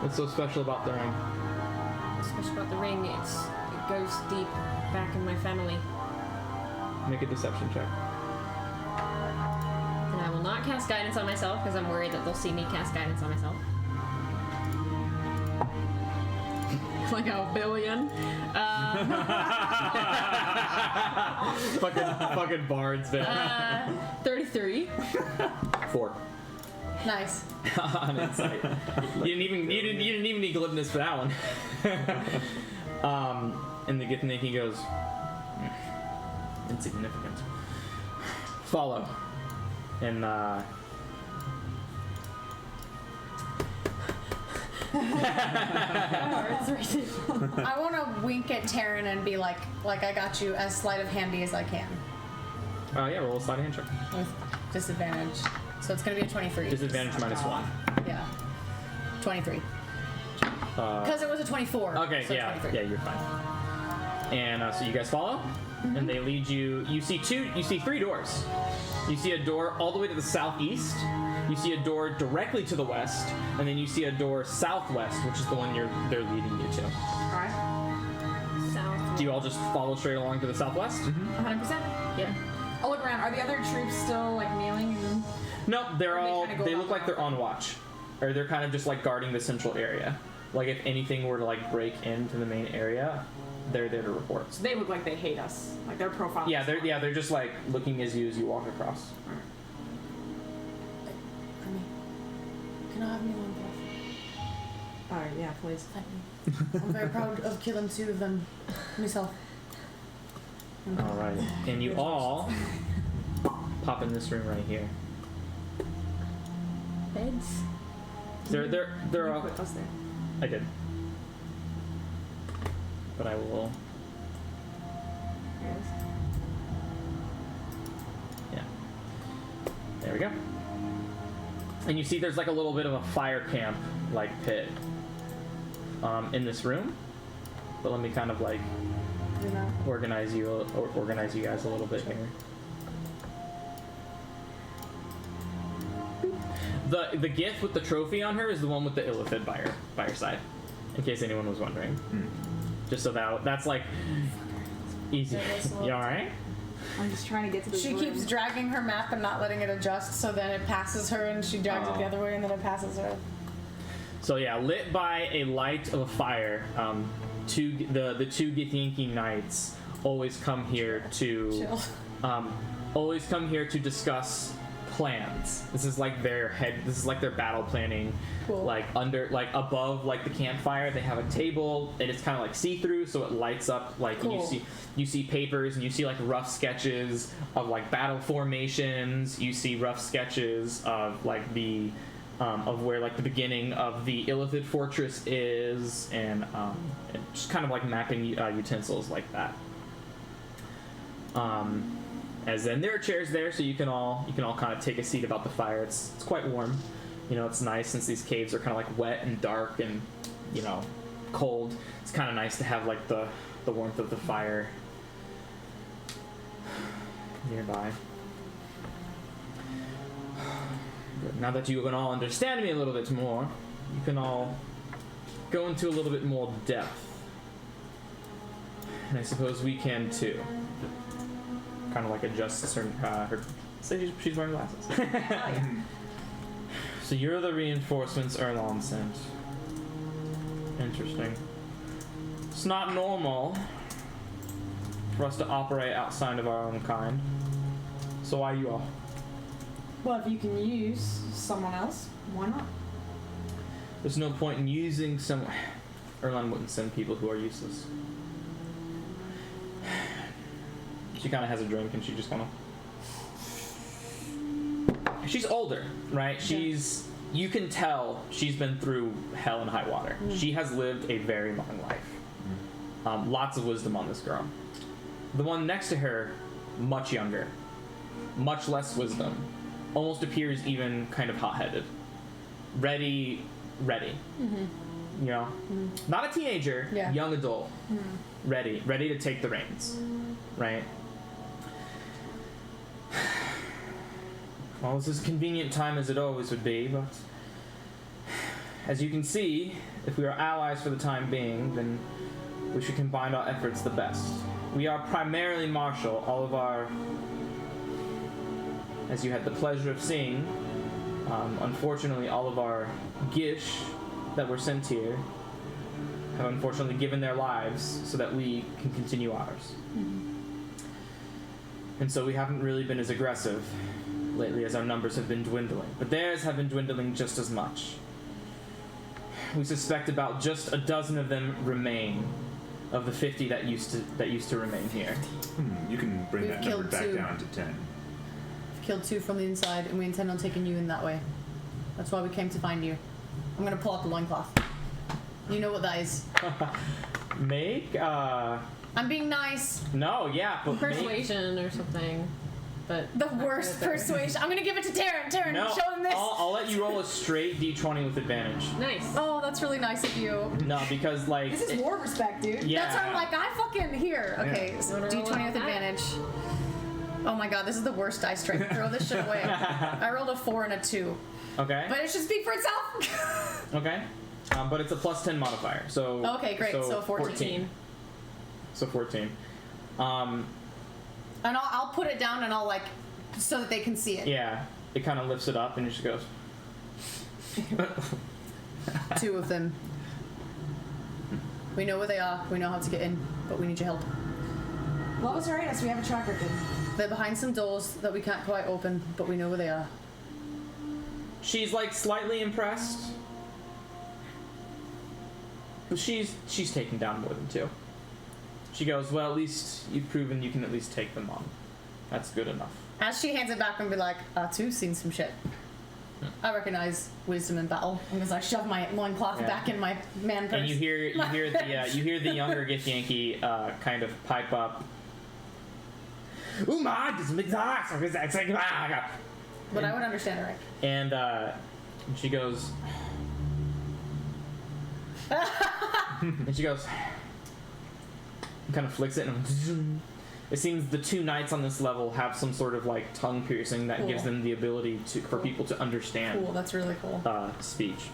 What's so special about the ring?
What's special about the ring? It goes deep back in my family.
Make a deception check.
And I will not cast guidance on myself because I'm worried that they'll see me cast guidance on myself. Like a billion.
fucking bards, man.
33.
4.
Nice.
On insight. You didn't even need glibness for that one. And the Githyanki goes, insignificant. Follow. And
I want to wink at Taryn and be like I got you as sleight of handy as I can.
yeah, roll a sleight of hand check.
With disadvantage. So it's going to be a 23.
Disadvantage minus 1.
Yeah. 23. Because it was a 24.
Okay,
so
yeah,
23.
yeah, you're fine. And so you guys follow, and they lead you. You see 3 doors. You see a door all the way to the southeast. You see a door directly to the west, and then you see a door southwest, which is the one they're leading you to.
Alright.
South.
Do you all just follow straight along to the southwest?
100%.
Yeah.
I'll look around. Are the other troops still like kneeling and
No, they're
Or they
all.
kinda go
They
along
look like
the
they're on watch, or they're kind of just like guarding the central area. Like if anything were to like break into the main area, they're there to report.
they look like they hate us. Like their profile.
Yeah, they're just like looking as you walk across.
Can I have me one breath?
Alright, yeah, please.
Thank you. I'm very proud of killing 2 of them myself.
All right, and you all pop in this room right here.
Beds.
They're all.
Put us there.
I did, but I will.
There it is.
Yeah. There we go. And you see, there's like a little bit of a fire camp, like pit, in this room. But let me kind of like organize you guys a little bit here. The gift with the trophy on her is the one with the illithid by her side, in case anyone was wondering. Just so that's like easy. You all right?
I'm just trying to get to the
She keeps dragging her map and not letting it adjust, so then it passes her and she drags it the other way and then it passes her.
So yeah, lit by a light of a fire, the 2 Githyanki knights always come here to always come here to discuss plans. This is like their battle planning.
Cool.
Like above like the campfire, they have a table and it's kind of like see-through, so it lights up like
Cool.
you see papers and you see like rough sketches of like battle formations. You see rough sketches of like the of where like the beginning of the Illithid fortress is, and just kind of like mapping utensils like that. As then there are chairs there, so you can all kind of take a seat about the fire. It's quite warm, it's nice since these caves are kind of like wet and dark and cold. It's kind of nice to have like the warmth of the fire nearby. But now that you can all understand me a little bit more, you can all go into a little bit more depth. And I suppose we can too. Kind of like adjusts her. Say she's wearing glasses. So you're the reinforcements Erlon sent. Interesting. It's not normal for us to operate outside of our own kind. So why you all?
Well, if you can use someone else, why not?
There's no point in using some. Erlon wouldn't send people who are useless. She kind of has a drink and she just kind of. She's older, right? You can tell she's been through hell and high water. She has lived a very long life. Lots of wisdom on this girl. The one next to her, much younger, much less wisdom, almost appears even kind of hot-headed. Ready. Not a teenager, young adult. Ready to take the reins, right? Well, it's as convenient time as it always would be, but as you can see, if we are allies for the time being, then we should combine our efforts the best. We are primarily martial. All of our, as you had the pleasure of seeing, unfortunately, all of our Gish that were sent here have unfortunately given their lives so that we can continue ours. And so we haven't really been as aggressive lately as our numbers have been dwindling. But theirs have been dwindling just as much. We suspect about just a dozen of them remain of the 50 that used to remain here.
You can bring
We've
that number
killed
back
2.
down to 10.
Killed 2 from the inside, and we intend on taking you in that way. That's why we came to find you. I'm gonna pull out the loincloth. You know what that is.
Make
I'm being nice.
no, yeah, but
Persuasion or something. But
The worst persuasion. I'm gonna give it to Taryn. Taryn,
No,
show him this.
I'll let you roll a straight d20 with advantage.
nice.
Oh, that's really nice of you.
No, because like
This is more respect, dude.
yeah.
That's why I'm like, I fucking here. Okay,
Yeah.
so
Wanna roll
D20 with
that?
advantage. Oh my god, this is the worst dice tray. Throw this shit away. I rolled a 4 and a 2.
Okay.
But it should speak for itself.
Okay. But it's a plus 10 modifier. So
Okay, great. So 14.
So 14.
And I'll put it down and I'll like, so that they can see it.
Yeah. It kind of lifts it up and it just goes.
2 of them. We know where they are. We know how to get in, but we need your help.
Levels are right, so we have a track record.
They're behind some doors that we can't quite open, but we know where they are.
She's like slightly impressed. But she's taken down more than 2. She goes, well, at least you've proven you can at least take them on. That's good enough.
As she hands it back and be like, two's seen some shit. I recognize wisdom in battle. And as I shove my loincloth back in my man purse.
And you hear the younger Githyanki kind of pipe up.
But I would understand her.
And she goes. And she goes. Kind of flicks it and it seems the 2 knights on this level have some sort of like tongue piercing that gives them the ability for people to understand
Cool, that's really cool.
speech.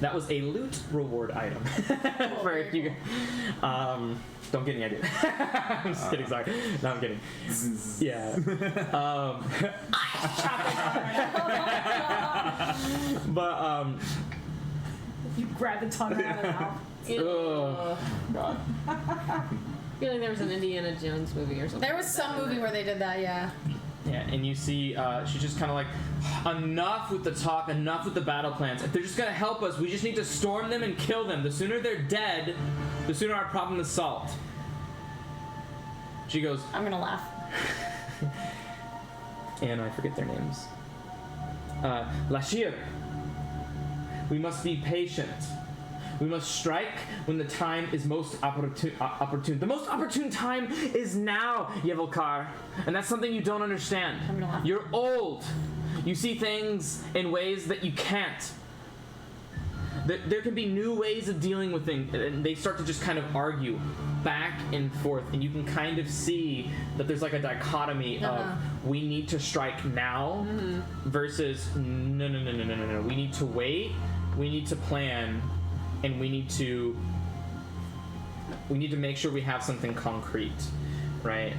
That was a loot reward item. For if you, don't get any idea. I'm just kidding, sorry. No, I'm kidding. Yeah. But
You grab the tongue out of the mouth.
oh god.
I feel like there was an Indiana Jones movie or something.
There was some movie where they did that, yeah.
Yeah, and you see she's just kind of like, enough with the talk, enough with the battle plans. If they're just gonna help us, we just need to storm them and kill them. The sooner they're dead, the sooner our problem is solved. She goes,
I'm gonna laugh.
and I forget their names. Lashir. We must be patient. We must strike when the time is most opportune. The most opportune time is now, Yevilkar. And that's something you don't understand.
I'm gonna laugh.
You're old. You see things in ways that you can't. There can be new ways of dealing with things, and they start to just kind of argue back and forth, and you can kind of see that there's like a dichotomy of we need to strike now versus no. We need to wait, we need to plan, and we need to make sure we have something concrete, right?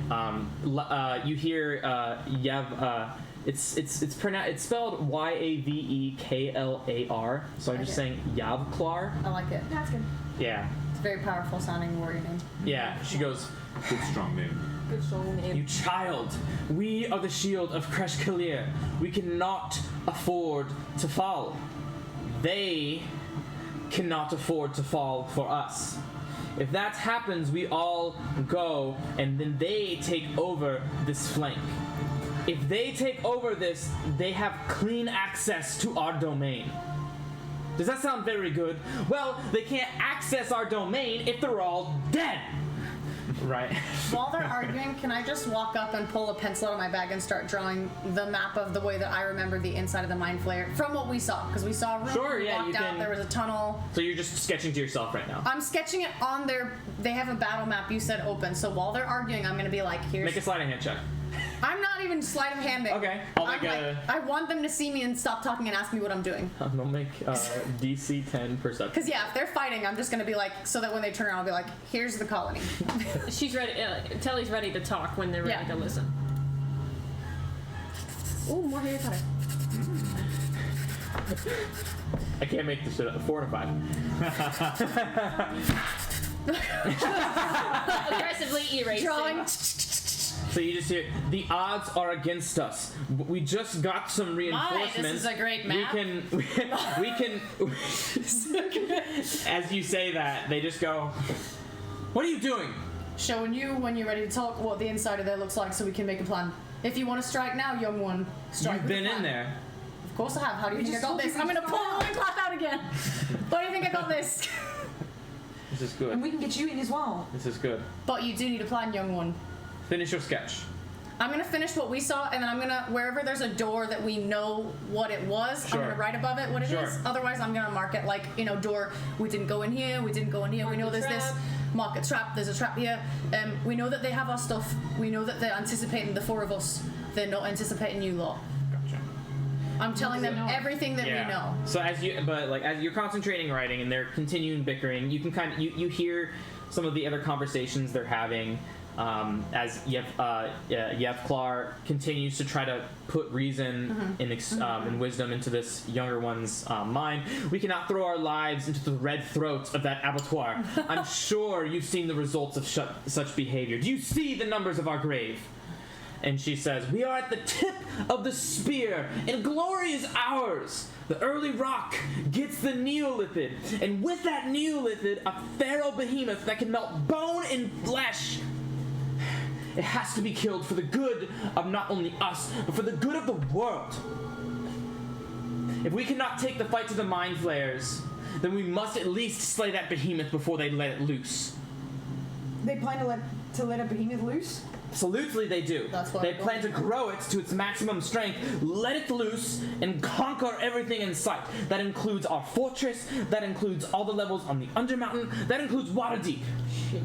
You hear Yev. It's spelled Yaveklar. So I'm just saying Yavklar.
I like it.
That's good.
Yeah.
It's a very powerful sounding warrior name.
Yeah. She goes,
Good strong name.
Good strong name.
"You child, we are the shield of Kresh Kalir. We cannot afford to fall. They cannot afford to fall for us. If that happens, we all go, and then they take over this flank. If they take over this, they have clean access to our domain." Does that sound very good? Well, they can't access our domain if they're all dead. Right.
While they're arguing, can I just walk up and pull a pencil out of my bag and start drawing the map of the way that I remember the inside of the Mind Flayer from what we saw? Because we saw a room,
Sure,
we
yeah,
walked
you
out,
can-
there was a tunnel.
So you're just sketching to yourself right now.
I'm sketching it on their. They have a battle map. You said open. So while they're arguing, I'm gonna be like, "Here's."
Make a sleight of hand check.
I'm not even sleight of handing.
Okay, I'll make
I'm like, I want them to see me and stop talking and ask me what I'm doing.
I'm gonna make DC 10 perception.
Because yeah, if they're fighting, I'm just gonna be like, so that when they turn around, I'll be like, "Here's the colony."
She's ready. Telly's ready to talk when they're ready
Yeah.
to listen. Ooh, more Harry Potter.
I can't make this shit up. 4 and a 5.
Aggressively erasing.
Drawing.
So you just hear, "The odds are against us. We just got some reinforcements.
this is a great map."
We can. As you say that, they just go, What are you doing?
Showing you when you're ready to talk what the inside of there looks like so we can make a plan. If you want to strike now, young one, strike.
You've
with a
been in
plan.
there.
Of course I have. How do you think I
just
got
told
this?
you
I'm
we
gonna pull the loincloth out again. Why do you think I got this?
This is
And
good.
we can get you in as well.
This is good.
But you do need a plan, young one.
Finish your sketch.
I'm gonna finish what we saw, and then I'm gonna, wherever there's a door that we know what it was,
Sure.
I'm gonna write above it what it
Sure.
is. Otherwise, I'm gonna mark it like, door, we didn't go in here, we didn't go in here, we know
the
there's this.
trap.
Mark a trap, there's a trap here. We know that they have our stuff. We know that they're anticipating the four of us. They're not anticipating you lot.
Gotcha.
I'm telling them everything that we know.
So as you're concentrating writing and they're continuing bickering, you can you hear some of the other conversations they're having. As Yevklar continues to try to put reason and wisdom into this younger one's mind. We cannot throw our lives into the red throat of that abattoir. I'm sure you've seen the results of such behavior. Do you see the numbers of our grave? And she says, we are at the tip of the spear, and glory is ours. The early rock gets the Neolithid, and with that Neolithid, a feral behemoth that can melt bone and flesh. It has to be killed for the good of not only us, but for the good of the world. If we cannot take the fight to the Mind Flayers, then we must at least slay that behemoth before they let it loose.
They plan to let a behemoth loose?
Absolutely they do.
That's what
They
I'm
plan to grow it to its maximum strength, let it loose, and conquer everything in sight. That includes our fortress, that includes all the levels on the Undermountain, that includes Waterdeep.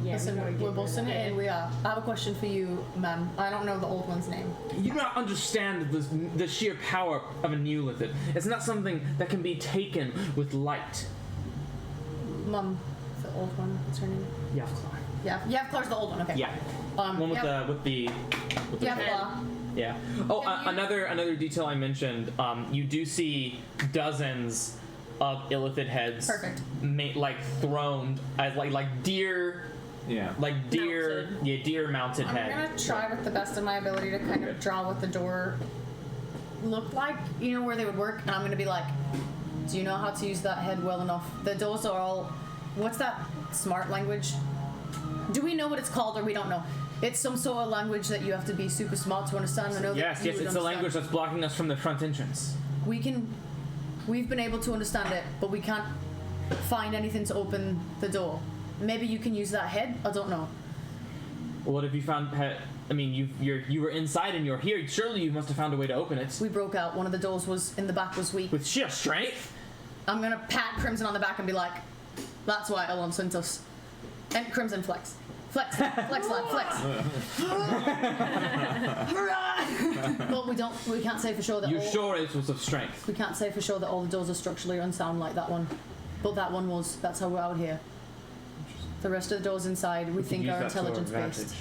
Yeah,
Listen, we're busting it in. We are. I have a question for you, ma'am. I don't know the old one's name.
You do not understand the sheer power of a Neolithid. It's not something that can be taken with light.
Mum, the old one. What's her name?
Yevklar.
Yeah, Yevklar's the old one. Okay.
Yeah. One with the
Yevklar.
Yeah. Oh,
Can you-
another detail I mentioned. You do see dozens of Illithid heads,
Perfect.
Throned as like deer,
Yeah.
deer mounted
I'm
head.
gonna try with the best of my ability to kind of draw what the door looked like. You know where they would work, and I'm gonna be like, "Do you know how to use that head well enough?" The doors are all. What's that smart language? Do we know what it's called, or we don't know? It's some sort of language that you have to be super smart to understand. I know
Yes,
that you
it's
would
the
understand.
language that's blocking us from the front entrance.
We've been able to understand it, but we can't find anything to open the door. Maybe you can use that head. I don't know.
What have you found? I mean, you were inside and you're here. Surely you must have found a way to open it.
We broke out. One of the doors was in the back was weak.
With sheer strength?
I'm gonna pat Crimson on the back and be like, "That's why Elon sent us." And Crimson flex. Flex, flex, lad, flex. But we can't say for sure that
You're sure it was of strength?
we can't say for sure that all the doors are structurally unsound like that one. But that one was. That's how we're out here. The rest of the doors inside, we think
Use
are
that to our
intelligence based.
advantage.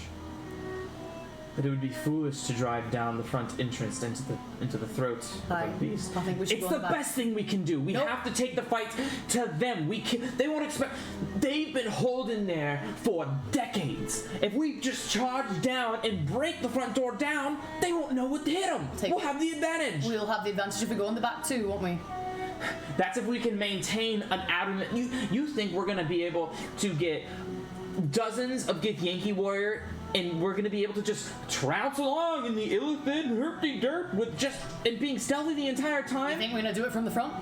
But it would be foolish to drive down the front entrance into the throat of
I
the beast.
think we should
It's
go
the
on the back.
best thing we can do. We
Nope.
have to take the fight to them. They won't expect. They've been holding there for decades. If we just charge down and break the front door down, they won't know what to hit them.
Take
We'll
it.
have the advantage.
We'll have the advantage if we go in the back too, won't we?
That's if we can maintain an adamant. You think we're gonna be able to get dozens of Githyanki warrior, and we're gonna be able to just trounce along in the Illithid herpy-derp with just and being stealthy the entire
I
time?
think we're gonna do it from the front.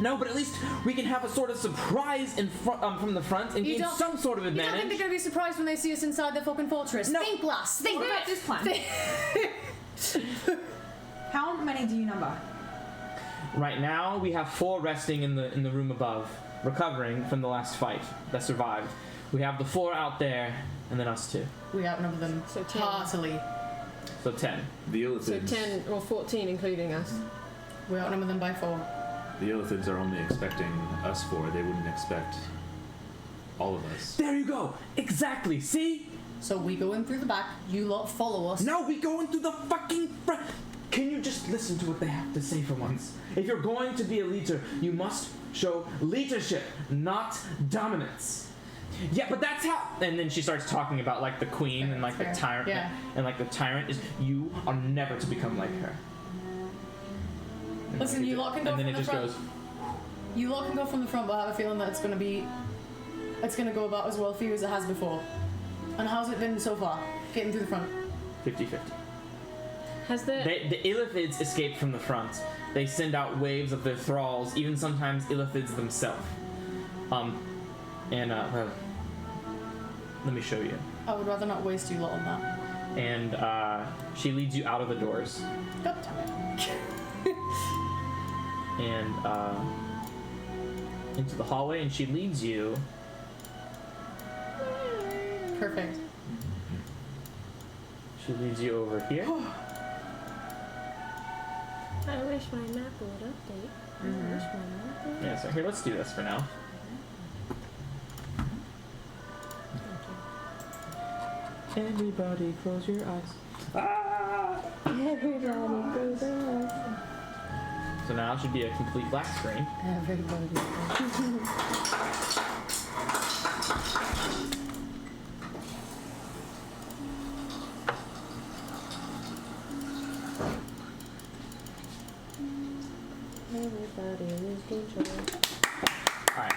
No, but at least we can have a sort of surprise in front from the front and
You
gain
don't-
some sort of
You don't think
advantage.
they're gonna be surprised when they see us inside their fucking fortress?
No.
Think, lass. Think.
What about this plan? How many do you number?
Right now, we have 4 resting in the room above, recovering from the last fight that survived. We have the 4 out there, and then us 2.
We outnumber them
So 10.
heartily.
So 10.
The
So
Illithids.
10 or 14, including us.
We outnumber them by 4.
The Illithids are only expecting us 4. They wouldn't expect all of us.
There you go. Exactly. See?
So we go in through the back. You lot follow us.
No, we go into the fucking front. Can you just listen to what they have to say for once? If you're going to be a leader, you must show leadership, not dominance. Yeah, but that's how. And then she starts talking about like the queen and like the
Fair.
tyrant,
Yeah.
and like the tyrant is you are never to become like her. And
Listen,
like,
you lot can go
And then
from
it
the
just
front.
goes.
You lot can go from the front, but I have a feeling that it's going to be it's gonna go about as well for you as it has before. And how's it been so far? Getting through the front?
50-50.
Has the
The Illithids escape from the front. They send out waves of their thralls, even sometimes Illithids themselves. Well, let me show you.
I would rather not waste you lot on that.
And she leads you out of the doors
God damn it.
and into the hallway, and she leads you.
Perfect.
She leads you over here.
I wish my map would update. I wish my map would.
Yeah, so here, let's do this for now. Everybody close your eyes.
Everybody goes around.
So now it should be a complete black screen.
Everybody
Alright.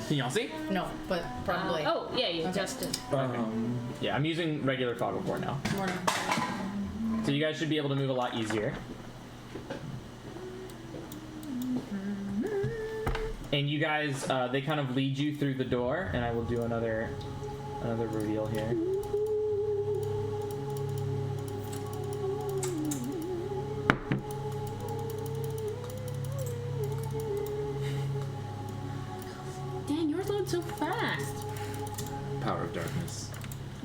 Can y'all see?
No, but probably.
Oh, yeah, you adjusted.
Yeah, I'm using regular toggle board now.
Morning.
So you guys should be able to move a lot easier. And you guys, they kind of lead you through the door, and I will do another reveal here.
Dang, yours loads so fast.
Power of darkness.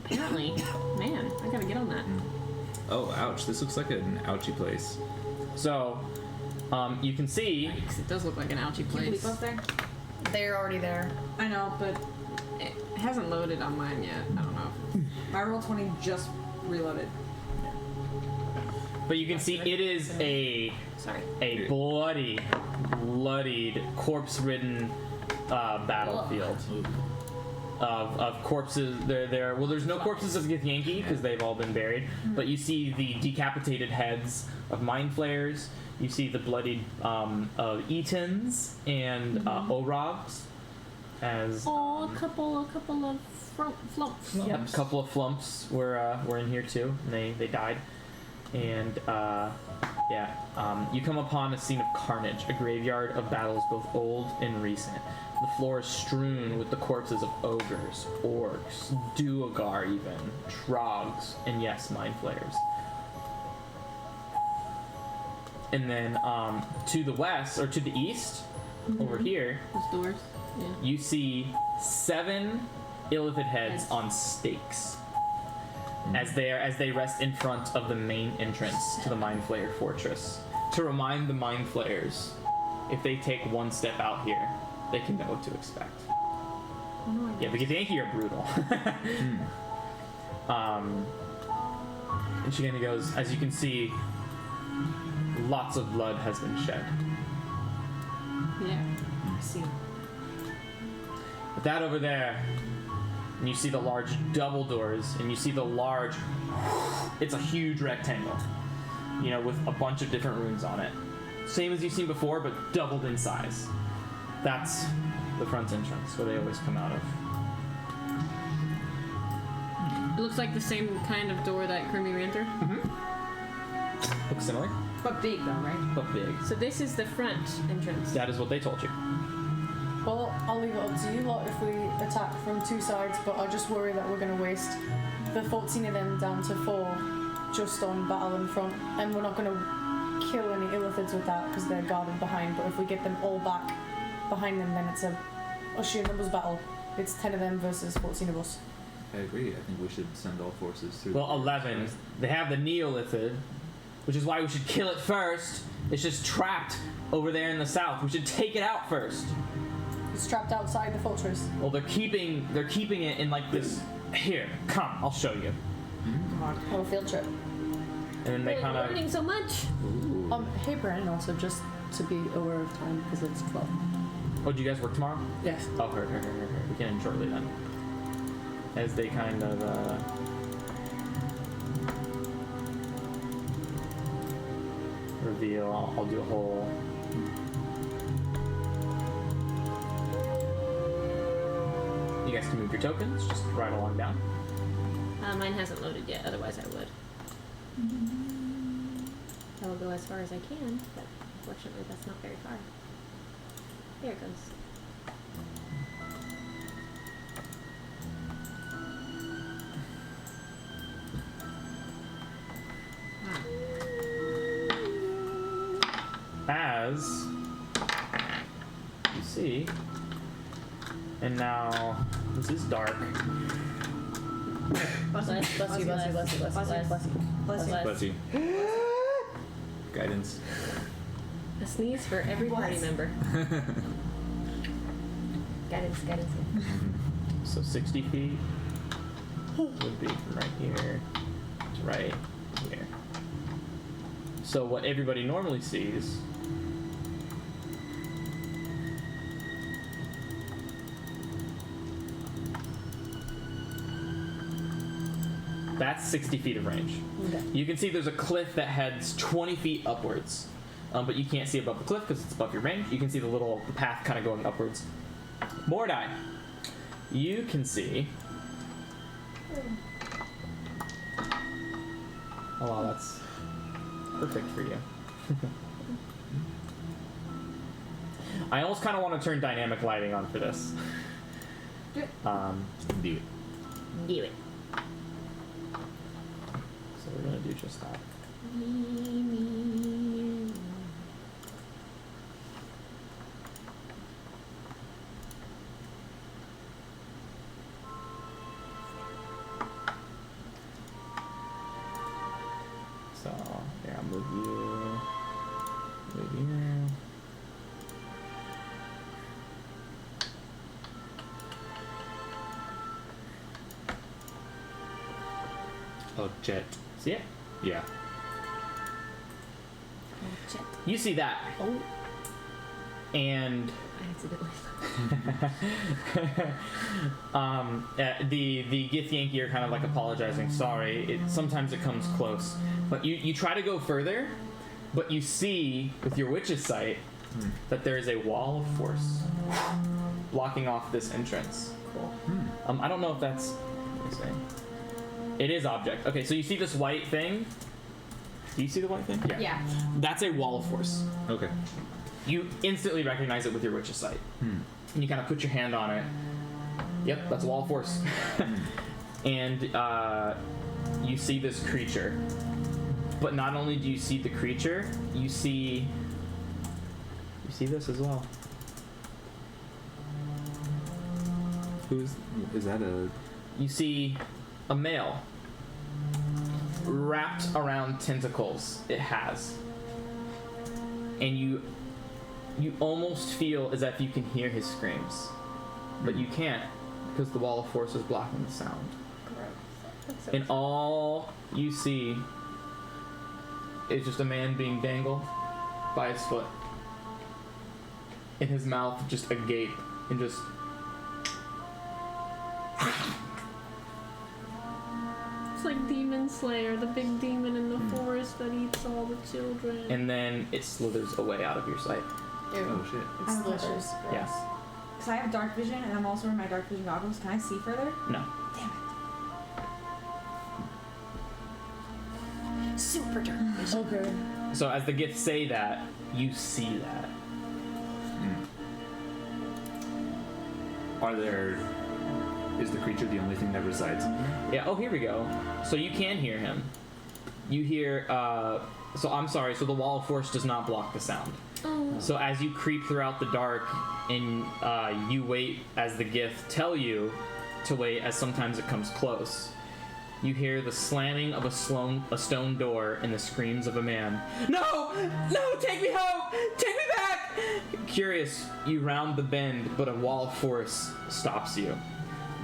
Apparently. Man, I gotta get on that.
Oh, ouch. This looks like an ouchy place.
So, you can see.
Yikes, it does look like an ouchie
Can you
place.
leap up there?
They're already there.
I know, but
It hasn't loaded on mine yet. I don't know.
my roll 20 just reloaded.
But you can see it is a bloodied, corpse-ridden battlefield of corpses. Well, there's no corpses of Githyanki because they've all been buried. But you see the decapitated heads of mind flayers. You see the bloodied of Etons and Orogs. As
Oh, a couple of flumps.
yep, a couple of flumps were in here too. And they died. And you come upon a scene of carnage, a graveyard of battles both old and recent. The floor is strewn with the corpses of ogres, orcs, duergar even, trogs, and yes, mind flayers. And then to the west, or to the east, over here,
Those doors. Yeah.
you see 7 Illithid heads on stakes. As they rest in front of the main entrance to the Mind Flayer Fortress. To remind the Mind Flayers, if they take one step out here, they can know what to expect. Yeah, the Githyanki are brutal. And she kind of goes, as you can see, lots of blood has been shed.
Yeah. I see.
But that over there, and you see the large double doors, and you see the large, it's a huge rectangle, with a bunch of different runes on it. Same as you've seen before, but doubled in size. That's the front entrance, where they always come out of.
It looks like the same kind of door that Grimmy ran through.
Looks similar,
But big though, right?
but big.
So this is the front entrance.
That is what they told you.
Well, I'll leave it up to you lot if we attack from 2 sides, but I just worry that we're going to waste the 14 of them down to 4 just on battle in front, and we're not going to kill any Illithids with that because they're guarded behind, but if we get them all back behind them, then it's a sheer numbers battle. It's 10 of them versus 14 of us.
I agree. I think we should send all forces through.
Well, 11. They have the Neolithid, which is why we should kill it first. It's just trapped over there in the south. We should take it out first.
It's trapped outside the fortress.
Well, they're keeping it in like this. Here, come, I'll show you.
Have a field trip.
And then they kind
learning
of.
so much.
Hey, Brandon, also just to be aware of time because it's 12.
Oh, do you guys work tomorrow?
Yes.
Oh, her. We can end shortly then. As they kind of. Reveal. I'll do a whole. guys can move your tokens, just right along down.
Mine hasn't loaded yet, otherwise I would. I will go as far as I can, but unfortunately that's not very far. There it goes.
As you see, and now this is dark.
Bless you.
Bless you. Guidance.
A sneeze for every party member. Guidance.
So 60 feet would be from right here to right here. So what everybody normally sees that's 60 feet of range.
Okay.
You can see there's a cliff that heads 20 feet upwards, but you can't see above the cliff because it's above your range. You can see the path kind of going upwards. Mordai, you can see. Oh wow, that's perfect for you. I almost kind of want to turn dynamic lighting on for this.
Do it.
Do it.
So we're gonna do just that. So here, I'll move you. Move you.
Oh, jet.
See it?
Yeah.
You see that,
Oh,
and
I accidentally.
the Gith Yankee are kind of like apologizing. Sorry, sometimes it comes close, but you try to go further, but you see with your witch's sight that there is a wall of force blocking off this entrance. Cool. I don't know if that's what I'm saying. It is object. Okay, so you see this white thing. Do you see the white thing?
Yeah.
That's a wall of force.
Okay.
You instantly recognize it with your witch's sight. And you kind of put your hand on it. Yep, that's a wall of force. And you see this creature. But not only do you see the creature, you see this as well.
Is that a...
You see a male wrapped around tentacles. It has. And you almost feel as if you can hear his screams. But you can't because the wall of force is blocking the sound. And all you see is just a man being dangled by his foot. In his mouth just agape and just...
It's like Demon Slayer, the big demon in the forest that eats all the children.
And then it slithers away out of your sight.
Oh, shit.
It's delicious.
Yeah.
Because I have dark vision and I'm also wearing my dark vision goggles. Can I see further?
No.
Damn it.
Super dark vision.
Okay.
So as the gifts say that, you see that.
Is the creature the only thing that resides in there?
Yeah, oh, here we go. So you can hear him. You hear, so I'm sorry, so the wall of force does not block the sound.
Oh.
So as you creep throughout the dark and you wait as the gift tell you to wait as sometimes it comes close, you hear the slamming of a stone door and the screams of a man. No! No! Take me home! Take me back! Curious, you round the bend, but a wall of force stops you.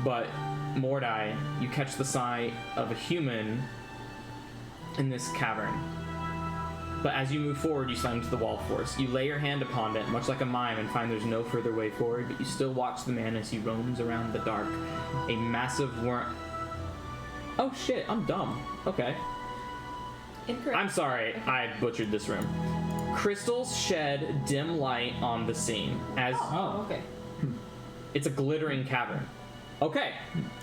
But, Mordai, you catch the sight of a human in this cavern. But as you move forward, you slam into the wall of force. You lay your hand upon it, much like a mime, and find there's no further way forward, but you still watch the man as he roams around the dark. A massive worm... Oh shit, I'm dumb. Okay.
Incorrect.
I'm sorry, I butchered this room. Crystals shed dim light on the scene as...
Oh, okay.
It's a glittering cavern. Okay,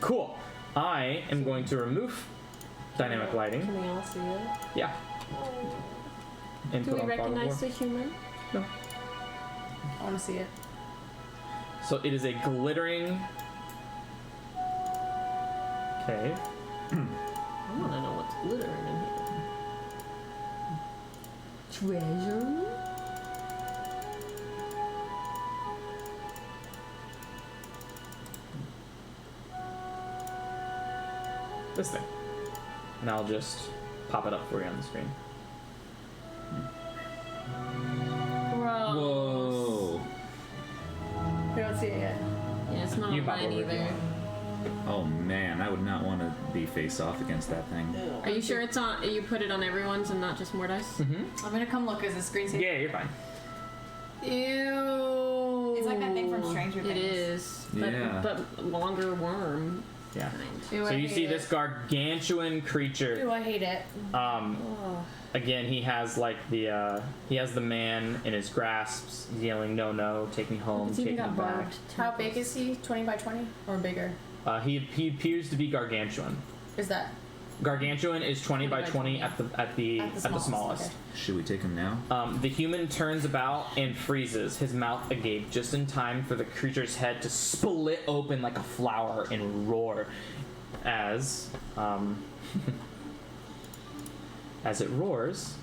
cool. I am going to remove dynamic lighting.
Can we all see it?
Yeah. And
Do
put
we
on fog of
recognize
war.
the human?
No.
I want to see it.
So it is a glittering cave.
I want to know what's glittering in here. Treasure?
This thing. And I'll just pop it up for you on the screen.
Gross.
Whoa.
We don't see it yet.
Yeah, it's not
You pop
mine
over if you
either.
want.
Oh man, I would not want to be face off against that thing.
Are you sure it's on? You put it on everyone's and not just Mordai's?
Mm-hmm.
I'm gonna come look. Is the screen safe?
Yeah, you're fine.
Ew.
It's like that thing from Stranger
It
Things.
is. But,
Yeah.
but longer worm.
Yeah.
Kind.
Ew,
So
I
you
hate
see
it.
this gargantuan creature.
Ew, I hate it.
Oh.
Again, he has like the man in his grasps, yelling, "No, no, take me home,
It's
take
even
me
got
back."
barbed.
How big is he? 20 by 20 or bigger?
He appears to be gargantuan.
Is that
Gargantuan is 20 by 20 at the smallest.
Okay.
Should we take him now?
The human turns about and freezes, his mouth agape, just in time for the creature's head to split open like a flower and roar, as as it roars.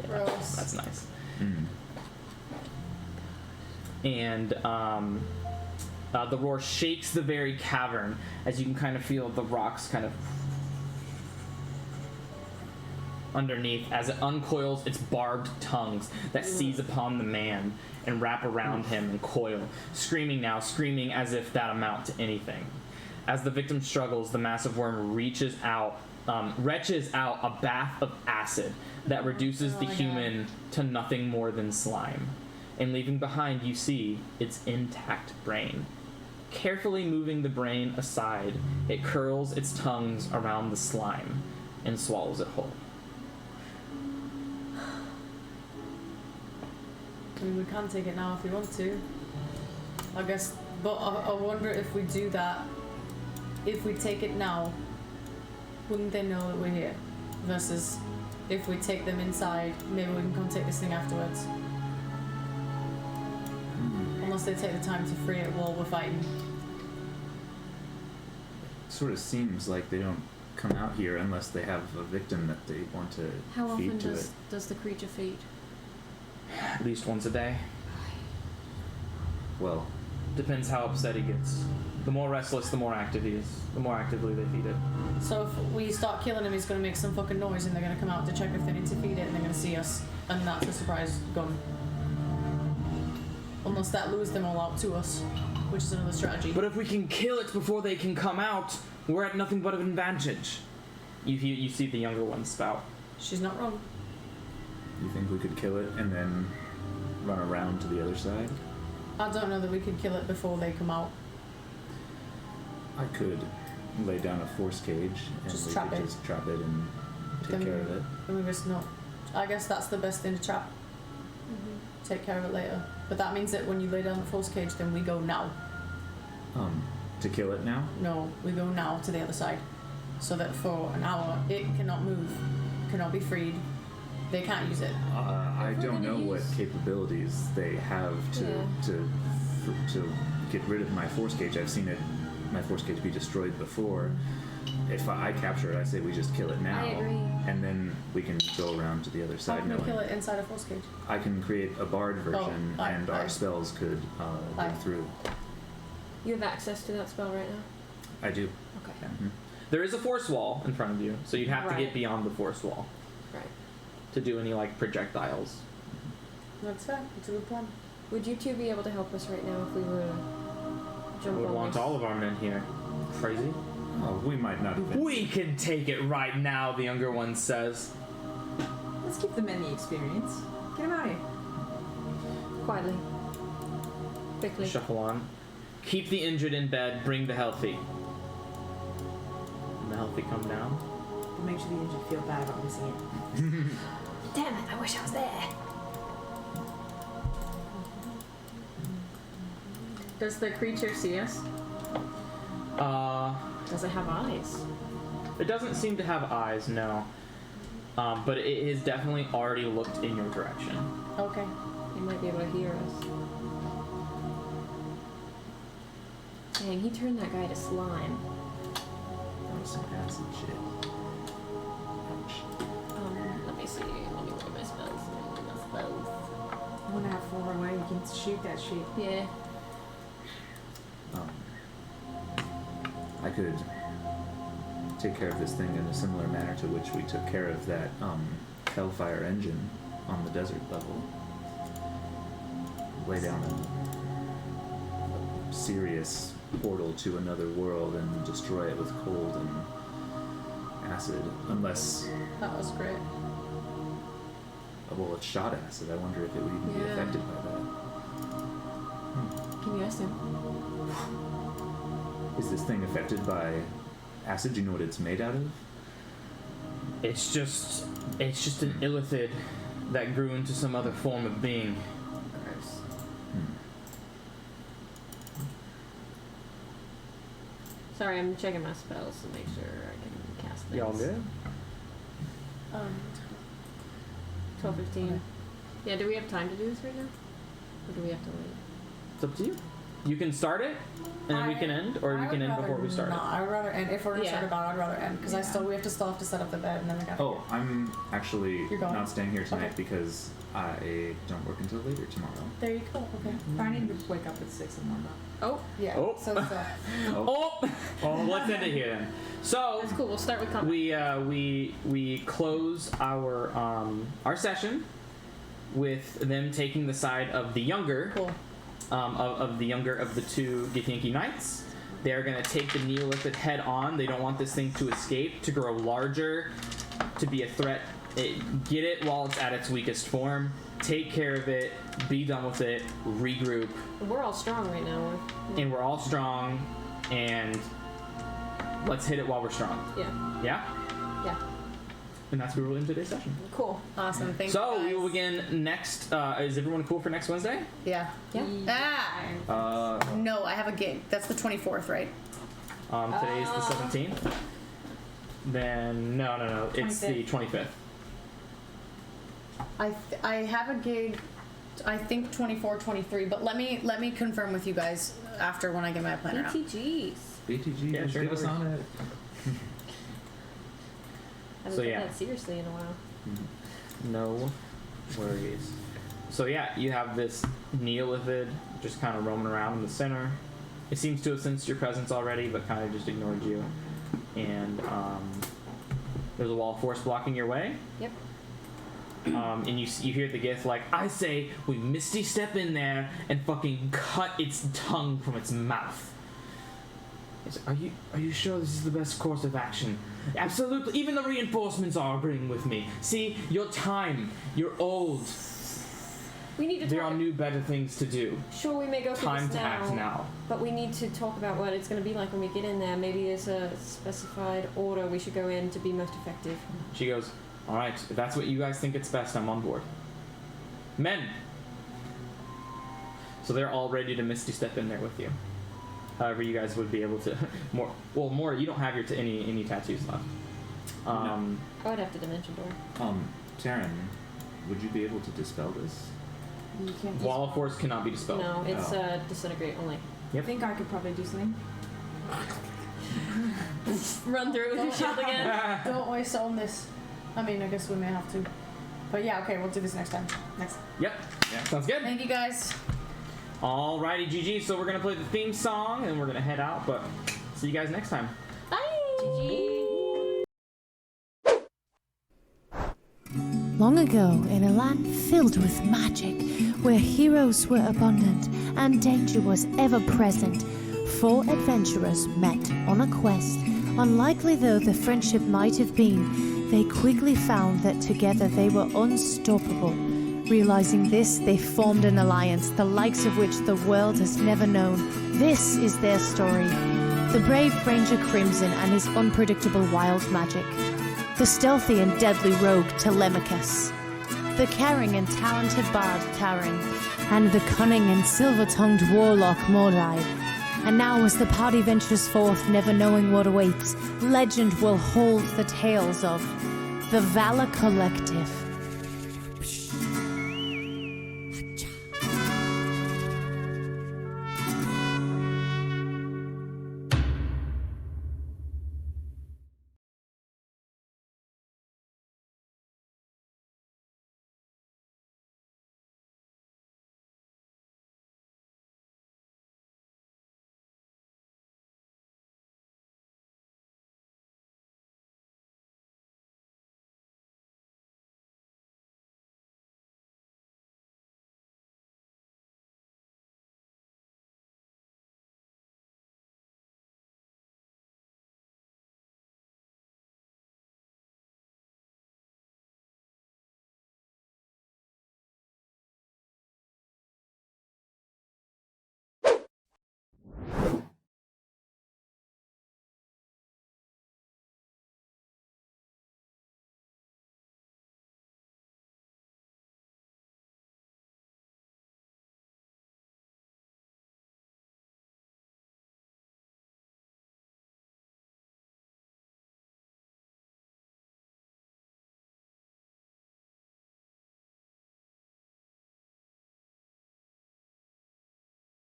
Gross.
That's nice.
Mm.
And the roar shakes the very cavern as you can kind of feel the rocks kind of underneath as it uncoils its barbed tongues that seize upon the man and wrap around him and coil, screaming as if that amount to anything. As the victim struggles, the massive worm retches out a bath of acid that reduces the human to nothing more than slime. And leaving behind, you see its intact brain. Carefully moving the brain aside, it curls its tongues around the slime and swallows it whole.
I mean, we can take it now if we want to. I guess, but I wonder if we do that. If we take it now, wouldn't they know that we're here? Versus if we take them inside, maybe we can come take this thing afterwards. Unless they take the time to free it while we're fighting.
Sort of seems like they don't come out here unless they have a victim that they want to
How
feed
often
to it.
does the creature feed?
At least once a day.
Well,
Depends how upset he gets. The more restless, the more active he is. The more actively they feed it.
So if we start killing him, he's gonna make some fucking noise and they're gonna come out to check if they need to feed it and they're gonna see us. And that's a surprise gun. Unless that lures them all out to us, which is another strategy.
But if we can kill it before they can come out, we're at nothing but an advantage. You see the younger one spout.
She's not wrong.
you think we could kill it and then run around to the other side?
I don't know that we could kill it before they come out.
I could lay down a force cage and
Just
we
trap
could
it.
just trap it and take
Then-
care of it.
And we just not. I guess that's the best thing to trap. Take care of it later. But that means that when you lay down the force cage, then we go now.
To kill it now?
No, we go now to the other side. So that for an hour, it cannot move, cannot be freed. They can't use it.
I
we're
don't
gonna
know what
use-
capabilities they have to get rid of my force cage. I've seen my force cage be destroyed before. If I capture it, I say we just kill it now,
I agree.
and then we can go around to the other
How
side.
can we
knowing
kill it inside a force cage?
I can create a bard version,
aye,
and
aye.
our spells could
Aye.
go through.
You have access to that spell right now?
I do.
Okay.
Mhm.
There is a force wall in front of you, so you'd have to
Right.
get beyond the force wall
Right.
to do any like projectiles.
That's fair. It's a good plan.
Would you two be able to help us right now if we were to
I
jump
would
on
want
this?
all of our men here. Crazy?
Oh, we might not have been.
We can take it right now, the younger one says.
Let's give the men the experience. Get them out of here.
Quietly. Quickly.
Shuffle on. Keep the injured in bed, bring the healthy. And the healthy come down.
We'll make sure the injured feel bad about missing it.
Damn it, I wish I was there. Does the creature see us? Does it have eyes?
It doesn't seem to have eyes, no. But it has definitely already looked in your direction.
Okay.
It might be able to hear us. Dang, he turned that guy to slime.
That was some acid shit. Ouch.
Let me see. Let me look at my spells.
I want to have far away. You can shoot that shit.
Yeah.
I could take care of this thing in a similar manner to which we took care of that Hellfire engine on the desert level. Lay down a serious portal to another world and destroy it with cold and acid. Unless,
That was great.
well, it's shot acid. I wonder if it would even be
Yeah.
affected by that.
Can you ask him?
Is this thing affected by acid? Do you know what it's made out of?
It's just an illithid that grew into some other form of being.
Gross. Sorry, I'm checking my spells to make sure I can cast things.
Y'all good?
12, 15. Yeah, do we have time to do this right now? Or do we have to wait?
It's up to you. You can start it, and then we can end, or we can end before we start
No,
it.
I would rather end. If we're gonna
Yeah.
start a battle, I'd rather end because we still have to set up the bed and then we got.
Oh, I'm actually
You're going?
not staying here tonight
Okay.
because I don't work until later tomorrow.
There you go. Okay.
I need to wake up at 6 and whatnot.
Oh,
Yeah.
Oh.
So
Oh, let's end it here then. So
that's cool. We'll start with combat.
we close our session with them taking the side of the younger
cool.
of the younger of the two Githyanki Knights. They're going to take the Neolithic head on. They don't want this thing to escape, to grow larger, to be a threat. Get it while it's at its weakest form. Take care of it. Be done with it. Regroup.
We're all strong right now.
And we're all strong. And let's hit it while we're strong.
Yeah.
Yeah?
Yeah.
And that's where we'll end today's session.
Cool.
Awesome. Thank you.
So
guys.
we will begin next. Is everyone cool for next Wednesday?
Yeah.
Yeah.
No, I have a gig. That's the 24th, right?
Today's the 17th. Then no. It's the 25th.
I have a gig. I think 24, 23. But let me confirm with you guys after when I get my planner out.
BTGs.
BTG,
Yeah, sure,
give us
no
on it.
I haven't
So,
taken
yeah.
that seriously in a while.
No worries. So yeah, you have this Neolithid just kind of roaming around in the center. It seems to have sensed your presence already, but kind of just ignored you. And there's a wall of force blocking your way.
Yep.
And you hear the Gith like, I say we Misty step in there and fucking cut its tongue from its mouth. Are you sure this is the best course of action? Absolutely. Even the reinforcements are agreeing with me. See, your time. You're old.
We need to
There
talk.
are new, better things to do.
Sure, we may go through
Time
this
to
now,
act now.
but we need to talk about what it's going to be like when we get in there. Maybe there's a specified order we should go in to be most effective.
She goes, all right, if that's what you guys think it's best, I'm on board. Men. So they're all ready to Misty step in there with you. However, you guys would be able to more. You don't have your any tattoos left.
I would have to dimension door.
Taryn, would you be able to dispel this?
You can't
Wall of Force cannot be dispelled.
No, it's disintegrate only.
I think I could probably do something.
Run through it with your shield again.
Don't waste on this. I mean, I guess we may have to. But yeah, okay, we'll do this next time. Next.
Yep.
Yeah.
Sounds good.
Thank you guys.
Alrighty, GG. So we're gonna play the theme song and we're gonna head out. But see you guys next time.
Bye. GG.
Long ago, in a land filled with magic, where heroes were abundant and danger was ever present, four adventurers met on a quest. Unlikely though the friendship might have been, they quickly found that together they were unstoppable. Realizing this, they formed an alliance, the likes of which the world has never known. This is their story. The brave Ranger Crimson and his unpredictable wild magic. The stealthy and deadly rogue Telemachus. the caring and talented bard Taran, and the cunning and silver-tongued warlock Mordai. And now as the party ventures forth, never knowing what awaits, legend will hold the tales of the Valor Collective.